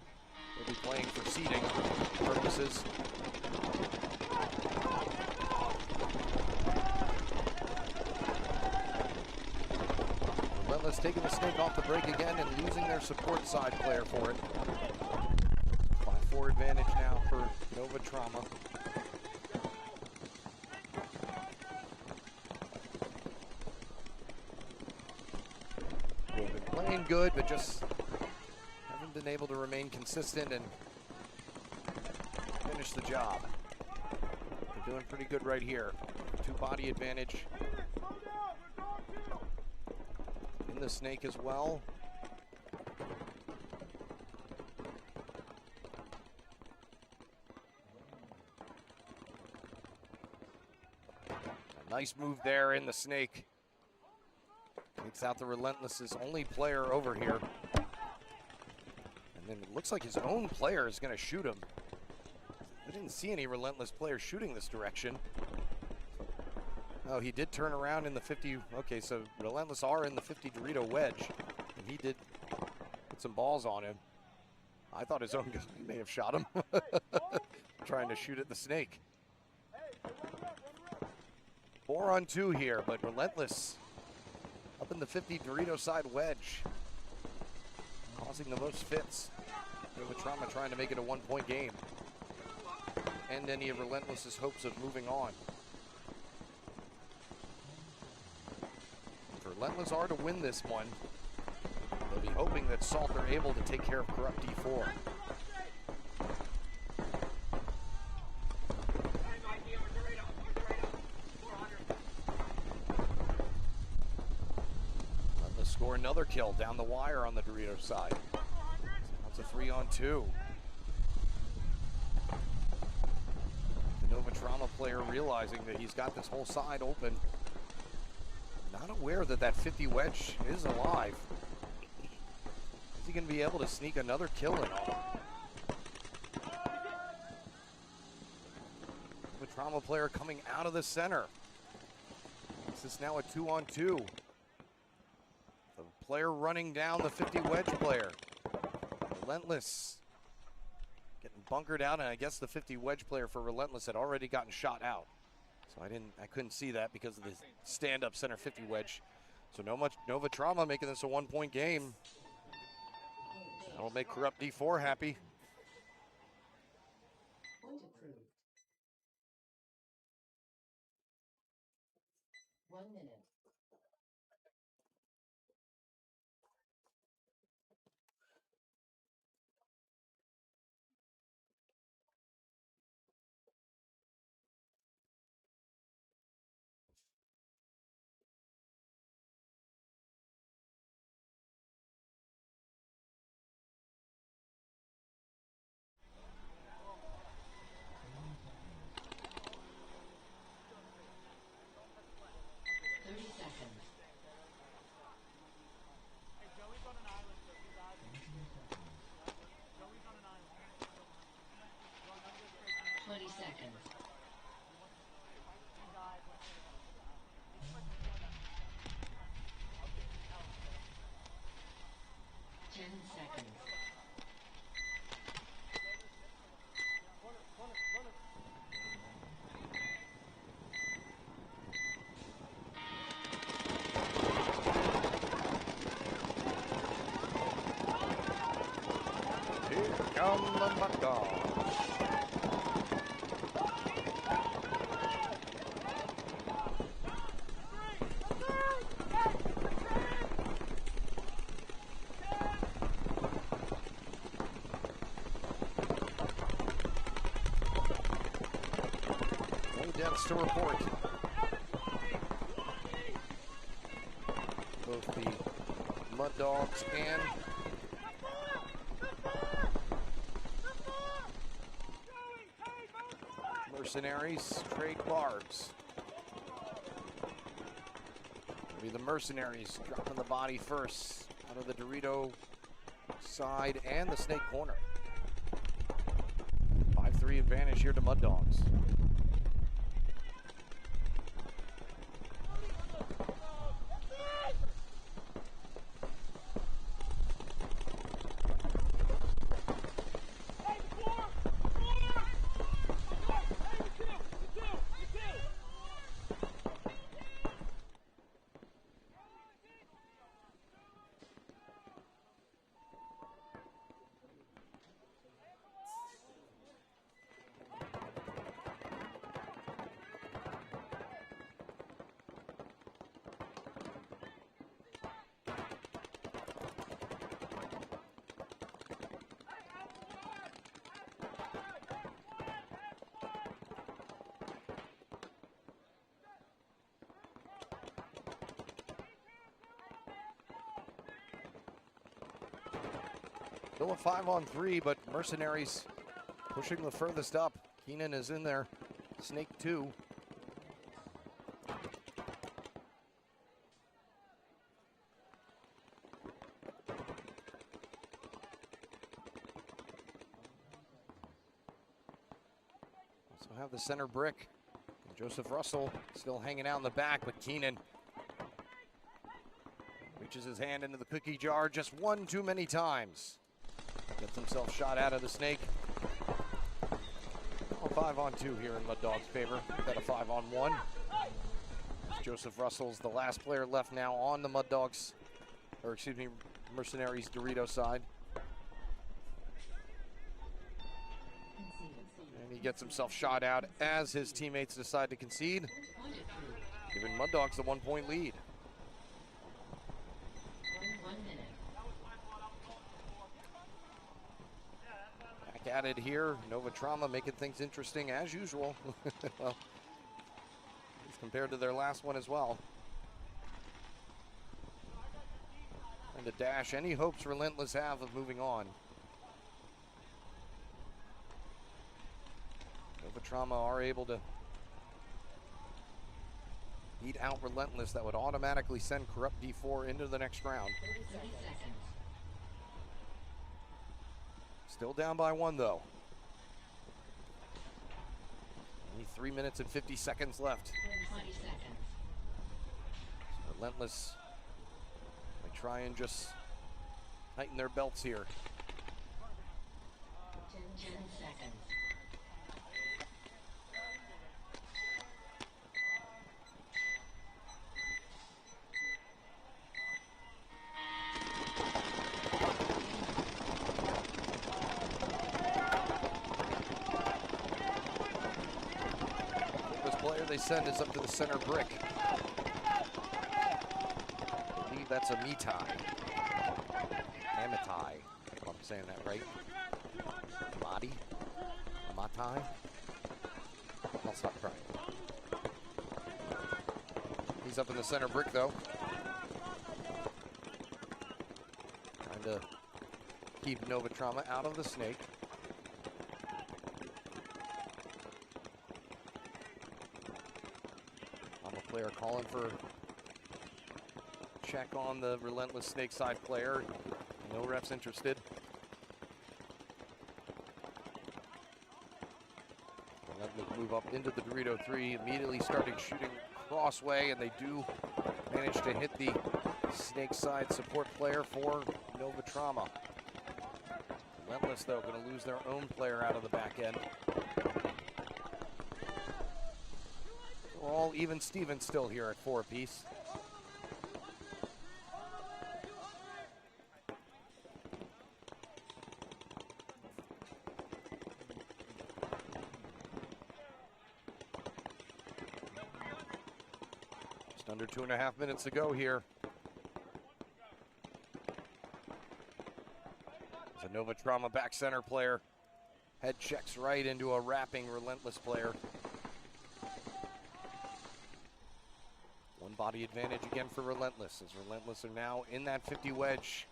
they'll be playing for seeding purposes. Relentless taking the snake off the break again and losing their support side player for it. 5-4 advantage now for Nova Trauma. They've been playing good, but just haven't been able to remain consistent and finish the job. They're doing pretty good right here. 2-body advantage in the snake as well. A nice move there in the snake. Takes out the Relentless's only player over here. And then it looks like his own player is going to shoot him. I didn't see any Relentless players shooting this direction. Oh, he did turn around in the 50. Okay, so Relentless are in the 50 Dorito wedge. And he did put some balls on him. I thought his own guy may have shot him. Trying to shoot at the snake. 4-on-2 here, but Relentless up in the 50 Dorito side wedge. Causing the most fits. Nova Trauma trying to make it a 1-point game. And any of Relentless's hopes of moving on. Relentless are to win this one. They'll be hoping that Salt are able to take care of Corrupt D4. Relentless score another kill down the wire on the Dorito side. That's a 3-on-2. The Nova Trauma player realizing that he's got this whole side open. Not aware that that 50 wedge is alive. Is he going to be able to sneak another kill in on him? The Trauma player coming out of the center. This is now a 2-on-2. The player running down the 50 wedge player. Relentless getting bunkered out, and I guess the 50 wedge player for Relentless had already gotten shot out. So I couldn't see that because of the stand-up center 50 wedge. So Nova Trauma making this a 1-point game. That'll make Corrupt D4 happy. Point approved. 1 minute. from the Mud Dogs. No deaths to report. Both the Mud Dogs and Mercenaries trade barbs. Maybe the Mercenaries dropping the body first out of the Dorito side and the Snake corner. 5-3 advantage here to Mud Dogs. Still a 5-on-3, but Mercenaries pushing the furthest up. Keenan is in there. Snake 2. Also have the center brick. Joseph Russell still hanging out in the back, but Keenan reaches his hand into the cookie jar just one too many times. Gets himself shot out of the Snake. A 5-on-2 here in Mud Dog's favor. Got a 5-on-1. Joseph Russell's the last player left now on the Mud Dogs, or excuse me, Mercenaries Dorito side. And he gets himself shot out as his teammates decide to concede, giving Mud Dogs the 1-point lead. 1 minute. Back at it here. Nova Trauma making things interesting as usual. Well, as compared to their last one as well. And to dash any hopes Relentless have of moving on. Nova Trauma are able to beat out Relentless. That would automatically send Corrupt D4 into the next round. 30 seconds. Still down by 1 though. Only 3 minutes and 50 seconds left. 20 seconds. Relentless, they try and just tighten their belts here. 10 seconds. They send is up to the center brick. I believe that's a Mitai. Amitai, if I'm saying that right. Mati? Matai? I'll stop trying. He's up in the center brick though. Trying to keep Nova Trauma out of the Snake. Player calling for check on the Relentless Snake side player. No refs interested. Relentless move up into the Dorito 3, immediately starting shooting crossway, and they do manage to hit the Snake side support player for Nova Trauma. Relentless, though, going to lose their own player out of the back end. We're all even Stevens still here at 4 apiece. Just under 2.5 minutes to go here. As a Nova Trauma back center player head checks right into a wrapping Relentless player. One body advantage again for Relentless, as Relentless are now in that 50 wedge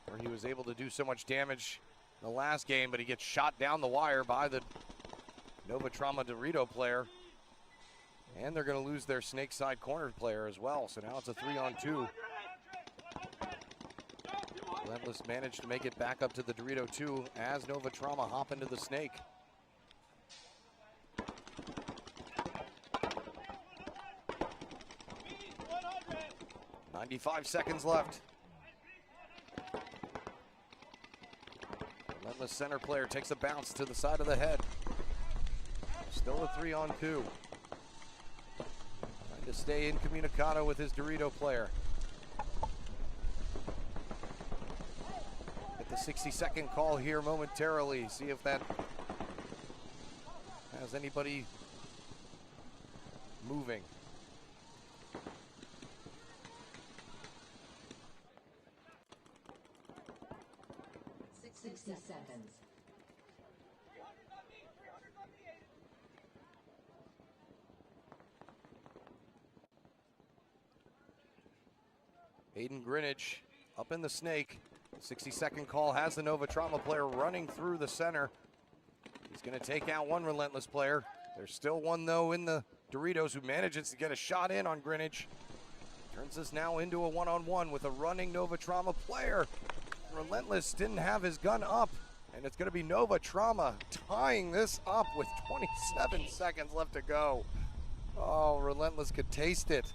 where he was able to do so much damage in the last game, but he gets shot down the wire by the Nova Trauma Dorito player. And they're going to lose their snake side corner player as well, so now it's a 3-on-2. Relentless managed to make it back up to the Dorito 2 as Nova Trauma hop into the snake. .95 seconds left. Relentless center player takes a bounce to the side of the head. Still a 3-on-2. Trying to stay incommunicado with his Dorito player. Get the 60-second call here momentarily. See if that has anybody moving. 60 seconds. Aiden Greenwich up in the snake. 60-second call has the Nova Trauma player running through the center. He's going to take out one Relentless player. There's still one, though, in the Doritos who manages to get a shot in on Greenwich. Turns this now into a one-on-one with a running Nova Trauma player. Relentless didn't have his gun up, and it's going to be Nova Trauma tying this up with 27 seconds left to go. Oh, Relentless could taste it.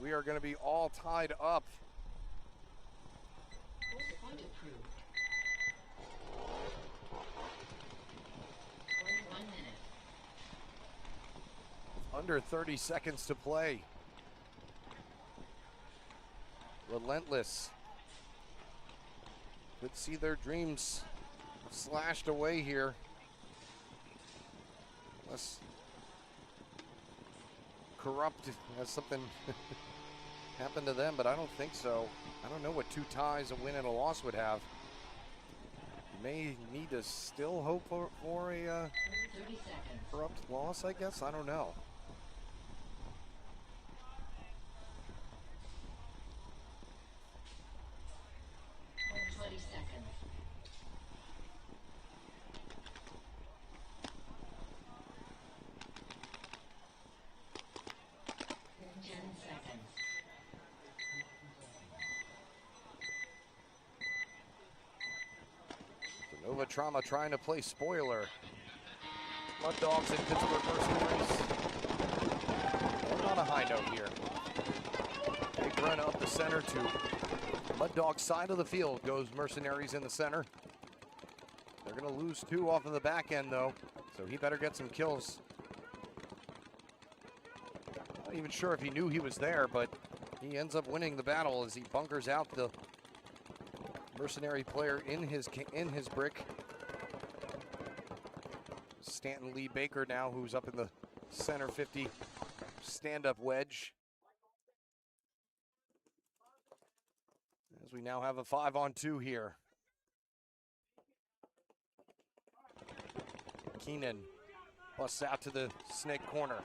We are going to be all tied up. Point approved. 1 minute. Under 30 seconds to play. Relentless could see their dreams slashed away here. Unless Corrupt has something happened to them, but I don't think so. I don't know what 2 ties, a win and a loss would have. You may need to still hope for a 30 seconds. Corrupt loss, I guess. I don't know. Oh, 20 seconds. 10 seconds. So Nova Trauma trying to play spoiler. Mud Dogs and Pittsburgh Mercenaries. And on a high note here. Big run up the center to Mud Dog's side of the field goes Mercenaries in the center. They're going to lose 2 off of the back end, though, so he better get some kills. Not even sure if he knew he was there, but he ends up winning the battle as he bunkers out the Mercenary player in his brick. Stanton Lee Baker now, who's up in the center 50 stand-up wedge. As we now have a 5-on-2 here. Keenan busts out to the snake corner.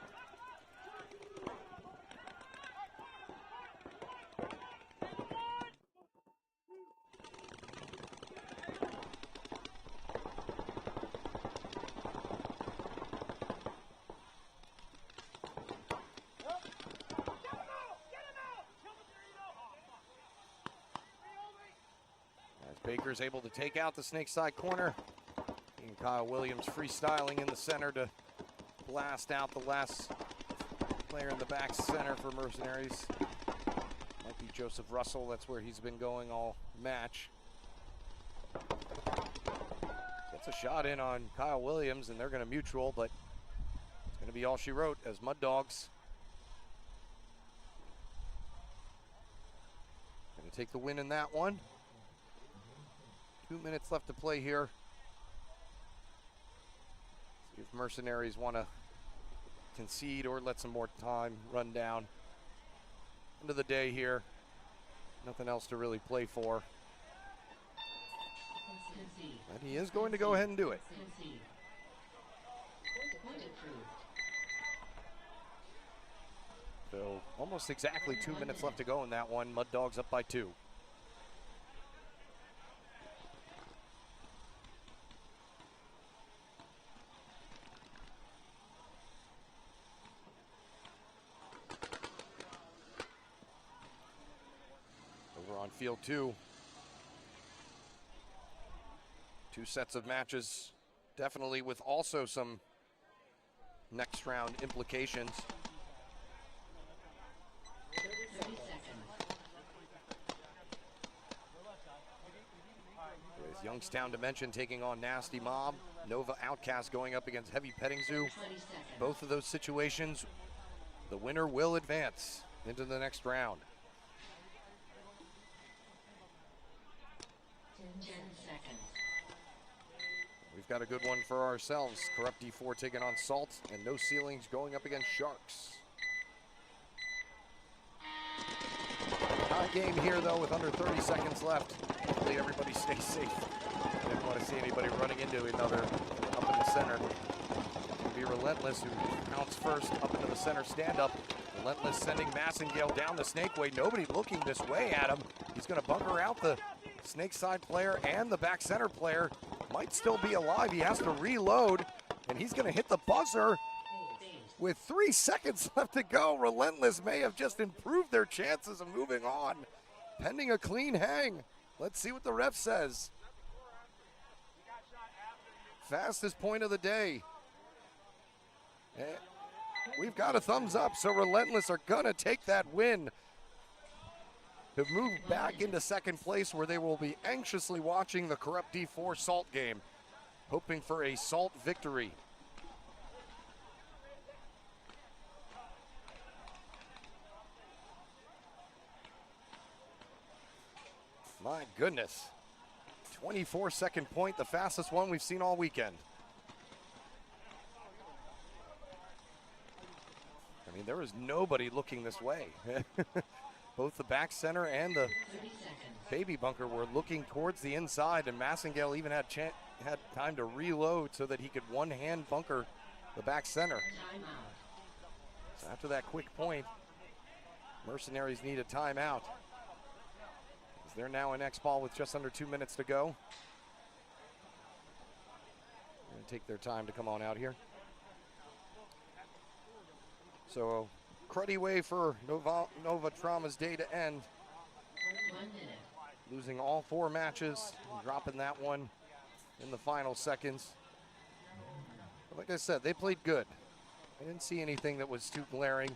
Baker's able to take out the snake side corner. And Kyle Williams freestyling in the center to blast out the last player in the back center for Mercenaries. Might be Joseph Russell. That's where he's been going all match. Gets a shot in on Kyle Williams, and they're going to mutual, but it's going to be all she wrote as Mud Dogs going to take the win in that one. 2 minutes left to play here. See if Mercenaries want to concede or let some more time run down. End of the day here. Nothing else to really play for. Concede. But he is going to go ahead and do it. Concede. Point approved. So almost exactly 2 minutes left to go in that one. Mud Dogs up by 2. Over on field 2. 2 sets of matches, definitely with also some next round implications. 30 seconds. With Youngstown Dimension taking on Nasty Mob, Nova Outcast going up against Heavy Petting Zoo. 20 seconds. Both of those situations, the winner will advance into the next round. 10 seconds. We've got a good one for ourselves. Corrupt D4 taking on Salt, and No Ceilings going up against Sharks. Tie game here, though, with under 30 seconds left. Hopefully everybody stays safe. I didn't want to see anybody running into another up in the center. It'll be Relentless who counts first up into the center stand-up. Relentless sending Massengale down the snake way. Nobody looking this way at him. He's going to bunker out the snake side player and the back center player. Might still be alive. He has to reload, and he's going to hit the buzzer. With 3 seconds left to go, Relentless may have just improved their chances of moving on, pending a clean hang. Let's see what the ref says. Fastest point of the day. We've got a thumbs up, so Relentless are gonna take that win to move back into second place, where they will be anxiously watching the Corrupt D4 Salt game, hoping for a Salt victory. My goodness. 24-second point, the fastest one we've seen all weekend. I mean, there was nobody looking this way. Both the back center and the 30 seconds. baby bunker were looking towards the inside, and Massengale even had time to reload so that he could one-hand bunker the back center. Timeout. So after that quick point, Mercenaries need a timeout. As they're now in Xball with just under 2 minutes to go. They're going to take their time to come on out here. So, cruddy way for Nova Trauma's day to end. 1 minute. Losing all 4 matches, dropping that one in the final seconds. But like I said, they played good. I didn't see anything that was too glaring.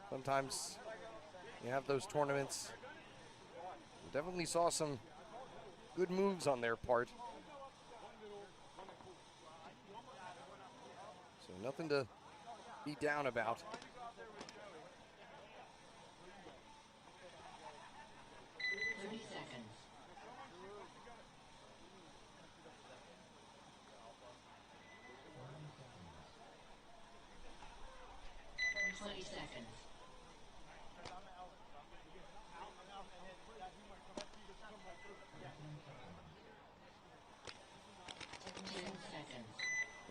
Sometimes you have those tournaments. We definitely saw some good moves on their part. So nothing to be down about. 30 seconds. 20 seconds. 10 seconds.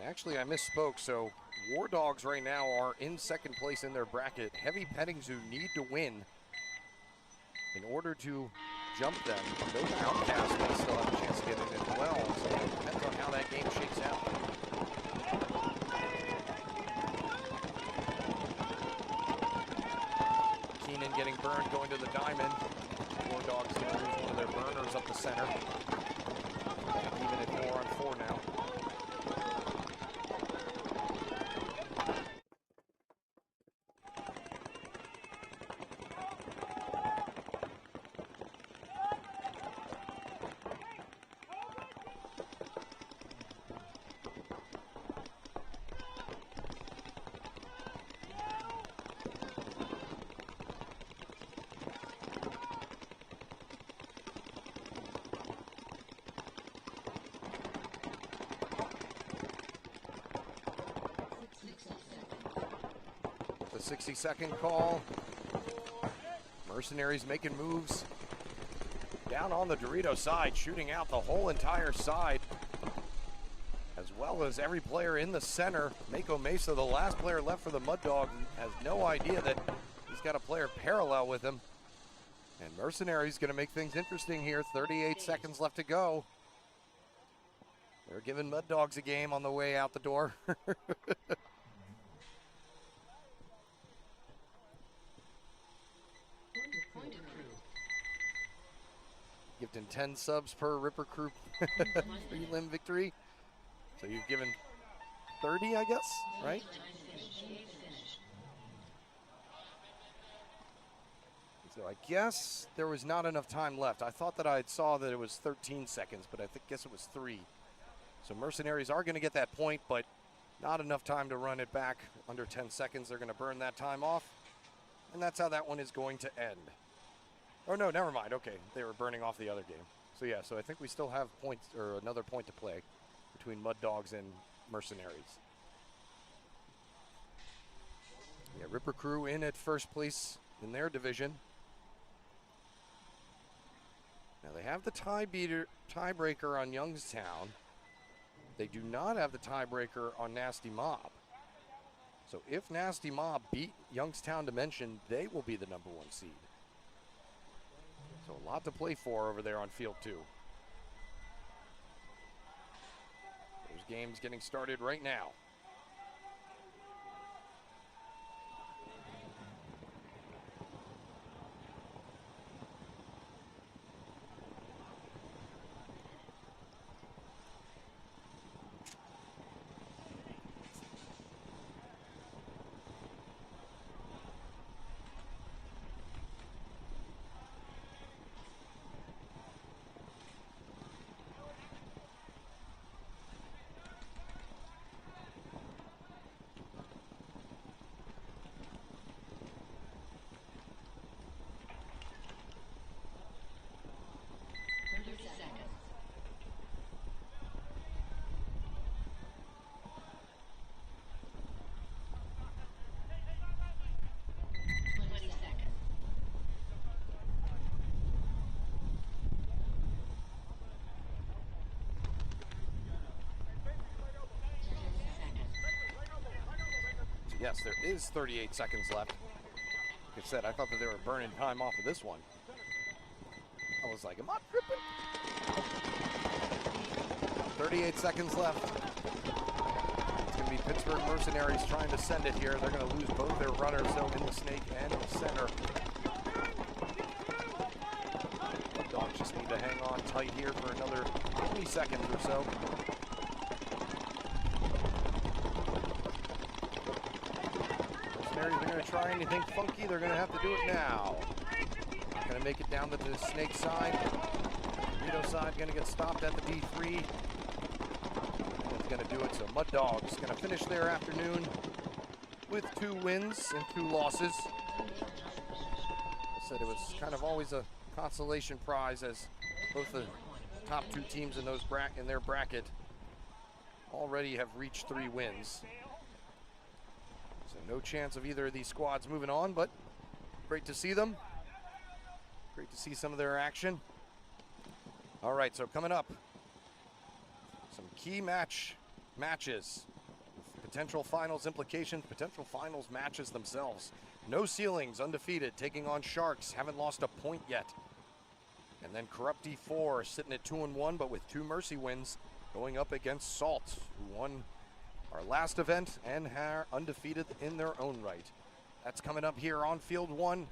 Actually, I misspoke. So War Dogs right now are in second place in their bracket. Heavy Petting Zoo need to win in order to jump them. Those Outcasts may still have a chance to get in as well. So it depends on how that game shakes out. Keenan getting burned, going to the diamond. War Dogs going to lose one of their burners up the center. Even at 4-on-4 now. The 60-second call. Mercenaries making moves down on the Dorito side, shooting out the whole entire side, as well as every player in the center. Mako Mesa, the last player left for the Mud Dog, has no idea that he's got a player parallel with him. And Mercenaries going to make things interesting here. 38 seconds left to go. They're giving Mud Dogs a game on the way out the door. Gifting 10 subs per Ripper Crew prelim victory. So you've given 30, I guess, right? So I guess there was not enough time left. I thought that I saw that it was 13 seconds, but I guess it was 3. So Mercenaries are going to get that point, but not enough time to run it back. Under 10 seconds, they're going to burn that time off. And that's how that one is going to end. Oh, no, never mind. Okay, they were burning off the other game. So, yeah, so I think we still have points, or another point to play between Mud Dogs and Mercenaries. Yeah, Ripper Crew in at first place in their division. Now, they have the tiebreaker on Youngstown. They do not have the tiebreaker on Nasty Mob. So if Nasty Mob beat Youngstown Dimension, they will be the #1 seed. So a lot to play for over there on field 2. Those games getting started right now. Yes, there is 38 seconds left. Like I said, I thought that they were burning time off of this one. I was like, am I tripping? 38 seconds left. It's going to be Pittsburgh Mercenaries trying to send it here. They're going to lose both their runners, though, in the snake and the center. The Dogs just need to hang on tight here for another 20 seconds or so. They're going to try anything funky. They're going to have to do it now. Not going to make it down to the snake side. Dorito side going to get stopped at the D3. It's going to do it. So Mud Dogs going to finish their afternoon with 2 wins and 2 losses. I said it was kind of always a consolation prize, as both the top 2 teams in their bracket already have reached 3 wins. So no chance of either of these squads moving on, but great to see them. Great to see some of their action. All right, so coming up, some key matches, potential finals implications, potential finals matches themselves. No Ceilings, undefeated, taking on Sharks, haven't lost a point yet. And then Corrupt D4 sitting at 2-1, but with 2 Mercy wins, going up against Salt, who won our last event and are undefeated in their own right. That's coming up here on Field 1,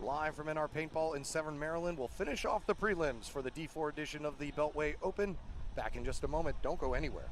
live from NR Paintball in Severn, Maryland. We'll finish off the prelims for the D4 edition of the Beltway Open. Back in just a moment. Don't go anywhere.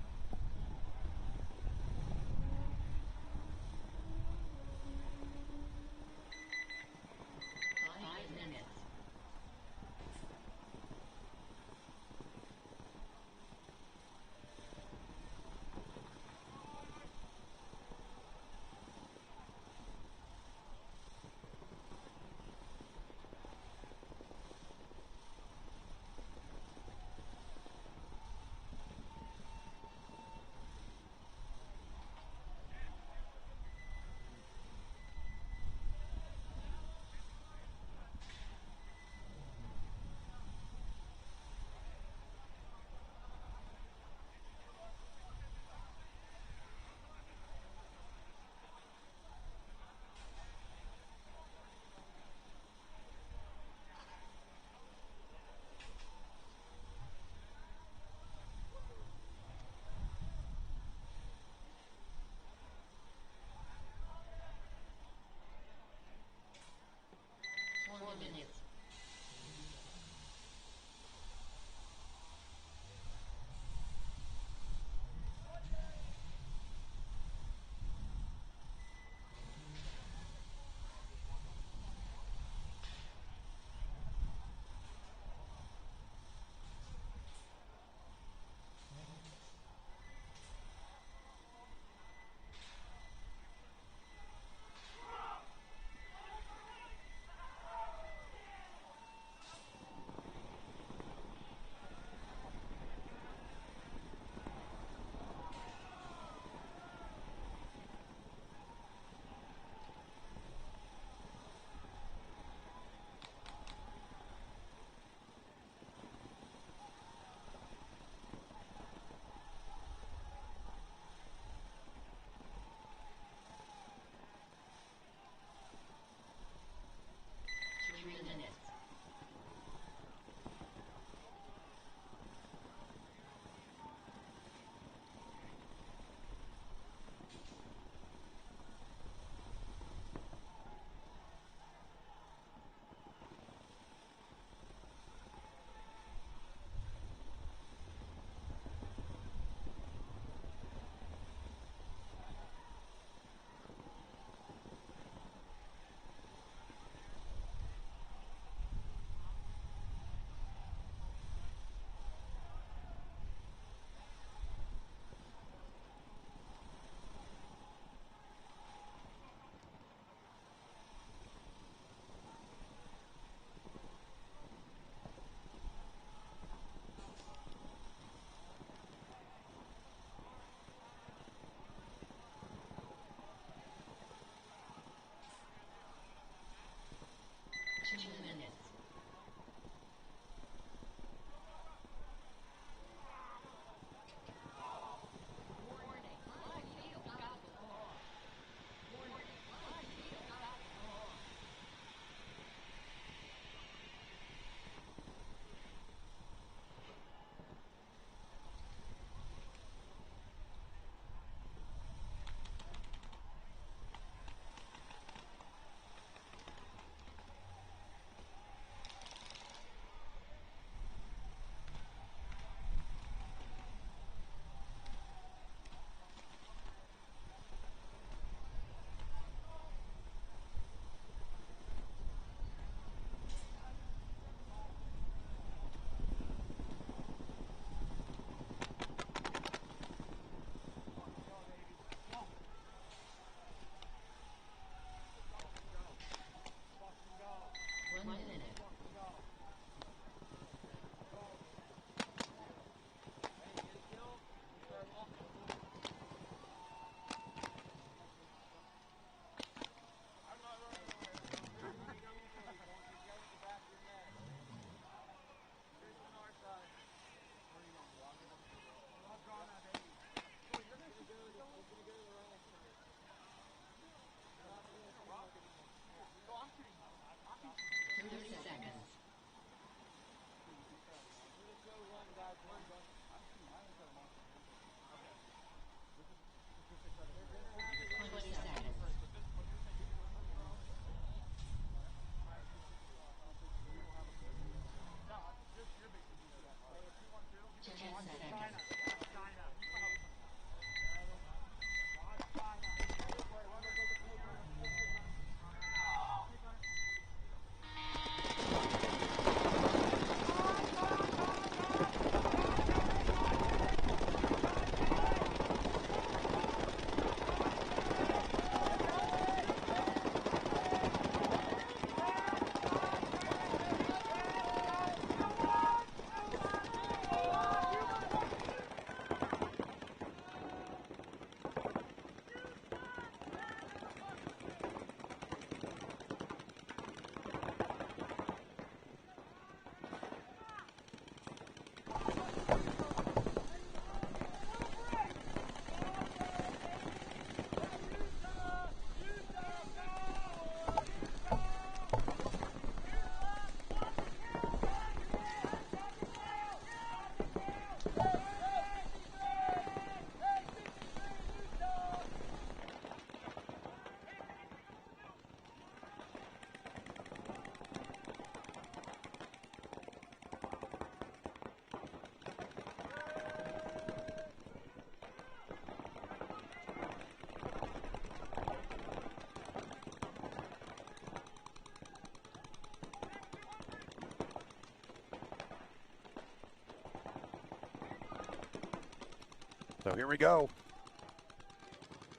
So here we go.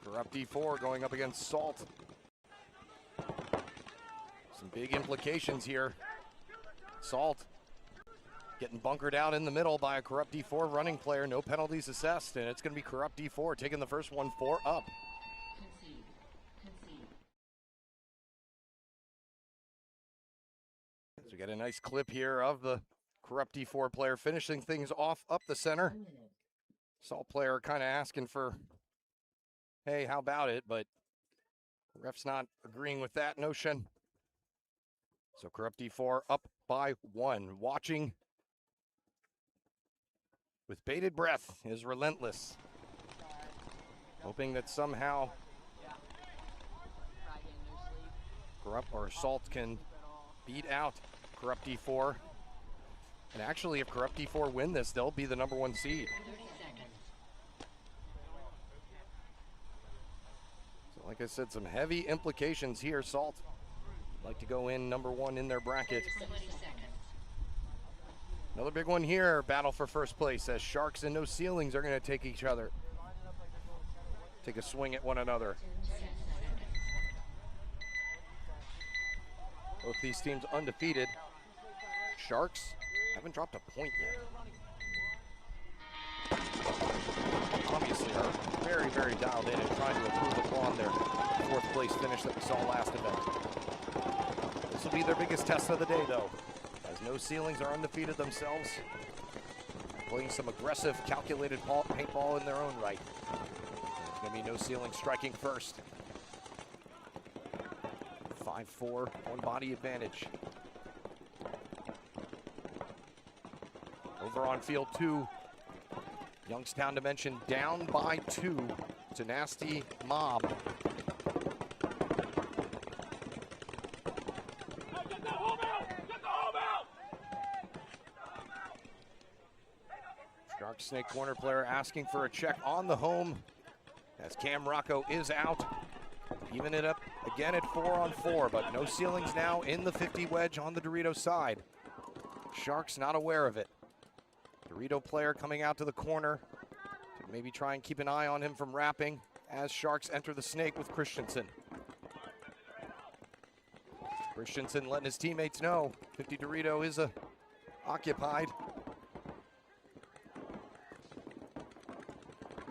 Corrupt D4 going up against Salt. Some big implications here. Salt getting bunkered out in the middle by a Corrupt D4 running player. No penalties assessed, and it's going to be Corrupt D4 taking the first one 4 up. Concede. Concede. So we get a nice clip here of the Corrupt D4 player finishing things off up the center. 1 minute. Salt player kind of asking for, hey, how about it? But the ref's not agreeing with that notion. So Corrupt D4 up by 1. Watching with bated breath is Relentless. Hoping that somehow Corrupt or Salt can beat out Corrupt D4. And actually, if Corrupt D4 win this, they'll be the #1 seed. 30 seconds. So like I said, some heavy implications here. Salt like to go in #1 in their bracket. 20 seconds. Another big one here, battle for first place as Sharks and No Ceilings are going to take each other. Take a swing at one another. 10 seconds. Both these teams undefeated. Sharks haven't dropped a point yet. Obviously are very, very dialed in and trying to improve upon their 4th place finish that we saw last event. This will be their biggest test of the day though, as No Ceilings are undefeated themselves, playing some aggressive, calculated paintball in their own right. It's going to be No Ceilings striking first. 5-4, one body advantage. Over on field 2, Youngstown Dimension down by 2. It's a nasty mob. Shark Snake corner player asking for a check on the home as Cam Rocco is out. Even it up again at 4-on-4, but No Ceilings now in the 50 wedge on the Dorito side. Sharks not aware of it. Dorito player coming out to the corner to maybe try and keep an eye on him from wrapping as Sharks enter the snake with Christensen. Christensen letting his teammates know 50 Dorito is occupied.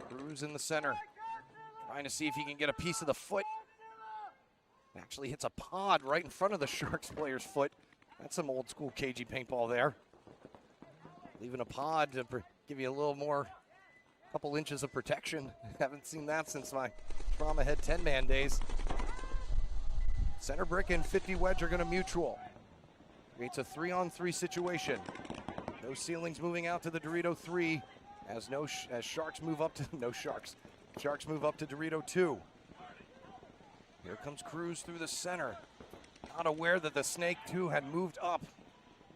Cruz in the center, trying to see if he can get a piece of the foot. Actually hits a pod right in front of the Sharks player's foot. That's some old school KG paintball there. Leaving a pod to give you a little more, couple inches of protection. Haven't seen that since my Trauma Head 10-man days. Center brick and 50 wedge are going to mutual. Creates a 3-on-3 situation. No Ceilings moving out to the Dorito 3 as Sharks move up to Sharks move up to Dorito 2. Here comes Cruz through the center. Not aware that the Snake 2 had moved up.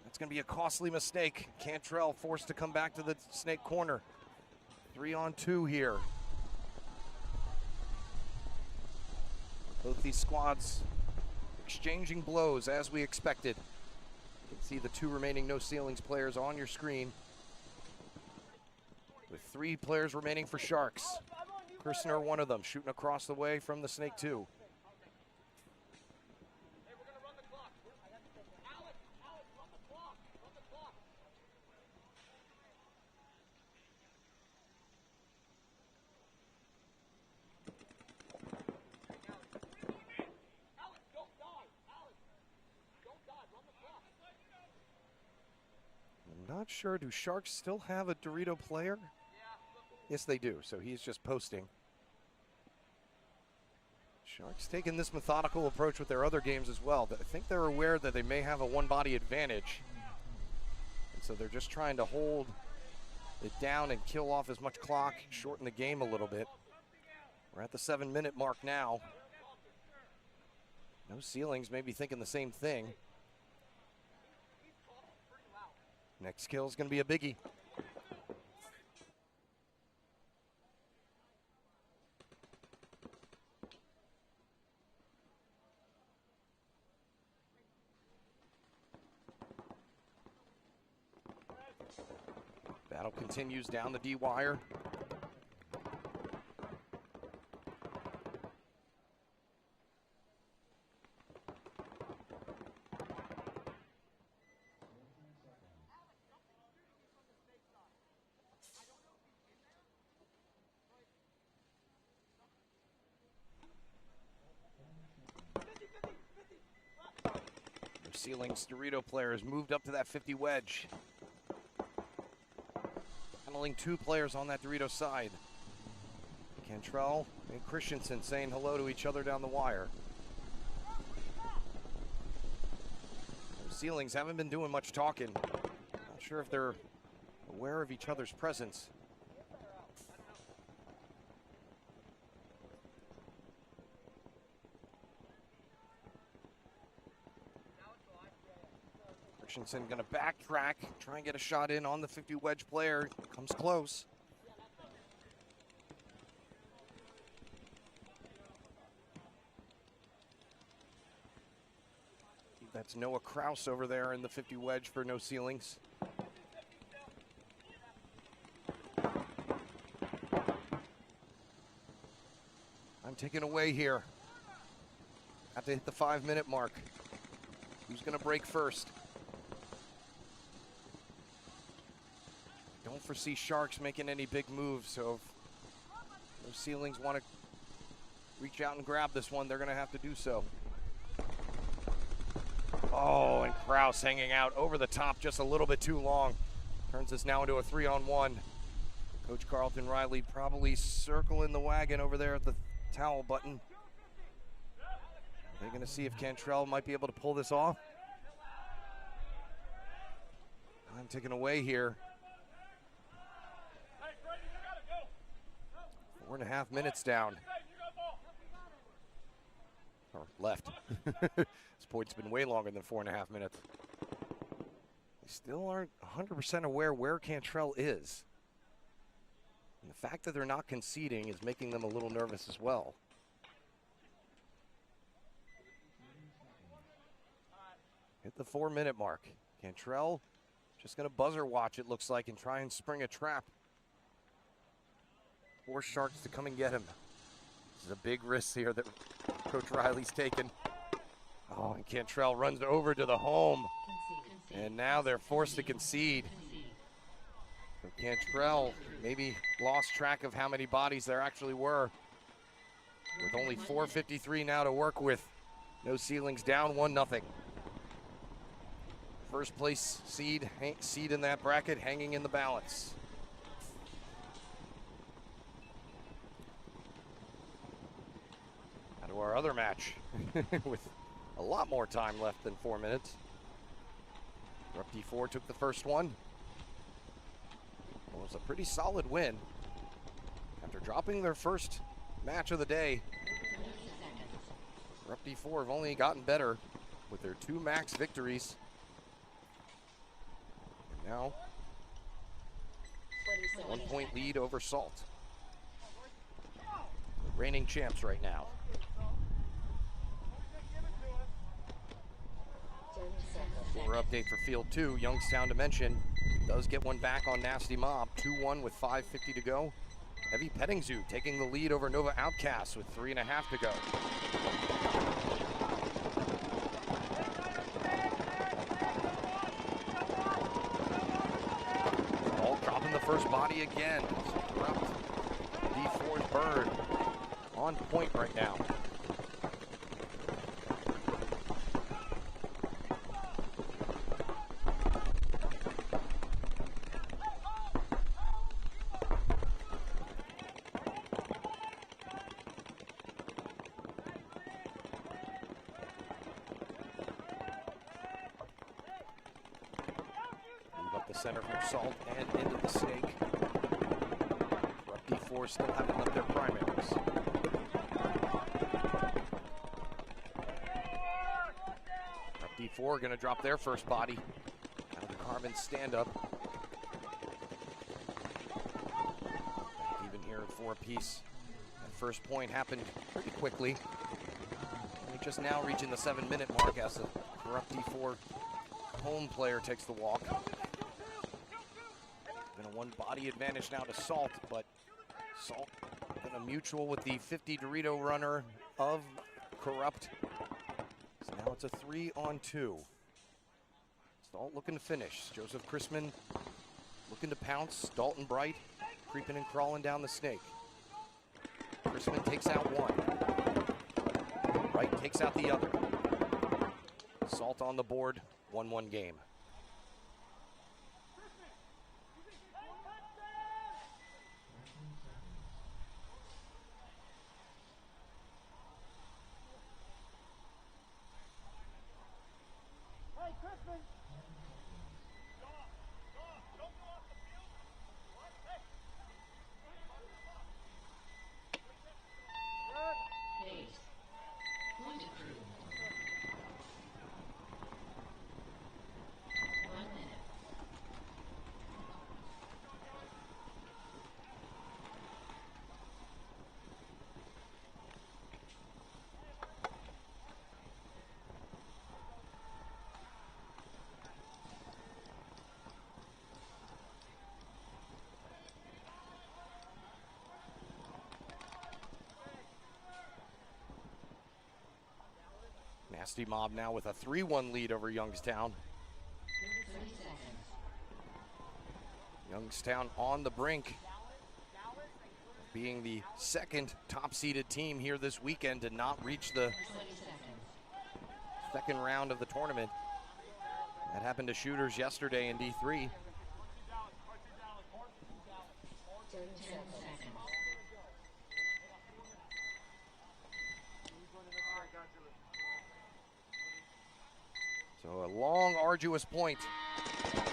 That's going to be a costly mistake. Cantrell forced to come back to the Snake corner. 3-on-2 here. Both these squads exchanging blows as we expected. You can see the 2 remaining No Ceilings players on your screen, with 3 players remaining for Sharks. Kirshner, one of them, shooting across the way from the Snake 2. I'm not sure, do Sharks still have a Dorito player? Yes, they do, so he's just posting. Sharks taking this methodical approach with their other games as well. I think they're aware that they may have a one-body advantage. And so they're just trying to hold it down and kill off as much clock, shorten the game a little bit. We're at the 7-minute mark now. No Ceilings may be thinking the same thing. Next kill is going to be a biggie. Battle continues down the D wire. Ceilings Dorito player has moved up to that 50 wedge. Handling 2 players on that Dorito side. Cantrell and Christensen saying hello to each other down the wire. The Ceilings haven't been doing much talking. Not sure if they're aware of each other's presence. Christensen gonna backtrack, try and get a shot in on the 50 wedge player. Comes close. That's Noah Kraus over there in the 50 wedge for No Ceilings. I'm taking away here. Have to hit the 5-minute mark. Who's gonna break first? Don't foresee Sharks making any big moves, so if those Ceilings want to reach out and grab this one, they're going to have to do so. Oh, and Kraus hanging out over the top just a little bit too long. Turns this now into a 3-on-1. Coach Carlton Riley probably circling the wagon over there at the towel button. They're going to see if Cantrell might be able to pull this off. I'm taking away here. 4.5 minutes down. Or left. This point's been way longer than 4.5 minutes. They still aren't 100% aware where Cantrell is. And the fact that they're not conceding is making them a little nervous as well. Hit the 4-minute mark. Cantrell just going to buzzer watch, it looks like, and try and spring a trap. Force Sharks to come and get him. This is a big risk here that Coach Riley's taken. Oh, and Cantrell runs over to the home. And now they're forced to concede. So Cantrell maybe lost track of how many bodies there actually were. With only 4:53 now to work with. No Ceilings down 1-0. First place seed in that bracket hanging in the balance. Now to our other match with a lot more time left than 4 minutes. Rupp D4 took the first one. It was a pretty solid win. After dropping their first match of the day, Rupp D4 have only gotten better with their 2 max victories. And now, 1-point lead over Salt. Reigning champs right now. Score update for Field 2, Youngstown Dimension does get one back on Nasty Mob. 2-1 with 5:50 to go. Heavy Petting Zoo taking the lead over Nova Outcasts with 3.5 to go. All dropping the first body again. Corrupt D4's bird on point right now. Center from Salt and into the Snake. Rupp D4 still haven't left their primaries. Rupp D4 going to drop their first body out of the Carbon stand-up. Even here at 4 apiece. That first point happened pretty quickly. Only just now reaching the 7-minute mark as the Rupp D4 home player takes the walk. Been a 1-body advantage now to Salt, but Salt been a mutual with the 50 Dorito runner of Corrupt. So now it's a 3-on-2. Salt looking to finish. Joseph Chrisman looking to pounce. Dalton Bright creeping and crawling down the Snake. Chrisman takes out one. Bright takes out the other. Salt on the board, 1-1 game. Base. Point approved. 1 minute. Nasty Mob now with a 3-1 lead over Youngstown. 30 seconds. Youngstown on the brink, being the second top-seeded team here this weekend to not reach the 20 seconds. second round of the tournament. That happened to Shooters yesterday in D3. 10 seconds. So a long, arduous point.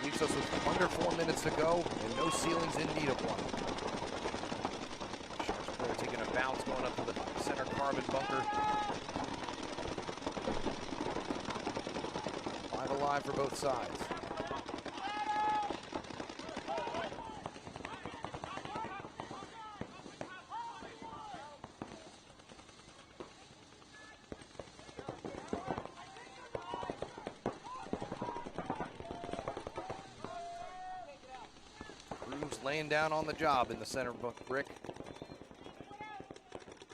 Leaves us with under 4 minutes to go and no ceilings in need of one. Sharks player taking a bounce going up to the center carbon bunker. 5 alive for both sides. Laying down on the job in the center brick.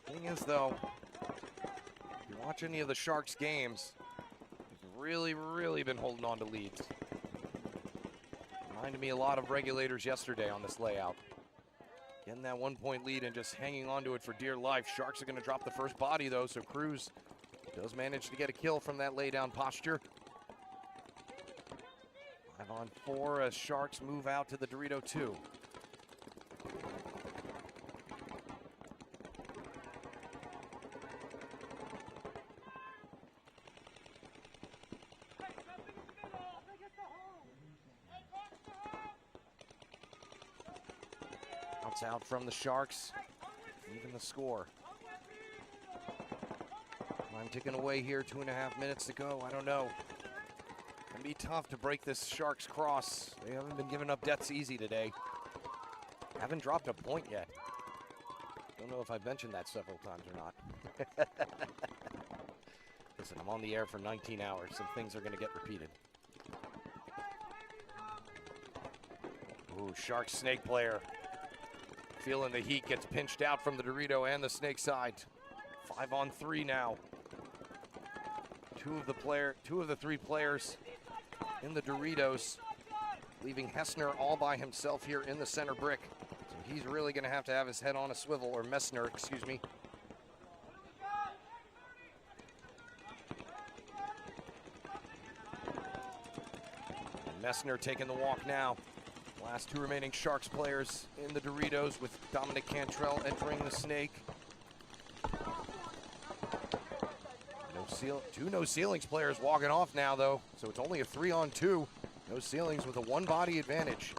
Thing is, though, if you watch any of the Sharks games, they've really been holding on to leads. Reminded me a lot of Regulators yesterday on this layout. Getting that 1-point lead and just hanging on to it for dear life. Sharks are going to drop the first body, though, so Cruz does manage to get a kill from that lay-down posture. 5 on 4 as Sharks move out to the Dorito 2. Bounce out from the Sharks, even the score. I'm ticking away here, 2.5 minutes to go. I don't know. It'll be tough to break this Sharks cross. They haven't been giving up deaths easy today. Haven't dropped a point yet. Don't know if I've mentioned that several times or not. Listen, I'm on the air for 19 hours. Some things are going to get repeated. Ooh, Sharks Snake player. Feeling the heat, gets pinched out from the Dorito and the Snake side. 5 on 3 now. Two of the 3 players in the Doritos, leaving Hessner all by himself here in the center brick. So he's really going to have his head on a swivel, or Messner, excuse me. And Messner taking the walk now. Last 2 remaining Sharks players in the Doritos, with Dominic Cantrell entering the Snake. Two no ceilings players walking off now, though, so it's only a 3 on 2. No ceilings with a 1-body advantage.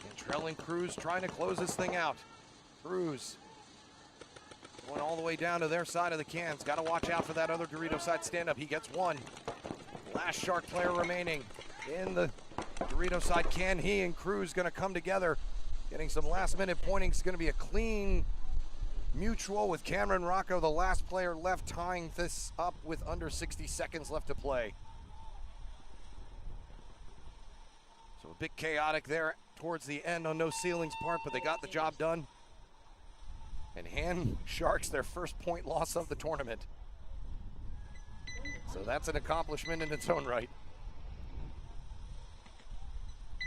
Cantrell and Cruz trying to close this thing out. Cruz going all the way down to their side of the cans. Got to watch out for that other Dorito side stand-up. He gets 1. Last Shark player remaining in the Dorito side. Can he and Cruz going to come together? Getting some last-minute pointing. It's going to be a clean mutual with Cameron Rocco, the last player left, tying this up with under 60 seconds left to play. So a bit chaotic there towards the end on no ceilings part, but they got the job done and hand Sharks their first point loss of the tournament. So that's an accomplishment in its own right.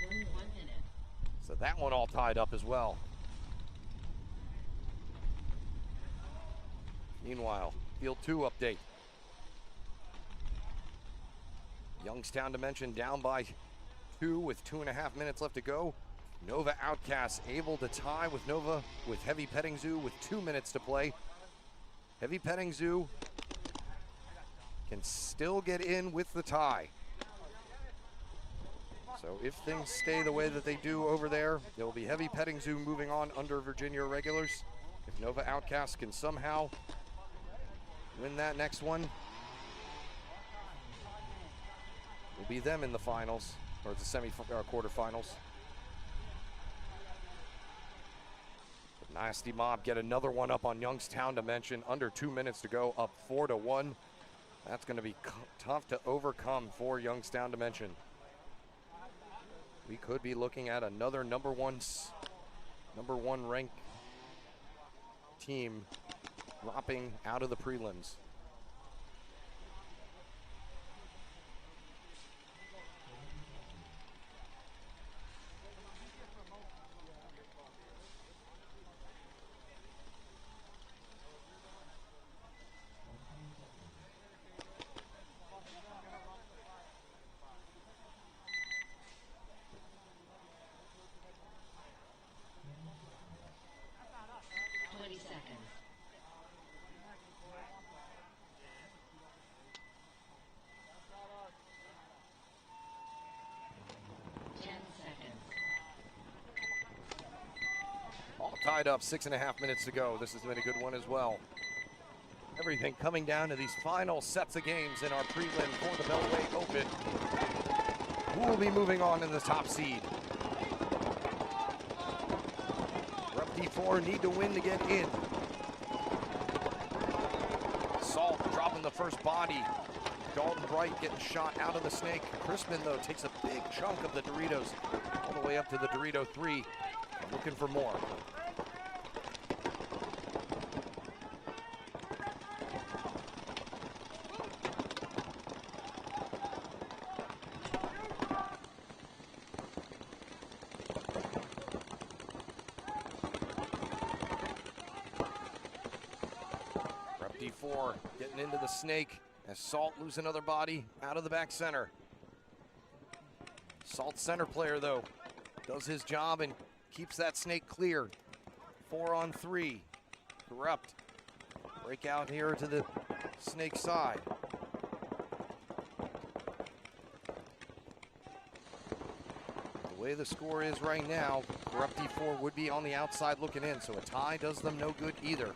1 minute. So that one all tied up as well. Meanwhile, Field 2 update. Youngstown Dimension down by 2 with 2.5 minutes left to go. Nova Outcasts able to tie with Nova with Heavy Petting Zoo with 2 minutes to play. Heavy Petting Zoo can still get in with the tie. So if things stay the way that they do over there, there will be Heavy Petting Zoo moving on under Virginia Irregulars. If Nova Outcasts can somehow win that next one, will be them in the finals, or the quarterfinals. Nasty Mob get another one up on Youngstown Dimension. Under 2 minutes to go, up 4-1. That's going to be tough to overcome for Youngstown Dimension. We could be looking at another number one ranked team dropping out of the prelims. Tied up, 6.5 minutes to go. This has been a good one as well. Everything coming down to these final sets of games in our prelim for the Beltway Open. Who will be moving on in the top seed? Rep D4 need to win to get in. Salt dropping the first body. Dalton Bright getting shot out of the snake. Crispin, though, takes a big chunk of the Doritos all the way up to the Dorito 3. Looking for more. D4 getting into the snake as Salt lose another body out of the back center. Salt center player, though, does his job and keeps that snake clear. 4-on-3. Corrupt. Break out here to the snake side. The way the score is right now, Corrupt D4 would be on the outside looking in, so a tie does them no good either.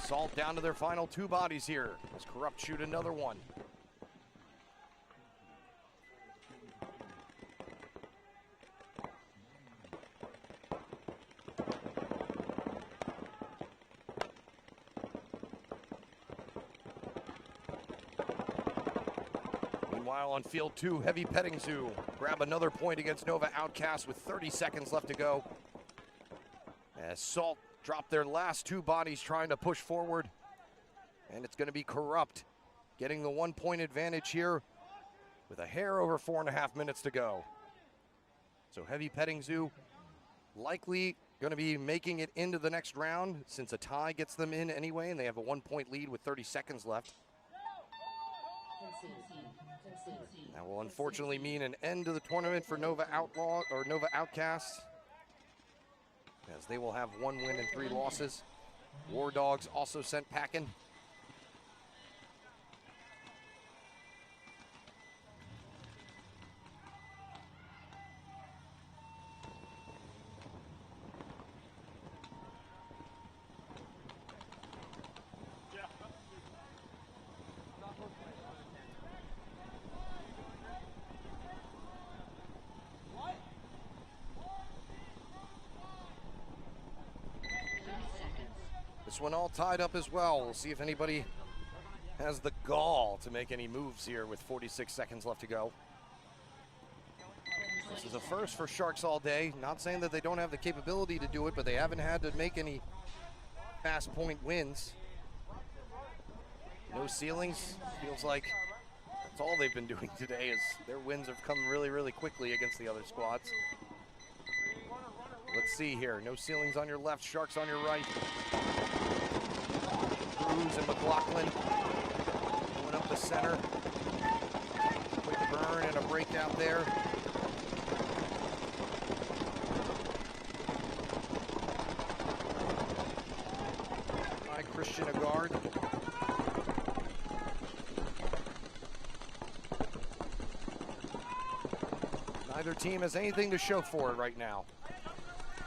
Salt down to their final 2 bodies here as Corrupt shoot another one. Meanwhile, on field 2, Heavy Petting Zoo grab another point against Nova Outcasts with 30 seconds left to go. As Salt drop their last 2 bodies trying to push forward. And it's going to be Corrupt getting the 1-point advantage here with a hair over 4.5 minutes to go. So Heavy Petting Zoo likely going to be making it into the next round since a tie gets them in anyway, and they have a 1-point lead with 30 seconds left. That will unfortunately mean an end to the tournament for Nova Outcasts, as they will have 1 win and 3 losses. War Dogs also sent packing. This one all tied up as well. We'll see if anybody has the gall to make any moves here with 46 seconds left to go. This is a first for Sharks all day. Not saying that they don't have the capability to do it, but they haven't had to make any fast point wins. No ceilings. Feels like that's all they've been doing today, is their wins have come really, really quickly against the other squads. Let's see here. No ceilings on your left, Sharks on your right. Cruz and McLaughlin going up the center. Quick burn and a breakout there. By Christian Agard. Neither team has anything to show for it right now.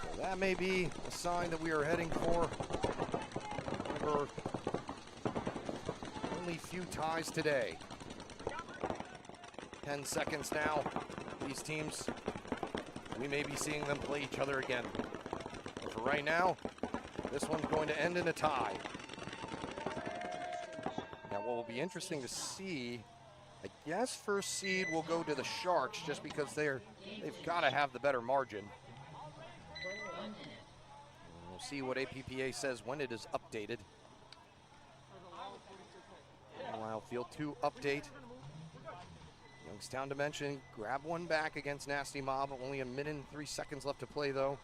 So that may be a sign that we are heading for only few ties today. 10 seconds now. These teams, we may be seeing them play each other again. But for right now, this one's going to end in a tie. Now, what will be interesting to see, I guess first seed will go to the Sharks just because they've got to have the better margin. We'll see what APPA says when it is updated. Meanwhile, Field 2 update. Youngstown Dimension grab one back against Nasty Mob. Only a minute and 3 seconds left to play, though.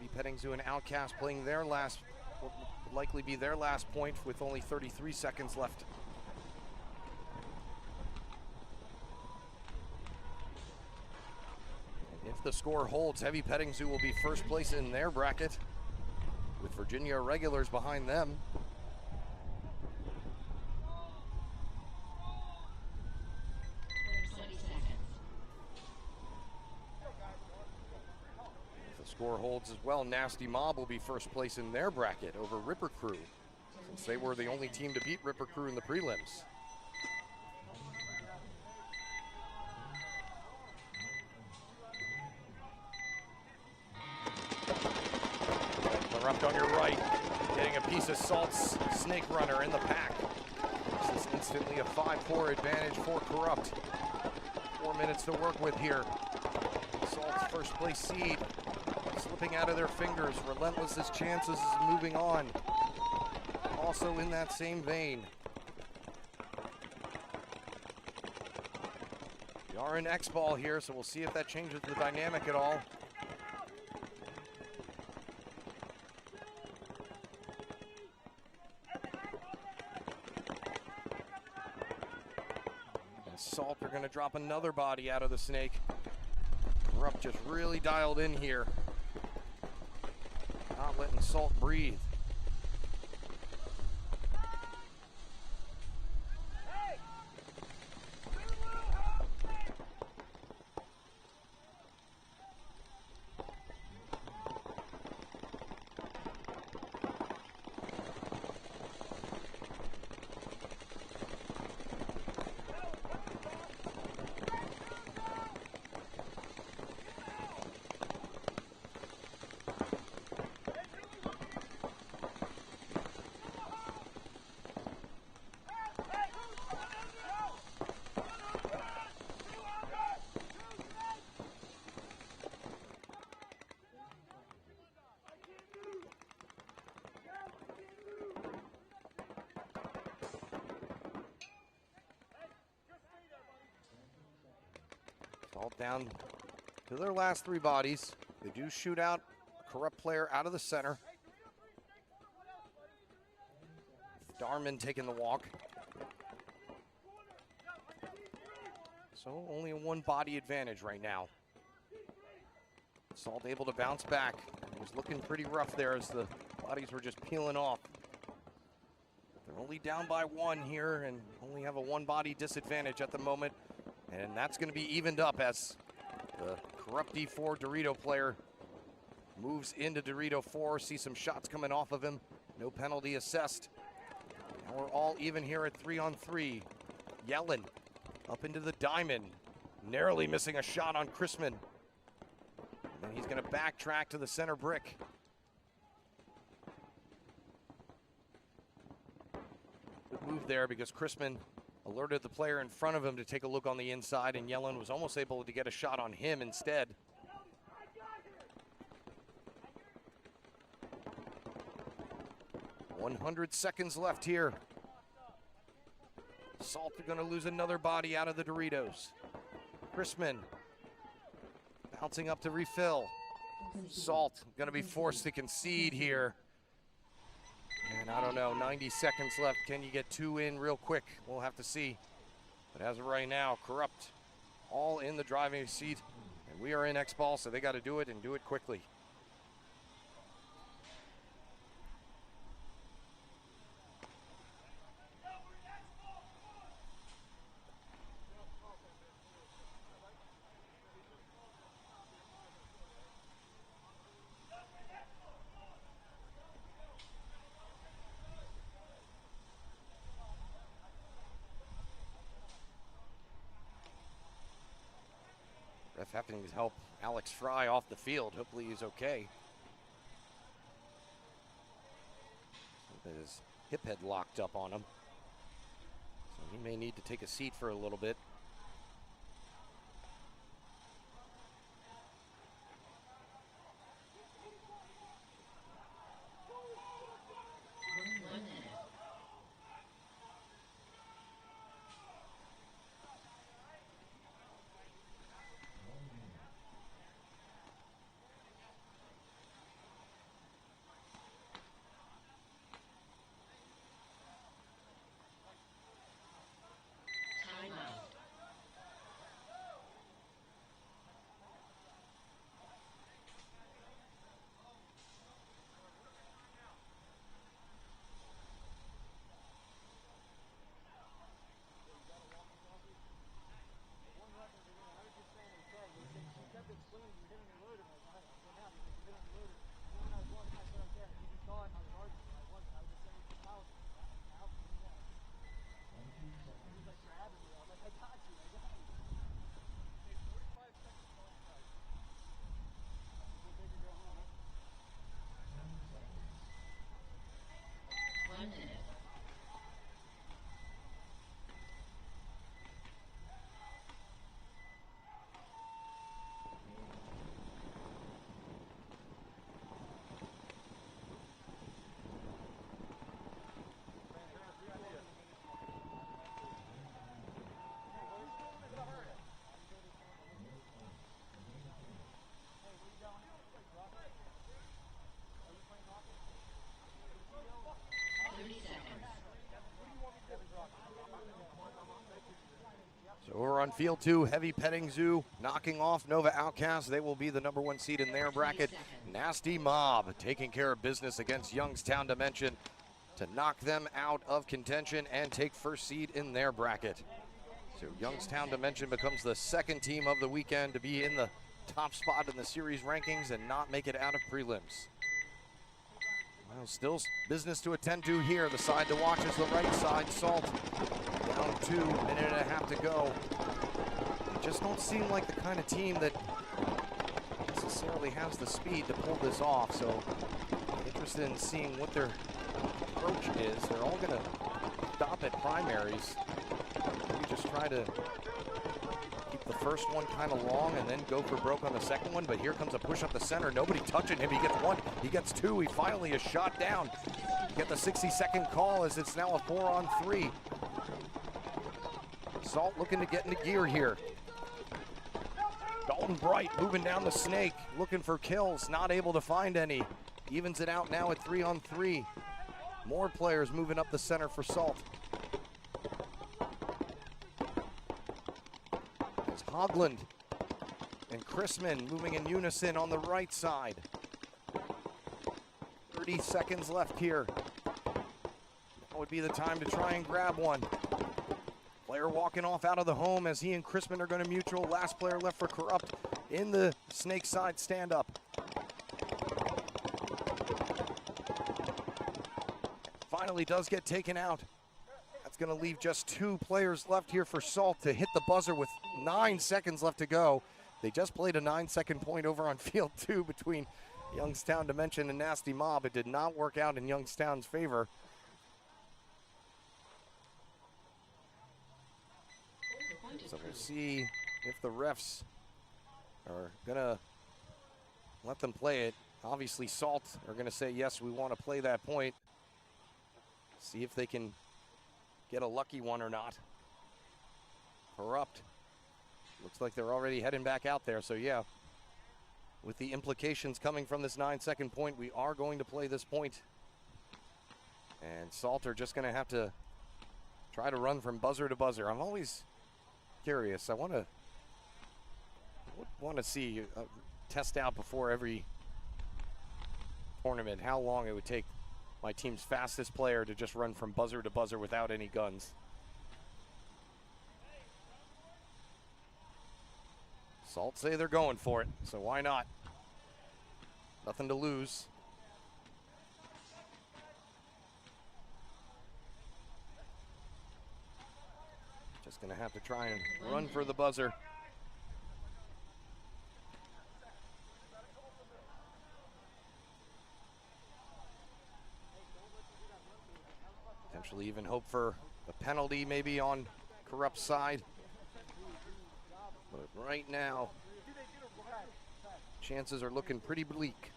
Be Petting Zoo and Outcast playing their last, will likely be their last point with only 33 seconds left. If the score holds, Heavy Petting Zoo will be first place in their bracket, with Virginia Regulars behind them. If the score holds as well, Nasty Mob will be first place in their bracket over Ripper Crew, since they were the only team to beat Ripper Crew in the prelims. Corrupt on your right, getting a piece of Salt's Snake Runner in the pack. This is instantly a 5-4 advantage for Corrupt. 4 minutes to work with here. Salt's first place seed slipping out of their fingers. Relentless's chances is moving on. Also in that same vein. We are in Xball here, so we'll see if that changes the dynamic at all. Salt are going to drop another body out of the snake. Corrupt just really dialed in here. Not letting Salt breathe. Salt down to their last 3 bodies. They do shoot out a Corrupt player out of the center. Darman taking the walk. So only a 1 body advantage right now. Salt able to bounce back. It was looking pretty rough there as the bodies were just peeling off. They're only down by 1 here and only have a 1 body disadvantage at the moment. And that's going to be evened up as the Corrupt D4 Dorito player moves into Dorito 4. See some shots coming off of him. No penalty assessed. Now we're all even here at 3-on-3. Yellen up into the diamond. Narrowly missing a shot on Chrisman. And then he's going to backtrack to the center brick. Good move there because Chrisman alerted the player in front of him to take a look on the inside, and Yellen was almost able to get a shot on him instead. "100 seconds left here. Salt are going to lose another body out of the Doritos. Chrisman bouncing up to refill. Salt going to be forced to concede here. And And I don't know, 90 seconds left. Can you get 2 in real quick? We'll have to see. But as of right now, Corrupt all in the driving seat. And we are in Xball, so they got to do it and do it quickly. Ref having to help Alex Fry off the field. Hopefully he's okay. His hip had locked up on him. So he may need to take a seat for a little bit. One minute. Timeout. One minute. So we're on field 2, Heavy Petting Zoo knocking off Nova Outcast. They will be the #1 seed in their bracket. Nasty Mob taking care of business against Youngstown Dimension to knock them out of contention and take first seed in their bracket. So Youngstown Dimension becomes the 2nd team of the weekend to be in the top spot in the series rankings and not make it out of prelims. Well, still business to attend to here. The side to watch is the right side, Salt. Down 2, minute and a half to go. They just don't seem like the kind of team that necessarily has the speed to pull this off. So I'm interested in seeing what their approach is. They're all going to stop at primaries. Maybe just try to keep the first one kind of long and then go for broke on the second one. But here comes a push up the center. Nobody touching him. He gets 1. He gets 2. He finally is shot down. Get the 60-second call as it's now a 4-on-3. Salt looking to get into gear here. Dalton Bright moving down the snake, looking for kills, not able to find any. Evens it out now at 3-on-3. More players moving up the center for Salt. It's Hogland and Chrisman moving in unison on the right side. 30 seconds left here. That would be the time to try and grab one. Player walking off out of the home as he and Chrisman are going to mutual. Last player left for Corrupt in the snake side stand-up. Finally does get taken out. That's going to leave just 2 players left here for Salt to hit the buzzer with 9 seconds left to go. They just played a 9-second point over on field 2 between Youngstown Dimension and Nasty Mob. It did not work out in Youngstown's favor. So we'll see if the refs are going to let them play it. Obviously, Salt are going to say, yes, we want to play that point. See if they can get a lucky one or not. Corrupt. Looks like they're already heading back out there. So, yeah, with the implications coming from this 9-second point, we are going to play this point. And Salter just going to have to try to run from buzzer to buzzer. I'm always curious. I want to see test out before every tournament how long it would take my team's fastest player to just run from buzzer to buzzer without any guns. Salt say they're going for it, so why not? Nothing to lose. Just gonna have to try and run for the buzzer. Potentially even hope for a penalty maybe on Corrupt's side. But right now, chances are looking pretty bleak.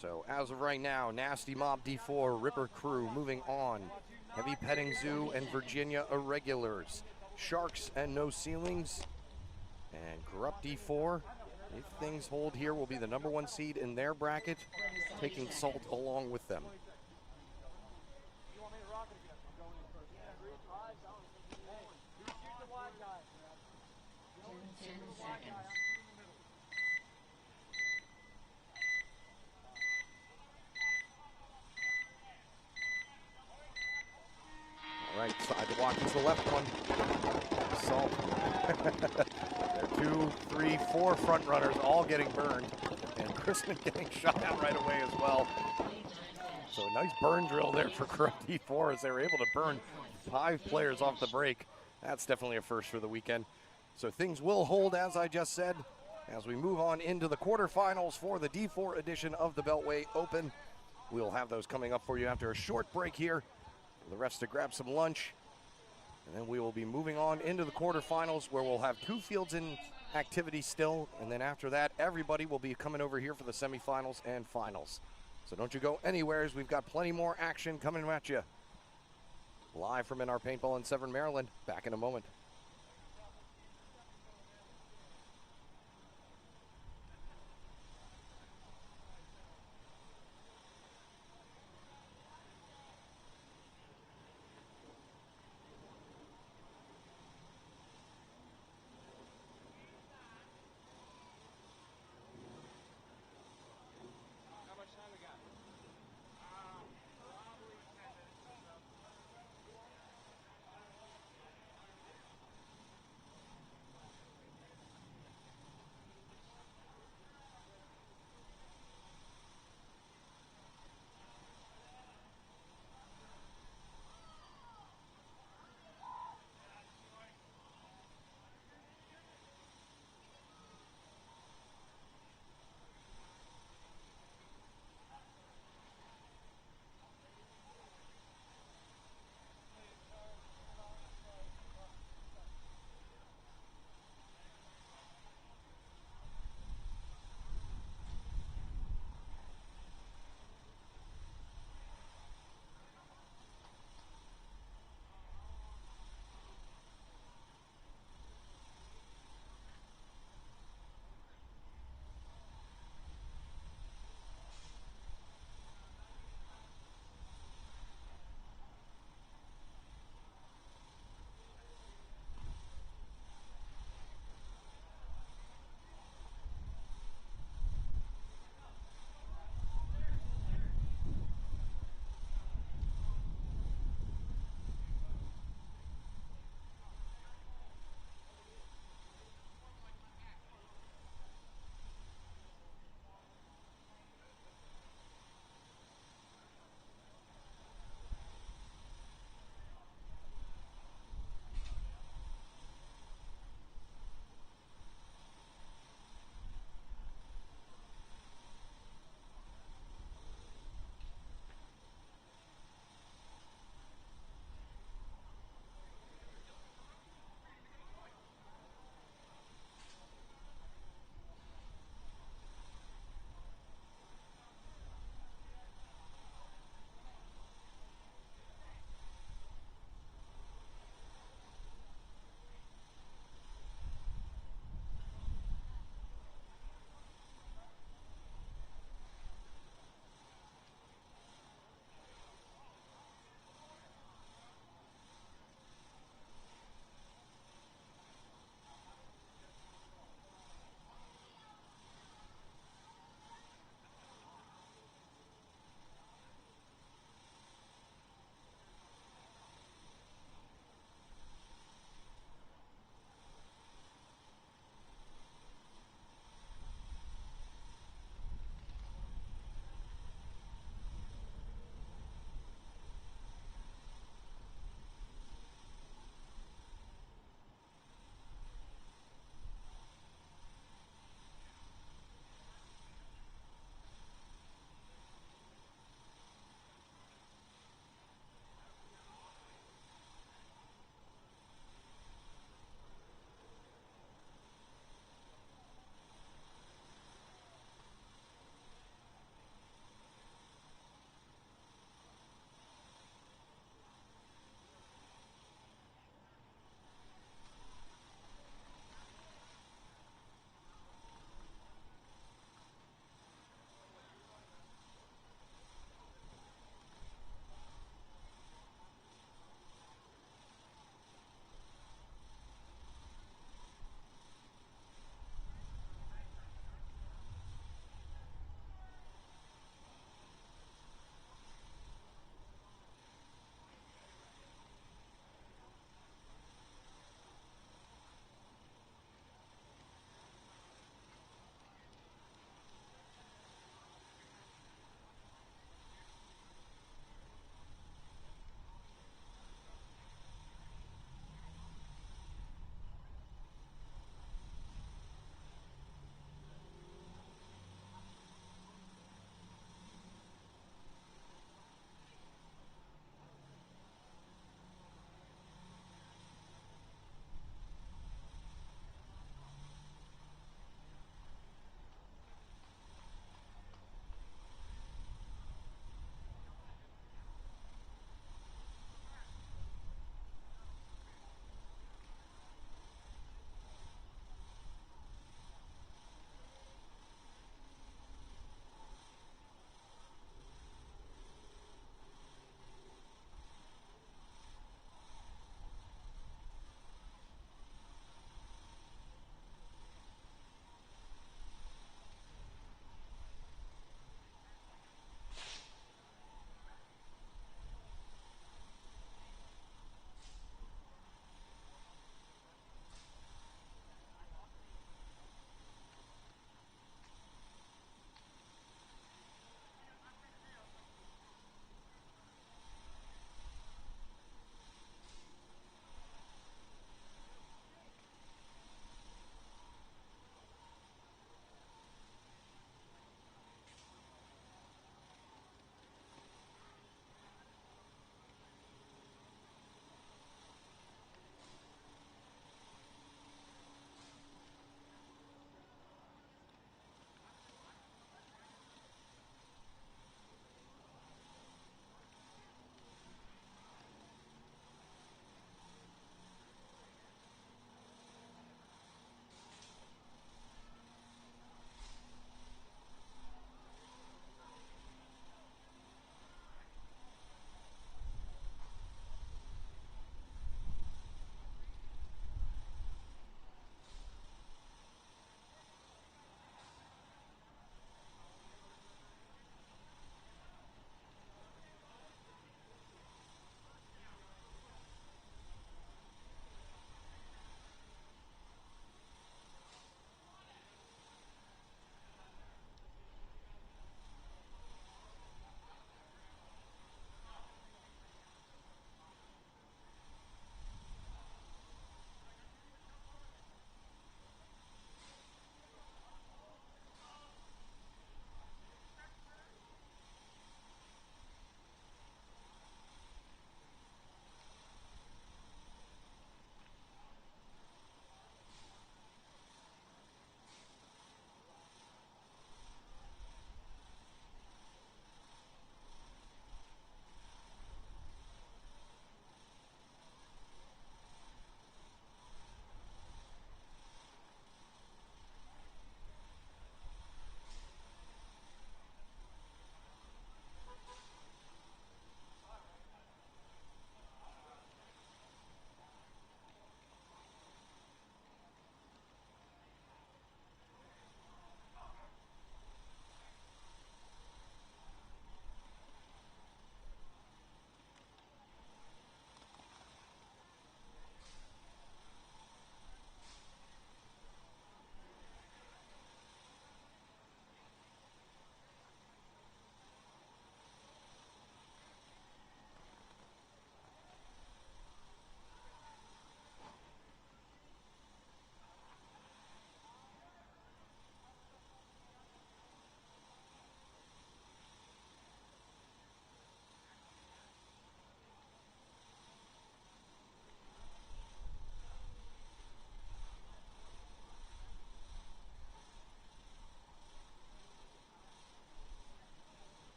So as of right now, Nasty Mob D4, Ripper Crew moving on. Heavy Petting Zoo and Virginia Irregulars. Sharks and No Ceilings. And Corrupt D4, if things hold here, will be the #1 seed in their bracket, taking Salt along with them. 10 seconds. All right, side to walk is the left one. Salt. They're 2, 3, 4 front runners all getting burned. And Crispin getting shot out right away as well. So a nice burn drill there for Corrupt D4 as they were able to burn 5 players off the break. That's definitely a first for the weekend. So things will hold, as I just said, as we move on into the quarterfinals for the D4 edition of the Beltway Open. We'll have those coming up for you after a short break here. For the rest to grab some lunch. And then we will be moving on into the quarterfinals where we'll have 2 fields in activity still. And then after that, everybody will be coming over here for the semifinals and finals. So don't you go anywhere as we've got plenty more action coming at you. Live from NR Paintball in Severn, Maryland. Back in a moment.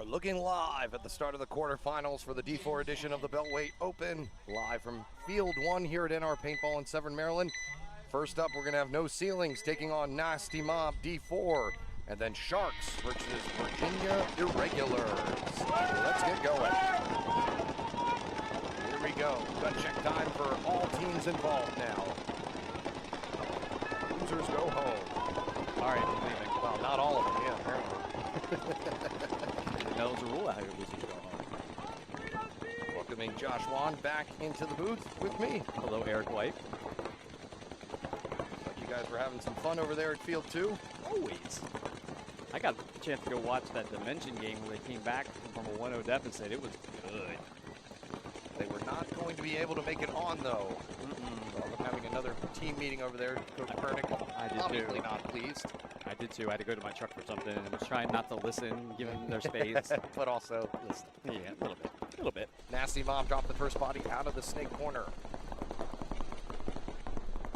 are looking live at the start of the quarterfinals for the D4 edition of the Beltway Open. Live from Field 1 here at NR Paintball in Severn, Maryland. First up, we're going to have No Ceilings taking on Nasty Mob D4. And then Sharks versus Virginia Irregulars. Let's get going. Here we go. Gun check time for all teams involved now. Losers go home. All right, I'm leaving. Well, not all of them, yeah, apparently. That was a rule out here, losers go home. Welcoming Josh Wan back into the booth with me. Hello, Eric White. Looks like you guys were having some fun over there at Field 2. Always. I got a chance to go watch that Dimension game where they came back from a 1-0 deficit. It was good. They were not going to be able to make it on, though. Well, them having another team meeting over there. Coach Pernick, I did obviously too. not pleased. I did too. I had to go to my truck for something and was trying not to listen, give them their space. But also, listen. Yeah, a little bit. A little bit. Nasty Mob dropped the first body out of the snake corner.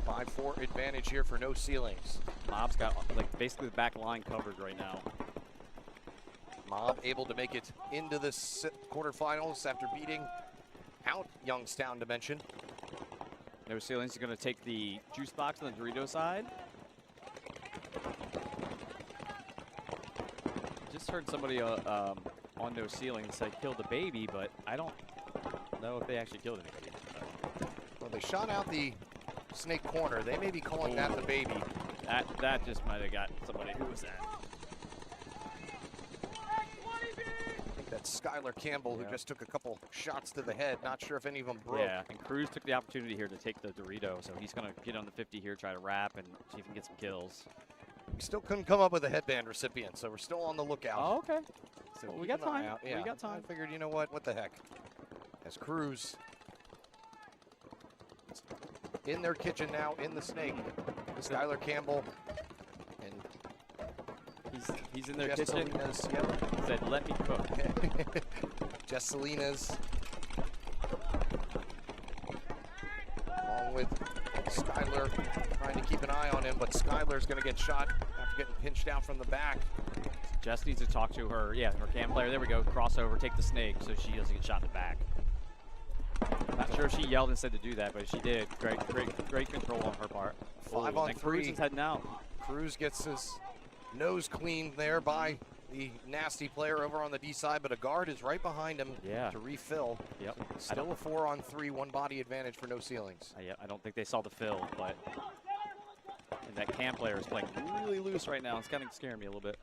5-4 advantage here for No Ceilings. Mob's got like basically the back line covered right now. Mob able to make it into the quarterfinals after beating out Youngstown Dimension. No Ceilings is going to take the juice box on the Dorito side. Just heard somebody on No Ceilings say killed the baby, but I don't know if they actually killed anybody. Well, they shot out the snake corner. They may be calling that the baby. That just might have got somebody. Who was that? I think that's Skylar Campbell, who just took a couple shots to the head. Not sure if any of them broke. Yeah, and Cruz took the opportunity here to take the Dorito, so he's going to get on the 50 here, try to wrap, and see if he can get some kills. We still couldn't come up with a headband recipient, so we're still on the lookout. Oh, okay. So Well, we keep got an eye time. out. Yeah, We got time. I figured, you know what the heck. As Cruz in their kitchen now, in the snake. Skylar Campbell and He's in their Jess kitchen. Salinas, yep. He said, "Let me cook." Jess Salinas, along with Skylar, trying to keep an eye on him, but Skylar's going to get shot after getting pinched out from the back. Jess needs to talk to her. Yeah, her cam player. There we go. Crossover. Take the snake so she doesn't get shot in the back. Not sure if she yelled and said to do that, but she did. Great control on her part. 5 on 3. Cruz is heading out. Cruz gets his nose cleaned there by the nasty player over on the D side, but a guard is right behind him to refill. Yep. Still a 4 on 3, 1 body advantage for No Ceilings. I don't think they saw the fill, but and that cam player is playing really loose right now. It's kind of scaring me a little bit.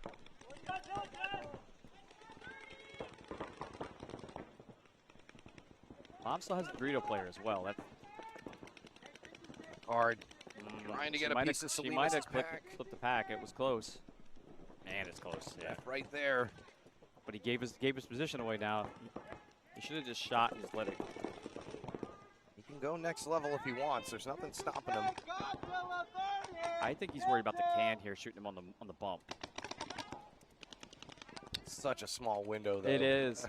Mom still has a Dorito player as well. That's Guard trying to get a piece of She might Salinas' have pack. flipped the pack. It was close. Man, it's close. Yeah. Right there. But he gave his position away now. He should have just shot and just let it. He can go next level if he wants. There's nothing stopping him. I think he's worried about the can here, shooting him on the bump. Such a small window, though. It is.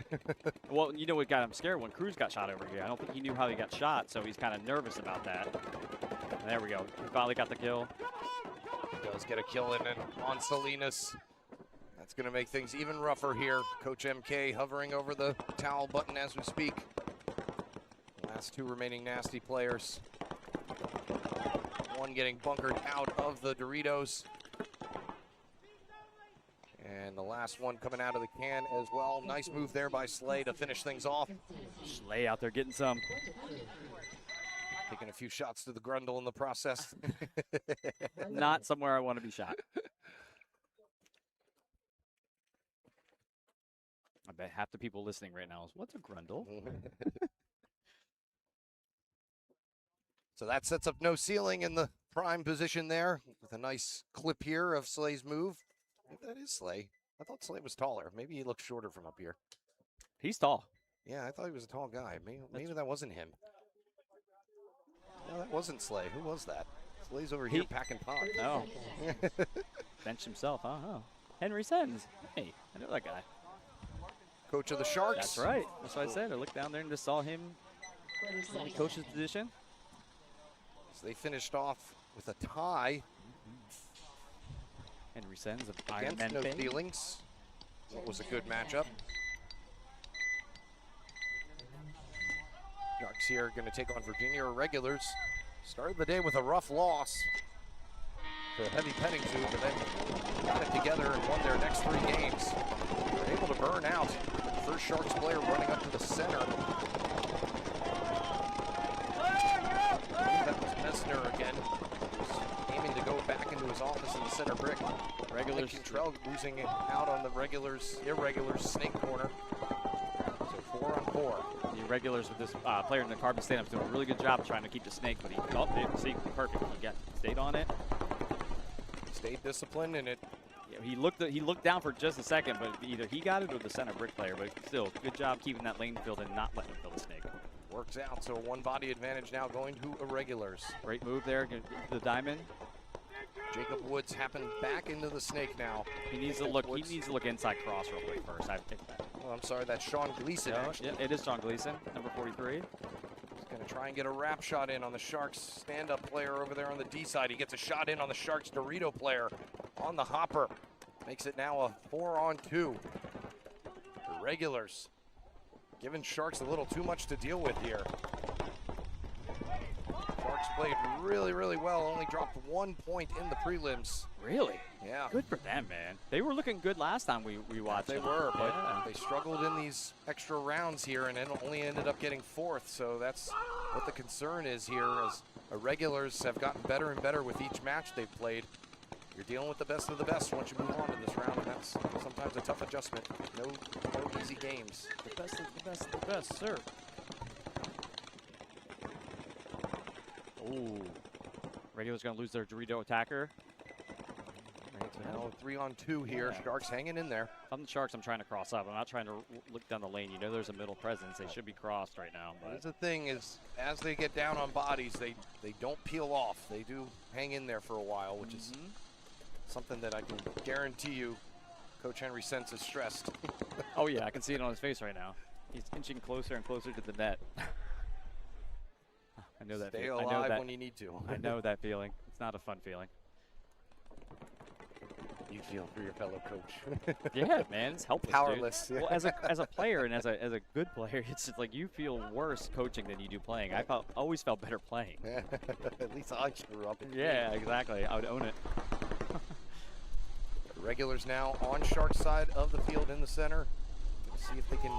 Well, you know what got him scared? When Cruz got shot over here. I don't think he knew how he got shot, so he's kind of nervous about that. And there we go. He finally got the kill. He does get a kill in and on Salinas. That's going to make things even rougher here. Coach MK hovering over the towel button as we speak. Last 2 remaining nasty players. One getting bunkered out of the Doritos. And the last one coming out of the can as well. Nice move there by Slay to finish things off. Slay out there getting some. Taking a few shots to the grundle in the process. Not somewhere I want to be shot. I bet half the people listening right now is, what's a grundle? So that sets up No Ceiling in the prime position there with a nice clip here of Slay's move. Maybe that is Slay. I thought Slay was taller. Maybe he looks shorter from up here. He's tall. Yeah, I thought he was a tall guy. Maybe that wasn't him. No, that wasn't Slay. Who was that? Slay's over here packing pot. Oh. Bench himself, huh? Oh. Henry Sens. Hey, I know that guy. Coach of the Sharks. That's right. That's what I said. I looked down there and just saw him in the coach's position. So they finished off with a tie. Henry Sens of Iron Against Men No fame. Ceilings. What was a good matchup. Sharks here going to take on Virginia Irregulars. Started the day with a rough loss to Heavy Petting Zoo, but then got it together and won their next 3 games. They're able to burn out. First Sharks player running up to the center. I believe that was Messner again. He's aiming to go back into his office in the center brick. Regulars. Cantrell losing it out on the irregulars snake corner. So 4 on 4. The Irregulars with this player in the carbon stand-up doing a really good job trying to keep the snake, but see, perfect. He stayed on it. Stayed disciplined, and it. Yeah, he looked down for just a second, but either he got it or the center brick player. But still, good job keeping that lane filled and not letting him fill the snake. Works out, so 1 body advantage now going to Irregulars. Great move there, get the diamond. Jacob Woods happened back into the snake now. He needs to look. He needs to look inside cross real quick first. I think that. Oh, I'm sorry, that's Sean Gleason. Actually. Yeah, it is Sean Gleason, number 43. He's going to try and get a wrap shot in on the Sharks stand-up player over there on the D side. He gets a shot in on the Sharks Dorito player on the hopper. Makes it now a 4 on 2. Irregulars giving Sharks a little too much to deal with here. Sharks played really, really well. Only dropped 1 point in the prelims. Really? Yeah. Good for them, man. They were looking good last time we watched They them. were, but Yeah. they struggled in these extra rounds here and then only ended up getting 4th. So that's what the concern is here, as Irregulars have gotten better and better with each match they've played. You're dealing with the best of the best once you move on to this round, and that's sometimes a tough adjustment. No easy games. The best of the best of the best, sir. Ooh. Radio's going to lose their Dorito attacker. Now 3 on 2 here. Yeah. Sharks hanging in there. If I'm the Sharks, I'm trying to cross up. I'm not trying to look down the lane. You know there's a middle presence. They should be crossed right now. But That's the thing is, as they get down on bodies, they don't peel off. They do hang in there for a while, which is something that I can guarantee you Coach Henry Sense is stressed. oh, yeah, I can see it on his face right now. He's inching closer and closer to the net. I know that. Stay I know alive that, when you need to. I know that feeling. It's not a fun feeling. You feel for your fellow coach. Yeah, man, it's helpless. Powerless. Dude. Yeah. Well, as a player and as a good player, it's just like you feel worse coaching than you do playing. I always felt better playing. At least I screw up. Yeah, exactly. I would own it. Regulars now on Sharks side of the field in the center. Let's see if they can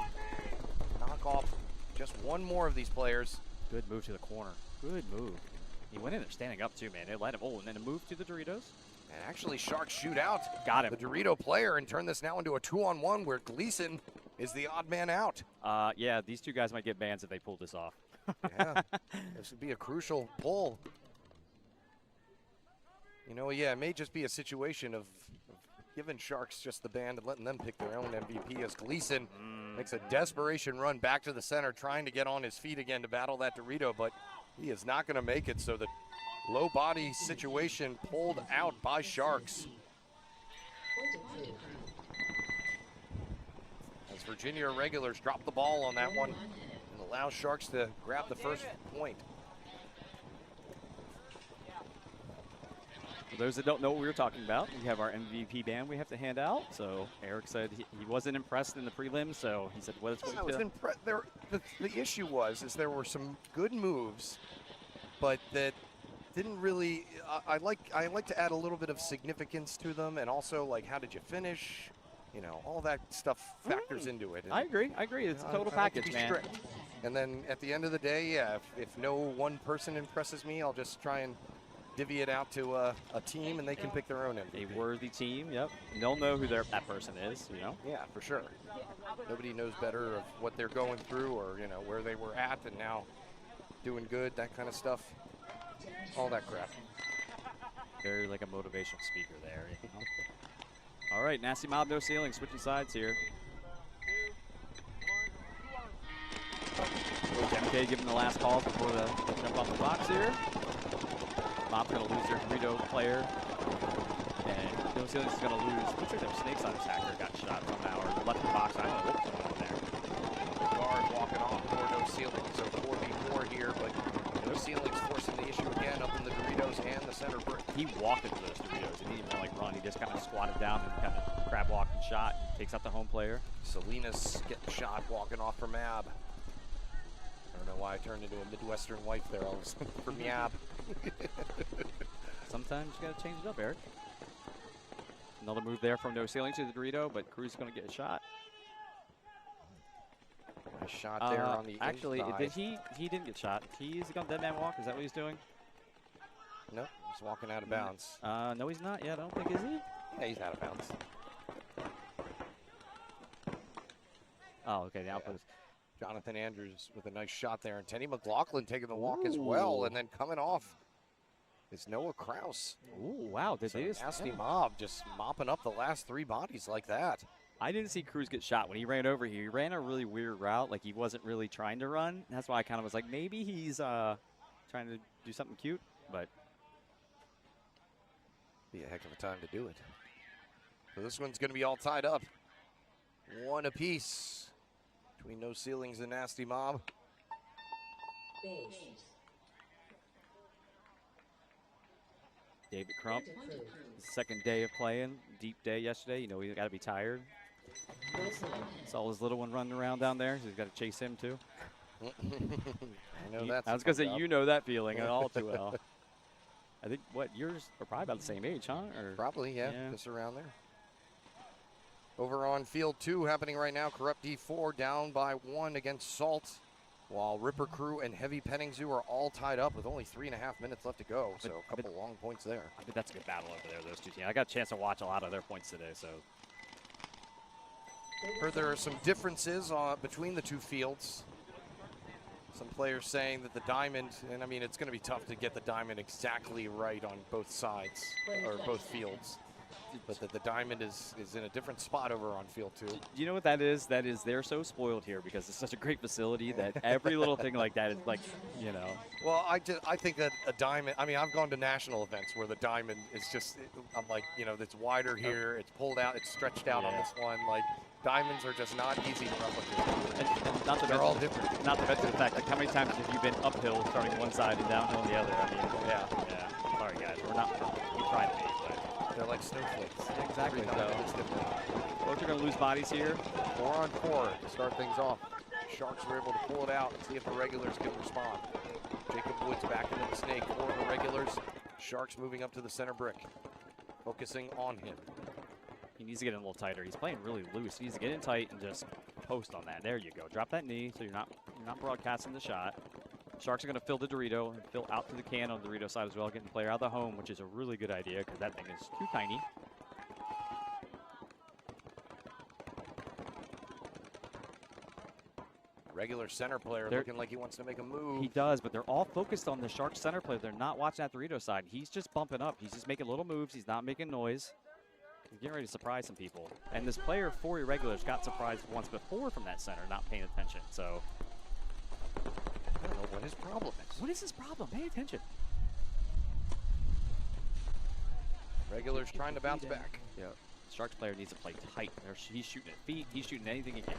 knock off just 1 more of these players. Good move to the corner. Good move. He went in there standing up too, man. They let him. Oh, and then a move to the Doritos. And actually, Sharks shoot out Got him. the Dorito player and turn this now into a 2-on-1 where Gleason is the odd man out. Yeah, these 2 guys might get bans if they pull this off. Yeah, this would be a crucial pull. You know, yeah, it may just be a situation of giving Sharks just the ban and letting them pick their own MVP, as Gleason makes a desperation run back to the center, trying to get on his feet again to battle that Dorito, but he is not going to make it. So the low body situation pulled out by Sharks. As Virginia Irregulars drop the ball on that one and allow Sharks to grab the first point. For those that don't know what we were talking about, we have our MVP band we have to hand out. So Eric said he wasn't impressed in the prelims, so he said, "Well, let's wait." The issue was there were some good moves, but that didn't really. I like to add a little bit of significance to them, and also like how did you finish? You know, all that stuff factors into it. And I agree. It's a total I like to package, be man. strict. And then at the end of the day, yeah, if no one person impresses me, I'll just try and divvy it out to a team, and they can pick their own MVP. A worthy team, yep. They'll know who that person is, you know. Yeah, for sure. Nobody knows better of what they're going through, or you know where they were at and now doing good, that kind of stuff. All that crap. Very like a motivational speaker there. You know? All right, Nasty Mob, no ceiling, switching sides here. MK giving the last call before the jump off the box here. Mob's going to lose their Dorito player. And no ceiling's going to lose. Looks like their snakes on attacker got shot somehow or left the box. I don't know what's going on there. Guard walking off for no ceiling, so 4v4 here, but no ceiling's forcing the issue again up in the Doritos and the center brick. He walked into those Doritos. He didn't even like run. He just kind of squatted down and kind of crab walked and shot. And takes out the home player. Salinas getting shot walking off for Mab. know why I turned into a Midwestern wife there all of a sudden for Miab. Sometimes you got to change it up, Eric. Another move there from No Ceiling to the Dorito, but Cruz is going to get a shot. A shot there on the actually, inside. he didn't get shot. He's going dead man walk. Is that what he's doing? Nope, he's walking out of bounds. No, he's not yet. I don't think, is he? Yeah, he's out of bounds. Oh, okay. Now put his. Jonathan Andrews with a nice shot there, and Tenny McLaughlin taking the walk as well, and then coming off is Noah Kraus. Ooh, wow. Did So they just nasty mob just mopping up the last 3 bodies like that. I didn't see Cruz get shot when he ran over here. He ran a really weird route, like he wasn't really trying to run. That's why I kind of was like, maybe he's trying to do something cute, but Be a heck of a time to do it. So this one's going to be all tied up. 1 apiece between No Ceilings and Nasty Mob. Base. David Crump, Approved. second day of playing, deep day yesterday. You know, he got to be tired. Saw his little one running around down there, so he's got to chase him too. I know that's I was going to say, you know that feeling all too well. I think, what, yours are probably about the same age, huh? Or Probably, yeah, just around there. Over on field 2 happening right now, Corrupt D4 down by 1 against Salt, while Ripper Crew and Heavy Petting Zoo are all tied up with only 3.5 minutes left to go. So a couple long points there. I think that's a good battle over there, those two teams. I got a chance to watch a lot of their points today, so. Heard there are some differences between the 2 fields. Some players saying that the diamond, and I mean, it's going to be tough to get the diamond exactly right on both sides, or both fields. But that the diamond is in a different spot over on field 2. You know what that is? That is, they're so spoiled here because it's such a great facility that every little thing like that is like, you know. Well, I think that a diamond, I mean, I've gone to national events where the diamond is just, I'm like, you know, it's wider here, it's pulled out, it's stretched out on this one. Like, diamonds are just not easy to replicate. And not They're all different. Not to mention the fact, like, how many times have you been uphill starting one side and downhill on the other? I mean, yeah. Sorry, guys. We're trying to be, but. They're like snowflakes. Exactly. Every diamond is different. Both are going to lose bodies here. 4 on 4 to start things off. Sharks were able to pull it out and see if the regulars can respond. Jacob Woods back into the snake for the regulars. Sharks moving up to the center brick, focusing on him. He needs to get in a little tighter. He's playing really loose. He needs to get in tight and just post on that. There you go. Drop that knee so you're not broadcasting the shot. Sharks are going to fill the Dorito and fill out to the can on the Dorito side as well, getting the player out of the home, which is a really good idea because that thing is too tiny. Regular center player looking like he wants to make a move. He does, but they're all focused on the Sharks center player. They're not watching that Dorito side. He's just bumping up. He's just making little moves. He's not making noise. He's getting ready to surprise some people. And this player for Irregulars got surprised once before from that center, not paying attention. So I don't know what his problem is. what is his problem? Pay attention. Regulars trying to bounce back. Yeah. Sharks player needs to play tight. He's shooting at feet. He's shooting anything he can.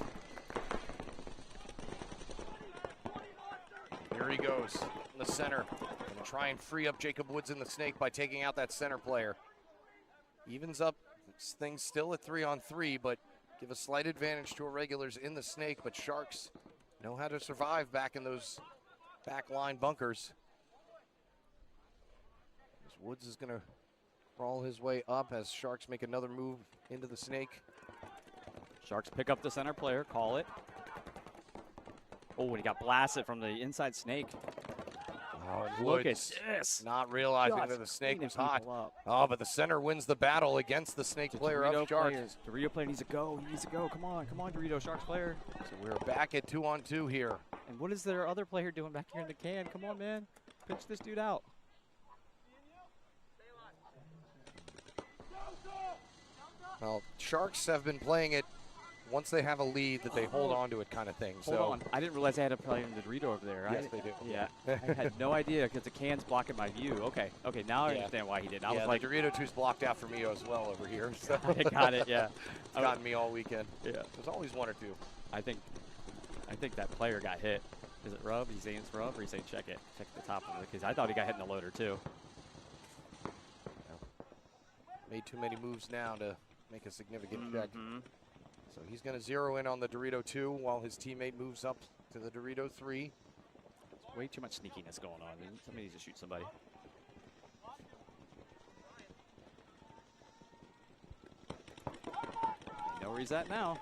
Here he goes in the center. Gonna try and free up Jacob Woods in the snake by taking out that center player. Evens up things still at 3 on 3, but give a slight advantage to Irregulars in the snake, but Sharks know how to survive back in those back line bunkers. As Woods is gonna crawl his way up as Sharks make another move into the snake. Sharks pick up the center player, call it. Oh, and he got blasted from the inside snake. Oh, Look at Woods this. not realizing Just that the snake cleaning was hot. people up. Oh, but the center wins the battle against the snake player of Sharks. Dorito player needs to go. He needs to go. Come on, Dorito. Sharks player. So we're back at 2 on 2 here. And what is their other player doing back here in the can? Come on, man. Pitch this dude out. Well, Sharks have been playing it once they have a lead that they hold on to it kind of thing. Hold on. I didn't realize I had a player in the Dorito over there. Yes, they do. Yeah. I had no idea because the can's blocking my view. Okay. Okay, now I understand why he did. I was like, the Dorito 2's blocked out for me as well over here. So I got it, yeah. It's gotten me all weekend. Yeah. There's always 1 or 2. I think that player got hit. Is it rub? He's saying it's rub, or he's saying check it. Check the top of it, because I thought he got hit in the loader too. Made too many moves now to make a significant check. So he's going to zero in on the Dorito 2 while his teammate moves up to the Dorito 3. Way too much sneakiness going on. Somebody needs to shoot somebody. They know where he's at now.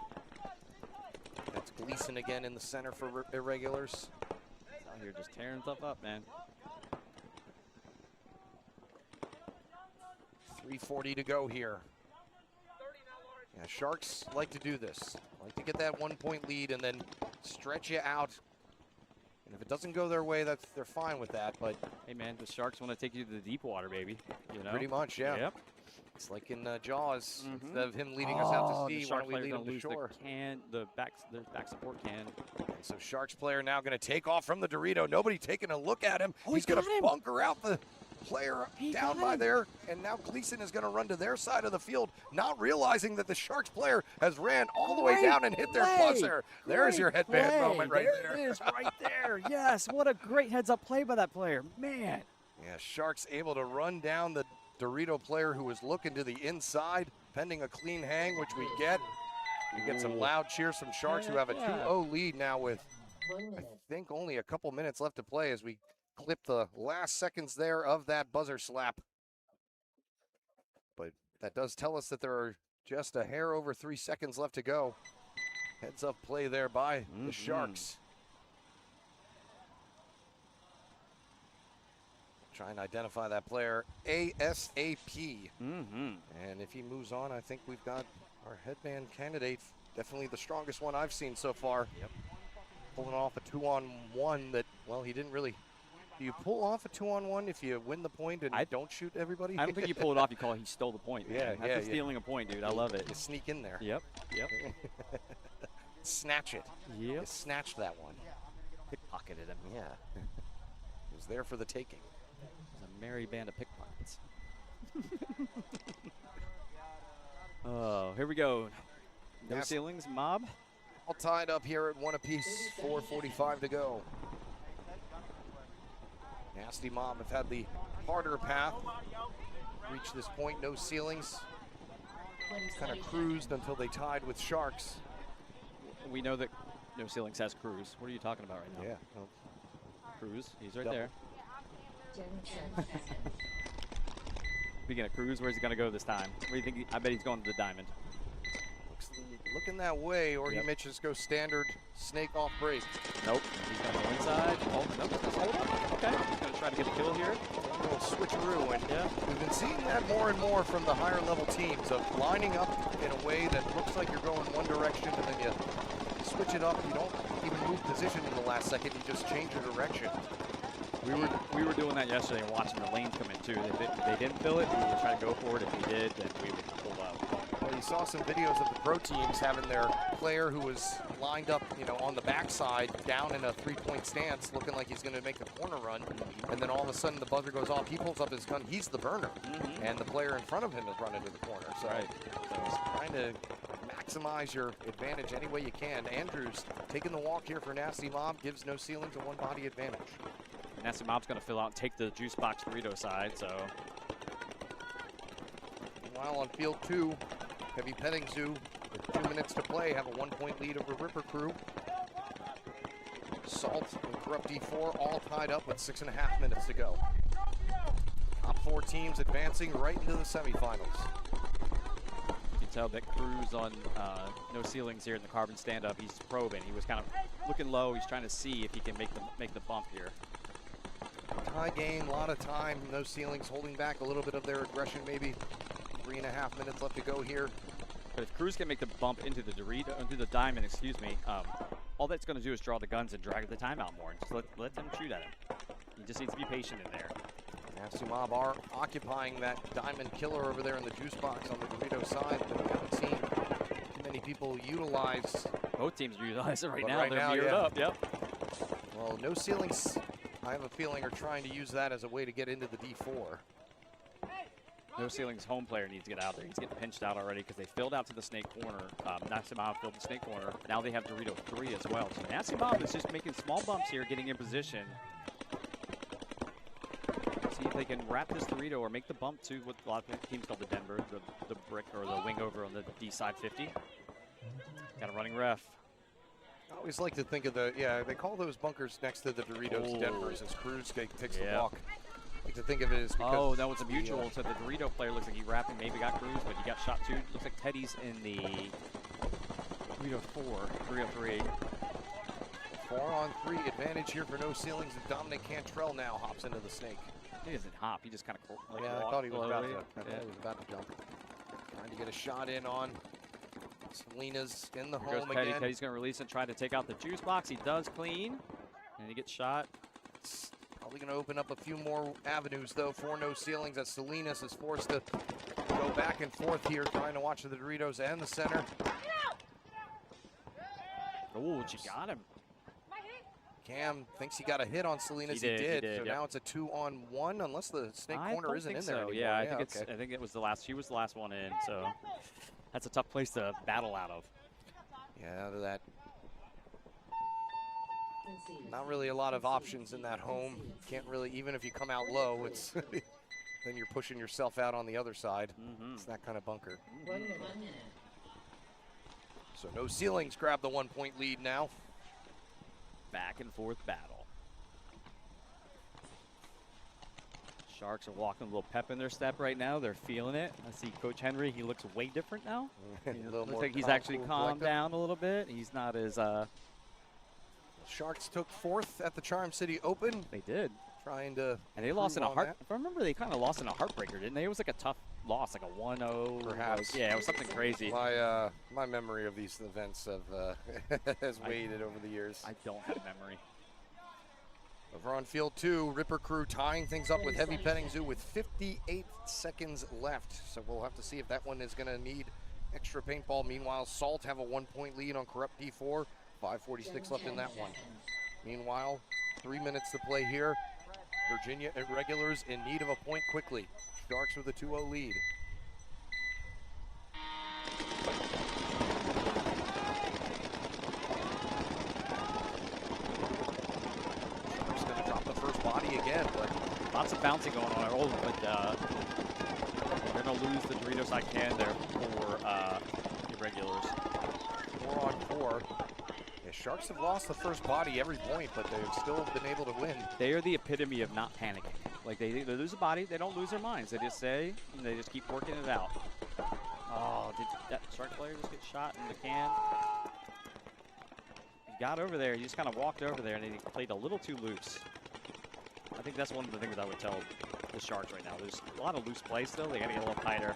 That's Gleason again in the center for irregulars. He's out here just tearing stuff up, man. 3:40 to go here. Yeah, Sharks like to do this. Like to get that 1-point lead and then stretch you out. And if it doesn't go their way, they're fine with that. But hey, man, the Sharks want to take you to the deep water, baby. You know? Pretty much, yeah. Yep. It's like in Jaws. Instead of him leading us out to sea, why don't we lead him to shore? The back support can. And so Sharks player now going to take off from the Dorito. Nobody taking a look at him. Oh, he's going to bunker out the player down by there, and now Gleason is going to run to their side of the field, not realizing that the Sharks player has ran all the way down and hit their buzzer. There's your headband moment right there. There it is right there. Yes, what a great heads-up play by that player. Man. Yeah, Sharks able to run down the Dorito player who was looking to the inside, pending a clean hang, which we get. We get some loud cheers from Sharks, who have a 2-0 lead now with, I think, only a couple minutes left to play as we clip the last seconds there of that buzzer slap. But that does tell us that there are just a hair over 3 seconds left to go. Heads up play there by the Sharks. Try and identify that player ASAP. And if he moves on, I think we've got our headband candidate, definitely the strongest one I've seen so far. Yep. Pulling off a 2-on-1 that, well, he didn't really. Do you pull off a 2-on-1 if you win the point and don't shoot everybody? I don't think you pull it off. You call it he stole the point. Man. Yeah, That's stealing a point, dude. I love it. You sneak in there. Yep. Snatch it. Yep. You snatched that one. Pickpocketed him. Yeah. It was there for the taking. It's a merry band of pickpockets. Oh, here we go. No ceilings, mob. All tied up here at 1 apiece. 4:45 to go. Nasty Mob have had the harder path. Reached this point, no ceilings. Kind of cruised until they tied with Sharks. We know that No Ceilings has Cruz. What are you talking about right now? Yeah. Well, Cruz, he's right double. there. Speaking of Cruz, where's he going to go this time? What do you think? I bet he's going to the diamond. Looking that way, or he may just go standard snake off break. Nope. He's going to go inside. Oh, nope. Just hold up. Okay. He's going to try to get a kill here. A little switcheroo, and we've been seeing that more and more from the higher level teams of lining up in a way that looks like you're going one direction, and then you switch it up. You don't even move position in the last second. You just change your direction. We were doing that yesterday and watching the lanes come in too. They didn't fill it. We would try to go for it. If he did, then we would pull out. Well, you saw some videos of the pro teams having their player who was lined up, on the backside, down in a 3-point stance, looking like he's going to make a corner run, and then all of a sudden the buzzer goes off. He pulls up his gun. He's the burner, and the player in front of him is running to the corner. So, so trying to maximize your advantage any way you can. Andrews taking the walk here for Nasty Mob, gives No Ceilings a one-body advantage. Nasty Mob's going to fill out and take the juice box Dorito side, so. Meanwhile, on field 2, Heavy Petting Zoo, with 2 minutes to play, have a 1-point lead over Ripper Crew. Salt and Corrupt D4 all tied up with 6.5 minutes to go. Top 4 teams advancing right into the semifinals. You can tell that Cruz on No Ceilings here in the carbon stand-up, he's probing. He was kind of looking low. He's trying to see if he can make the bump here. Tie game, a lot of time. No Ceilings holding back a little bit of their aggression, maybe 3.5 minutes left to go here. But if Cruz can make the bump into the Dorito, into the diamond, excuse me, all that's going to do is draw the guns and drag the timeout more, and just let them shoot at him. He just needs to be patient in there. Nasty Mob are occupying that diamond killer over there in the juice box on the Dorito side, but we haven't seen too many people utilize. Both teams utilize it right now. Right They're now, mirrored up. Yep. Well, No Ceilings, I have a feeling, are trying to use that as a way to get into the D4. No Ceilings home player needs to get out there. He's getting pinched out already because they filled out to the snake corner. Nasty Mob filled the snake corner. Now they have Dorito 3 as well. So Nasty Mob is just making small bumps here, getting in position. See if they can wrap this Dorito or make the bump to what a lot of teams call the Denver, the brick or the wing over on the D side 50. Got a running ref. Oh, always like to think of they call those bunkers next to the Doritos Denvers as Cruz takes the walk. I like to think of it as because that was a mutual. So the Dorito player looks like he wrapped and maybe got Cruz, but he got shot too. Looks like Teddy's in the Dorito 303. 4-on-3 advantage here for no ceilings, and Dominic Cantrell now hops into the snake. He doesn't hop. He just kind of I thought he was about to jump. Trying to get a shot in on Selena's in the Here home goes Teddy. again. Teddy's going to release and try to take out the juice box. He does clean, and he gets shot. It's probably going to open up a few more avenues, though, for no ceilings, as Salinas is forced to go back and forth here, trying to watch the Doritos and the center. Oh, she got him. Cam thinks he got a hit on Salinas. He did, So now it's a 2-on-1, unless the snake corner isn't in there so. anymore. Yeah, I think it was the last. She was the last one in. So that's a tough place to battle out of. Yeah, out of that. Concede. Not really a lot of options in that home. Can't really, even if you come out low, it's then you're pushing yourself out on the other side. It's that kind of bunker. 1 minute. So no ceilings grab the 1-point lead now. Back and forth battle. Sharks are walking a little pep in their step right now. They're feeling it. I see Coach Henry. He looks way different now. Looks like he's actually calmed down a little bit. He's not as. Sharks took 4th at the Charm City Open. They did. Trying to. And they lost in a improve heart. on If I remember, they kind of lost in a heartbreaker, didn't they? It was like a tough loss, like a 1-0. Perhaps. Yeah, it was something crazy. My memory of these events has waned over the years. I don't have memory. Over on field 2, Ripper Crew tying things up with Heavy Petting Zoo with 58 seconds left. So we'll have to see if that one is going to need extra paintball. Meanwhile, Salt have a 1-point lead on Corrupt D4. 5:46 left in that one. Meanwhile, 3 minutes to play here. Virginia Irregulars in need of a point quickly. Sharks with a 2-0 lead. Sharks going to drop the first body again, but Lots of bouncing going on. Oh, but they're going to lose the Doritos I can there for Irregulars. 4-on-4. Yeah, Sharks have lost the first body every point, but they've still been able to win. They are the epitome of not panicking. Like they lose a body, they don't lose their minds. They just say, and they just keep working it out. Oh, did that Shark player just get shot in the can? He got over there, he just kind of walked over there, and he played a little too loose. I think that's one of the things I would tell the Sharks right now. There's a lot of loose play still. They got to get a little tighter.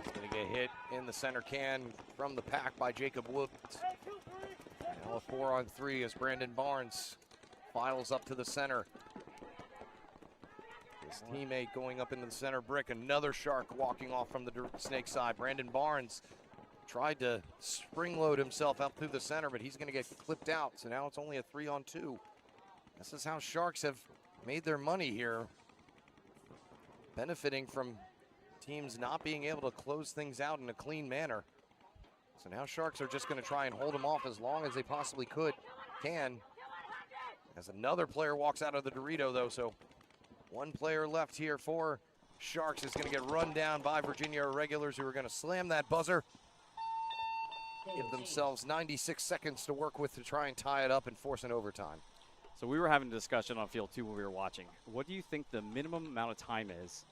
He's going to get hit in the center can from the pack by Jacob Woods. Now a 4-on-3 as Brandon Barnes files up to the center. His teammate going up into the center brick. Another Shark walking off from the Snake side. Brandon Barnes tried to spring load himself up through the center, but he's going to get clipped out. So now it's only a 3-on-2. This is how Sharks have made their money here, benefiting from teams not being able to close things out in a clean manner. So now Sharks are just going to try and hold them off as long as they possibly can. As another player walks out of the Dorito, though, so one player left here for Sharks is going to get run down by Virginia Irregulars, who are going to slam that buzzer. Give themselves 96 seconds to work with to try and tie it up and force an overtime. So we were having a discussion on field 2 when we were watching. What do you think the minimum amount of time is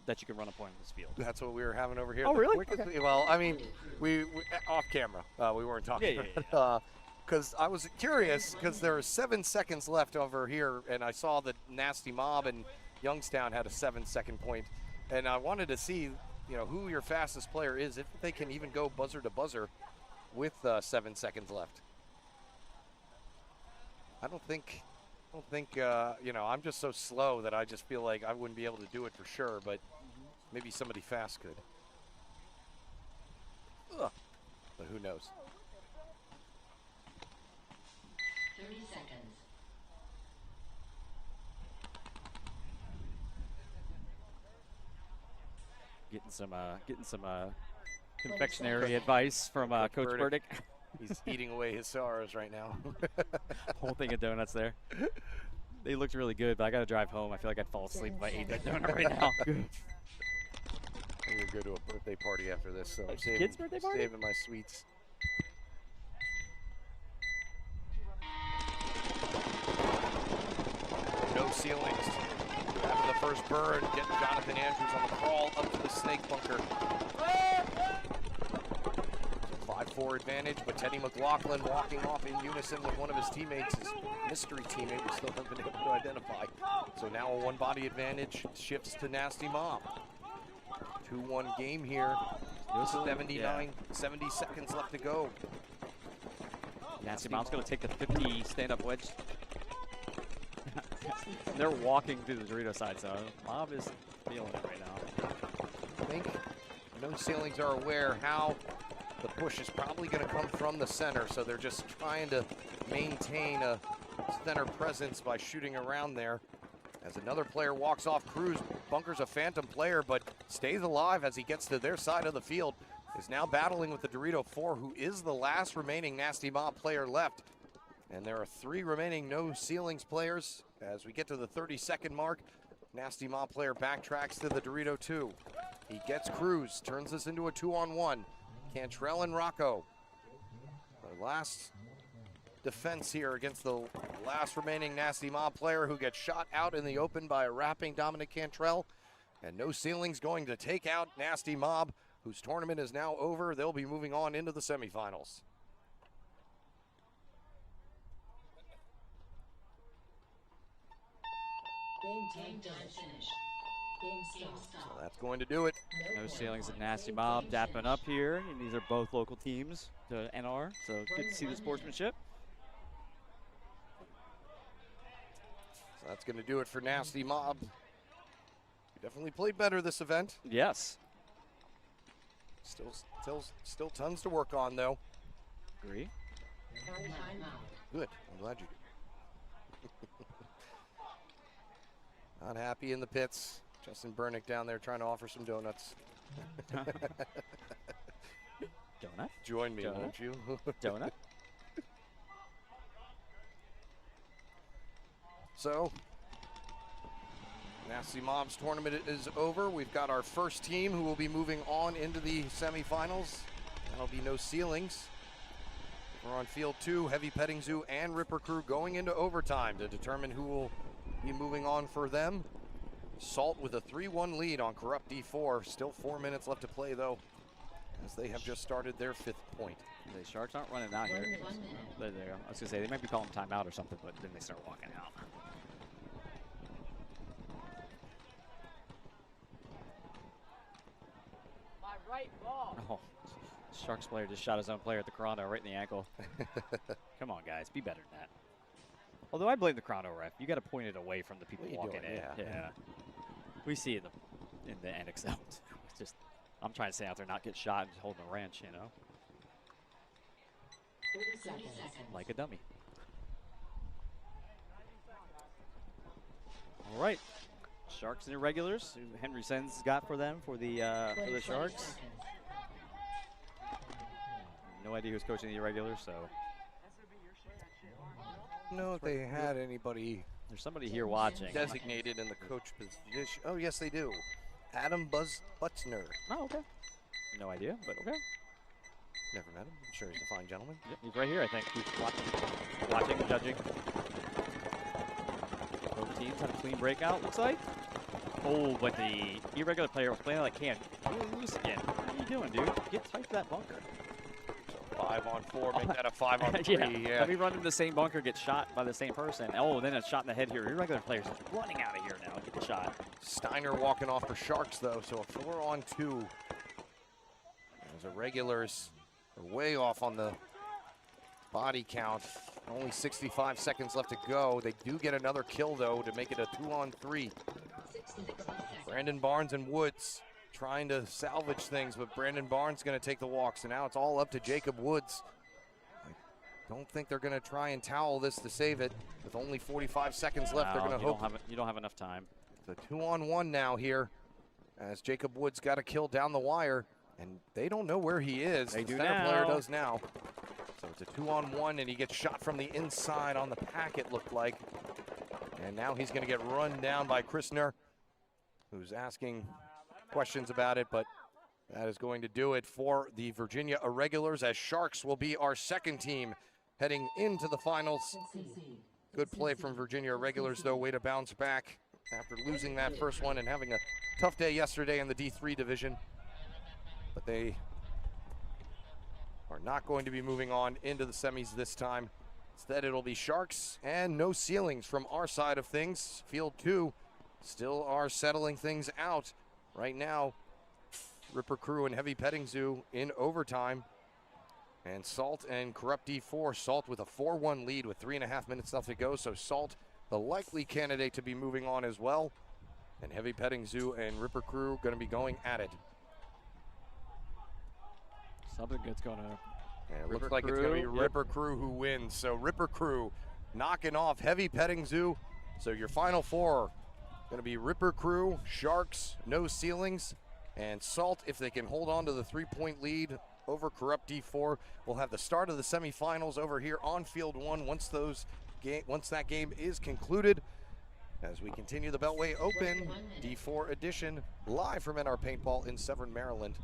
that you can run a point in this field? That's what we were having over here. Oh, really? Okay. Well, I mean, we off camera. We weren't talking. Yeah. Because I was curious, because there are 7 seconds left over here, and I saw that Nasty Mob and Youngstown had a 7-second point, and I wanted to see, who your fastest player is, if they can even go buzzer to buzzer with 7 seconds left. I don't think, I'm just so slow that I just feel like I wouldn't be able to do it for sure, but maybe somebody fast could. Ugh. But who knows? 30 seconds. Getting some confectionery advice from Coach Burdick. He's eating away his sorrows right now. Whole thing of donuts there. They looked really good, but I got to drive home. I feel like I'd fall asleep if I ate that donut right now. I'm going to go to a birthday party after this, so I'm Kid's birthday party? saving my sweets. ceilings. Having the first burn, getting Jonathan Andrews on the crawl up to the snake bunker. 5-4 advantage, but Teddy McLaughlin walking off in unison with one of his teammates, his mystery teammate we still haven't been able to identify. So now a one-body advantage shifts to Nasty Mob. 2-1 game here. 70 seconds left to go. Nasty Mob's going to take the 50 stand-up wedge. They're walking through the Dorito side, so Mob is feeling it right now. I think no ceilings are aware how the push is probably going to come from the center, so they're just trying to maintain a center presence by shooting around there. As another player walks off, Cruz bunkers a phantom player, but stays alive as he gets to their side of the field. Is now battling with the Dorito 4, who is the last remaining Nasty Mob player left. And there are 3 remaining no ceilings players. As we get to the 30-second mark, Nasty Mob player backtracks to the Dorito 2. He gets Cruz, turns this into a 2-on-1. Cantrell and Rocco. The last defense here against the last remaining Nasty Mob player, who gets shot out in the open by a rapping Dominic Cantrell. And no ceilings going to take out Nasty Mob, whose tournament is now over. They'll be moving on into the semifinals. Game done. Finish. Game stop. So that's going to do it. No ceilings and Nasty Mob dapping up here, and these are both local teams to NR, so good to see the sportsmanship. So that's going to do it for Nasty Mob. We definitely played better this event. Yes. Still tons to work on, though. Agree. Good. I'm glad you do. Not happy in the pits. Justin Bernick down there trying to offer some donuts. Donut? Join me, Donut? won't you? Donut? So, Nasty Mob's tournament is over. We've got our first team who will be moving on into the semifinals. That'll be no ceilings. We're on field 2, Heavy Petting Zoo and Ripper Crew going into overtime to determine who will be moving on for them. Salt with a 3-1 lead on Corrupt D4. Still 4 minutes left to play, though, as they have just started their 5th point. The Sharks aren't running out here. There they go. I was going to say, they might be calling timeout or something, but then they start walking out. My right ball. Oh, Sharks player just shot his own player at the Corando right in the ankle. Come on, guys. Be better than that. Although I blame the Corando ref. You got to point it away from the people What are you walking doing? in. Yeah. We see it in the annex zone. It's just, I'm trying to stay out there, not get shot and just holding a wrench, you know? 30 seconds. Like a dummy. All right. Sharks and Irregulars. Who Henry Sens got for them for the Sharks. No idea who's coaching the Irregulars, so. No, if they had anybody There's somebody here watching. designated in the coach position. Oh, yes, they do. Adam Butzner. Oh, okay. No idea, but okay. Never met him. I'm sure he's a fine gentleman. Yep, he's right here, I think. He's watching, judging. Both teams had a clean breakout, looks like. Oh, but the irregular player was playing like can. Loose again. What are you doing, dude? Get tight to that bunker. So 5-on-4, make that a 5-on-3. Yeah. Let me run into the same bunker, get shot by the same person. Oh, then a shot in the head here. Irregular players just running out of here now. Get the shot. Steiner walking off for Sharks, though, so a 4-on-2. As the regulars are way off on the body count. Only 65 seconds left to go. They do get another kill, though, to make it a 2-on-3. Brandon Barnes and Woods trying to salvage things, but Brandon Barnes going to take the walk. So now it's all up to Jacob Woods. I don't think they're going to try and towel this to save it. With only 45 seconds left, they're going to hope. You don't have enough time. It's a 2-on-1 now here, as Jacob Woods got a kill down the wire, and they don't know where he is. They the do center now. player does now. So it's a 2-on-1, and he gets shot from the inside on the packet, looked like. And now he's going to get run down by Christner, who's asking questions about it, but that is going to do it for the Virginia Irregulars, as Sharks will be our second team heading into the finals. Good play from Virginia regulars, though. Way to bounce back after losing that first one and having a tough day yesterday in the D3 division. But they are not going to be moving on into the semis this time. Instead, it'll be Sharks and no ceilings from our side of things. Field 2 still are settling things out right now. Ripper Crew and Heavy Petting Zoo in overtime. And Salt and Corrupt D4. Salt with a 4-1 lead with 3.5 minutes left to go. So Salt, the likely candidate to be moving on as well. And Heavy Petting Zoo and Ripper Crew going to be going at it. Something good's going on. And it looks like it's going to be Ripper Crew who wins. So Ripper Crew knocking off Heavy Petting Zoo. So your final four going to be Ripper Crew, Sharks, No Ceilings, and Salt. If they can hold on to the 3-point lead over Corrupt D4, we'll have the start of the semifinals over here on Field 1 once that game is concluded. As we continue the Beltway Open D4 edition live from NR Paintball in Severn, Maryland.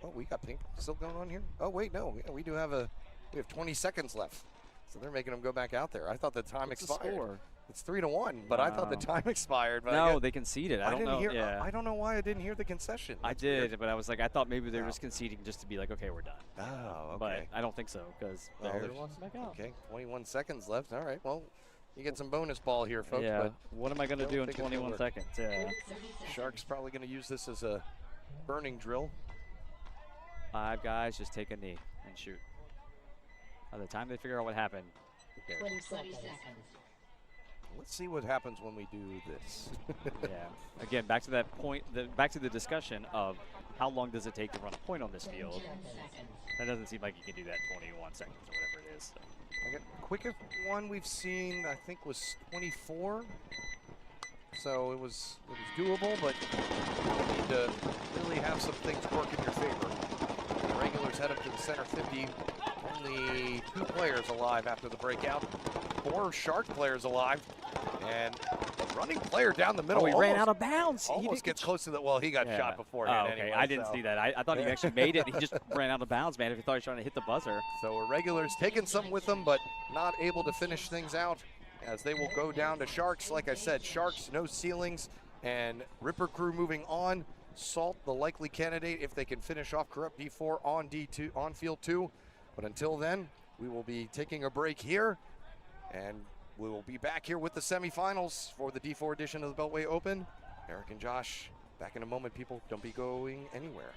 Oh, we got paintball still going on here? Oh, wait, no. Yeah, we have 20 seconds left. So they're making them go back out there. I thought the time expired. It's 3-1, but I thought the time expired. But no, they conceded. I don't know. Yeah. I don't know why I didn't hear the concession. I did, but I was like, I thought maybe they were just conceding just to be like, okay, we're done. Oh, okay. But I don't think so because they're back out. Okay, 21 seconds left. All right, well, you get some bonus ball here, folks. Yeah. But what am I going to do in 21 seconds? Yeah. Sharks probably going to use this as a burning drill. 5 guys, just take a knee and shoot. By the time they figure out what happened, who cares? 20 seconds. Let's see what happens when we do this. Yeah. Again, back to that point, back to the discussion of how long does it take to run a point on this field. 10 seconds. That doesn't seem like you can do that in 21 seconds or whatever it is. So. Quickest one we've seen, I think, was 24. So it was doable, but you need to really have some things work in your favor. The regulars head up to the center 50. Only 2 players alive after the breakout. 4 Shark players alive. And a running player down the middle. Oh, he ran out of bounds. Almost gets close to the, well, he got shot beforehand okay. anyway. I didn't see that. I thought he actually made it. He just ran out of bounds, man. If he thought he was trying to hit the buzzer. So our regulars taking some with them, but not able to finish things out as they will go down to Sharks. Like I said, Sharks, No Ceilings, and Ripper Crew moving on. Salt, the likely candidate if they can finish off Corrupt D4 on D2 on Field 2. But until then, we will be taking a break here, and we will be back here with the semifinals for the D4 edition of the Beltway Open. Eric and Josh, back in a moment, people. Don't be going anywhere.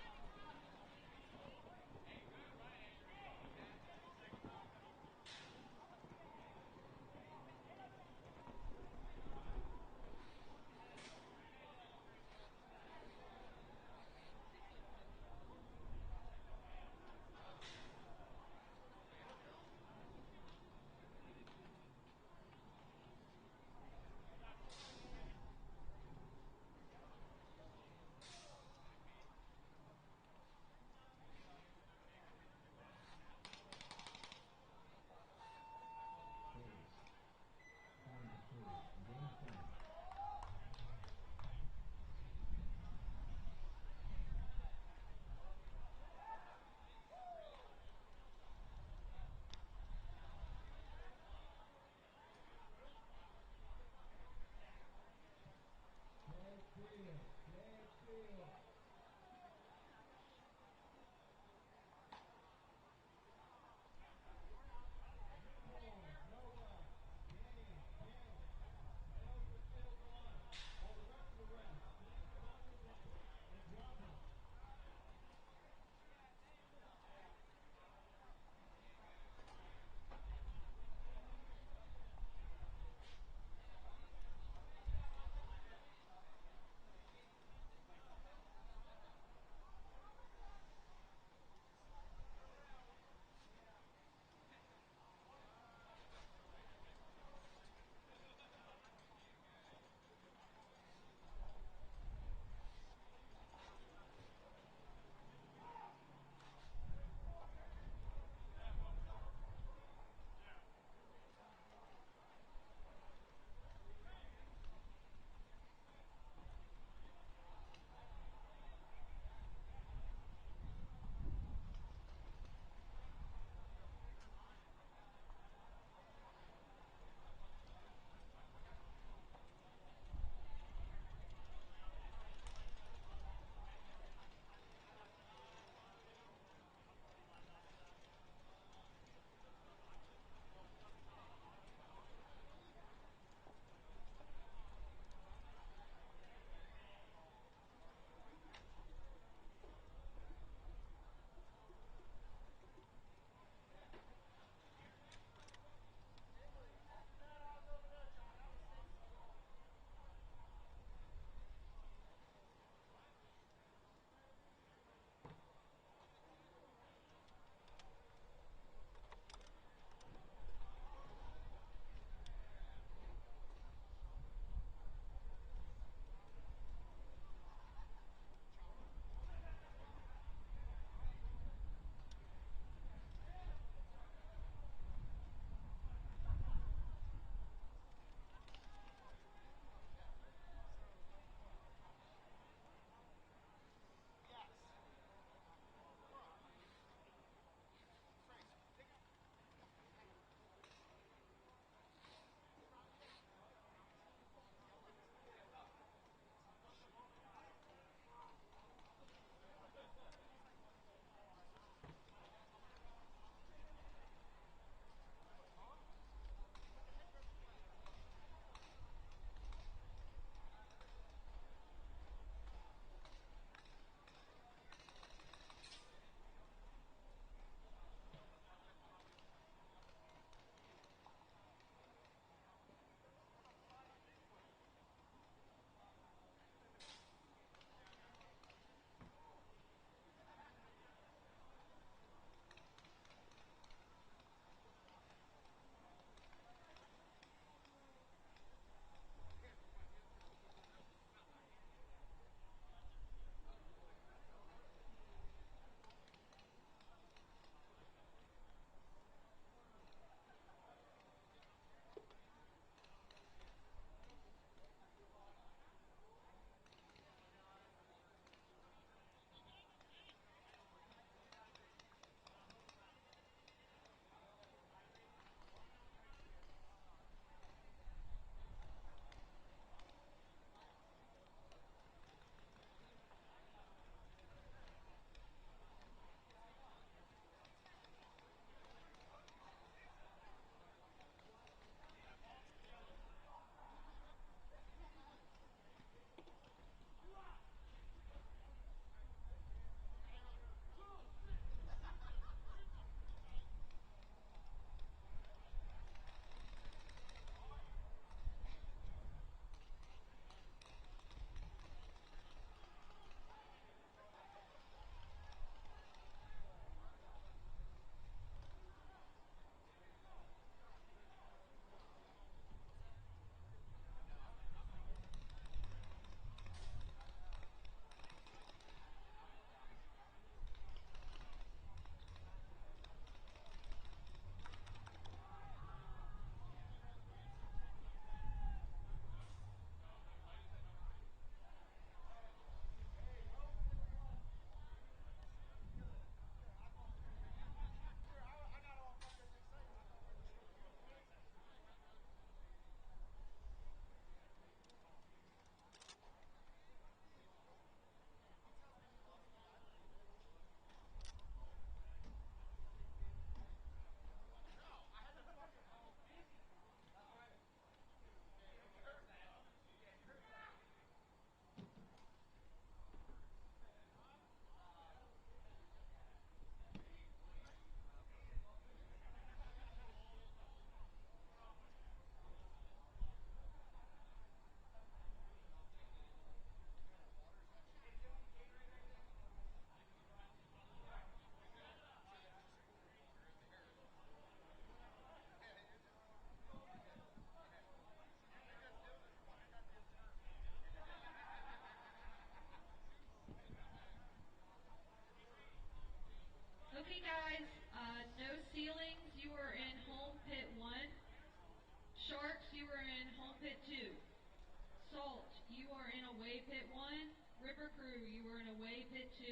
River Crew, you were in away pit 2.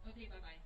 Okay, bye-bye.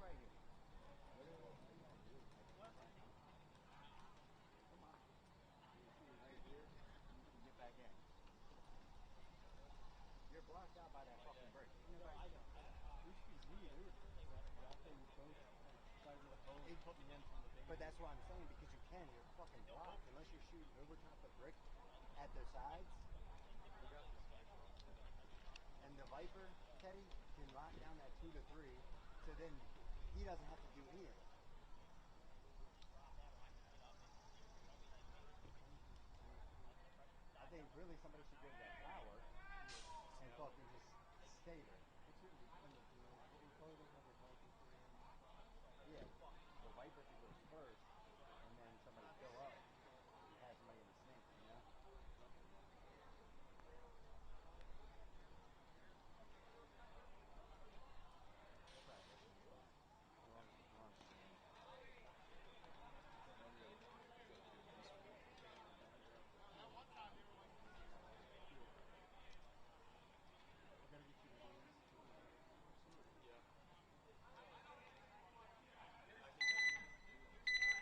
right here. What are you gonna do? Come on. You see right here, and you can get back in. You're blocked out by that fucking brick. No, I know. This is me. They were dropping both sides of the boat and put me in from the beginning. But that's what I'm saying, because you can. You're fucking blocked. Unless you're shooting over top the brick at the sides. And the Viper, Teddy, can lock down that 2 to 3, so then he doesn't have to do any of it. I think really somebody should go to that tower and fucking just stay there. That's what we're gonna do. But we probably don't have a Viper for him. Yeah, the Viper could go first, and then somebody go up and have somebody in the snake, you know? I gotta get you the names.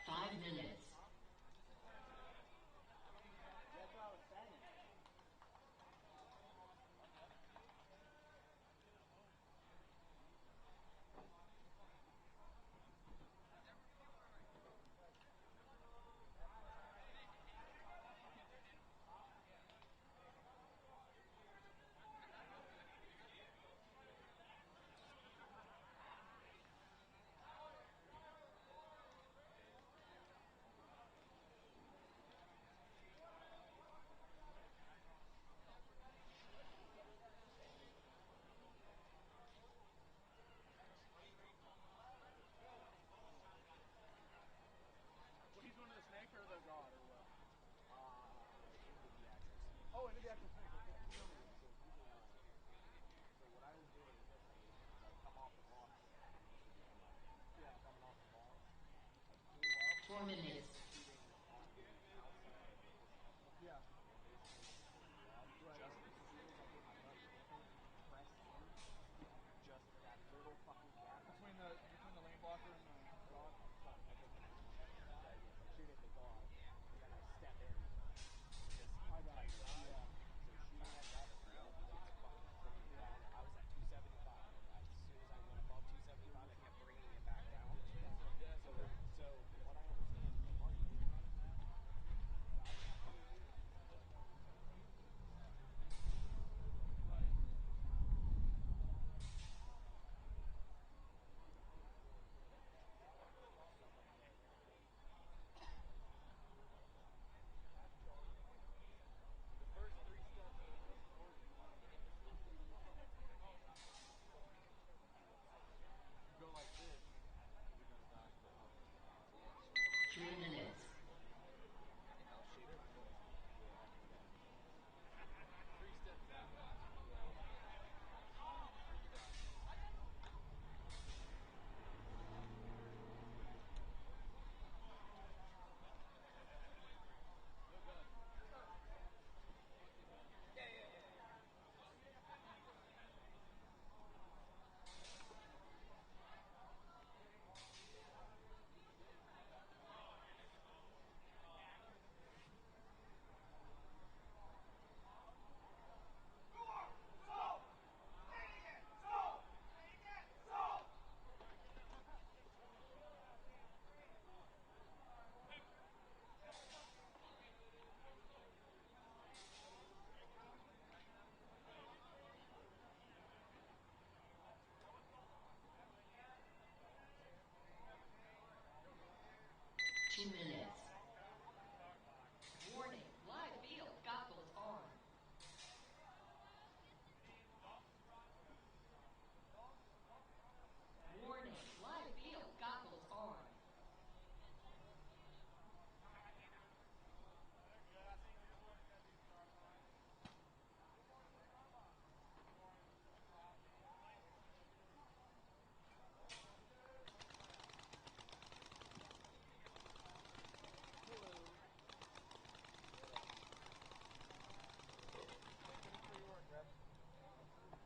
5 minutes. That's what I was saying. He's one of the snake or the god or what? Oh, into the actual snake. Okay. So what I was doing is this, like come off the box. Yeah, coming off the box. I pull up, 4 minutes. shooting on the outside of it. Yeah. Just as soon as I get my left ankle pressed in, just to that little fucking gap. Between the lane blocker and the god. Shoot at the guard, and then I step in. Just I got it. Yeah. So shooting at that field, I fucking took it down. I was at 275. As soon as I went above 275, I kept bringing it back down. So from what I understand, the money is running that. 3 minutes. Two minutes. Warning, live field, goggles on. Warning, live field, goggles on.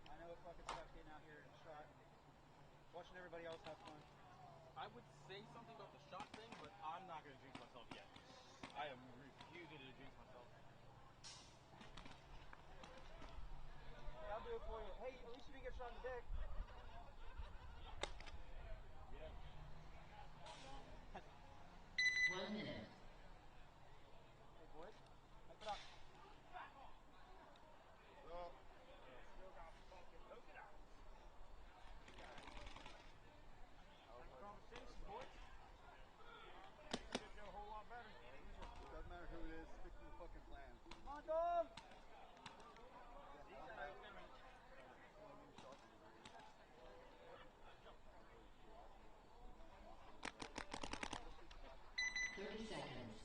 I know it fucking sucks getting out here and shot and watching everybody else have fun. say something about the shot thing, but I'm not gonna jinx myself yet. I am refusing to jinx myself. Hey, I'll do it for you. Hey, at least you didn't get shot in the dick. Yeah. 1 minute. Hey, boys. Hype it up. Still got fucking hook it up. Conversation, boys. Should go a whole lot better. Doesn't matter who it is, stick to the fucking plan. Come on, dog. 30 seconds.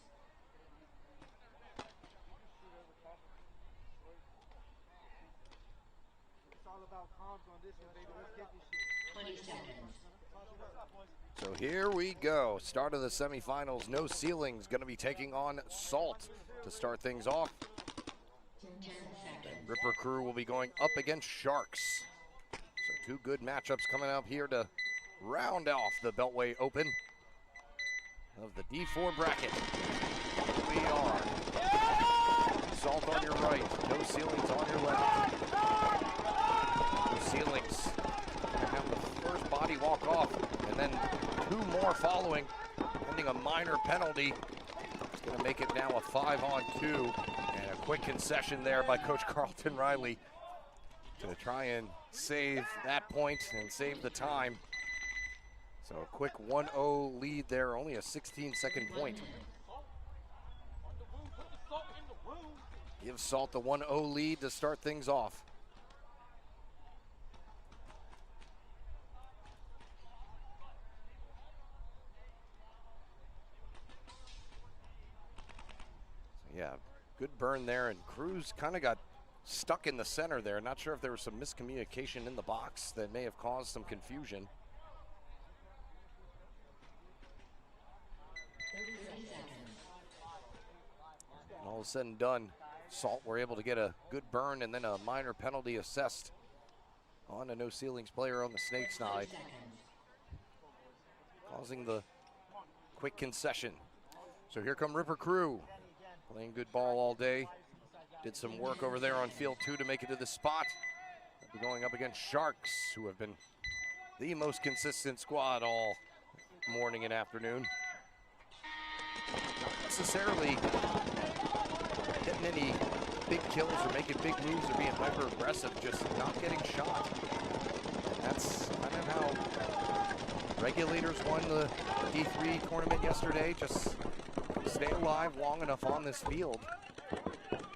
It's all about comms on this one, baby. Let's get this shit. 20 seconds. What's up, boys? So here we go. Start of the semifinals. No ceilings. Going to be taking on Salt to start things off. 10 seconds. Ripper Crew will be going up against Sharks. So two good matchups coming up here to round off the Beltway Open of the D4 bracket. Here we are. Salt on your right. No ceilings on your left. No ceilings. And have the first body walk off, and then two more following, pending a minor penalty. It's going to make it now a 5-on-2, and a quick concession there by Coach Carlton Riley to try and save that point and save the time. So a quick 1-0 lead there, only a 16-second point. Gives Salt the 1-0 lead to start things off. So yeah, good burn there, and Cruz kind of got stuck in the center there. Not sure if there was some miscommunication in the box that may have caused some confusion. 30 seconds. And all said and done, Salt were able to get a good burn and then a minor penalty assessed on a no ceilings player on the snake 5 side, seconds. causing the quick concession. So here come Ripper Crew, playing good ball all day. Did some work over there on field 2 to make it to the spot. They'll be going up against Sharks, who have been the most consistent squad all morning and afternoon. Not necessarily getting any big kills or making big moves or being hyper aggressive, just not getting shot. And that's kind of how Regulators won the D3 tournament yesterday. Just stay alive long enough on this field.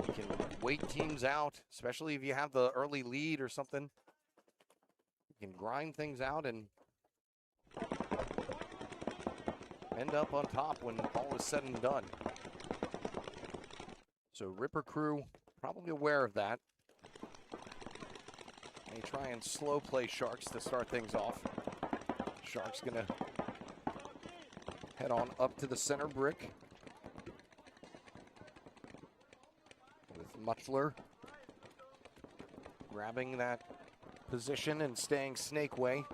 You can wait teams out, especially if you have the early lead or something. You can grind things out and end up on top when all is said and done. So Ripper Crew probably aware of that. They try and slow play Sharks to start things off. Sharks gonna head on up to the center brick with Muchler grabbing that position and staying snake way.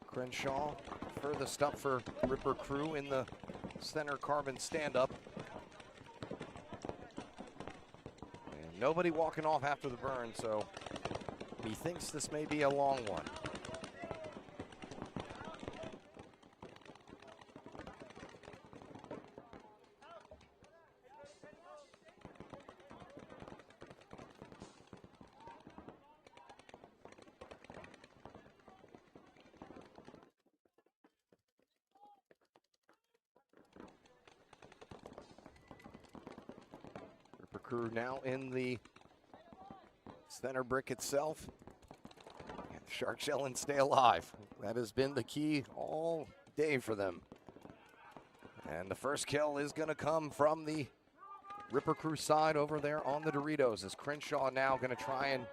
Crenshaw furthest up for Ripper Crew in the center carbon stand-up. And nobody walking off after the burn, so he thinks this may be a long one. Crew now in the center brick itself. And Sharks yelling, stay alive. That has been the key all day for them. And the first kill is going to come from the Ripper Crew side over there on the Doritos, as Crenshaw now going to try and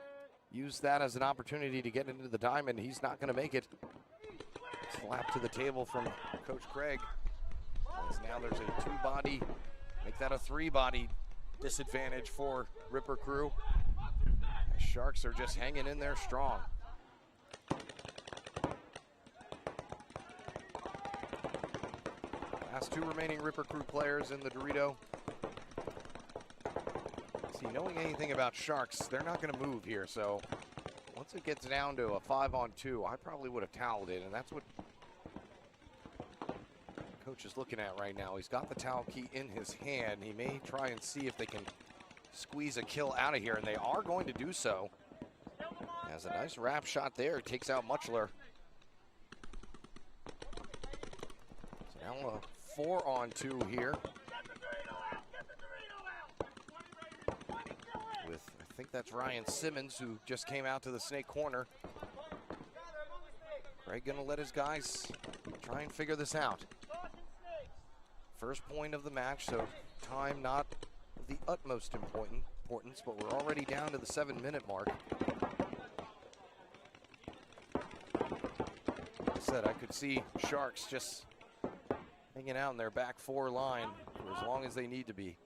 use that as an opportunity to get into the diamond. He's not going to make it. Slap to the table from Coach Craig. As now there's a 2-body, make that a 3-body disadvantage for Ripper Crew. The Sharks are just hanging in there strong. Last two remaining Ripper Crew players in the Dorito. See, knowing anything about Sharks, they're not going to move here, so once it gets down to a 5-on-2, I probably would have toweled it, and that's what Coach is looking at right now. He's got the towel key in his hand. He may try and see if they can squeeze a kill out of here, and they are going to do so. Has a nice wrap shot there. Takes out Muchler. So now a 4-on-2 here. With, I think that's Ryan Simmons, who just came out to the snake corner. Greg gonna let his guys try and figure this out. First point of the match, so time not of the utmost importance, but we're already down to the 7-minute mark. Like I said, I could see Sharks just hanging out in their back four line for as long as they need to be.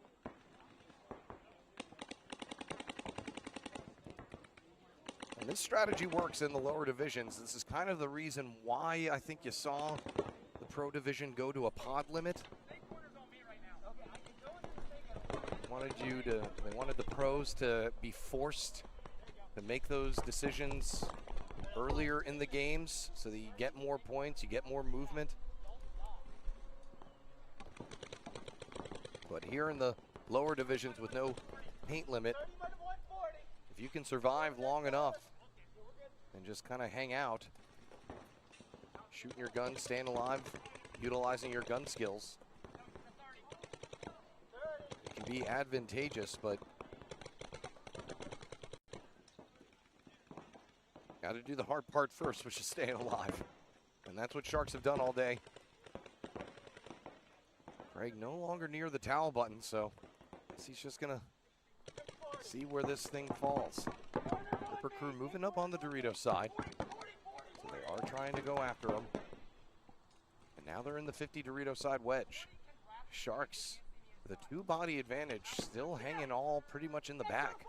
And this strategy works in the lower divisions. This is kind of the reason why I think you saw the pro division go to a pod limit. They wanted the pros to be forced to make those decisions earlier in the games so that you get more points, you get more movement. But here in the lower divisions with no paint limit, if you can survive long enough and just kind of hang out, shooting your gun, staying alive, utilizing your gun skills, it can be advantageous, but got to do the hard part first, which is staying alive. And that's what Sharks have done all day. Craig no longer near the towel button, so he's just going to see where this thing falls. Ripper Crew moving up on the Dorito side. So they are trying to go after him. And now they're in the 50 Dorito side wedge. Sharks with a 2-body advantage, still hanging all pretty much in the back.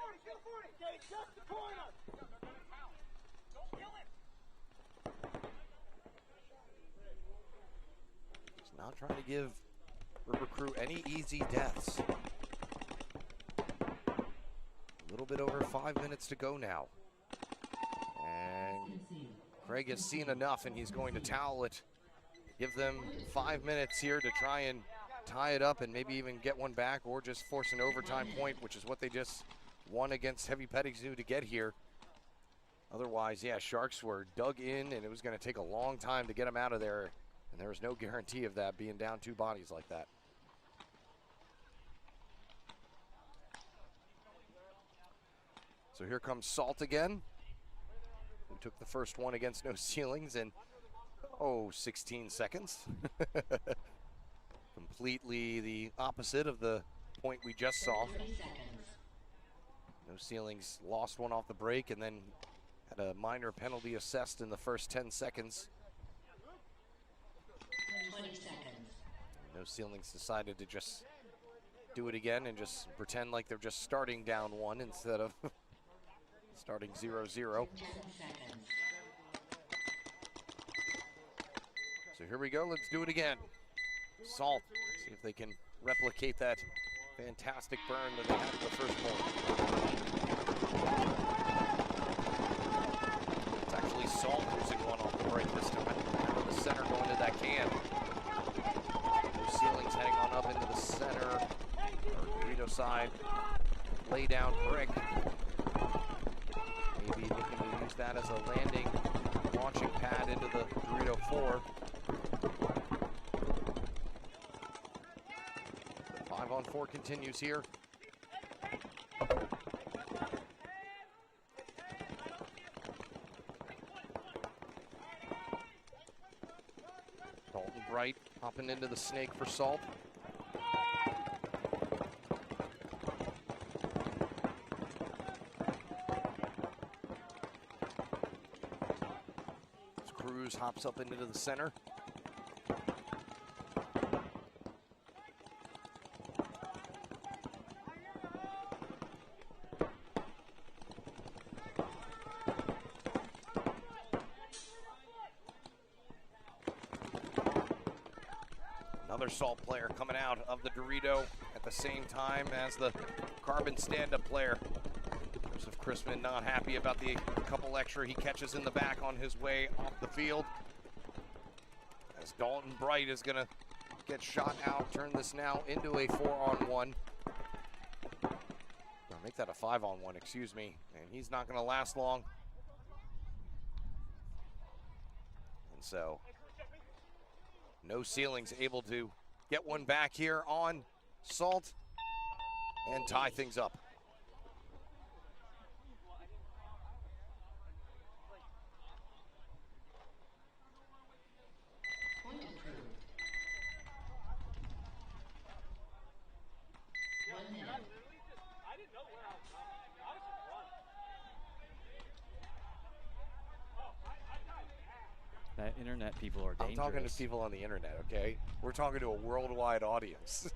He's not trying to give Ripper Crew any easy deaths. A little bit over 5 minutes to go now. And Craig has seen enough, and he's going to towel it. Give them 5 minutes here to try and tie it up and maybe even get one back, or just force an overtime point, which is what they just won against Heavy Pettigrew to get here. Otherwise, yeah, Sharks were dug in, and it was going to take a long time to get them out of there. And there was no guarantee of that, being down 2 bodies like that. So here comes Salt again, who took the first one against No Ceilings in, 16 seconds. Completely the opposite of the point we just saw. No Ceilings lost one off the break and then had a minor penalty assessed in the first 10 seconds. 20 seconds. No Ceilings decided to just do it again and just pretend like they're just starting down 1 instead of starting 0-0. 10 seconds. So here we go, let's do it again. Salt, see if they can replicate that fantastic burn that they had at the first point. It's actually Salt losing one off the break this time. Out of the center going to that can. No Ceilings heading on up into the center. Or Dorito side. Lay down brick. Maybe looking to use that as a landing, launching pad into the Dorito 4. The 5-on-4 continues here. Dalton Bright hopping into the snake for Salt. Cruz hops up into the center. Another Salt player coming out of the Dorito at the same time as the Carbon stand-up player. Joseph Chrisman not happy about the couple extra he catches in the back on his way off the field. As Dalton Bright is gonna get shot out, turn this now into a 4-on-1. Or make that a 5-on-1, excuse me. And he's not gonna last long. And so, no ceilings, able to get one back here on Salt and tie things up. Point approved. 1 minute. That internet people are dangerous. I'm talking to people on the internet, okay? We're talking to a worldwide audience.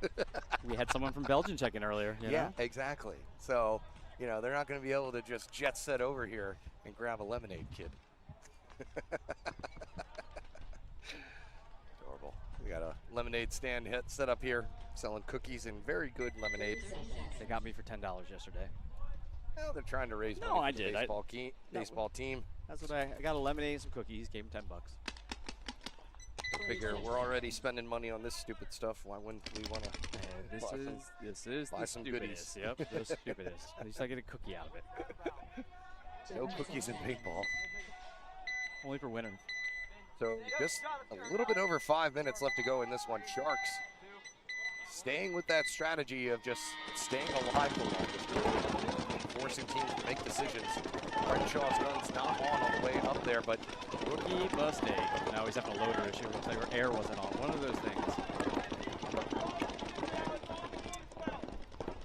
We had someone from Belgium check in earlier. You Yeah, know? exactly. So, you know, they're not going to be able to just jet set over here and grab a lemonade kid. Adorable. We got a lemonade stand set up here, selling cookies and very good lemonade. 30 seconds. They got me for $10 yesterday. Well, they're trying to raise No, money I for the did. baseball team. That's what I got a lemonade and some cookies. Gave him $10. I figure we're already spending money on this stupid stuff. Why wouldn't we want to? This is buy the some stupidest. Yep, the stupidest. At least I get a cookie out of it. No cookies in paintball. Only for winter. So just a little bit over 5 minutes left to go in this one. Sharks staying with that strategy of just staying alive the longest, forcing teams to make decisions. Brenshaw's gun's not on the way up there, but Rookie mistake. Now he's having a loader issue. Looks like our air wasn't on. One of those things.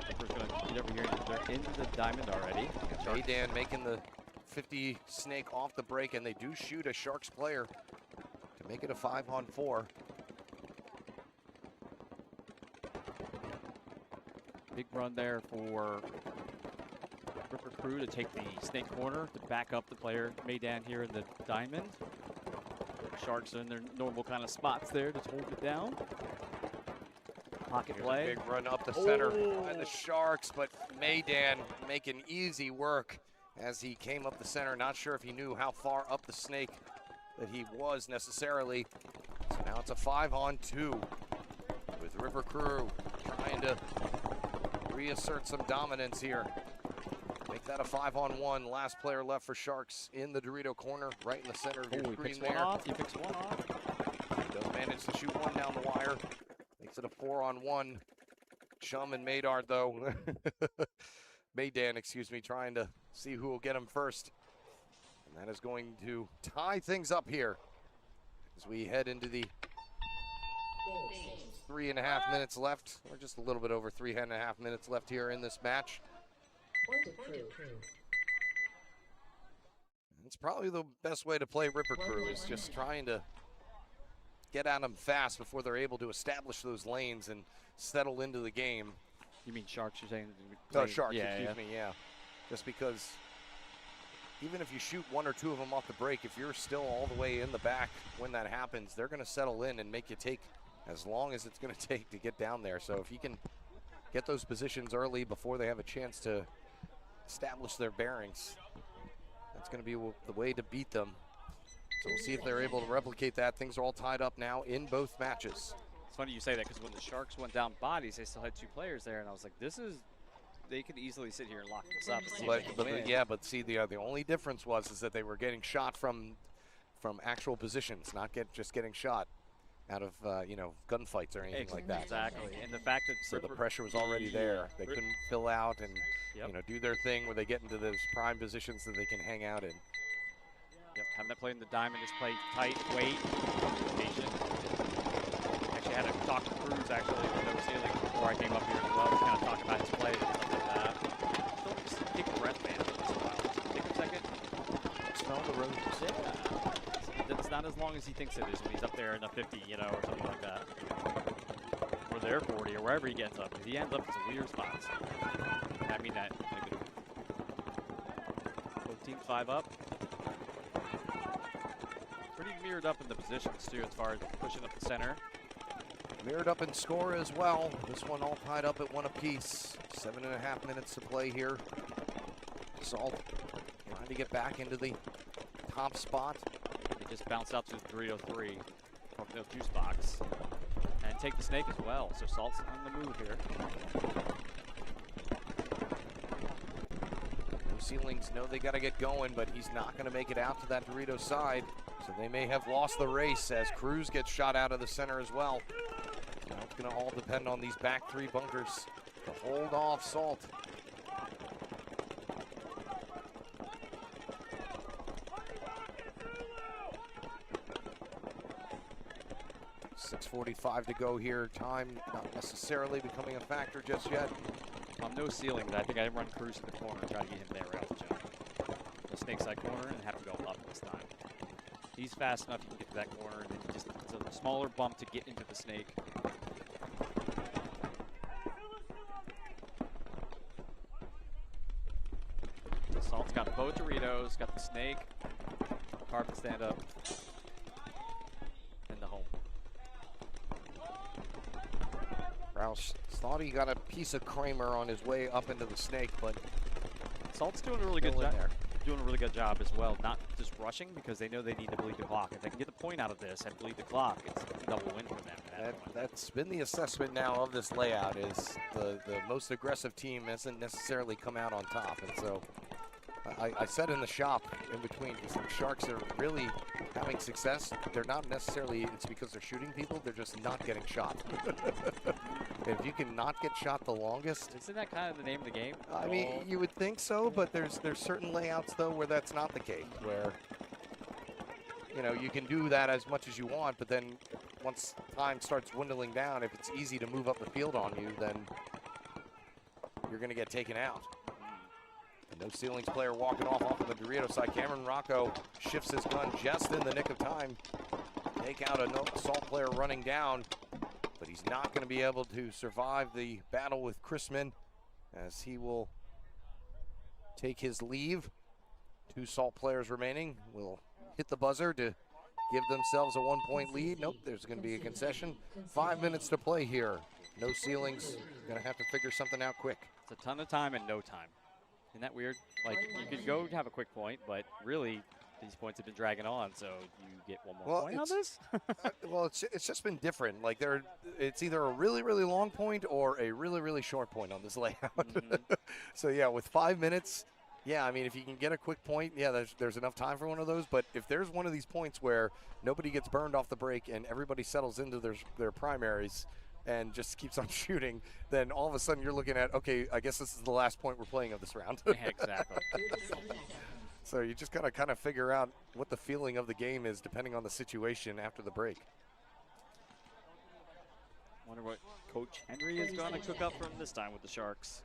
Ripper's going to get over here. They're into the diamond already. Maydan making the 50 snake off the break, and they do shoot a Sharks player to make it a 5-on-4. Big run there for Ripper crew to take the snake corner to back up the player Maydan here in the diamond. Sharks are in their normal kind of spots there to hold it down. Pocket Here's a play. big run up the center by the Sharks, but Maydan making easy work as he came up the center. Not sure if he knew how far up the snake that he was necessarily. So now it's a 5-on-2 with Ripper Crew trying to reassert some dominance here. Make that a 5-on-1. Last player left for Sharks in the Dorito corner, right in the center of your He screen picks there. one off. He picks one off. Does manage to shoot one down the wire. Makes it a 4-on-1. Chum and Maydard, though. Maydan, excuse me, trying to see who will get him first. And that is going to tie things up here as we head into the 3.5 minutes left, or just a little bit over 3.5 minutes left here in this match. Point approved. It's probably the best way to play Ripper Crew is just trying to get at them fast before they're able to establish those lanes and settle into the game. You mean Sharks, you're saying? Oh, Sharks, Yeah, excuse me, yeah. Just because even if you shoot one or two of them off the break, if you're still all the way in the back when that happens, they're going to settle in and make you take as long as it's going to take to get down there. So if you can get those positions early before they have a chance to establish their bearings, that's going to be the way to beat them. So we'll see if they're able to replicate that. Things are all tied up now in both matches. It's funny you say that because when the Sharks went down bodies, they still had two players there, and I was like, they could easily sit here and lock this up and see if they can win. Yeah, but see, the only difference was that they were getting shot from actual positions, not just getting shot out of gunfights or anything like that. Exactly, and the fact that So the pressure was already there. They couldn't fill out and do their thing where they get into those prime positions that they can hang out in. Yep, having that play in the diamond is play tight, wait, patient. Actually had to talk to Cruz actually with no ceiling before I came up here as well. Just kind of talk about his play and stuff like that. Don't just take a breath, man. Once in a while. Take a second. Smell the roses. Yeah. It's not as long as he thinks it is when he's up there in the 50, or something like that. Or there 40 or wherever he gets up. If he ends up in some weird spots. And I mean that. Both teams 5 up. Pretty mirrored up in the positions too as far as pushing up the center. squared up in score as well. This one all tied up at 1 apiece. 7.5 minutes to play here. Salt trying to get back into the top spot. They just bounce out to the Dorito 3 from the juice box and take the snake as well. So Salt's on the move here. No ceilings know they got to get going, but he's not going to make it out to that Dorito side. So they may have lost the race as Cruz gets shot out of the center as well. Now it's going to all depend on these back 3 bunkers to hold off Salt. 6:45 to go here. Time not necessarily becoming a factor just yet. No ceiling, but I think I run Cruz to the corner and try to get him there right off the jump. The snake side corner and have him go up this time. He's fast enough, you can get to that corner, and then he just, it's a smaller bump to get into the snake. Salt's got both Doritos, got the snake, carpet stand up, and the home. Roush thought he got a piece of Kramer on his way up into the snake, but Salt's doing a really good still in job. there. Doing a really good job as well, not just rushing because they know they need to bleed the clock. If they can get the point out of this and bleed the clock, it's a double win for them. At that point. That's been the assessment now of this layout, is the most aggressive team hasn't necessarily come out on top. And so I said in the shop in between, the Sharks are really having success. They're not necessarily, it's because they're shooting people, they're just not getting shot. If you can not get shot the longest. Isn't that kind of the name of the game? I mean, you would think so, but there's certain layouts though where that's not the case, where you know you can do that as much as you want, but then once time starts dwindling down, if it's easy to move up the field on you, then you're going to get taken out. And no ceilings player walking off of the Dorito side. Cameron Rocco shifts his gun just in the nick of time. Take out a Salt player running down, but he's not going to be able to survive the battle with Chrisman, as he will take his leave. 2 Salt players remaining will hit the buzzer to give themselves a 1-point lead. Nope, there's going to be a concession. 5 minutes to play here. No ceilings. Going to have to figure something out quick. It's a ton of time and no time. Isn't that weird? Like, you could go have a quick point, but really, these points have been dragging on, so you get one more point on this? Well, it's just been different. Like, it's either a really, really long point or a really, really short point on this layout. So, yeah, with 5 minutes, yeah, I mean, if you can get a quick point, yeah, there's enough time for one of those. But if there's one of these points where nobody gets burned off the break and everybody settles into their primaries and just keeps on shooting, then all of a sudden you're looking at, okay, I guess this is the last point we're playing of this round. Exactly. So you just got to kind of figure out what the feeling of the game is depending on the situation after the break. Wonder what Coach Henry is going to cook up from this time with the Sharks.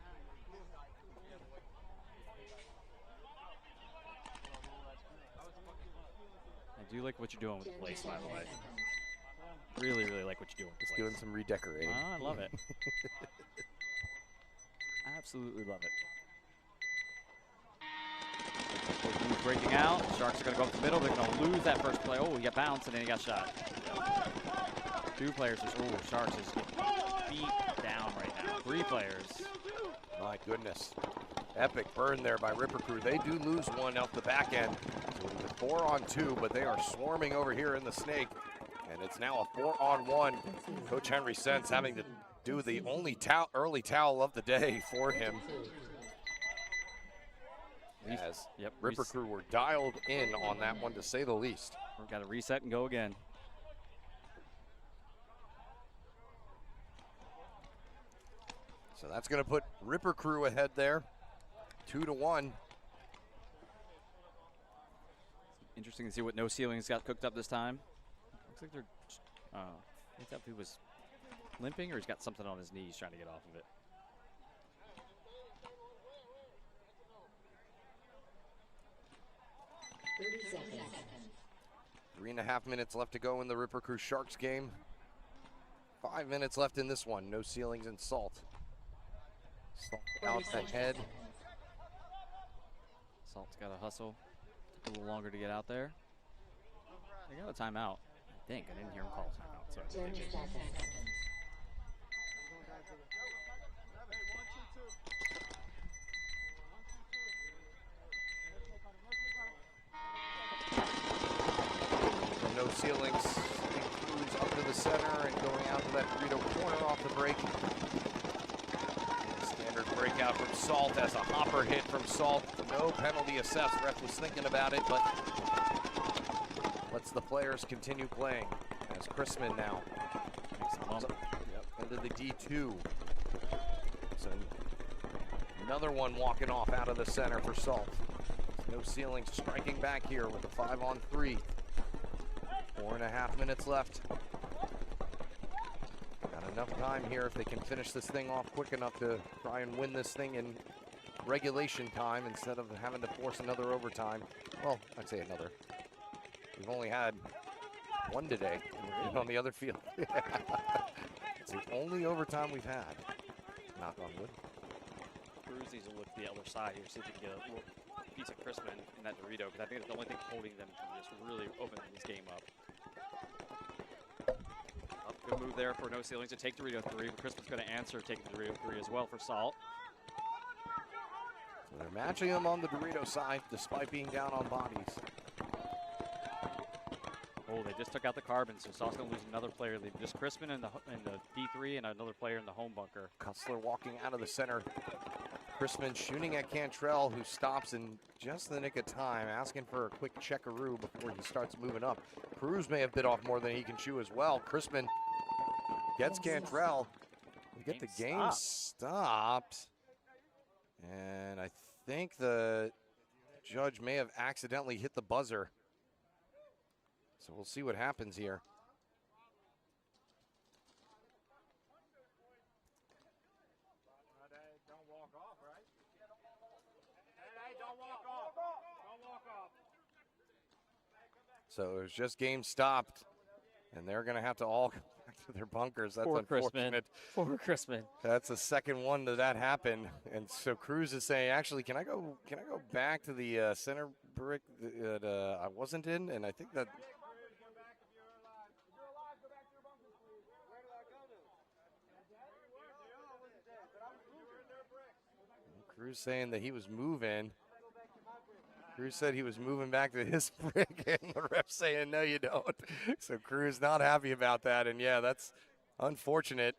I do like what you're doing with the place, by the way. Really, really like what you're doing with the Just place. doing some redecorating. I love it. Absolutely love it. Move breaking out. Sharks are going to go up the middle. They're going to lose that first play. Oh, he got bounced and then he got shot. 2 players. Sharks is getting beat down right now. 3 players. My goodness. Epic burn there by Ripper Crew. They do lose one off the back end. So it was a 4-on-2, but they are swarming over here in the snake. And it's now a 4-on-1. Coach Henry Sense having to do the only early towel of the day for him. As Ripper Crew were dialed in on that one, to say the least. We've got to reset and go again. So that's going to put Ripper Crew ahead there, 2-1. Interesting to see what no ceilings got cooked up this time. Looks like they're, I think that he was limping or he's got something on his knees trying to get off of it. Seconds. 3.5 minutes left to go in the Ripper Crew Sharks game. 5 minutes left in this one. No ceilings and Salt. Salt out ahead. Salt's got to hustle. Took a little longer to get out there. They got a timeout. I think. I didn't hear him call a timeout. So 10 seconds. ceilings. Sending Cruz up to the center and going out to that Dorito corner off the break. Standard breakout from Salt as a hopper hit from Salt. No penalty assessed. Ref was thinking about it, but lets the players continue playing. As Chrisman now comes up into the D2. So another one walking off out of the center for Salt. No ceilings striking back here with a 5-on-3. 4.5 minutes left. Got enough time here if they can finish this thing off quick enough to try and win this thing in regulation time instead of having to force another overtime. Well, I'd say another. We've only had one today on the other field. It's the only overtime we've had. Knock on wood. Cruz needs to look to the other side here, see if he can get a little piece of Chrisman in that Dorito, because I think it's the only thing holding them from just really opening this game up. Good move there for no ceilings to take Dorito 3, but Chrisman's going to answer taking Dorito 3 as well for Salt. So they're matching them on the Dorito side despite being down on bodies. Oh, they just took out the carbon, so Salt's going to lose another player. Leave just Chrisman in the D3 and another player in the home bunker. Cussler walking out of the center. Chrisman shooting at Cantrell, who stops in just the nick of time, asking for a quick checkaroo before he starts moving up. Cruz may have bit off more than he can chew as well. Chrisman gets Cantrell. We get the game stopped. And I think the judge may have accidentally hit the buzzer. So we'll see what happens here. Don't walk off, right? Hey, don't walk off. Don't walk off. So it was just game stopped. And they're going to have to all go back to their bunkers. That's unfortunate. Poor Chrisman. That's the second one that happened. And so Cruz is saying, actually, can I go back to the center brick that I wasn't in? And I think that Cruz saying that he was moving. Cruz said he was moving back to his brick, and the ref saying, no, you don't. So Cruz not happy about that, and yeah, that's unfortunate.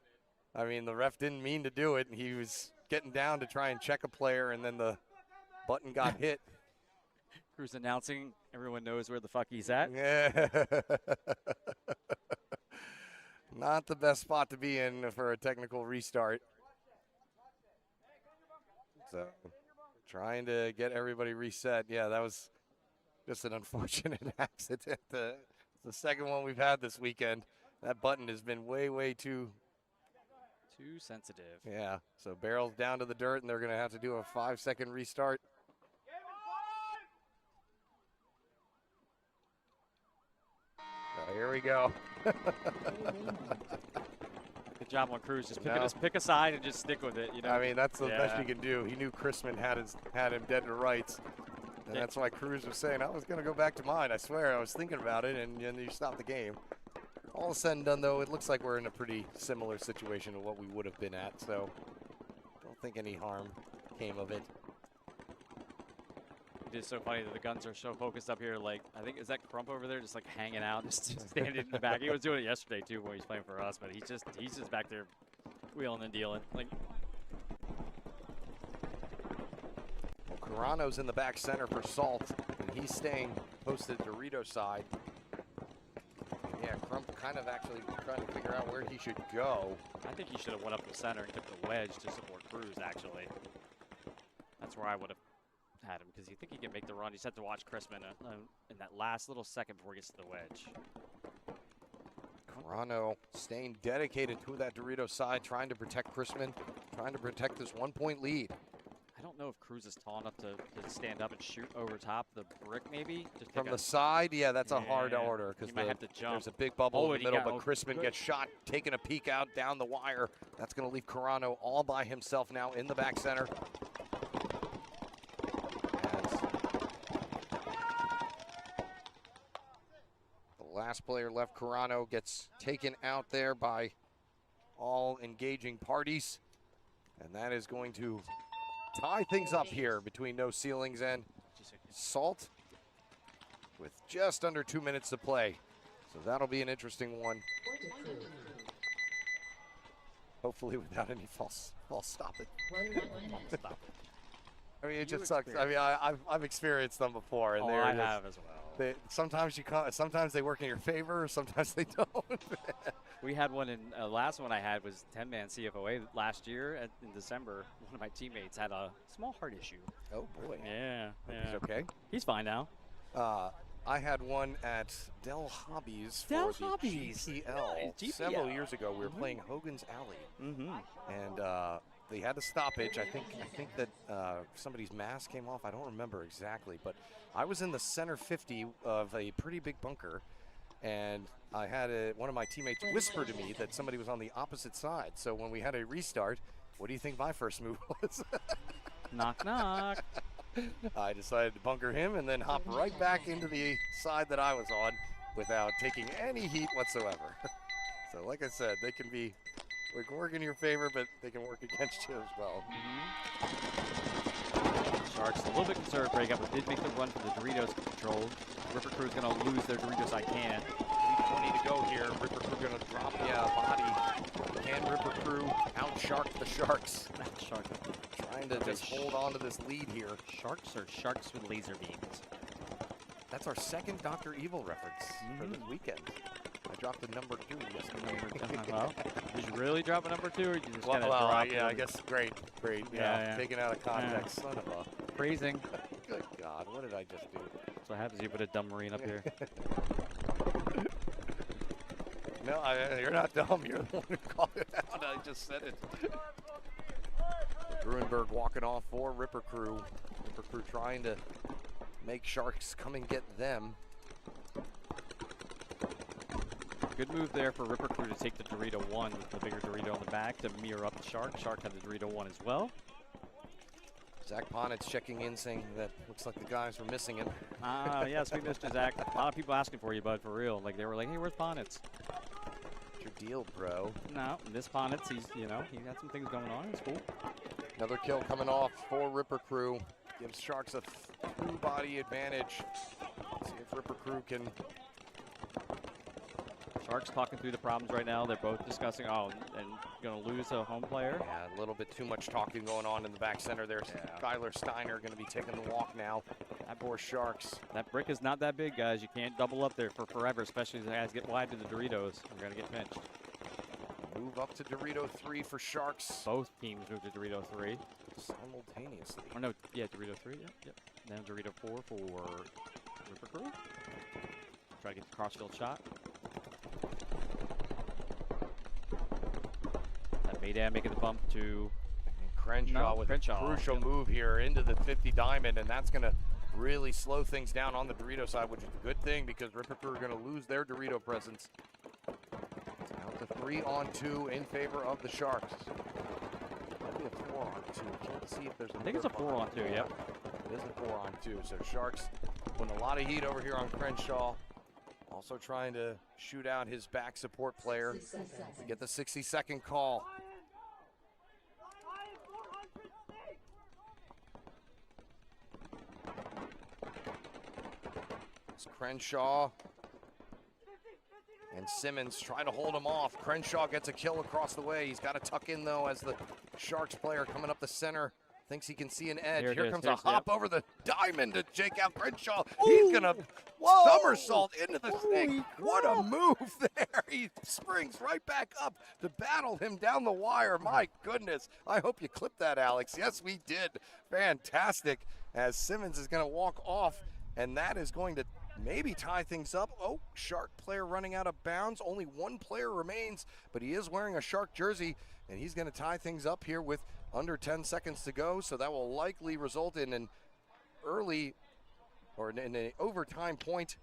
I mean, the ref didn't mean to do it, and he was getting down to try and check a player, and then the button got hit. Cruz announcing, everyone knows where the fuck he's at. Yeah. Not the best spot to be in for a technical restart. So trying to get everybody reset. Yeah, that was just an unfortunate accident. It's the second one we've had this weekend. That button has been way too sensitive. Yeah, so barrels down to the dirt, and they're going to have to do a 5-second restart. So here we go. Good job on Cruz. Just pick a side and just stick with it. You know. I mean, that's the best you can do. He knew Chrisman had him dead to rights, and that's why Cruz was saying, I was going to go back to mine. I swear, I was thinking about it, and you stopped the game. All said and done, though, it looks like we're in a pretty similar situation to what we would have been at, so don't think any harm came of it. It is so funny that the guns are so focused up here. Like, I think, is that Crump over there just like hanging out, just standing in the back? He was doing it yesterday too when he was playing for us, but he's just back there wheeling and dealing. Like, well, Carano's in the back center for Salt, and he's staying posted Dorito side. And yeah, Crump kind of actually trying to figure out where he should go. I think he should have went up the center and took the wedge to support Cruz. Actually, that's where I would have had him, because you think he can make the run. You just have to watch Chrisman in that last little second before he gets to the wedge. Carano staying dedicated to that Dorito side, trying to protect Chrisman, trying to protect this 1-point lead. I don't know if Cruz is tall enough to stand up and shoot over top the brick, maybe. Just From the side, yeah, that's a hard order, because there's a big bubble in the middle, but Chrisman gets shot, taking a peek out down the wire. That's going to leave Carano all by himself now in the back center. Last player left, Carano, gets taken out there by all engaging parties. And that is going to tie things up here between No Ceilings and Salt with just under 2 minutes to play. So that'll be an interesting one. Point approved. Hopefully without any false stop it. 1 minute. I mean, it You just sucks. I mean, I've experienced them before, and Oh, they're I just, have as well. sometimes they work in your favor, sometimes they don't. We had one in last one I had was 10-man CFOA last year in December. One of my teammates had a small heart issue. Oh boy. Yeah, He's okay. He's fine now. I had one at Dell Hobbies for Dell the Hobbies. GPL. Nice, Several GPL. years ago. We were playing Hogan's Alley, Mm-hmm. and they had a stoppage. I think that somebody's mask came off. I don't remember exactly, but I was in the center 50 of a pretty big bunker, and I had one of my teammates whisper to me that somebody was on the opposite side. So when we had a restart, what do you think my first move was? Knock, knock. I decided to bunker him and then hop right back into the side that I was on without taking any heat whatsoever. So like I said, they can work in your favor, but they can work against you as well. Sharks a little bit concerned breakup, but did make the run for the Doritos control. Ripper Crew's going to lose their Doritos I can. 3:20 to go here. Ripper Crew going to drop body. Can Ripper Crew out-shark the Sharks? Shark. Trying to just hold on to this lead here. Sharks or sharks with laser beams? That's our second Dr. Evil reference for this weekend. I dropped a number 2 yesterday. Well, did you really drop a number 2, or did you just kind of Well, drop yeah, it? I guess great. Yeah. Taken out of context, son of a. Praising. Good God, what did I just do? That's what happens. You put a dumb marine up here. No, you're not dumb. You're the one who called it out. I just said it. Gruenberg walking off for Ripper Crew. Ripper Crew trying to make Sharks come and get them. Good move there for Ripper Crew to take the Dorito 1 with the bigger Dorito on the back to mirror up the Shark. Shark had the Dorito 1 as well. Zach Ponitz checking in, saying that looks like the guys were missing him. Yes, we missed you, Zach. A lot of people asking for you, bud, for real. Like, they were like, hey, where's Ponitz? What's your deal, bro? No, this Ponitz, he got some things going on. It's cool. Another kill coming off for Ripper Crew. Gives Sharks a true body advantage. See if Ripper Crew can. Sharks talking through the problems right now. They're both discussing, and going to lose a home player. Yeah, a little bit too much talking going on in the back center there. Yeah. Skylar Steiner going to be taking the walk now. That poor Sharks. That brick is not that big, guys. You can't double up there for forever, especially as the guys get wide to the Doritos. You're going to get pinched. Move up to Dorito 3 for Sharks. Both teams move to Dorito 3. Simultaneously. Or no, yeah, Dorito 3, yep. Then Dorito 4 for Ripper Crew. Try to get the crossfield shot. That Maydan making the bump to Crenshaw with a crucial move here into the 50 diamond, and that's going to really slow things down on the Dorito side, which is a good thing because Ripper Crew are going to lose their Dorito presence. It's out to 3-on-2 in favor of the Sharks. Might be a 4-on-2. Can't see if there's a I think it's a 4-on-2, yep. It is a 4-on-2. So Sharks putting a lot of heat over here on Crenshaw. Also trying to shoot out his back support player to get the 60-second call. It's Crenshaw and Simmons trying to hold him off. Crenshaw gets a kill across the way. He's got to tuck in, though, as the Sharks player coming up the center thinks he can see an edge. Here comes a hop over the diamond to Jake out Crenshaw. He's going to somersault into the snake. What a move there. He springs right back up to battle him down the wire. My goodness. I hope you clipped that, Alex. Yes, we did. Fantastic. As Simmons is going to walk off, and that is going to maybe tie things up. Oh, Shark player running out of bounds. Only one player remains, but he is wearing a Shark jersey, and he's going to tie things up here with under 10 seconds to go. So that will likely result in an early or in an overtime point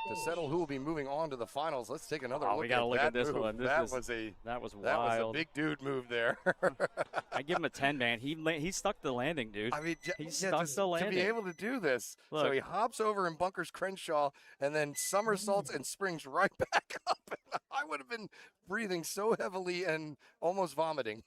to settle who will be moving on to the finals. Let's take another look. We got to look at this move. one. That was wild. That was a big dude move there. I give him a 10, man. He stuck the landing, dude. I mean, he stuck the landing. To be able to do this. Look. So he hops over and bunkers Crenshaw and then somersaults and springs right back up. I would have been breathing so heavily and almost vomiting.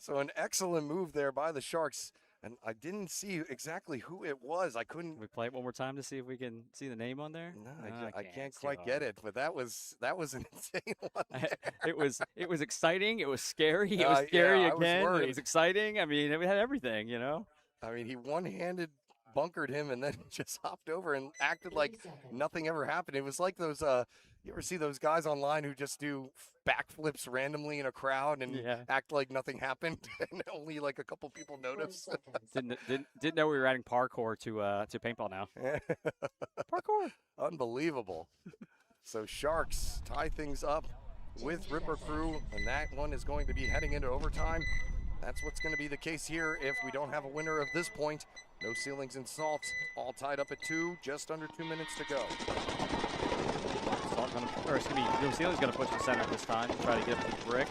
So an excellent move there by the Sharks And I didn't see exactly who it was. I couldn't. Can we play it one more time to see if we can see the name on there? No, No, I can't It's too quite get hard. it. But that was an insane one. It was exciting. It was scary. It Yeah, was scary I was again. It worried. was exciting. I mean, it had everything, you know. I mean, he one-handed bunkered him and then just hopped over and acted 30 like seconds. nothing ever happened. It was like those you ever see those guys online who just do backflips randomly in a crowd and Yeah. act like nothing happened and only like a couple people 20 notice? seconds. Didn't know we were adding parkour to paintball now. Parkour. Unbelievable. So Sharks tie things up with Ripper Crew, and that one is going to be heading into overtime. That's what's going to be the case here if we don't have a winner of this point. No ceilings and Salt, all tied up at 2, just under 2 minutes to go. Salt gonna, or excuse me, New Zealand's going to push the center this time to try to get the brick.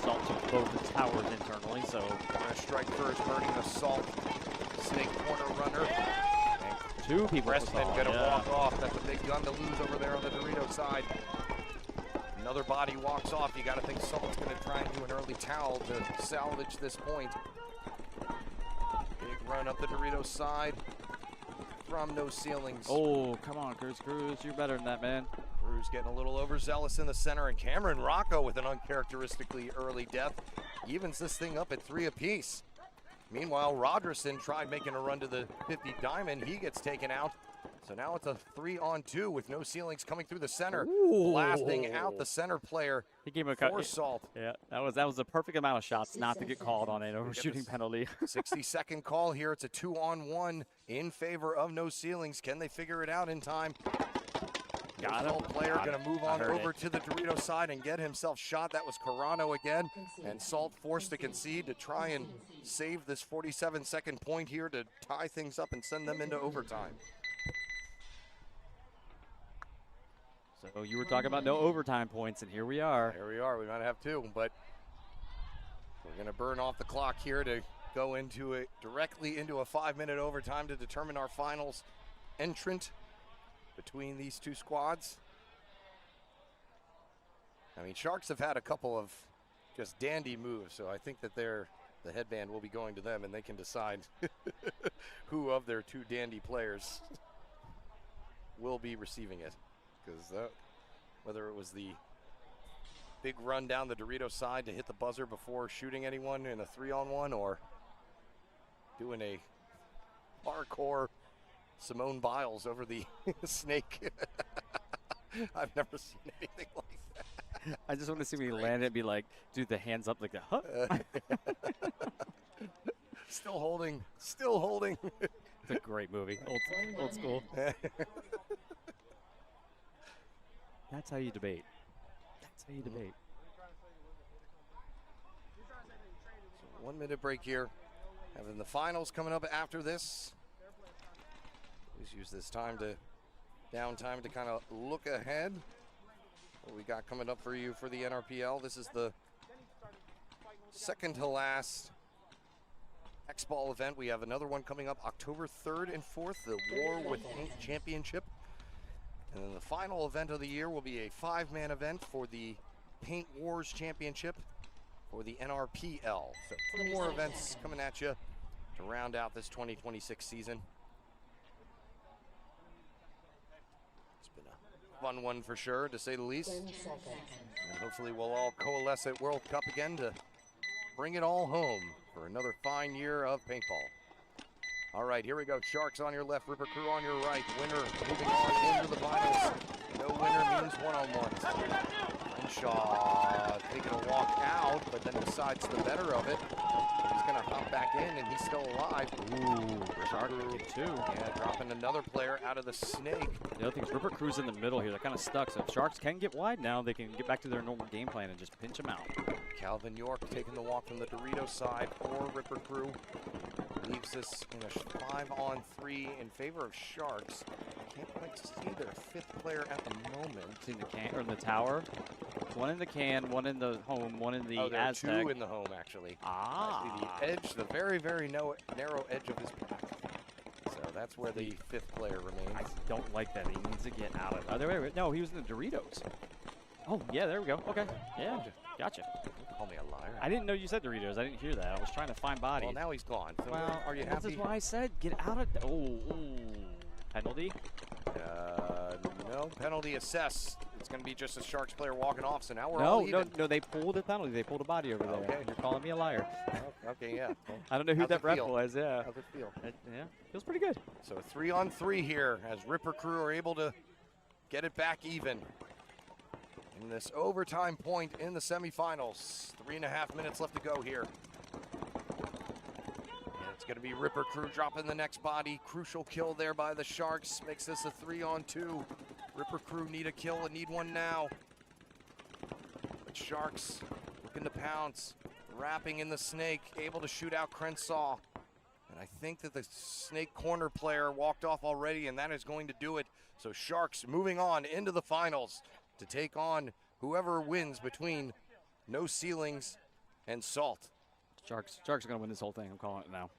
Salt took both the towers internally, so We're going to strike first, hurting the Salt snake corner runner. And two people. with Preston Salt, going to yeah. walk off. That's a big gun to lose over there on the Dorito side. Another body walks off. You got to think Salt's going to try and do an early towel to salvage this point. Big run up the Doritos side from No Ceilings. Oh, come on, Cruz. You're better than that, man. Cruz getting a little overzealous in the center, and Cameron Rocco with an uncharacteristically early death evens this thing up at 3 apiece. Meanwhile, Roderson tried making a run to the 50 diamond. He gets taken out. So now it's a 3-on-2 with No Ceilings coming through the center, blasting out the center player He gave him a for cut. Salt. Yeah, that was the perfect amount of shots not to get called on an overshooting penalty. 60-second call here. It's a 2-on-1 in favor of No Ceilings. Can they figure it out in time? Got him. Salt player Got going it. to move I on heard over it. to the Dorito side and get himself shot. That was Carano again. And Salt forced to concede to try and save this 47-second point here to tie things up and send them into overtime. So you were talking about no overtime points, and here we are. Here we are. We might have 2, but we're going to burn off the clock here to go into it directly into a 5-minute overtime to determine our finals entrant between these two squads. I mean, Sharks have had a couple of just dandy moves, so I think that the headband will be going to them, and they can decide who of their 2 dandy players will be receiving it. Because whether it was the big run down the Dorito side to hit the buzzer before shooting anyone in a 3-on-1, or doing a parkour Simone Biles over the snake. I've never seen anything like that. I just want to see when he landed and be like, do the hands up like a huh? Still holding. It's a great movie. Old school. That's how you debate. That's how you debate. So 1-minute break here. Having the finals coming up after this. Please use this downtime to kind of look ahead. What we got coming up for you for the NRPL. This is the second to last Xball event. We have another one coming up October 3rd and 4th, the War with Paint Championship. And then the final event of the year will be a 5-man event for the Paint Wars Championship for the NRPL. So 2 more events coming at you to round out this 2026 season. It's been a fun one for sure, to say the least. 10 seconds. And hopefully we'll all coalesce at World Cup again to bring it all home for another fine year of paintball. All right, here we go. Sharks on your left, Ripper Crew on your right. Winner moving on into the finals. No winner means one-on-ones. Crenshaw taking a walk out, but then decides the better of it. He's going to hop back in, and he's still alive. Ooh, Shark did too. Yeah, dropping another player out of the snake. The other thing is Ripper Crew's in the middle here. They're kind of stuck. So if Sharks can get wide now, they can get back to their normal game plan and just pinch them out. Calvin York taking the walk from the Dorito side for Ripper Crew. Leaves us in a 5-on-3 in favor of Sharks. Can't quite see their 5th player at the moment. It's in the can or in the tower. One in the can, one in the home, one in the Oh, there are Aztec. 2 in the home, actually. Ah. I see the edge, the very, very narrow edge of his path. So that's where the 5th player I remains. don't like that. He needs to get out of it. Oh, wait. No, he was in the Doritos. Oh, yeah, there we go. Okay. Yeah, gotcha. call me a liar. I didn't know you said Doritos. I didn't hear that. I was trying to find bodies. Well, now he's gone. So Well, are you this happy? is why I said get out of. Penalty. No penalty assessed. It's going to be just a Sharks player walking off. So now we're all even. No. They pulled a penalty. They pulled a body over there. Okay. You're calling me a liar. Oh, okay, yeah. Well, I don't know who how's that it ref feel? was. Yeah. How's it feel? Yeah. Feels pretty good. So 3-on-3 here as Ripper Crew are able to get it back even. In this overtime point in the semifinals. 3.5 minutes left to go here. And it's going to be Ripper Crew dropping the next body. Crucial kill there by the Sharks. Makes this a 3-on-2. Ripper Crew need a kill and need one now. But Sharks looking to pounce. Wrapping in the snake. Able to shoot out Crenshaw. And I think that the snake corner player walked off already, and that is going to do it. So Sharks moving on into the finals to take on whoever wins between No Ceilings and Salt. Sharks are gonna win this whole thing. I'm calling it now.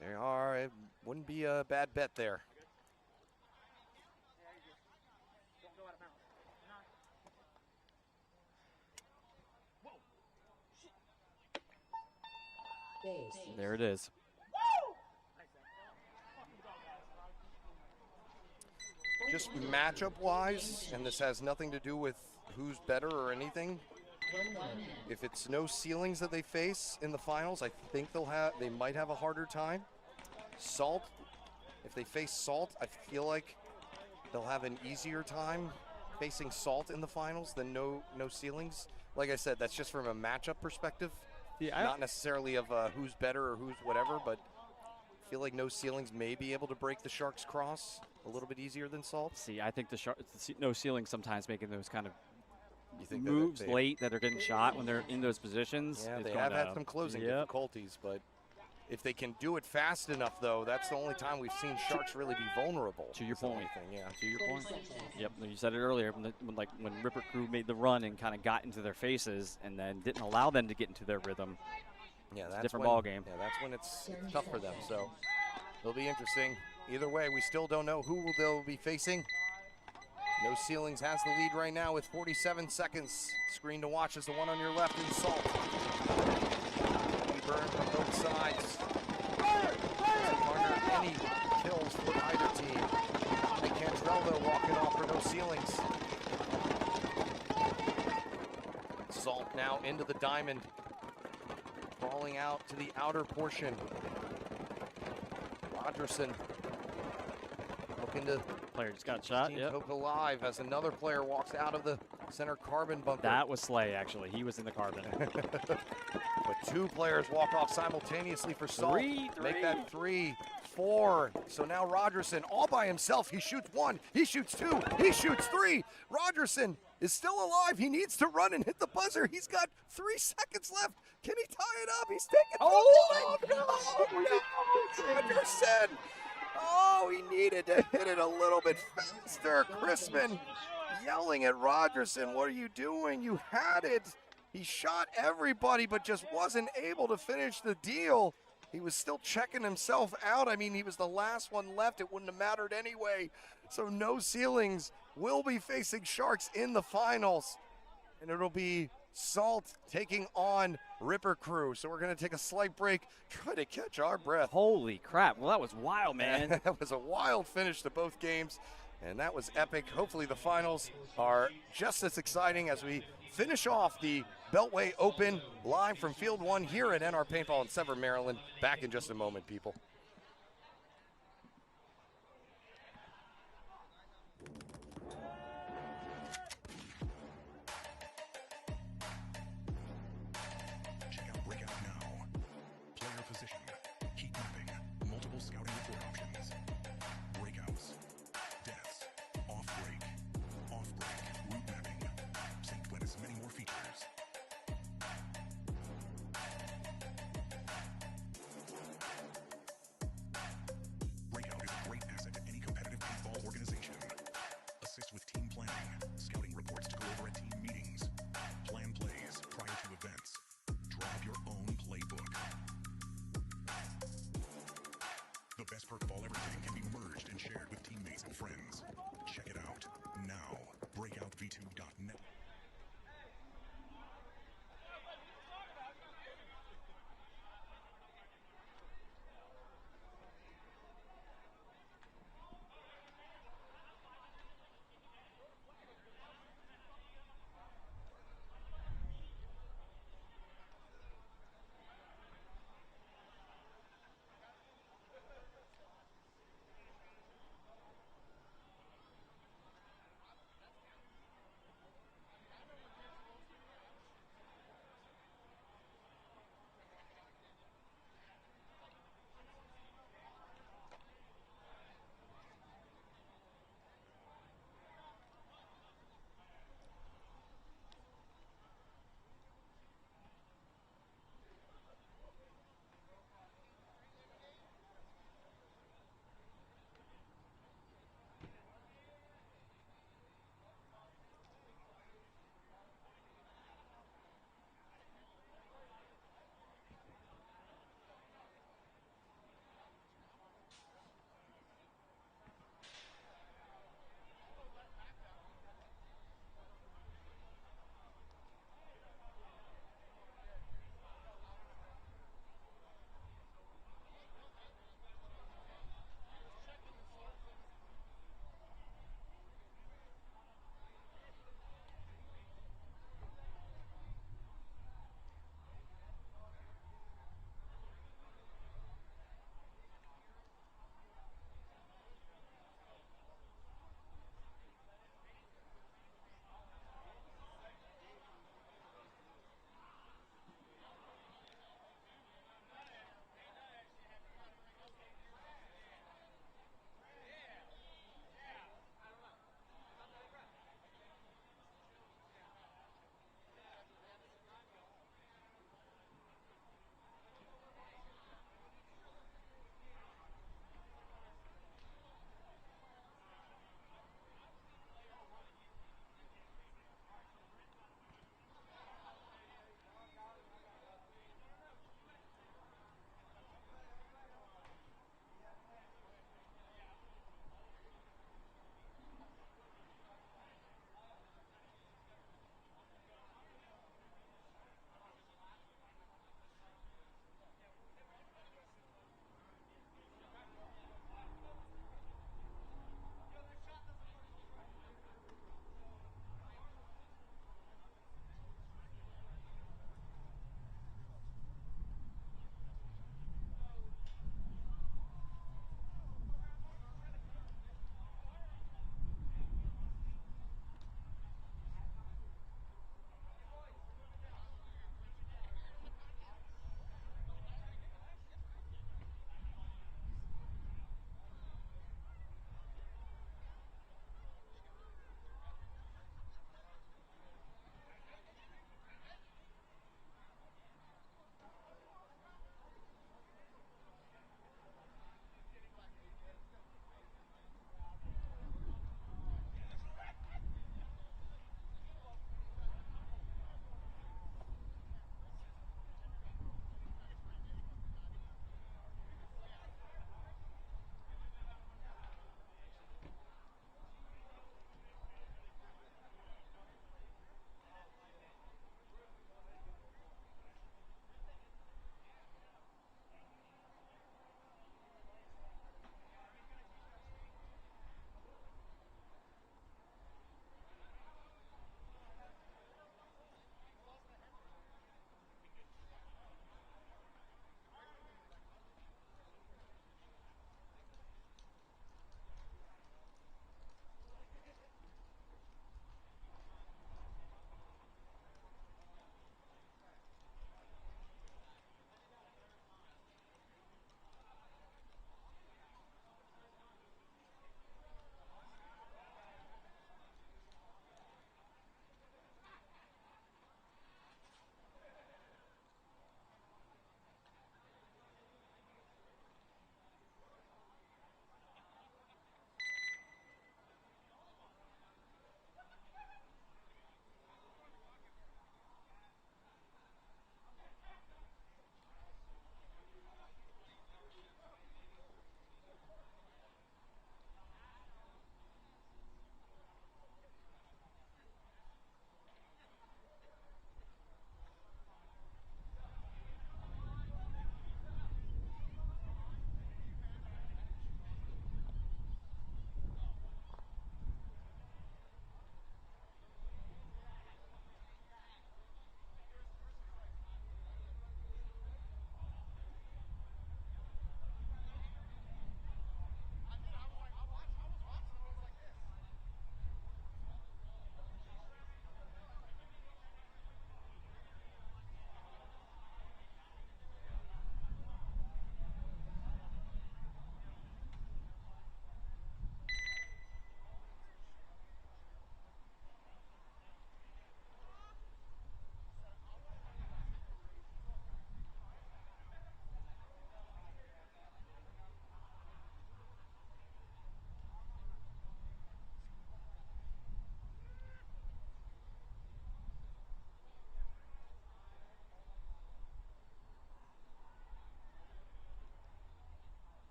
They are. It wouldn't be a bad bet there. Base. There it is. Just matchup-wise, and this has nothing to do with who's better or anything. 1 minute. If it's No Ceilings that they face in the finals, I think they might have a harder time. Salt, if they face Salt, I feel like they'll have an easier time facing Salt in the finals than No Ceilings. Like I said, that's just from a matchup perspective, Yeah, not necessarily of who's better or who's whatever, but I feel like No Ceilings may be able to break the Sharks' cross a little bit easier than Salt. See, I think the No Ceiling sometimes making those kind of You think moves they, late that are getting shot when they're in those positions. Yeah, is they going have had to- some closing Yep. difficulties, but if they can do it fast enough, though, that's the only time we've seen Sharks really be vulnerable. To your is the only point. thing, yeah. To your 30 point. seconds. Yep, you said it earlier when Ripper Crew made the run and kind of got into their faces and then didn't allow them to get into their rhythm. Yeah, that's different when, ball game. Yeah, that's when it's tough for them. So it'll be interesting. Either way, we still don't know who they'll be facing. No Ceilings has the lead right now with 47 seconds. Screen to watch is the one on your left in Salt. We burn from both sides. Garner any kills for either team. And Cantrell, though, walking off for No Ceilings. Salt now into the diamond. Crawling out to the outer portion. Rogerson looking to Player just got shot. team Yep. Coke alive as another player walks out of the center carbon bunker. That was Slay, actually. He was in the carbon. But two players walk off simultaneously for Salt. Three. Make that 3, 4. So now Rogerson all by himself. He shoots 1, he shoots 2, he shoots 3. Rogerson is still alive. He needs to run and hit the buzzer. He's got 3 seconds left. Can he tie it up? He's taking Rogerson. Oh, he needed to hit it a little bit faster. Chrisman yelling at Rogerson, what are you doing? You had it. He shot everybody, but just wasn't able to finish the deal. He was still checking himself out. I mean, he was the last one left. It wouldn't have mattered anyway. So No Ceilings will be facing Sharks in the finals. And it'll be Salt taking on Ripper Crew. So we're going to take a slight break, try to catch our breath. Holy crap. Well, that was wild, man. That was a wild finish to both games, and that was epic. Hopefully the finals are just as exciting as we finish off the Beltway Open live from Field 1 here at NR Paintball in Severn, Maryland. Back in just a moment, people. Check out Breakout now. Player position, heat mapping, multiple scouting report options. Breakouts, deaths, off-break, route mapping, St. Glennis, many more features. Breakout is a great asset to any competitive paintball organization. Assist with team planning, scouting reports to go over at team meetings, plan plays prior to events, draw up your own playbook. The best perk of all everything can be merged and shared with teammates and friends. Check it out now. BreakoutV2.net.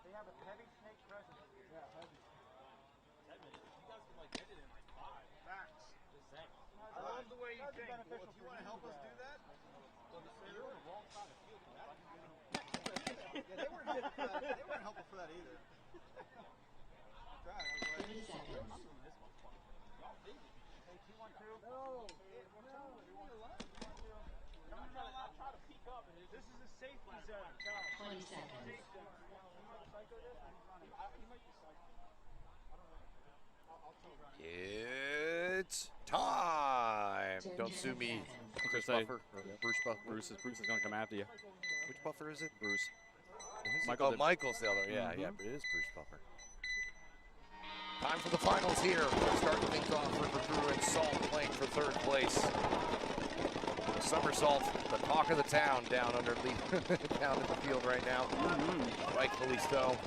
They have a heavy snake presence. Yeah, heavy. You guys can like get it in like 5. Facts. Just saying. I love the way you think. Well, if you want to help us do that, well, you're on the wrong side of the field. Yeah, they weren't helpful for that either. I tried. I was like, 30 seconds. I'm doing this one. Y'all did it. Hey, 2-1-2. No. I'll try to peek up. This is a safety zone. 20 seconds. He might be psycho. I don't know. I'll tell Ronnie. It's time. 10 Don't sue me, seconds. Chris Say, Buffer. Or Bruce Buffer. Bruce is going to come after you. Which Buffer is it? Bruce. Oh, Michael's the other. Yeah, yeah, it is Bruce Buffer. Time for the finals here. We're starting things off with Recruiter and Salt playing for third place. Somersault, the talk of the town down under the down in the field right now. Rightfully so.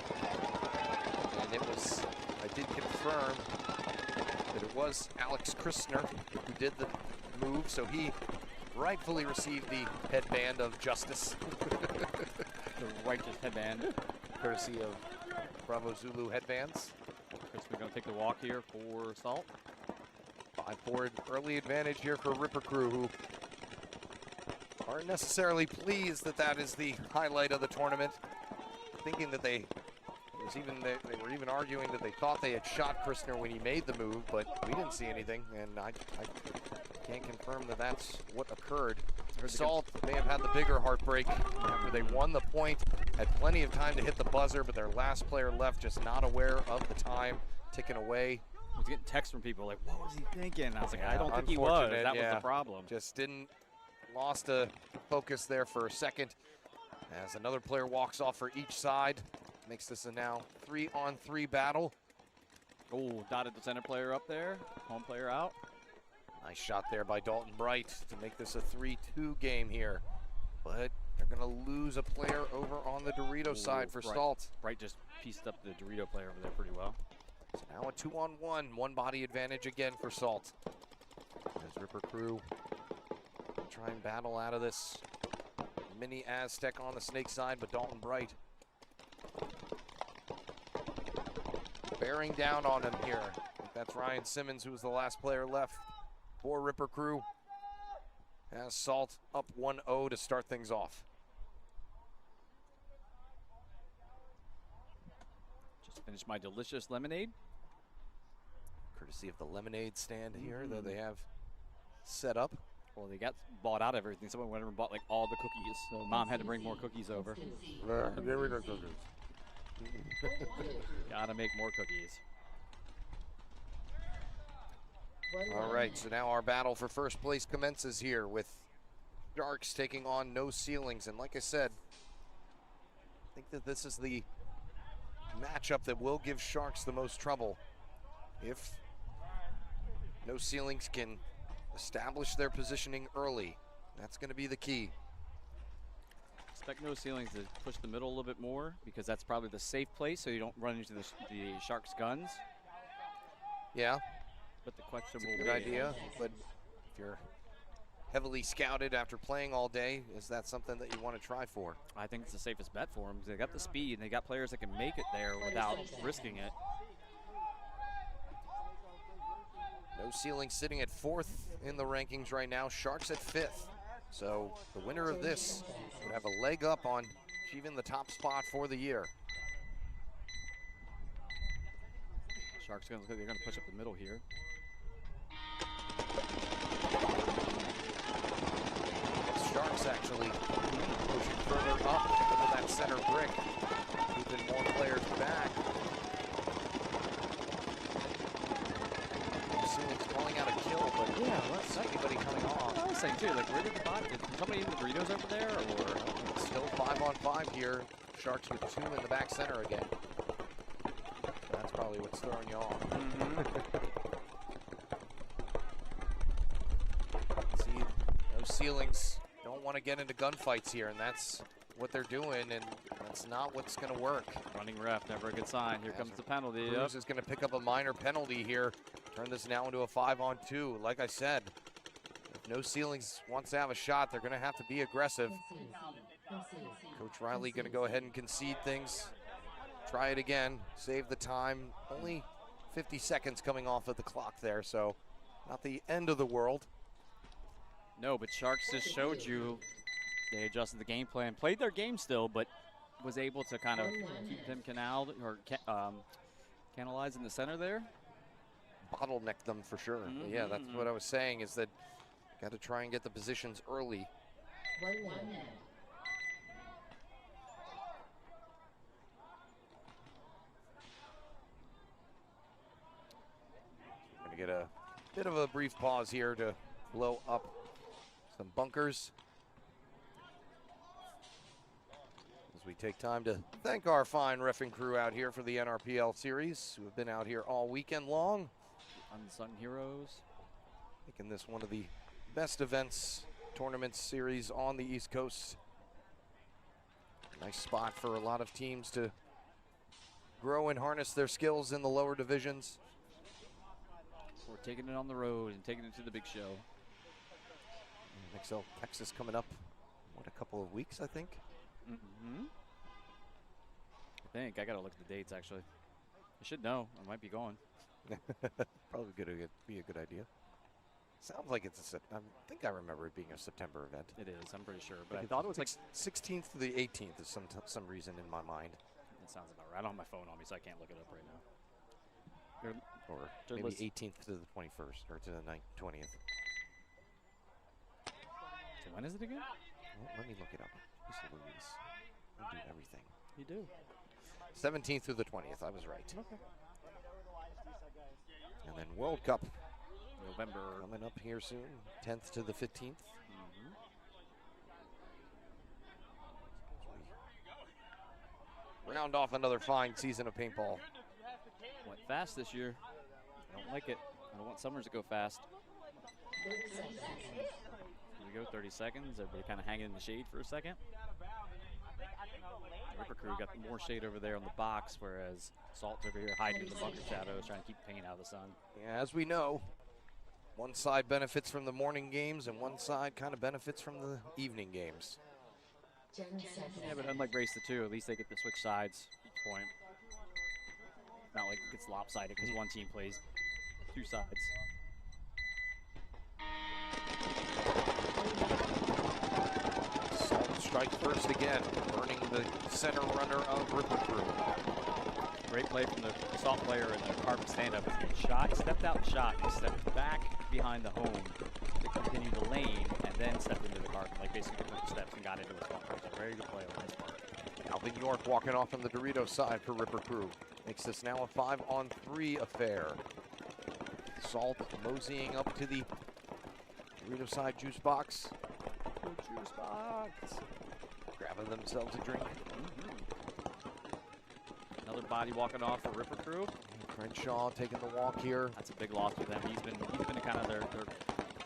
And it was, I did confirm that it was Alex Christner who did the move, so he rightfully received the headband of justice. The righteous headband. Courtesy of Bravo Zulu headbands. Chris, we're going to take the walk here for Salt. 5-4 early advantage here for Ripper Crew, who aren't necessarily pleased that that is the highlight of the tournament. Thinking that they were even arguing that they thought they had shot Christner when he made the move, but we didn't see anything, and I can't confirm that that's what occurred. Salt may have had the bigger heartbreak after they won the point, had plenty of time to hit the buzzer, but their last player left just not aware of the time ticking away. I was getting texts from people like, what was he thinking? And I was like, Yeah, I don't think he was. unfortunate, That was yeah. the problem. Just lost a focus there for a second as another player walks off for each side. Makes this a now 3-on-3 battle. Oh, dotted the center player up there. Home player out. Nice shot there by Dalton Bright to make this a 3-2 game here. But they're going to lose a player over on the Dorito side for Bright. Salt. Bright just pieced up the Dorito player over there pretty well. So now a 2-on-1, one body advantage again for Salt. As Ripper Crew try and battle out of this mini Aztec on the Snake side, but Dalton Bright bearing down on him here. I think that's Ryan Simmons, who was the last player left for Ripper Crew. As Salt up 1-0 to start things off. Just finished my delicious lemonade. Courtesy of the lemonade stand here that they have set up. Well, they got bought out of everything. Someone went over and bought like all the cookies. So Mom had to bring more cookies over. There we go. Gotta make more cookies. All right, so now our battle for first place commences here with Sharks taking on No Ceilings. And like I said, I think that this is the matchup that will give Sharks the most trouble. If No Ceilings can establish their positioning early, that's going to be the key. Expect No Ceilings to push the middle a little bit more because that's probably the safe place so you don't run into the Sharks' guns. Yeah, But the question it's will a be, good idea, but if you're heavily scouted after playing all day, is that something that you want to try for? I think it's the safest bet for them. They got the speed and they got players that can make it there without risking it. No Ceilings sitting at 4th in the rankings right now. Sharks at 5th. So the winner of this would have a leg up on achieving the top spot for the year. Sharks they're going to push up the middle here. Sharks actually pushing further up into that center brick, keeping more players back. Ceilings calling out a kill, but Yeah, I don't see anybody coming off. I was saying too, like where did the bot? Did somebody in the Doritos over there, or Still 5-on-5 here. Sharks with 2 in the back center again. That's probably what's throwing you off. See, No Ceilings don't want to get into gunfights here, and that's what they're doing, and that's not what's going to work. running ref? Never a good sign. Here comes the penalty. Cruz is going to pick up a minor penalty here. Turn this now into a 5-on-2. Like I said, if No Ceilings wants to have a shot, they're going to have to be aggressive. Coach Riley going to go ahead and concede things. try it again, save the time. Only 50 seconds coming off of the clock there, so not the end of the world. No, but Sharks just showed you they adjusted the game plan, played their game still, but was able to kind of keep them canalized in the center there. Bottleneck them for sure. Yeah, that's what I was saying, is that got to try and get the positions early. 1-1. Going to get a bit of a brief pause here to blow up some bunkers. As we take time to thank our fine reffing crew out here for the NRPL series, who have been out here all weekend long. Unsung heroes. Making this one of the best events, tournaments series on the East Coast. Nice spot for a lot of teams to grow and harness their skills in the lower divisions. We're taking it on the road and taking it to the big show. XL Texas coming up, what, a couple of weeks, I think? I think. I got to look at the dates, actually. I should know. I might be going. Probably be a good idea. Sounds like it's I think I remember it being a September event. It is, I'm pretty sure. But I thought it was like 16th to the 18th is some reason in my mind. It sounds about right. I don't have my phone on me, so I can't look it up right now. Or They're maybe listed. 18th to the 21st, or to the 20th. So when is it again? Well, let me look it up. Just Louise. I do everything. You do. 17th through the 20th, I was right. Okay. And then World Cup November. coming up here soon, 10th to the 15th. Round off another fine season of paintball. Went fast this year. I don't like it. I don't want summers to go fast. 30 seconds. Here we go, 30 seconds. Everybody kind of hanging in the shade for a second. Ripper Crew got more shade over there on the box, whereas Salt's over here hiding in the bunker shadows, trying to keep paint out of the sun. Yeah, as we know, one side benefits from the morning games and one side kind of benefits from the evening games. 10 seconds. Yeah, but unlike Race to 2, at least they get to switch sides each point. Not like it gets lopsided because one team plays two sides. Salt strike first again, burning the center runner of Ripper Crew. Great play from the Salt player in the carpet stand-up. He shot, stepped out and shot. He stepped back behind the home to continue the lane and then stepped into the carpet. Like basically took steps and got into his bunkers. A very good play on his part. Alvin York walking off on the Dorito side for Ripper Crew. Makes this now a 5-on-3 affair. Salt moseying up to the Dorito side juice box. Juice box. Grabbing themselves a drink. Another body walking off for Ripper Crew. Crenshaw taking the walk here. That's a big loss for them. He's been kind of their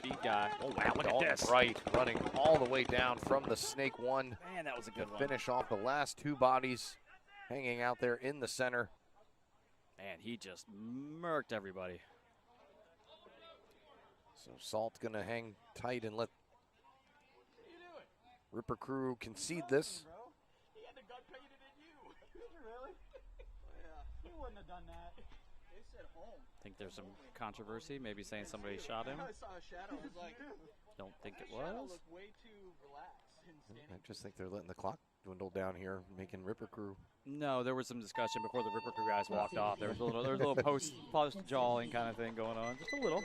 beat guy. Oh wow, look at this. Right, running all the way down from the Snake 1. Man, that was a good one. Finish off the last two bodies hanging out there in the center. Man, he just murked everybody. So Salt gonna hang tight and let Ripper Crew concede this. He had the gun painted in you. Really? Yeah. He wouldn't have done that. They said home. Think there's some controversy, maybe saying somebody shot him. I saw a shadow. I was like, Don't think it shadow was. looked way too relaxed and standing. I just think they're letting the clock dwindle down here, making Ripper Crew. No, there was some discussion before the Ripper Crew guys walked off. There was a little post jawing kind of thing going on, just a little.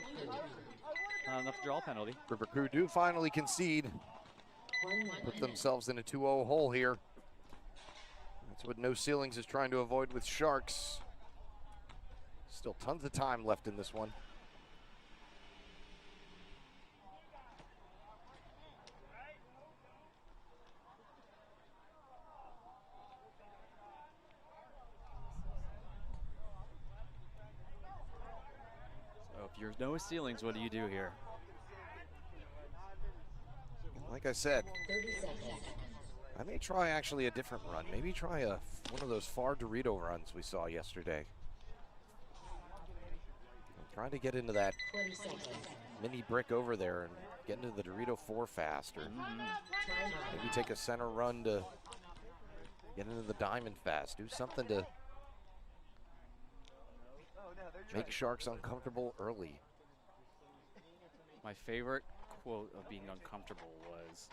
Not enough to draw a penalty. Ripper Crew do finally concede. 1-1. Put themselves in a 2-0 hole here. That's what No Ceilings is trying to avoid with Sharks. Still tons of time left in this one. So if you're No Ceilings, what do you do here? Like I said, 30 seconds. I may try actually a different run. Maybe try one of those far Dorito runs we saw yesterday. I'm trying to get into that 20 seconds. mini brick over there and get into the Dorito 4 fast, or Timeout. maybe take a center run to get into the diamond fast. Do something to make Sharks uncomfortable early. My favorite quote of being uncomfortable was,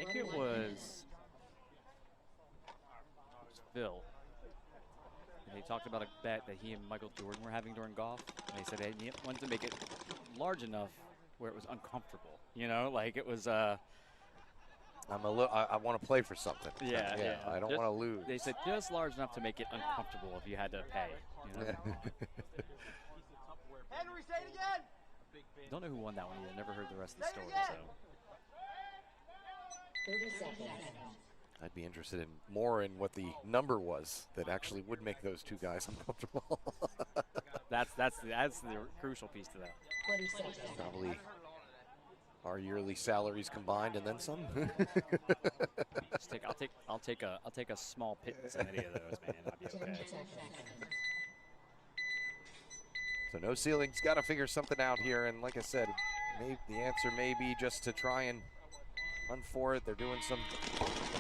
I think it was Phil. And he talked about a bet that he and Michael Jordan were having during golf. And he said he wanted to make it large enough where it was uncomfortable. You know, like it was. I want to play for something. Yeah. I don't Just- want to lose. They said just large enough to make it uncomfortable if you had to pay. You know? Henry, say it again. Don't know who won that one either. Never heard the rest of the story. So 30 seconds. I'd be interested in more in what the number was that actually would make those two guys uncomfortable. that's the crucial piece to that. 20 seconds. Probably our yearly salaries combined and then some. I'll take a small pittance in any of those, man. I'll be 10 okay. seconds. So no ceilings, got to figure something out here. And like I said, the answer may be just to try and run for it. They're doing some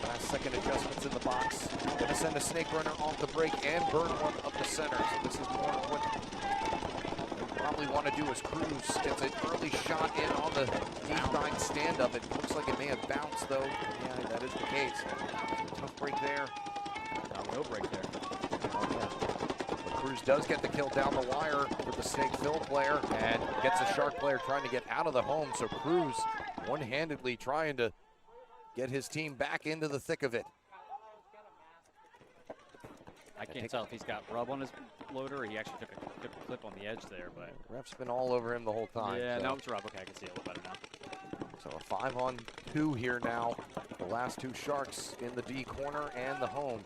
last-second adjustments in the box. Going to send a snake runner off the break and burn one up the center. So this is more of what they probably want to do as Cruz gets an early shot in on the deep-line stand-up. It looks like it may have bounced, though. Yeah, that is the case. Tough break there. No break there. Oh, yeah. But Cruz does get the kill down the wire with the Snake Phil player and gets a Shark player trying to get out of the home. So Cruz one-handedly trying to get his team back into the thick of it. I can't tell if he's got rub on his loader or he actually took a clip on the edge there, but Ref's been all over him the whole time. yeah, so. no, it's rub. Okay, I can see it a little better now. So a 5-on-2 here now. The last two Sharks in the D corner and the home.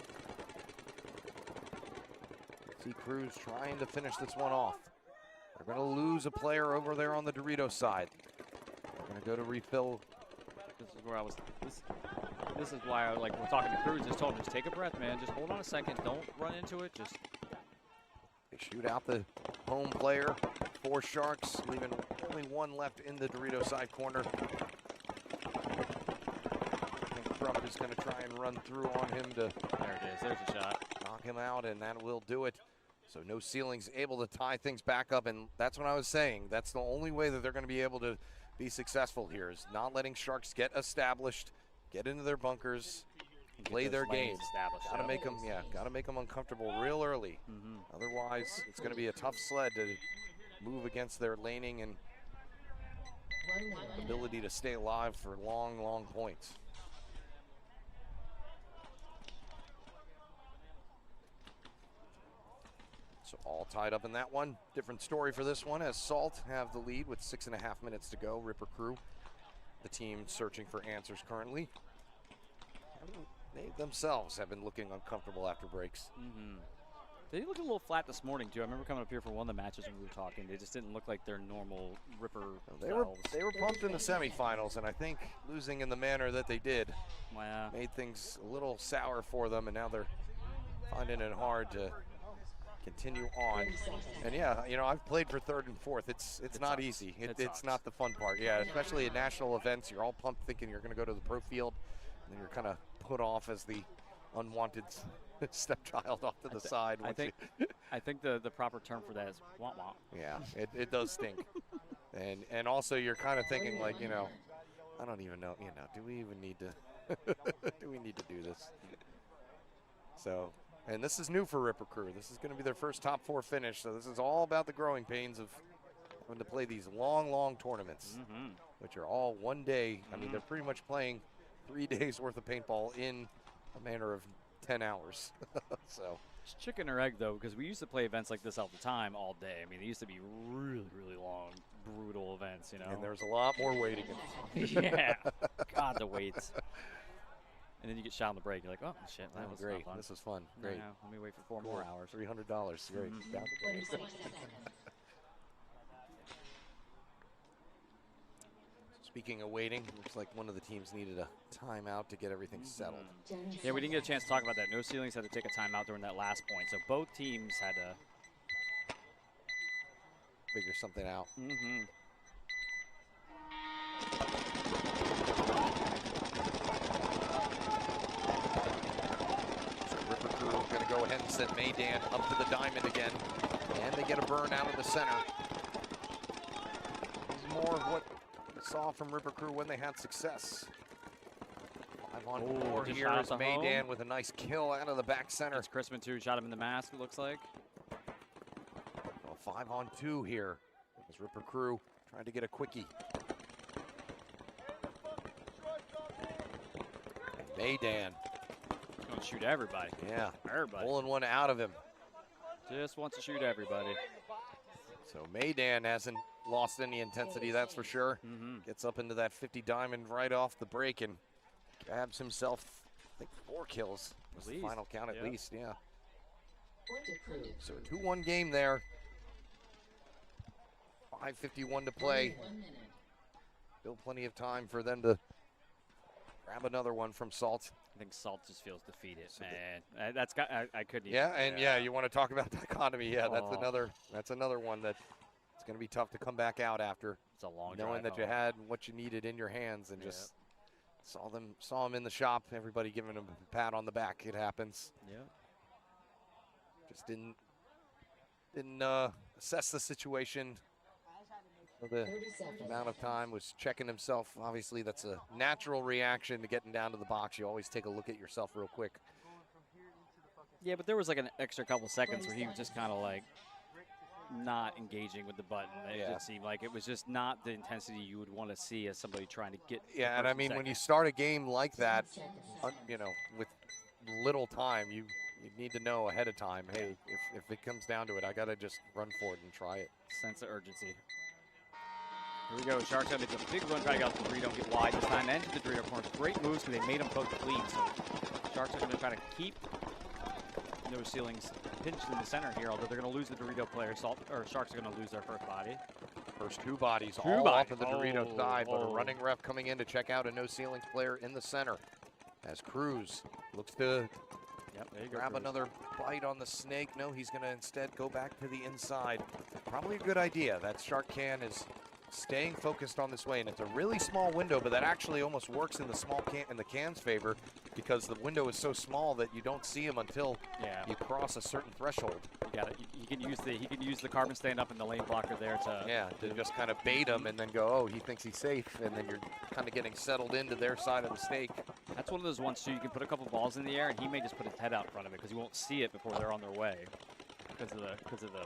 See Cruz trying to finish this one off. They're going to lose a player over there on the Dorito side. They're going to go to refill. This is where I was. This is why I like. We're talking to Cruz. Just told him, just take a breath, man. Just hold on a second. Don't run into it. Just They shoot out the home player. 4 Sharks, leaving only 1 left in the Dorito side corner. I think Krupp is going to try and run through on him to there it is. There's a shot. knock him out, and that will do it. So no ceilings, able to tie things back up, and that's what I was saying. That's the only way that they're going to be able to be successful here, is not letting Sharks get established, get into their bunkers, play their game. Got to make them, got to make them uncomfortable real early. Otherwise, it's going to be a tough sled to move against their laning and 1 minute. ability to stay alive for long, long points. So all tied up in that one. Different story for this one as Salt have the lead with 6.5 minutes to go. Ripper Crew, the team searching for answers currently. They themselves have been looking uncomfortable after breaks. They looked a little flat this morning too. I remember coming up here for one of the matches when we were talking. They just didn't look like their normal Ripper They were selves. pumped in the semifinals, and I think losing in the manner that they did Wow. made things a little sour for them, and now they're finding it hard to continue on. And yeah, you know, I've played for 3rd and 4th. It's not sucks. easy. It It's sucks. not the fun part. Yeah, especially at national events, you're all pumped thinking you're going to go to the pro field, and then you're kind of put off as the unwanted stepchild off to the side. I once think you- I think the proper term for that is womp womp. yeah, it does stink. and also you're kind of thinking like, you know, I don't even know, you know, do we even need to do we need to do this? So, and this is new for Ripper Crew. This is going to be their first top 4 finish. So this is all about the growing pains of having to play these long tournaments, which are all one day. I mean, they're pretty much playing 3 days worth of paintball in a matter of 10 hours. So It's chicken or egg though, because we used to play events like this all the time, all day. I mean, they used to be really long, brutal events, you know. and there's a lot more waiting. yeah. God, the waits. And then you get shot on the break. You're like, oh shit, that was great. not fun. This was fun. I Great. know. Let me wait for 4 more hours. $300. Great. Down the drain. 26 seconds. Speaking of waiting, looks like one of the teams needed a timeout to get everything settled. 10 Yeah, we didn't get a seconds. chance to talk about that. No Ceilings had to take a timeout during that last point, so both teams had to. Figure something out. So Ripper Crew going to go ahead and send Maydan up to the diamond again. And they get a burn out of the center. This is more of what we saw from Ripper Crew when they had success. 5 on 4 just here shot is out the home. Maydan with a nice kill out of the back center. It's Chrisman too. Shot him in the mask, it looks like. Well, 5 on 2 here. As Ripper Crew trying to get a quickie. And Maydan. He's going to shoot everybody. Yeah. Everybody. Pulling one out of him. Just wants to shoot everybody. So Maydan hasn't lost any intensity, that's for sure. Mm-hmm. Gets up into that 50 diamond right off the break and grabs himself, I think, 4 kills. Was the final count at least, yeah. So a 2-1 game there. 5:51 to play. Still plenty of time for them to grab another one from Salt. I think Salt just feels defeated, man. That's got. I couldn't. Yeah, and you want to talk about dichotomy? Yeah, Oh. that's another one that it's going to be tough to come back out after. It's a long knowing drive that you home. had what you needed in your hands and just saw him in the shop. Everybody giving him a pat on the back. It happens. Yeah. Just didn't assess the situation. For the amount of time, was checking himself. Obviously, that's a natural reaction to getting down to the box. You always take a look at yourself real quick. Yeah, but there was like an extra couple seconds where he was just kind of like not engaging with the button. It just seemed like it was just not the intensity you would want to see as somebody trying to get. Yeah, and I mean, when you start a game like that, you know, with little time, you need to know ahead of time, hey, if it comes down to it, I got to just run for it and try it. Sense of urgency. Here we go. Sharks have a big run trying to get out the Dorito, get wide this time, enter the Dorito corners. Great moves because they made them both clean. So Sharks are going to try to keep those ceilings pinched in the center here, although they're going to lose the Dorito player. Sharks are going to lose their first body. First two bodies all off of the Dorito side, but a running ref coming in to check out a no ceilings player in the center. As Cruz looks to grab another bite on the snake. No, he's going to instead go back to the inside. Probably a good idea. That Shark can is staying focused on this way, and it's a really small window, but that actually almost works in the can's favor because the window is so small that you don't see him until you cross a certain threshold. You got it. He can use the carbon stand up in the lane blocker there to just kind of bait him and then go, oh, he thinks he's safe, and then you're kind of getting settled into their side of the stake. That's one of those ones too. You can put a couple balls in the air, and he may just put his head out in front of it because he won't see it before they're on their way because of the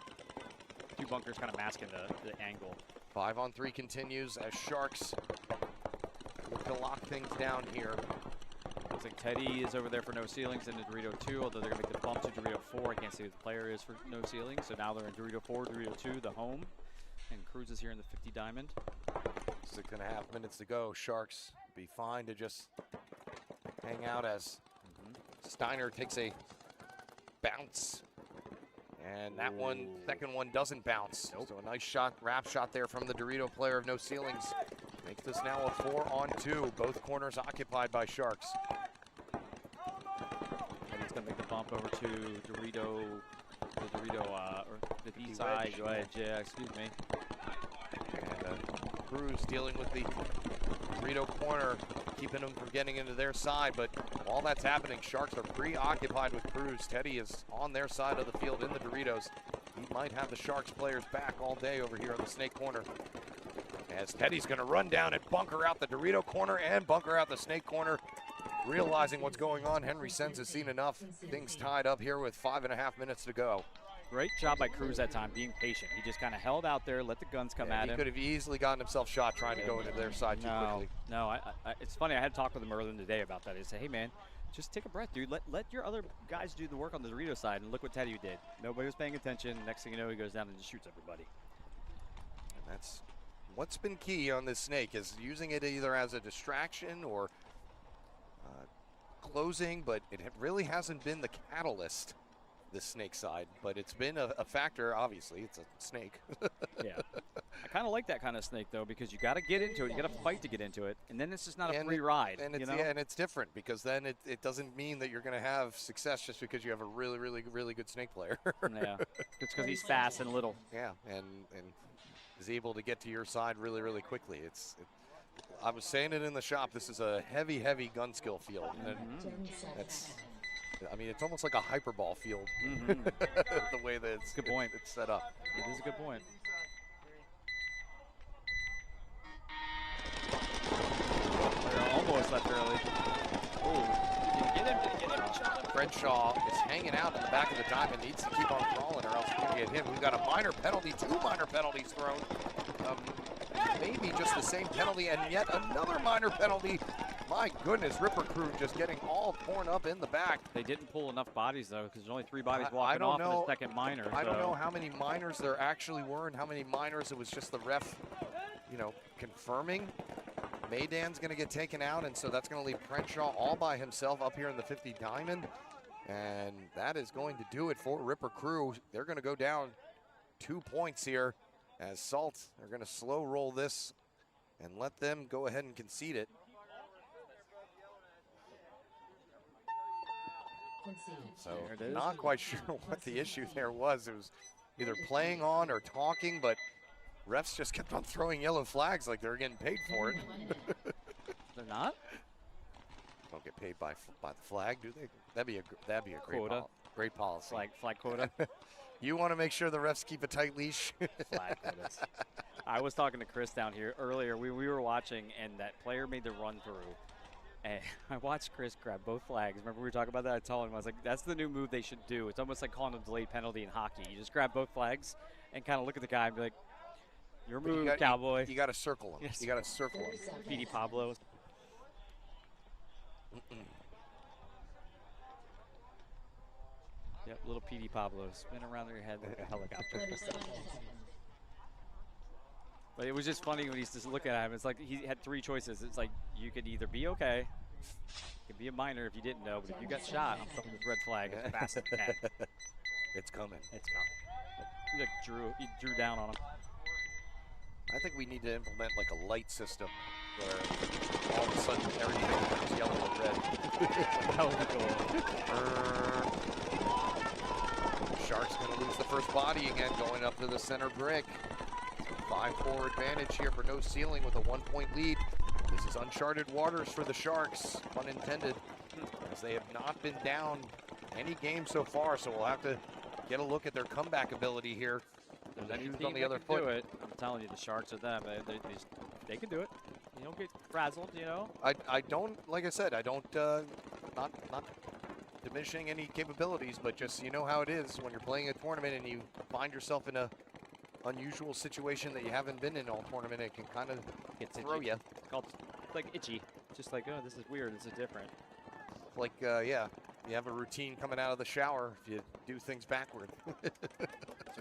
two bunkers kind of masking the angle. 5-on-3 continues as Sharks look to lock things down here. Looks like Teddy is over there for no ceilings in the Dorito 2, although they're going to make the bump to Dorito 4. I can't see who the player is for no ceilings, so now they're in Dorito 4, Dorito 2, the home. And Cruz is here in the 50 diamond. 6.5 minutes to go. Sharks be fine to just hang out as Steiner takes a bounce. And that second one doesn't bounce. So a nice wrap shot there from the Dorito player of no ceilings. Makes this now a 4-on-2. Both corners occupied by Sharks. And he's going to make the bump over to Dorito, or the B side. Go ahead, yeah, excuse me. And Cruz dealing with the Dorito corner, keeping them from getting into their side, but while that's happening, Sharks are preoccupied with Cruz. Teddy is on their side of the field in the Doritos. He might have the Sharks players back all day over here on the snake corner. As Teddy's going to run down and bunker out the Dorito corner and bunker out the snake corner. Realizing what's going on, Henry Sens has seen enough. Things tied up here with 5.5 minutes to go. Great job by Cruz that time, being patient. He just kind of held out there, let the guns come at him. He could have easily gotten himself shot trying to go into their side too quickly. No, it's funny. I had to talk with him earlier today about that. He said, hey, man, just take a breath, dude. Let your other guys do the work on the Dorito side, and look what Teddy did. Nobody was paying attention. Next thing you know, he goes down and just shoots everybody. And that's what's been key on this snake, is using it either as a distraction or closing, but it really hasn't been the catalyst, this snake side, but it's been a factor. Obviously, it's a snake. Yeah, I kind of like that kind of snake though, because you got to get into it, you got to fight to get into it, and then it's just not a free ride. And it's, and it's different because then it doesn't mean that you're going to have success just because you have a really, really, really good snake player. Yeah, it's because he's fast and little. Yeah, and is able to get to your side really, really quickly. I was saying it in the shop. This is a heavy, heavy gun skill field. And that's I mean, it's almost like a hyperball field, Mhm. the way that it's, Good point. it's set up. It is a good point. They're almost left early. Oh, did he get him? Did he get him? Crenshaw is hanging out in the back of the diamond, needs to keep on crawling or else he's going to get hit. We've got a minor penalty, 2 minor penalties thrown. Maybe just the same penalty and yet another minor penalty. My goodness, Ripper Crew just getting all torn up in the back. They didn't pull enough bodies, though, because there's only 3 bodies I walking don't off in know. the second minor. I don't so- know how many minors there actually were and how many minors it was just the ref, you know, confirming. Maydan's going to get taken out, and so that's going to leave Crenshaw all by himself up here in the 50 diamond. And that is going to do it for Ripper Crew. They're going to go down 2 points here as Salt are going to slow roll this and let them go ahead and concede it. Concede. So There it is. not quite sure what the issue there was. It was either playing on or talking, but refs just kept on throwing yellow flags like they were getting paid for it. They're not? Don't get paid by the flag, do they? That'd be a great Quota. great policy. Flag quota. You want to make sure the refs keep a tight leash. Flag quotas. I was talking to Chris down here earlier. We were watching, and that player made the run through. And I watched Chris grab both flags. Remember we were talking about that? I told him, I was like, that's the new move they should do. It's almost like calling a delayed penalty in hockey. You just grab both flags and kind of look at the guy and be like, your But move, cowboy. You got to circle him. Yes. You got to circle him. 30 seconds. Petey Pablo. Yep, little Petey Pablo. Spin around their head like a helicopter. 30 seconds. But it was just funny when he's just looking at him. It's like he had 3 choices. It's like you could either be okay, you could be a minor if you didn't know, but if you got shot, I'm throwing this red flag as fast as I can. It's coming. It's coming. He drew down on him. I think we need to implement like a light system where all of a sudden everything turns yellow or red. That would be cool. Sharks going to lose the first body again, going up to the center brick. 5-4 advantage here for No Ceiling with a 1-point lead. This is uncharted waters for the Sharks, pun intended, as they have not been down any game so far, so we'll have to get a look at their comeback ability here. There's There's any shoes team on the that other can do foot. it. I'm telling you, the Sharks are them. They can do it. You don't get frazzled, you know. I don't, like I said, I don't, not diminishing any capabilities, but just, you know how it is when you're playing a tournament and you find yourself in a unusual situation that you haven't been in all tournament. It can kind of throw itchy. you. It's called like itchy. Just like, oh, this is weird. This is different. Like, yeah, you have a routine coming out of the shower if you do things backward. So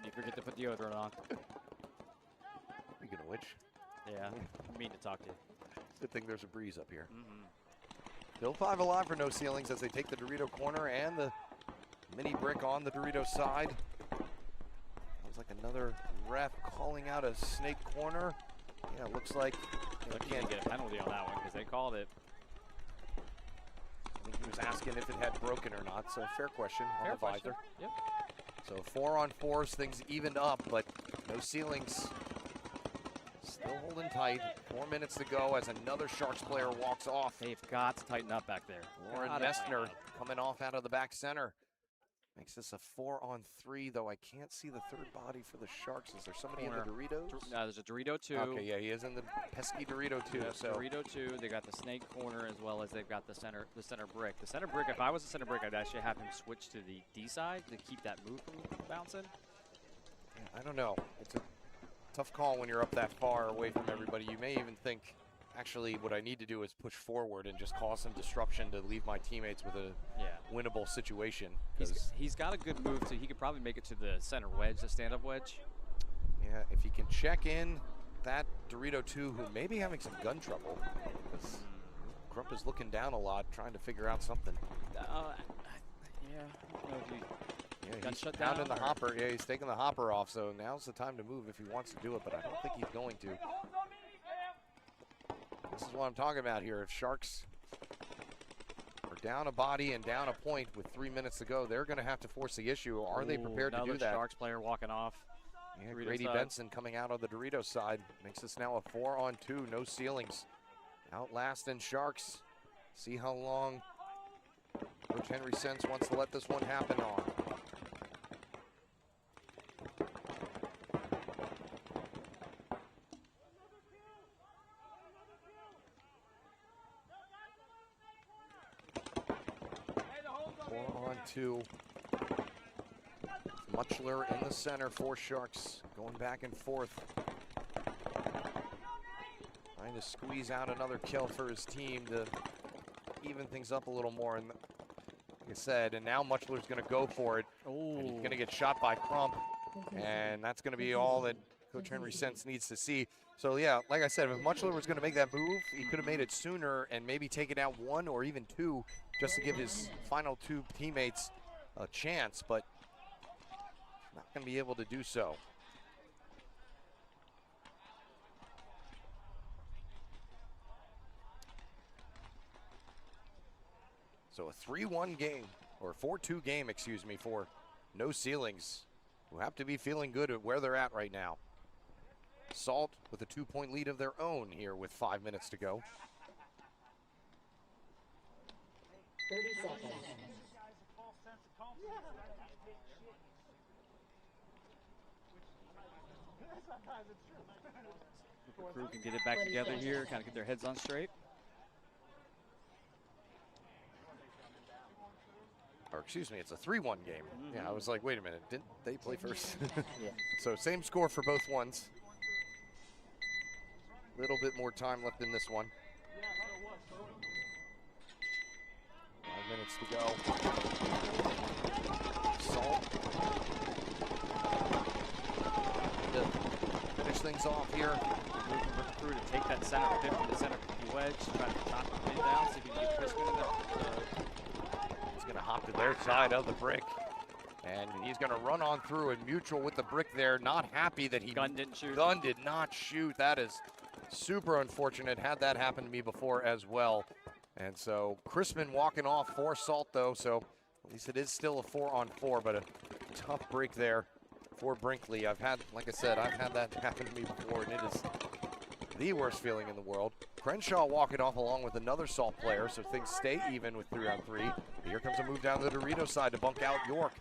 you forget to put deodorant on. Speaking of which, Yeah, I mean to talk to you. good thing there's a breeze up here. Mm-hmm. Still 5 alive for No Ceilings as they take the Dorito corner and the mini brick on the Dorito side. Sounds like another ref calling out a snake corner. Yeah, it looks like Lucky you didn't get a penalty on that one because they called it. I think he was asking if it had broken or not, so fair question on Fair the question. visor. Yep. So 4-on-4s, things evened up, but No Ceilings still holding tight. 4 minutes to go as another Sharks player walks off. They've got to tighten up back there. Lauren Gotta tighten Messner up. coming off out of the back center. Makes this a 4-on-3, though I can't see the third body for the Sharks. Is there somebody in the Doritos? There's a Dorito 2. Okay, yeah, he is in the pesky Dorito too. Yeah, So Dorito 2. They got the snake corner as well as they've got the center brick. The center brick, if I was a center brick, I'd actually have him switch to the D side to keep that move from bouncing. I don't know. It's a tough call when you're up that far away from everybody. You may even think, actually, what I need to do is push forward and just cause some disruption to leave my teammates with a Yeah. winnable situation. He's got a good move, so he could probably make it to the center wedge, the stand-up wedge. Yeah, if he can check in that Dorito 2, who may be having some gun trouble, because Crump is looking down a lot, trying to figure out something. Yeah, I don't know if Yeah, Gun he's shut down in down, the or- hopper. Yeah, he's taking the hopper off, so now's the time to move if he wants to do it, but I don't think he's going to. This is what I'm talking about here. If Sharks are down a body and down a point with 3 minutes to go, they're going to have to force the issue. Are they prepared to do another that? Sharks player walking off. Yeah, Dorito Grady side. Benson coming out on the Dorito side. Makes this now a 4-on-2, No Ceilings. Outlasting Sharks. See how long Coach Henry Sense wants to let this one happen on. Four on two. Muchler in the center for Sharks, going back and forth. Trying to squeeze out another kill for his team to even things up a little more. And like I said, and now Muchler's going to go for it. And he's going to get shot by Crump. And that's going to be all that Coach Henry Sense needs to see. So yeah, like I said, if Muchler was going to make that move, he could have made it sooner and maybe taken out one or even two just to give his final two teammates a chance, but not going to be able to do so. So a 3-1 game, or 4-2 game, excuse me, for No Ceilings, who have to be feeling good at where they're at right now. Salt with a 2-point lead of their own here with 5 minutes to go. 30 seconds. The crew can get it back together here, kind of get their heads on straight. Or excuse me, it's a 3-1 game. Yeah, I was like, wait a minute, didn't they play first? Yeah. So same score for both ones. Little bit more time left in this one. 5 minutes to go. Salt. To finish things off here. Moving with the crew to take that center pivot, the center wedge, try to chop the pin down, see if you can get Crispin in there. He's going to hop to their side of the brick. And he's going to run on through and mutual with the brick there. Not happy that he Gun didn't shoot. Gun did not shoot. That is super unfortunate. Had that happened to me before as well. And so Crispin walking off for Salt though. So at least it is still a 4-on-4, but a tough break there for Brinkley. I've had, like I said, I've had that happen to me before, and it is the worst feeling in the world. Crenshaw walking off along with another Salt player, so things stay even with 3-on-3. Here comes a move down the Dorito side to bunk out York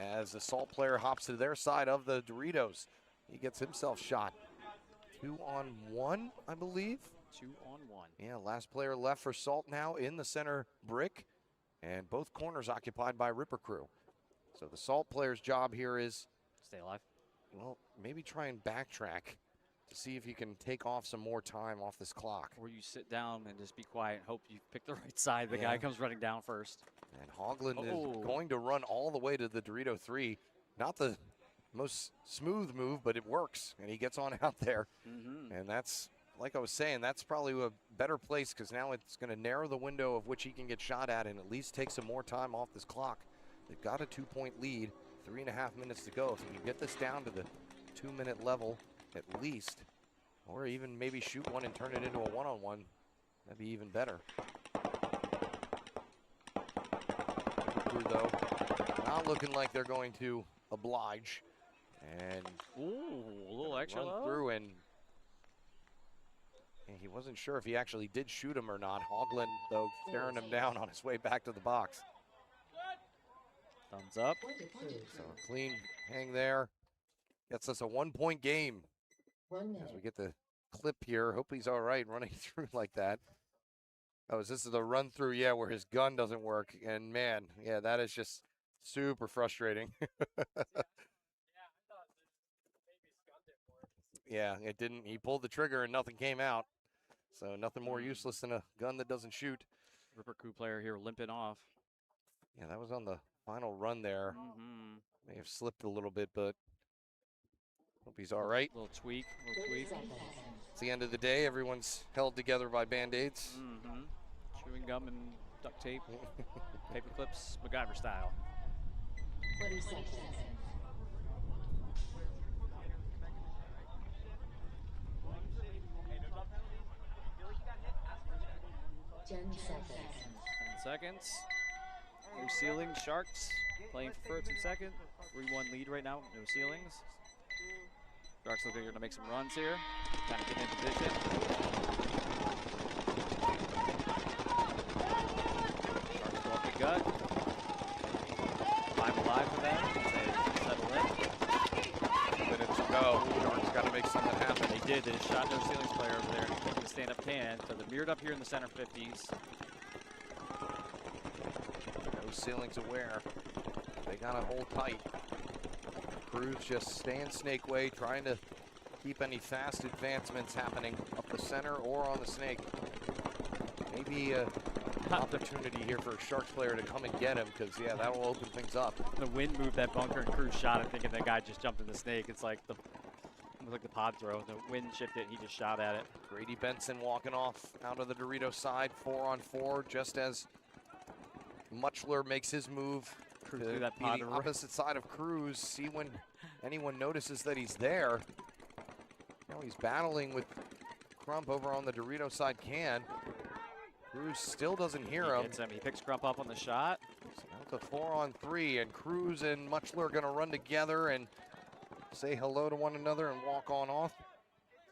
as the Salt player hops to their side of the Doritos. He gets himself shot. 2-on-1, I believe. 2-on-1. Yeah, last player left for Salt now in the center brick, and both corners occupied by Ripper Crew. So the Salt player's job here is, Stay alive. well, maybe try and backtrack to see if you can take off some more time off this clock. Or you sit down and just be quiet and hope you pick the right side. The Yeah. guy comes running down first. And Hoagland Oh. is going to run all the way to the Dorito 3. Not the most smooth move, but it works, and he gets on out there. And that's, like I was saying, that's probably a better place because now it's going to narrow the window of which he can get shot at and at least take some more time off this clock. They've got a 2-point lead, 3.5 minutes to go. If you can get this down to the 2-minute level at least, or even maybe shoot one and turn it into a 1-on-1, that'd be even better. Crew, though, not looking like they're going to oblige. And Ooh, a little extra run low. through, and he wasn't sure if he actually did shoot him or not. Hoagland, though, staring him down on his way back to the box. Thumbs up. 22. So a clean hang there. Gets us a 1-point game. 1 As minute. we get the clip here. Hope he's all right running through like that. Oh, this is the run through, yeah, where his gun doesn't work. And man, yeah, that is just super frustrating. Yeah, it didn't. He pulled the trigger and nothing came out. So nothing more useless than a gun that doesn't shoot. Ripper Crew player here limping off. Yeah, that was on the final run there. May have slipped a little bit, but hope he's all right. Little tweak, 30 tweak. seconds. It's the end of the day. Everyone's held together by Band-Aids. Chewing gum and duct tape, paper clips, MacGyver style. 20 seconds. 10 seconds. 10 seconds. No ceilings, Sharks playing for first and second. 3-1 lead right now, no ceilings. Sharks look like they're gonna make some runs here. Kind of get in position. Sharks go up gut. 5 alive for them. They settle in. Minutes to go. Sharks got to make something happen. They did. They just shot no ceilings player over there. Taking the stand-up can. So they're mirrored up here in the center 50s. No ceilings aware. They got to hold tight. Cruz just staying snake way, trying to keep any fast advancements happening up the center or on the snake. Maybe an opportunity here for a Sharks player to come and get him, because, yeah, that will open things up. The wind moved that bunker, and Cruz shot it, thinking the guy just jumped in the snake. It's like the pod throw. The wind shifted, he just shot at it. Grady Benson walking off out of the Dorito side, 4-on-4, just as Muchler makes his move Cruz to threw that be pod the around. opposite side of Cruz, see when anyone notices that he's there. Now he's battling with Crump over on the Dorito side can. Cruz still doesn't hear him. Hits him. He picks Crump up on the shot. So now it's a 4-on-3, and Cruz and Muchler are going to run together and say hello to one another and walk on off.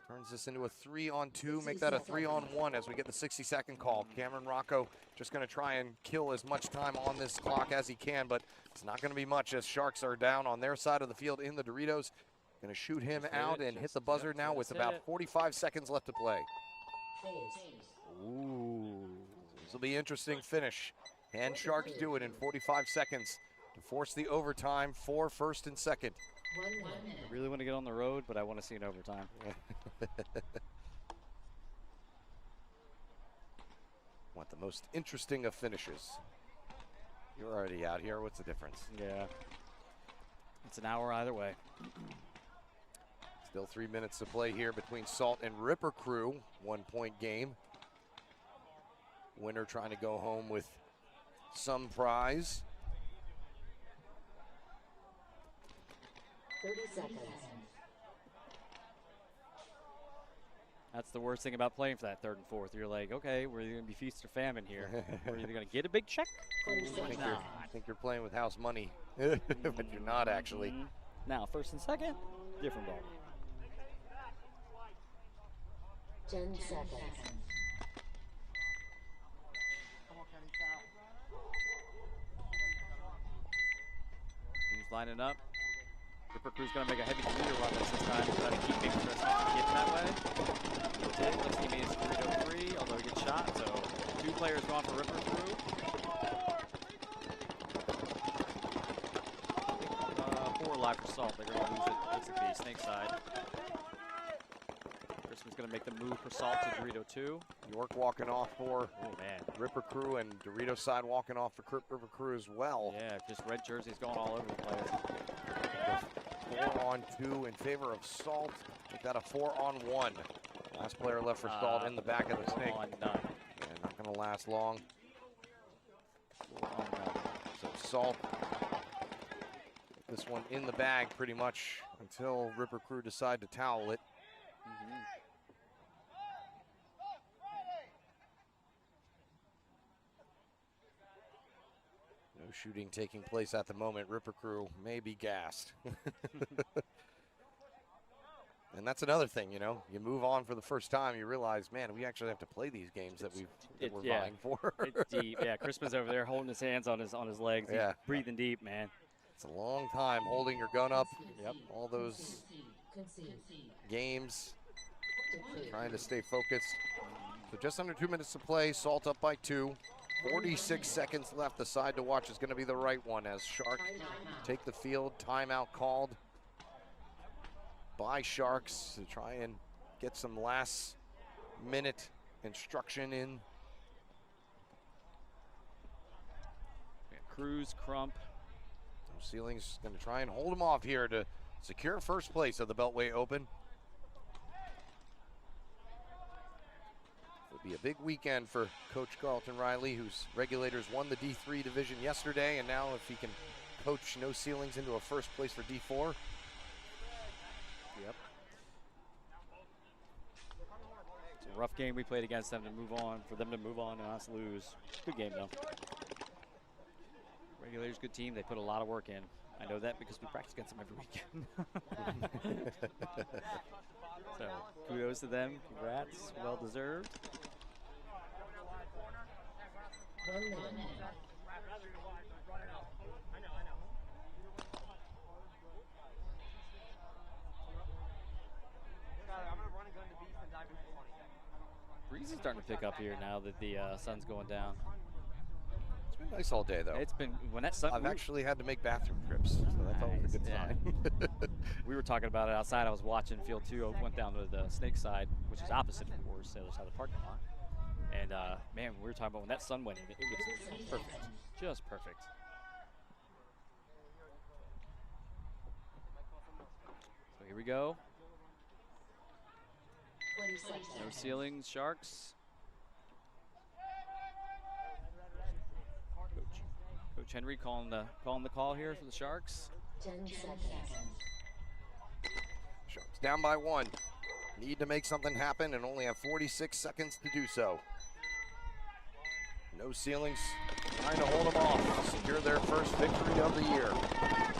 Turns this into a 3-on-2, make that a 3-on-1 as we get the 60-second call. Cameron Rocco just going to try and kill as much time on this clock as he can, but it's not going to be much as Sharks are down on their side of the field in the Doritos. Going to shoot him out and hit the buzzer now with about 45 seconds left to play. Ooh, this will be an interesting finish. And Sharks do it in 45 seconds to force the overtime for first and second. I really want to get on the road, but I want to see an overtime. Want the most interesting of finishes. You're already out here. What's the difference? Yeah. It's an hour either way. Still 3 minutes to play here between Salt and Ripper Crew. 1-point game. Winner trying to go home with some prize. 30 seconds. That's the worst thing about playing for that third and fourth. You're like, okay, we're either going to be feast or famine here. We're either going to get a big check or I think you're playing with house money, but you're not actually. Now, first and second, different ball. 10 seconds. He's lining up. Ripper Crew's going to make a heavy Dorito run this time. Try to keep making sure it's not getting that way. He did. Looks like he made his Dorito 3, although he gets shot. So 2 players gone for Ripper Crew. 4 alive for Salt. They're going to lose it. Looks like the snake side. Crispin's going to make the move for Salt to Dorito 2. York walking off for man. Ripper Crew, and Dorito side walking off for Ripper Crew as well. Yeah, just red jerseys going all over the place. 4-on-2 in favor of Salt. Make that a 4-on-1. Last player left for Salt in the back of the snake. On none. And not going to last long. 4 on none. So Salt, this one in the bag pretty much until Ripper Crew decide to towel it. No shooting taking place at the moment. Ripper Crew may be gassed. And that's another thing, you know, you move on for the first time, you realize, man, we actually have to play these games that we're vying for. It's deep. Yeah, Crispin's over there holding his hands on his legs. Yeah. He's breathing deep, man. It's a long time holding your gun up. Yep. All those games, trying to stay focused. So just under 2 minutes to play, Salt up by 2. 46 seconds left. The side to watch is going to be the right one as Shark take the field. Timeout called by Sharks to try and get some last minute instruction in. Yeah, Cruz, Crump. Ceiling's going to try and hold him off here to secure first place of the Beltway Open. It'll be a big weekend for Coach Carlton Riley, whose Regulators won the D3 division yesterday, and now if he can coach No Ceilings into a first place for D4. Yep. It's a rough game we played against them to move on, for them to move on and us lose. Good game though. Regulators, good team. They put a lot of work in. I know that because we practice against them every weekend. So kudos to them. Congrats. Well deserved. 1 minute. starting to pick up here now that the sun's going down. It's been nice all day, though. It's been, when that sun, I've actually had to make bathroom trips, so that's always a good Nice, yeah. sign. we were talking about it outside. I was watching field 2. I went down to the snake side, which is opposite, of course, the other side of the parking lot. And man, we were talking about when that sun went in, it was perfect, just perfect. So here we go. 20 seconds. No ceilings, Sharks. Coach Henry calling the call here for the Sharks. 10 seconds. Sharks down by 1. Need to make something happen and only have 46 seconds to do so. No ceilings, trying to hold them off, secure their first victory of the year.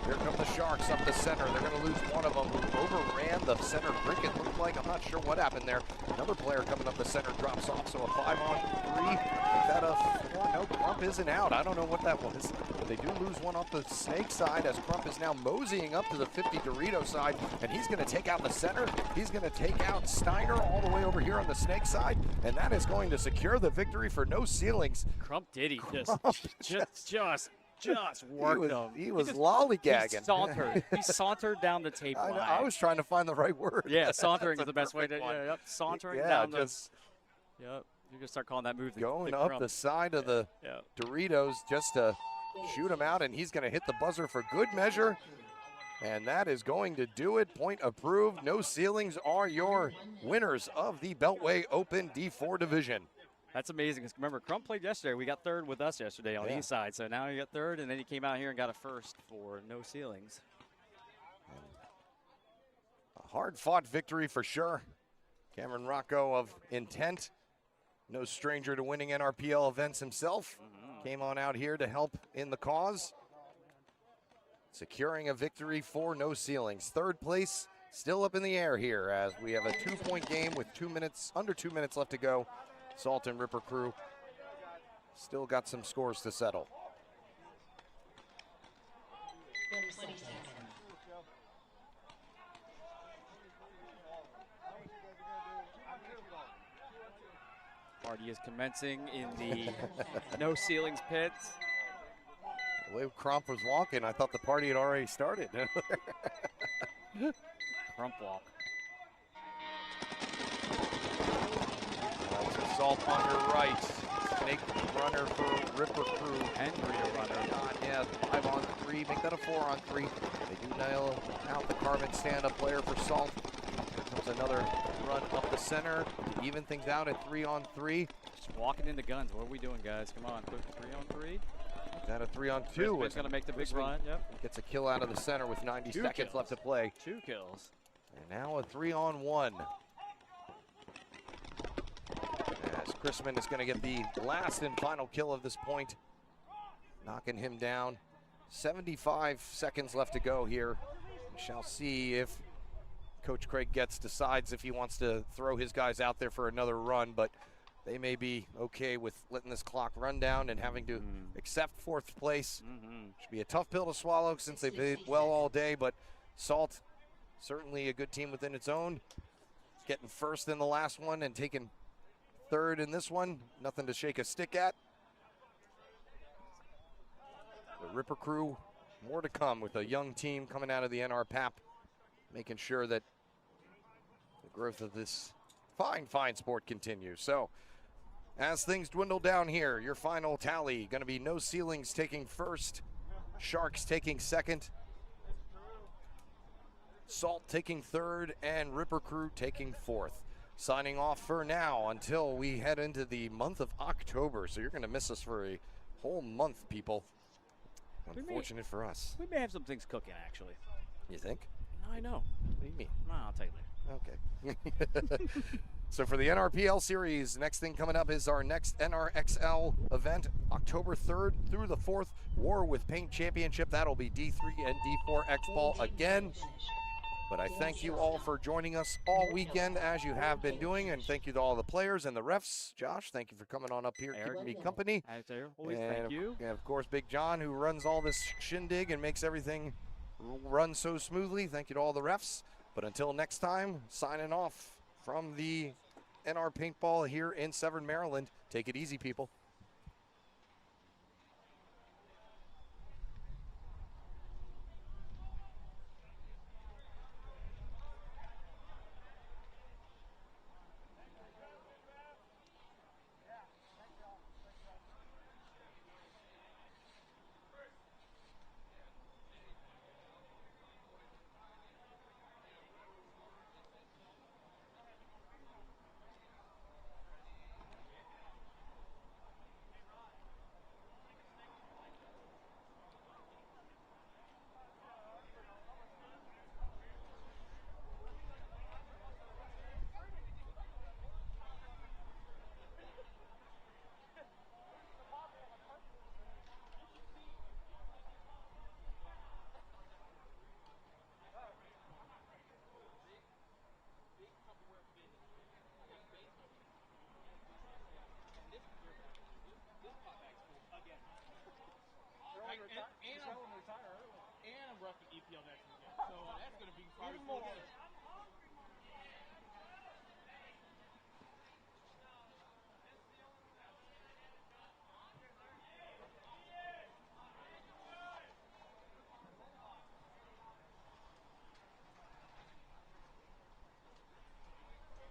Here come the Sharks up the center. They're going to lose one of them who overran the center brick, it looked like. I'm not sure what happened there. Another player coming up the center drops off, so a 5-on-3. Is that a 4? No, Crump isn't out. I don't know what that was. But they do lose one off the snake side as Crump is now moseying up to the 50 Dorito side, and he's going to take out the center. He's going to take out Steiner all the way over here on the snake side, and that is going to secure the victory for No Ceilings. Crump did he just worked him. He was just lollygagging. He sauntered down the tape line. I was trying to find the right word. Yeah, sauntering That's is the best way to. perfect one. Yeah, yep, sauntering Yeah, down just the. Yep, you're gonna start calling that move. going the up Crump. the side of the Yeah. Doritos just to shoot him out, and he's going to hit the buzzer for good measure. And that is going to do it. Point approved. No Ceilings are your winners of the Beltway Open D4 division. That's amazing. 'Cause remember, Crump played yesterday. We got third with us yesterday on Yeah. east side. So now he got third, and then he came out here and got a first for No Ceilings. A hard-fought victory for sure. Cameron Rocco of intent, no stranger to winning NRPL events himself, came on out here to help in the cause. Securing a victory for No Ceilings. Third place still up in the air here as we have a 2-point game with under 2 minutes left to go. Salt and Ripper Crew still got some scores to settle. 20 seconds. Party is commencing in the No Ceilings pit. The way Crump was walking, I thought the party had already started. Crump walk. That's Salt on your right. Snake runner for Ripper Crew. Henry a runner. Yeah, 5-on-3. Make that a 4-on-3. They do nail out the carbon stand-up player for Salt. Here comes another run up the center to even things out at 3-on-3. Just walking into guns. What are we doing, guys? Come on, quick 3-on-3. That a 3-on-2. Crispin's gonna make the big run. Yep. Gets a kill out of the center with 90 Two seconds kills. left to play. 2 kills. And now a 3-on-1. As Crispin is going to get the last and final kill of this point, knocking him down. 75 seconds left to go here. We shall see if Coach Craig Getz decides if he wants to throw his guys out there for another run, but they may be okay with letting this clock run down and having to accept 4th place. Should be a tough pill to swallow since they played well all day, but Salt, certainly a good team within its own. Getting first in the last one and taking third in this one. Nothing to shake a stick at. The Ripper Crew, more to come with a young team coming out of the NRPAP, making sure that the growth of this fine sport continues. So, as things dwindle down here, your final tally going to be No Ceilings taking first, Sharks taking second, Salt taking third, and Ripper Crew taking fourth. Signing off for now until we head into the month of October. So you're going to miss us for a whole month, people. Unfortunate for us. We may have some things cooking, actually. You think? No, I know. What do you mean? No, I'll tell you later. Okay. So for the NRPL series, next thing coming up is our next NRXL event, October 3rd through the 4th, War with Paint Championship. That'll be D3 and D4 Xball again. But I thank you all for joining us all weekend as you have been doing, and thank you to all the players and the refs. Josh, thank you for coming on up here, keeping me company. Always, And thank you. And of course, Big John, who runs all this shindig and makes everything run so smoothly. Thank you to all the refs. But until next time, signing off from the NR Paintball here in Severn, Maryland. Take it easy, people. And I'm rocking EPL next weekend, so that's gonna be probably even more.